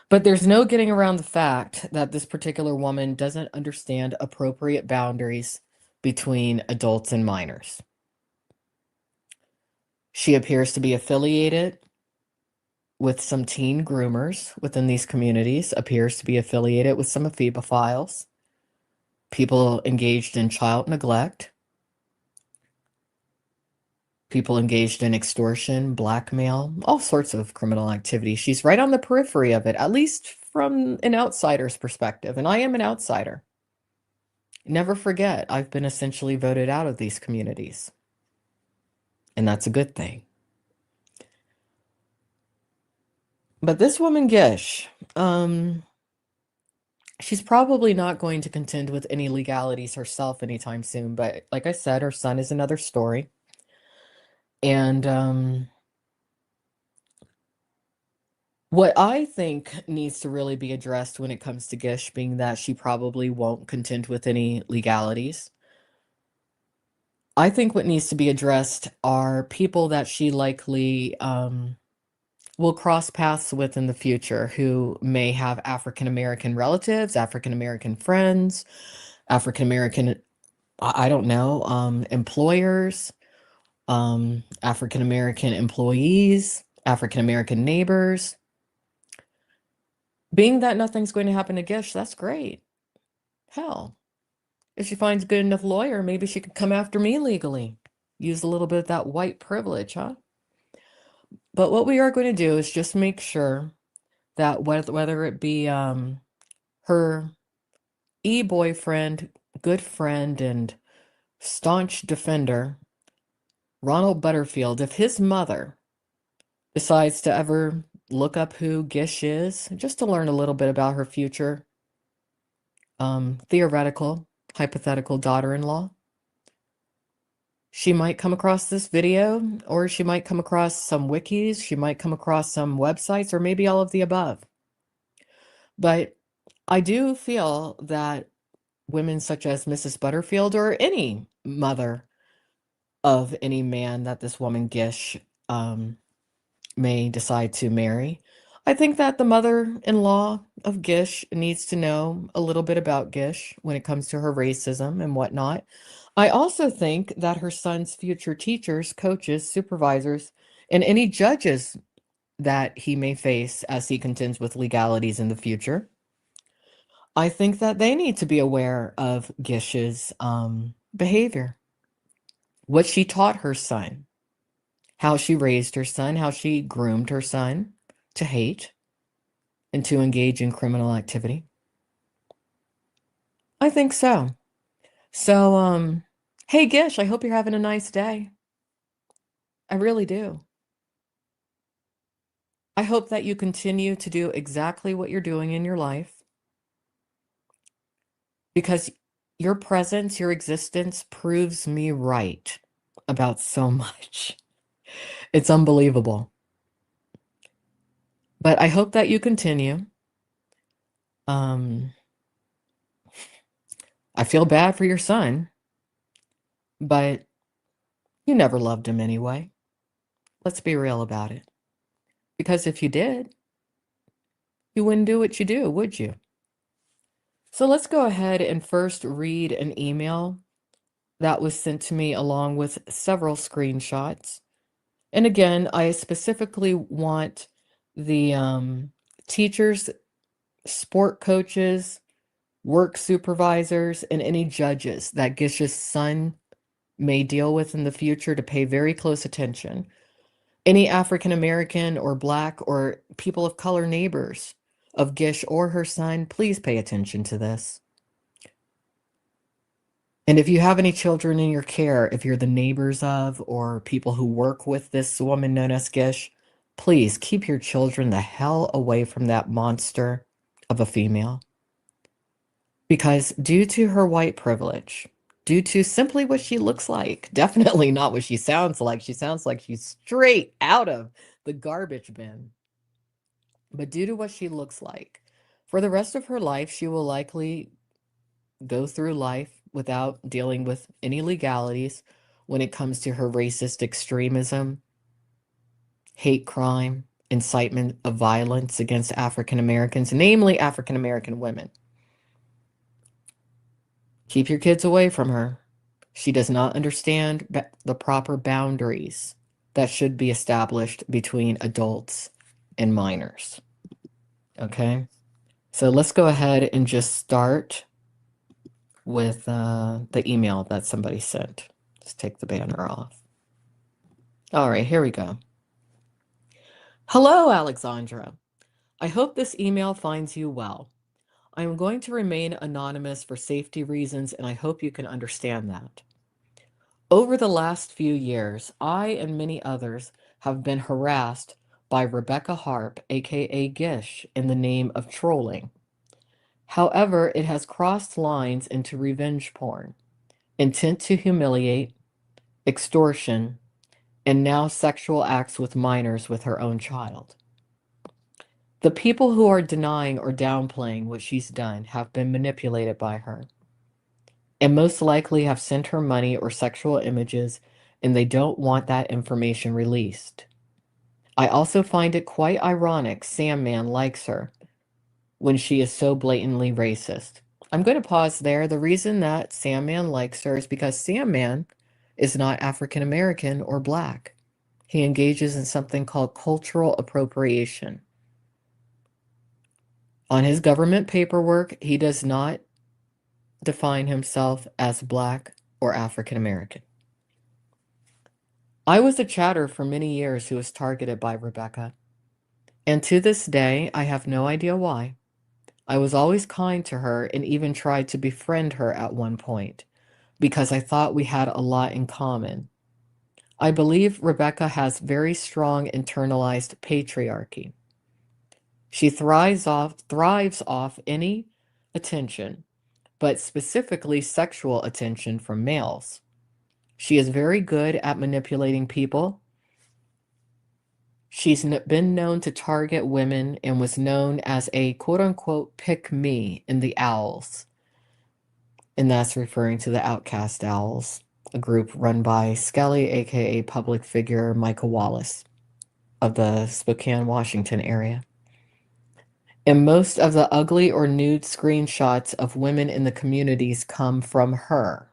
A: But there's no getting around the fact that this particular woman doesn't understand appropriate boundaries between adults and minors. She appears to be affiliated with some teen groomers within these communities, appears to be affiliated with some ephebophiles, people engaged in child neglect, people engaged in extortion, blackmail, all sorts of criminal activity. She's right on the periphery of it, at least from an outsider's perspective. And I am an outsider. Never forget, I've been essentially voted out of these communities. And that's a good thing. But this woman, Gish, she's probably not going to contend with any legalities herself anytime soon. But like I said, her son is another story. And what I think needs to really be addressed when it comes to Gish, being that she probably won't contend with any legalities, I think what needs to be addressed are people that she likely will cross paths with in the future, who may have African American relatives, African American friends, African American, I don't know, employers, African American employees, African American neighbors. Being that nothing's going to happen to Gish, that's great. Hell, if she finds a good enough lawyer, maybe she could come after me legally. Use a little bit of that white privilege, huh? But what we are going to do is just make sure that whether it be her boyfriend, good friend, and staunch defender, Ronald Butterfield, if his mother decides to ever look up who Gish is, just to learn a little bit about her future theoretical, hypothetical daughter-in-law, she might come across this video, or she might come across some wikis, she might come across some websites, or maybe all of the above. But I do feel that women such as Mrs. Butterfield, or any mother of any man that this woman Gish may decide to marry, I think that the mother-in-law of Gish needs to know a little bit about Gish when it comes to her racism and whatnot. I also think that her son's future teachers, coaches, supervisors, and any judges that he may face as he contends with legalities in the future, I think that they need to be aware of Gish's behavior, what she taught her son, how she raised her son, how she groomed her son to hate and to engage in criminal activity. I think so. So, hey Gish, I hope you're having a nice day. I really do. I hope that you continue to do exactly what you're doing in your life, because your presence, your existence proves me right about so much. It's unbelievable. But I hope that you continue. I feel bad for your son, but you never loved him anyway. Let's be real about it. Because if you did, you wouldn't do what you do, would you? So let's go ahead and first read an email that was sent to me along with several screenshots. And again, I specifically want the teachers, sport coaches, work supervisors, and any judges that Gish's son may deal with in the future to pay very close attention. Any African American or Black or people of color neighbors of Gish or her son, please pay attention to this. And if you have any children in your care, if you're the neighbors of or people who work with this woman known as Gish, please keep your children the hell away from that monster of a female. Because due to her white privilege, due to simply what she looks like, definitely not what she sounds like she's straight out of the garbage bin. But due to what she looks like, for the rest of her life, she will likely go through life without dealing with any legalities when it comes to her racist extremism, hate crime, incitement of violence against African Americans, namely African American women. Keep your kids away from her. She does not understand the proper boundaries that should be established between adults and minors. Okay? So let's go ahead and just start with the email that somebody sent. Just take the banner off. All right, here we go. Hello, Alexandra. I hope this email finds you well. I am going to remain anonymous for safety reasons, and I hope you can understand that. Over the last few years, I and many others have been harassed by Rebecca Harp, aka Gish, in the name of trolling. However, it has crossed lines into revenge porn, intent to humiliate, extortion, and now sexual acts with minors with her own child. The people who are denying or downplaying what she's done have been manipulated by her, and most likely have sent her money or sexual images, and they don't want that information released. I also find it quite ironic Sandman likes her when she is so blatantly racist. I'm going to pause there. The reason that Sandman likes her is because Sandman is not African American or Black. He engages in something called cultural appropriation. On his government paperwork, he does not define himself as Black or African American. I was a chatter for many years who was targeted by Rebecca, and to this day, I have no idea why. I was always kind to her and even tried to befriend her at one point because I thought we had a lot in common. I believe Rebecca has very strong internalized patriarchy. She thrives off any attention, but specifically sexual attention from males. She is very good at manipulating people. She's been known to target women and was known as a quote unquote pick me in the Owls. And that's referring to the Outcast Owls, a group run by Skelly, aka public figure Michael Wallace of the Spokane, Washington area. And most of the ugly or nude screenshots of women in the communities come from her.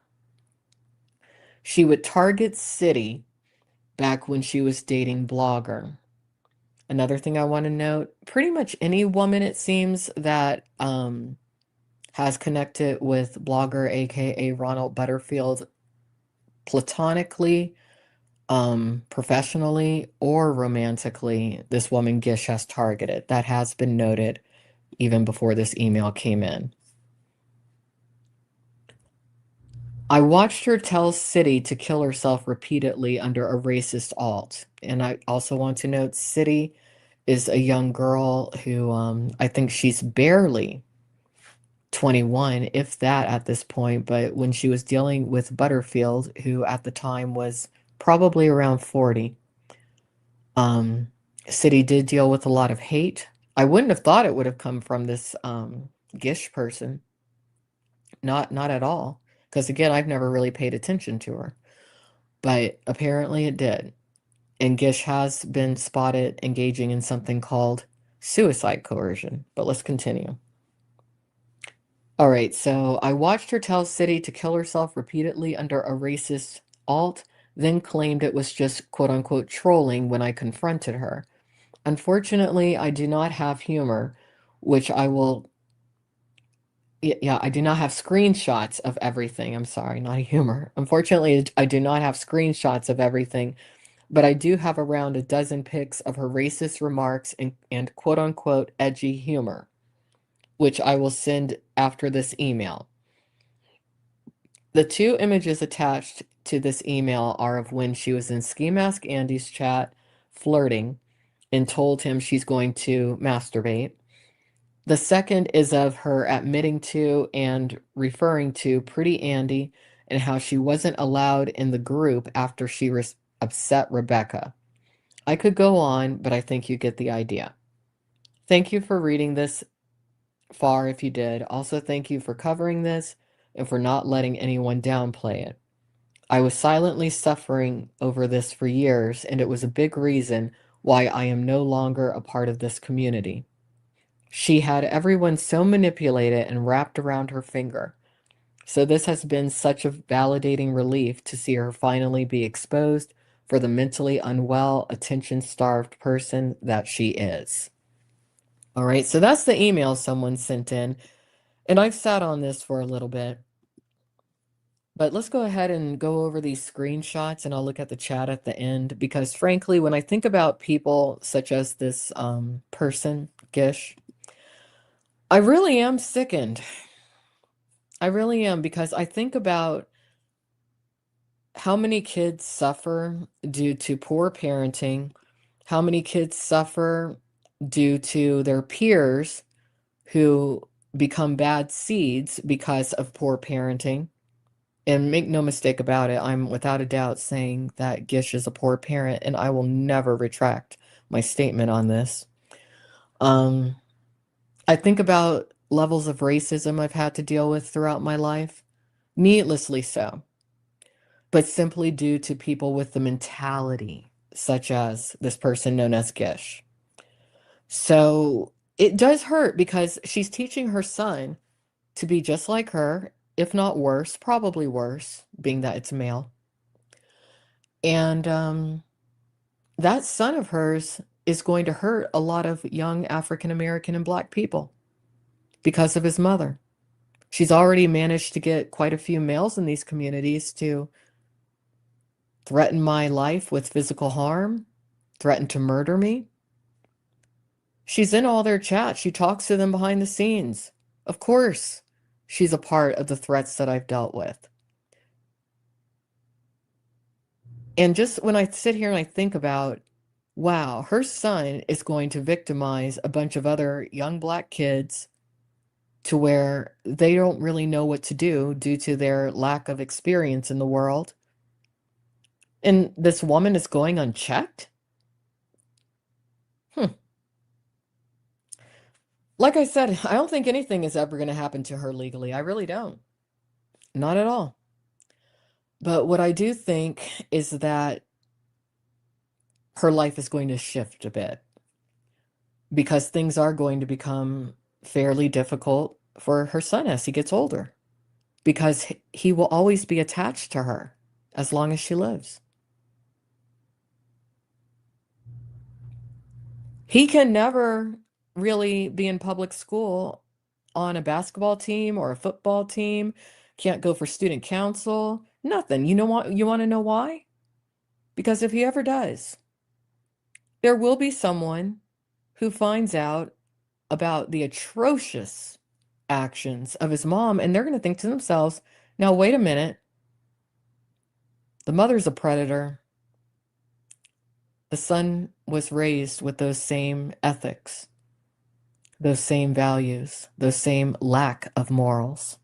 A: She would target City back when she was dating Blogger. Another thing I want to note, pretty much any woman, it seems, that has connected with Blogger, aka Ronald Butterfield, platonically, professionally, or romantically, this woman Gish has targeted. That has been noted even before this email came in. I watched her tell City to kill herself repeatedly under a racist alt. And I also want to note City is a young girl who I think she's barely 21, if that at this point. But when she was dealing with Butterfield, who at the time was probably around 40, City did deal with a lot of hate. I wouldn't have thought it would have come from this Gish person. Not at all. Because again, I've never really paid attention to her. But apparently it did. And Gish has been spotted engaging in something called suicide coercion. But let's continue. All right, so I watched her tell City to kill herself repeatedly under a racist alt, then claimed it was just quote unquote trolling when I confronted her. Unfortunately, I do not have humor, which I will. Yeah, I do not have screenshots of everything. I'm sorry, not humor. Unfortunately, I do not have screenshots of everything, but I do have around a dozen pics of her racist remarks and quote unquote edgy humor, which I will send after this email. The two images attached to this email are of when she was in Ski Mask Andy's chat flirting and told him she's going to masturbate. The second is of her admitting to and referring to Pretty Andy and how she wasn't allowed in the group after she upset Rebecca. I could go on, but I think you get the idea. Thank you for reading this far if you did. Also, thank you for covering this and for not letting anyone downplay it. I was silently suffering over this for years, and it was a big reason why I am no longer a part of this community. She had everyone so manipulated and wrapped around her finger. So this has been such a validating relief to see her finally be exposed for the mentally unwell, attention-starved person that she is. All right, so that's the email someone sent in. And I've sat on this for a little bit. But let's go ahead and go over these screenshots, and I'll look at the chat at the end. Because frankly, when I think about people such as this person, Gish, I really am sickened. I really am, because I think about how many kids suffer due to poor parenting, how many kids suffer due to their peers who become bad seeds because of poor parenting. And make no mistake about it, I'm without a doubt saying that Gish is a poor parent, and I will never retract my statement on this. I think about levels of racism I've had to deal with throughout my life, needlessly so, but simply due to people with the mentality, such as this person known as Gish. So it does hurt because she's teaching her son to be just like her, if not worse, probably worse, being that it's male. And that son of hers is going to hurt a lot of young African American and Black people because of his mother. She's already managed to get quite a few males in these communities to threaten my life with physical harm, threaten to murder me. She's in all their chats. She talks to them behind the scenes. Of course, she's a part of the threats that I've dealt with. And just when I sit here and I think about, wow, her son is going to victimize a bunch of other young black kids to where they don't really know what to do due to their lack of experience in the world. And this woman is going unchecked? Like I said, I don't think anything is ever going to happen to her legally. I really don't. Not at all. But what I do think is that her life is going to shift a bit because things are going to become fairly difficult for her son as he gets older because he will always be attached to her as long as she lives. He can never really be in public school on a basketball team or a football team, can't go for student council, nothing. You know what? You want to know why? Because if he ever does, there will be someone who finds out about the atrocious actions of his mom, and they're going to think to themselves, now, wait a minute. The mother's a predator. The son was raised with those same ethics, those same values, those same lack of morals.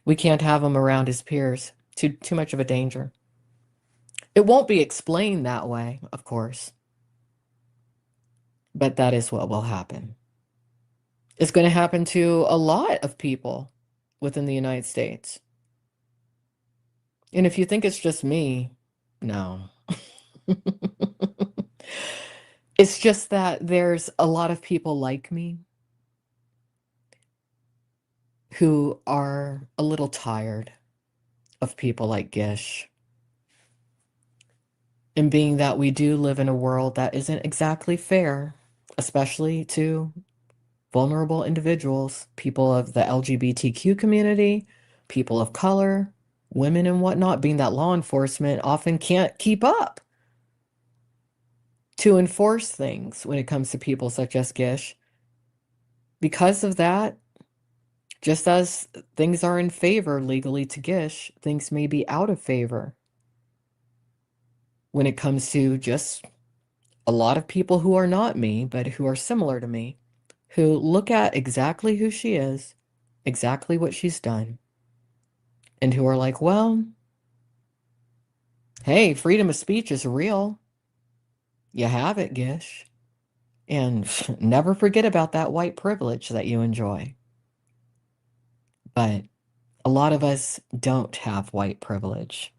A: We can't have him around his peers. Too much of a danger. It won't be explained that way, of course. But that is what will happen. It's going to happen to a lot of people within the United States. And if you think it's just me, no. It's just that there's a lot of people like me who are a little tired of people like Gish. And being that we do live in a world that isn't exactly fair, especially to vulnerable individuals, people of the LGBTQ community, people of color, women and whatnot, being that law enforcement often can't keep up to enforce things when it comes to people such as Gish. Because of that, just as things are in favor legally to Gish, things may be out of favor when it comes to just a lot of people who are not me, but who are similar to me, who look at exactly who she is, exactly what she's done, and who are like, well, hey, freedom of speech is real. You have it, Gish. And never forget about that white privilege that you enjoy. But a lot of us don't have white privilege.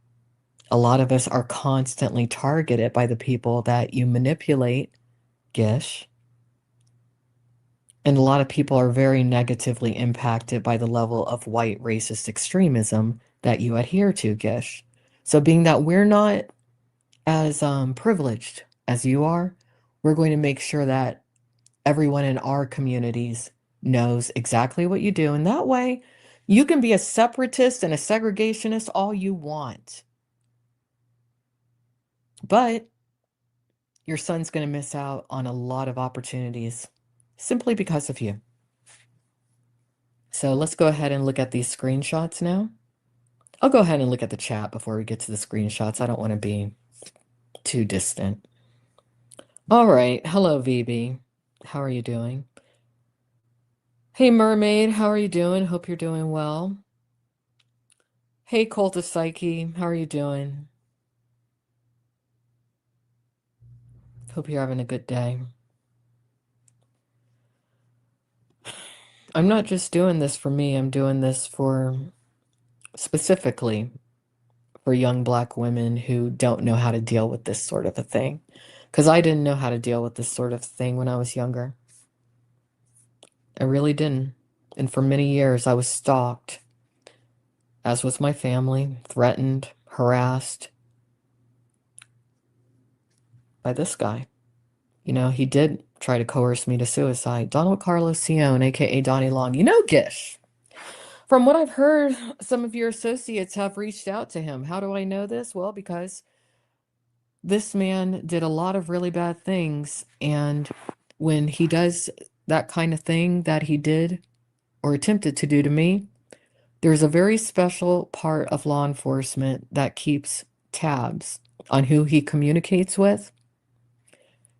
A: A lot of us are constantly targeted by the people that you manipulate, Gish. And a lot of people are very negatively impacted by the level of white racist extremism that you adhere to, Gish. So being that we're not as privileged as you are, we're going to make sure that everyone in our communities knows exactly what you do. And that way, you can be a separatist and a segregationist all you want. But your son's going to miss out on a lot of opportunities simply because of you. So let's go ahead and look at these screenshots now. I'll go ahead and look at the chat before we get to the screenshots. I don't want to be too distant. All right. Hello, VB. How are you doing? Hey, Mermaid. How are you doing? Hope you're doing well. Hey, Cult of Psyche. How are you doing? Hope you're having a good day. I'm not just doing this for me. I'm doing this for specifically for young black women who don't know how to deal with this sort of a thing. Because I didn't know how to deal with this sort of thing when I was younger. I really didn't. And for many years, I was stalked, as was my family, threatened, harassed by this guy. You know, he did try to coerce me to suicide. Donald Carlos Sion, aka Donnie Long. You know Gish From what I've heard, some of your associates have reached out to him. How do I know this? Well, because this man did a lot of really bad things. And when he does that kind of thing that he did or attempted to do to me, there's a very special part of law enforcement that keeps tabs on who he communicates with.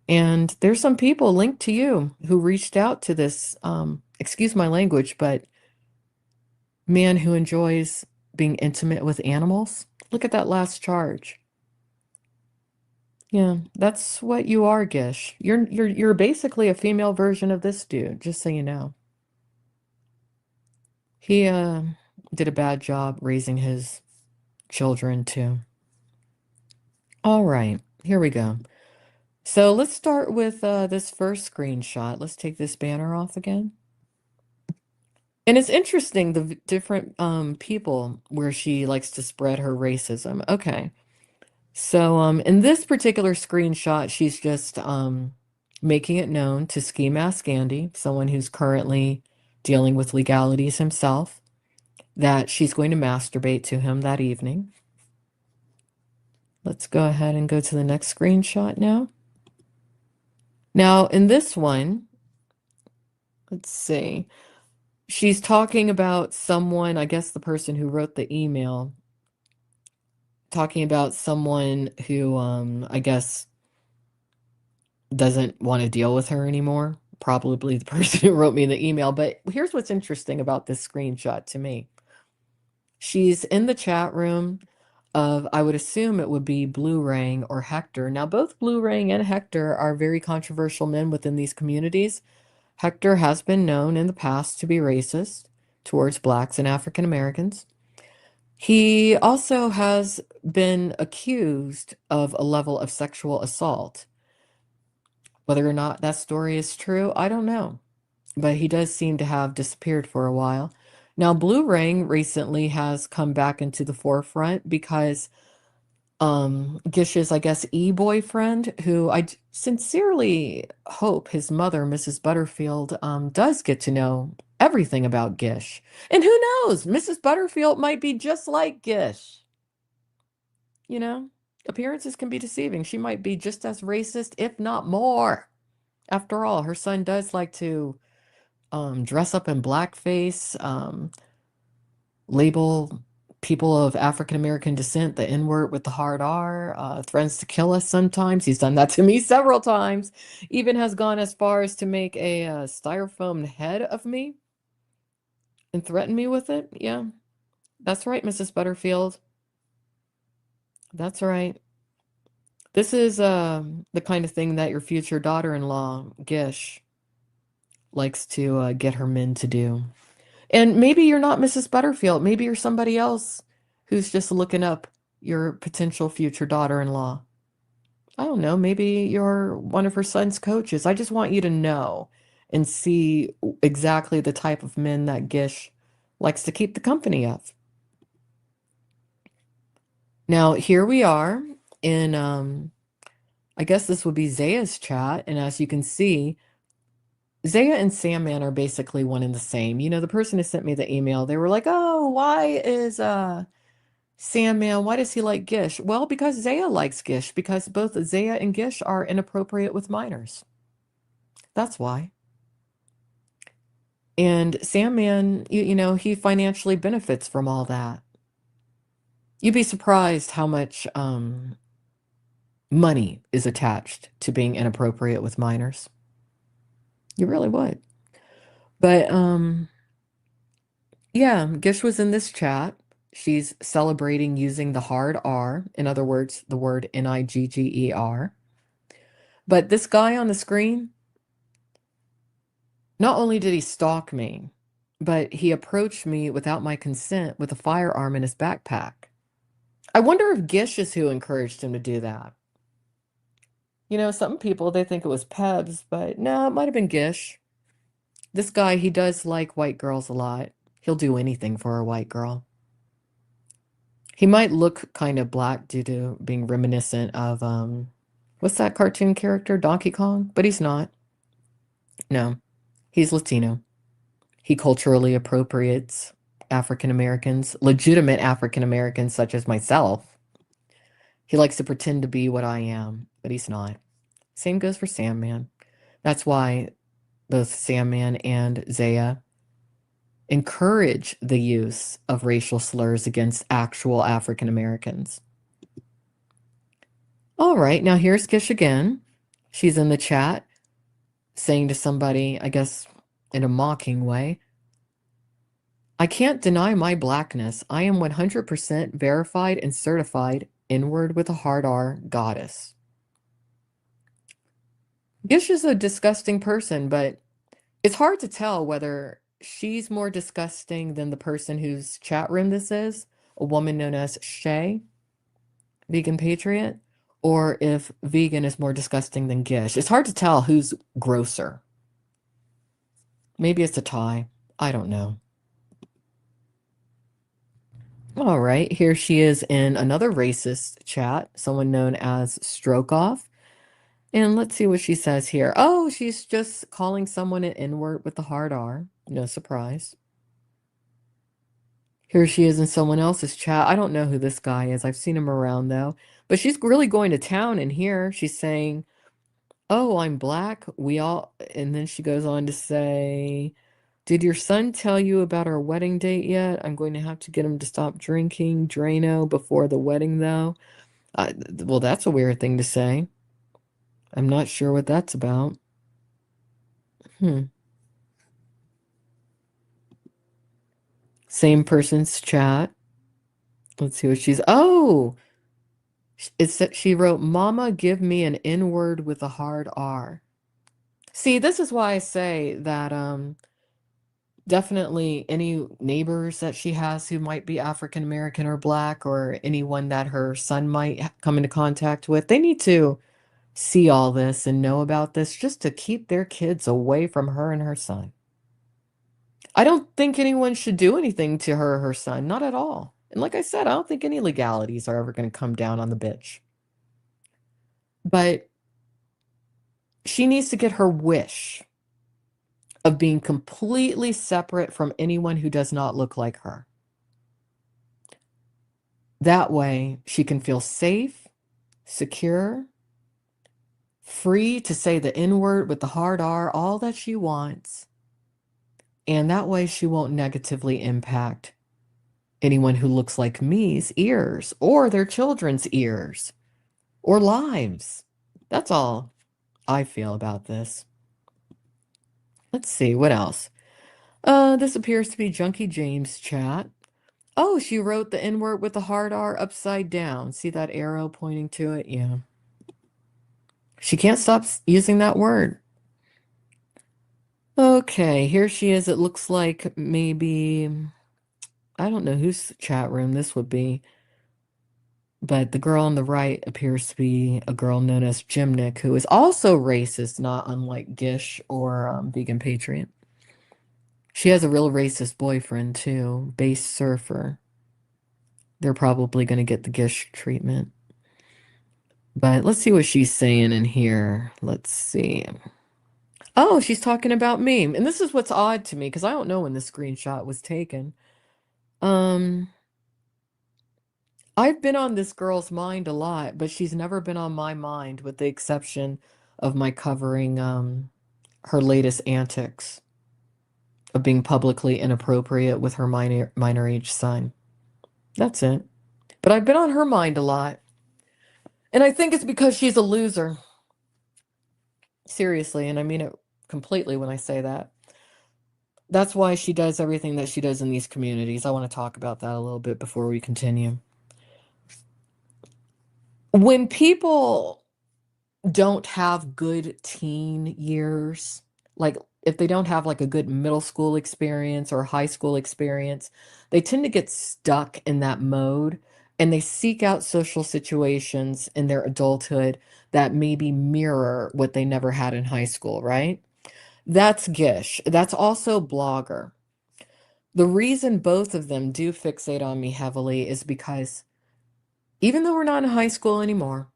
A: And there's some people linked to you who reached out to this, excuse my language, but man who enjoys being intimate with animals. Look at that last charge. Yeah, that's what you are, Gish. You're basically a female version of this dude, just so you know. He did a bad job raising his children too. All right, here we go. So let's start with this first screenshot. Let's take this banner off again. And it's interesting, the different people where she likes to spread her racism. Okay. So in this particular screenshot, she's just making it known to Ski Mask Andy, someone who's currently dealing with legalities himself, that she's going to masturbate to him that evening. Let's go ahead and go to the next screenshot now. Now, in this one, let's see. She's talking about someone, I guess the person who wrote the email, talking about someone who, I guess, doesn't want to deal with her anymore. Probably the person who wrote me the email. But here's what's interesting about this screenshot to me. She's in the chat room of, I would assume it would be Blue Rang or Hector. Now, both Blue Rang and Hector are very controversial men within these communities. Hector has been known in the past to be racist towards Blacks and African Americans. He also has been accused of a level of sexual assault. Whether or not that story is true, I don't know. But he does seem to have disappeared for a while. Now, Blue Ring recently has come back into the forefront because Gish's, I guess, e-boyfriend, who I sincerely hope his mother, Mrs. Butterfield, does get to know everything about Gish. And who knows, Mrs. Butterfield might be just like Gish. You know, appearances can be deceiving. She might be just as racist, if not more. After all, her son does like to dress up in blackface, label people of African American descent the N-word with the hard R, threatens to kill us sometimes. He's done that to me several times. Even has gone as far as to make a styrofoam head of me and threaten me with it. Yeah, that's right, Mrs. Butterfield. That's right. This is the kind of thing that your future daughter-in-law, Gish, likes to get her men to do. And maybe you're not Mrs. Butterfield. Maybe you're somebody else who's just looking up your potential future daughter-in-law. I don't know. Maybe you're one of her son's coaches. I just want you to know and see exactly the type of men that Gish likes to keep the company of. Now, here we are in, I guess this would be Zaya's chat. And as you can see, Zaya and Sandman are basically one and the same. You know, the person who sent me the email, they were like, oh, why is Sandman, why does he like Gish? Well, because Zaya likes Gish, because both Zaya and Gish are inappropriate with minors. That's why. And Sandman, you know, he financially benefits from all that. You'd be surprised how much money is attached to being inappropriate with minors. You really would. But yeah, Gish was in this chat. She's celebrating using the hard R, in other words, the word Nigger. But this guy on the screen, not only did he stalk me, but he approached me without my consent with a firearm in his backpack. I wonder if Gish is who encouraged him to do that. You know, some people, they think it was Pebs, but no, it might have been Gish. This guy, he does like white girls a lot. He'll do anything for a white girl. He might look kind of black due to being reminiscent of, what's that cartoon character, Donkey Kong? But he's not. No, he's Latino. He culturally appropriates African Americans, legitimate African Americans such as myself. He likes to pretend to be what I am, but he's not. Same goes for Sandman. That's why both Sandman and Zaya encourage the use of racial slurs against actual African Americans. All right, now here's Gish again. She's in the chat saying to somebody, I guess in a mocking way, I can't deny my blackness. I am 100% verified and certified N-word with a hard R goddess. Gish is a disgusting person, but it's hard to tell whether she's more disgusting than the person whose chat room this is, a woman known as Shay, Vegan Patriot, or if Vegan is more disgusting than Gish. It's hard to tell who's grosser. Maybe it's a tie. I don't know. All right, here she is in another racist chat, someone known as Stroke Off. And let's see what she says here. Oh, she's just calling someone an N-word with the hard R. No surprise. Here she is in someone else's chat. I don't know who this guy is. I've seen him around though. But she's really going to town in here. She's saying, oh, I'm black. We all, and then she goes on to say, did your son tell you about our wedding date yet? I'm going to have to get him to stop drinking Drano before the wedding though. Well, that's a weird thing to say. I'm not sure what that's about. Same person's chat. Let's see what she's. Oh, she wrote, Mama, give me an N-word with a hard R. See, this is why I say that definitely any neighbors that she has who might be African American or black, or anyone that her son might come into contact with, they need to see all this and know about this just to keep their kids away from her and her son. I don't think anyone should do anything to her or her son, not at all. And like I said, I don't think any legalities are ever going to come down on the bitch. But she needs to get her wish of being completely separate from anyone who does not look like her. That way, she can feel safe, secure, free to say the N-word with the hard R, all that she wants. And that way, she won't negatively impact anyone who looks like me's ears or their children's ears or lives. That's all I feel about this. Let's see, what else? This appears to be Junkie James' chat. Oh, she wrote the N-word with the hard R upside down. See that arrow pointing to it? Yeah. She can't stop using that word. Okay, here she is. It looks like maybe, I don't know whose chat room this would be, but the girl on the right appears to be a girl known as Gymnic, who is also racist, not unlike Gish or Vegan Patriot. She has a real racist boyfriend, too, Bass Surfer. They're probably going to get the Gish treatment. But let's see what she's saying in here. Let's see. Oh, she's talking about me. And this is what's odd to me, because I don't know when this screenshot was taken. I've been on this girl's mind a lot, but she's never been on my mind, with the exception of my covering her latest antics of being publicly inappropriate with her minor age son. That's it. But I've been on her mind a lot. And I think it's because she's a loser. Seriously, and I mean it completely when I say that. That's why she does everything that she does in these communities. I want to talk about that a little bit before we continue. When people don't have good teen years, like if they don't have like a good middle school experience or high school experience, they tend to get stuck in that mode, and they seek out social situations in their adulthood that maybe mirror what they never had in high school, right? That's Gish. That's also Blogger. The reason both of them do fixate on me heavily is because even though we're not in high school anymore,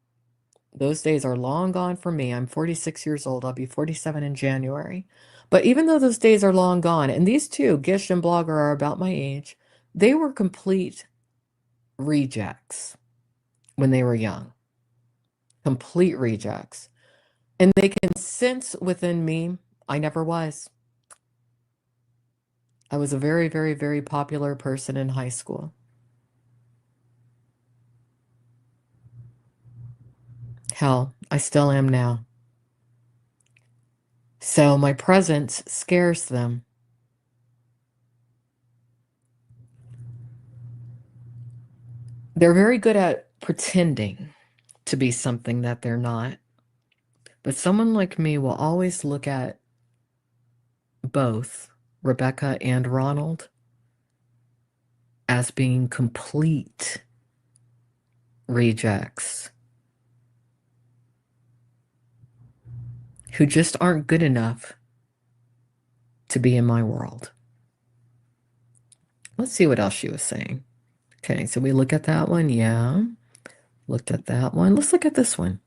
A: those days are long gone for me. I'm 46 years old. I'll be 47 in January. But even though those days are long gone, and these two, Gish and Blogger, are about my age, They were complete rejects when they were young. Complete rejects. And they can sense within me, I never was. I was a very, very, very popular person in high school. Hell, I still am now. So my presence scares them. They're very good at pretending to be something that they're not. But someone like me will always look at both Rebecca and Ronald as being complete rejects who just aren't good enough to be in my world. Let's see what else she was saying. Okay, so we look at that one. Yeah. Looked at that one. Let's look at this one.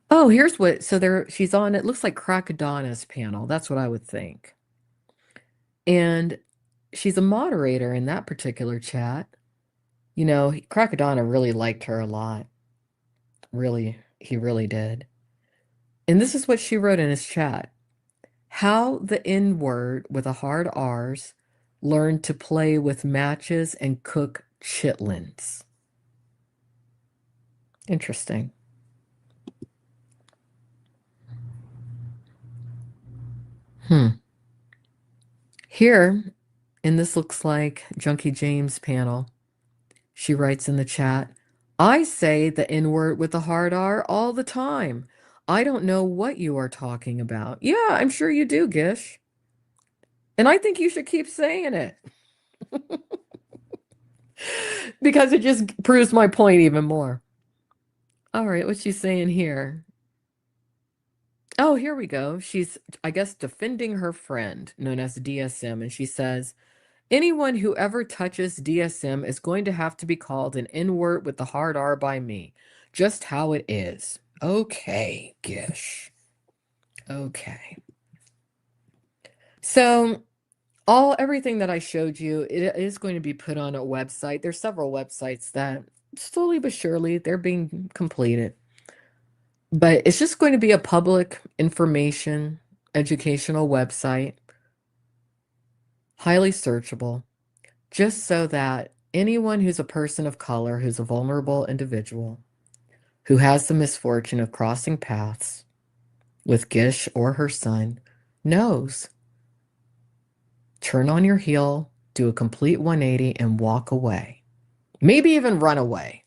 A: Oh, here's what, so there she's on, it looks like Krakadana's panel. That's what I would think. And she's a moderator in that particular chat. You know, Krakadana really liked her a lot. Really, he really did. And this is what she wrote in his chat. How the N word with a hard R's learned to play with matches and cook chitlins. Interesting. Here, and this looks like Junkie James panel, she writes in the chat, I say the N word with a hard R all the time. I don't know what you are talking about. Yeah, I'm sure you do, Gish. And I think you should keep saying it. Because it just proves my point even more. All right, what's she saying here? Oh, here we go. She's, I guess, defending her friend known as DSM. And she says, anyone who ever touches DSM is going to have to be called an N-word with the hard R by me. Just how it is. Okay, Gish. Okay. So everything that I showed you, it is going to be put on a website. There's several websites that slowly but surely they're being completed. But it's just going to be a public information, educational website, highly searchable, just so that anyone who's a person of color, who's a vulnerable individual, who has the misfortune of crossing paths with Gish or her son, knows. Turn on your heel, do a complete 180, and walk away. Maybe even run away.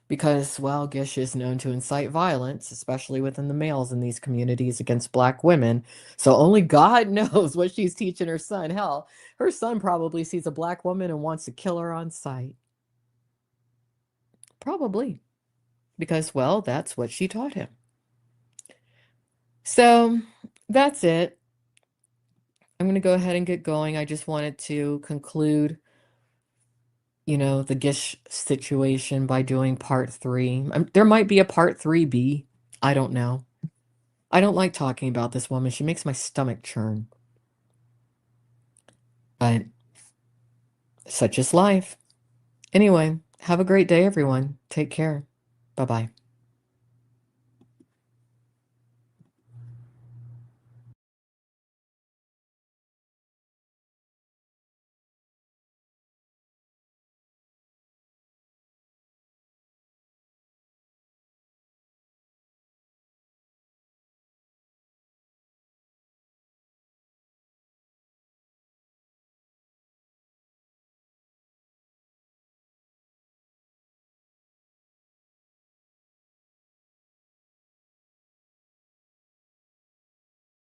A: Because, well, Gish is known to incite violence, especially within the males in these communities against black women. So only God knows what she's teaching her son. Hell, her son probably sees a black woman and wants to kill her on sight. Probably. Because, well, that's what she taught him. So that's it. I'm going to go ahead and get going. I just wanted to conclude, you know, the Gish situation by doing part 3. There might be a part 3B. I don't know. I don't like talking about this woman. She makes my stomach churn. But such is life. Anyway, have a great day, everyone. Take care. Bye-bye.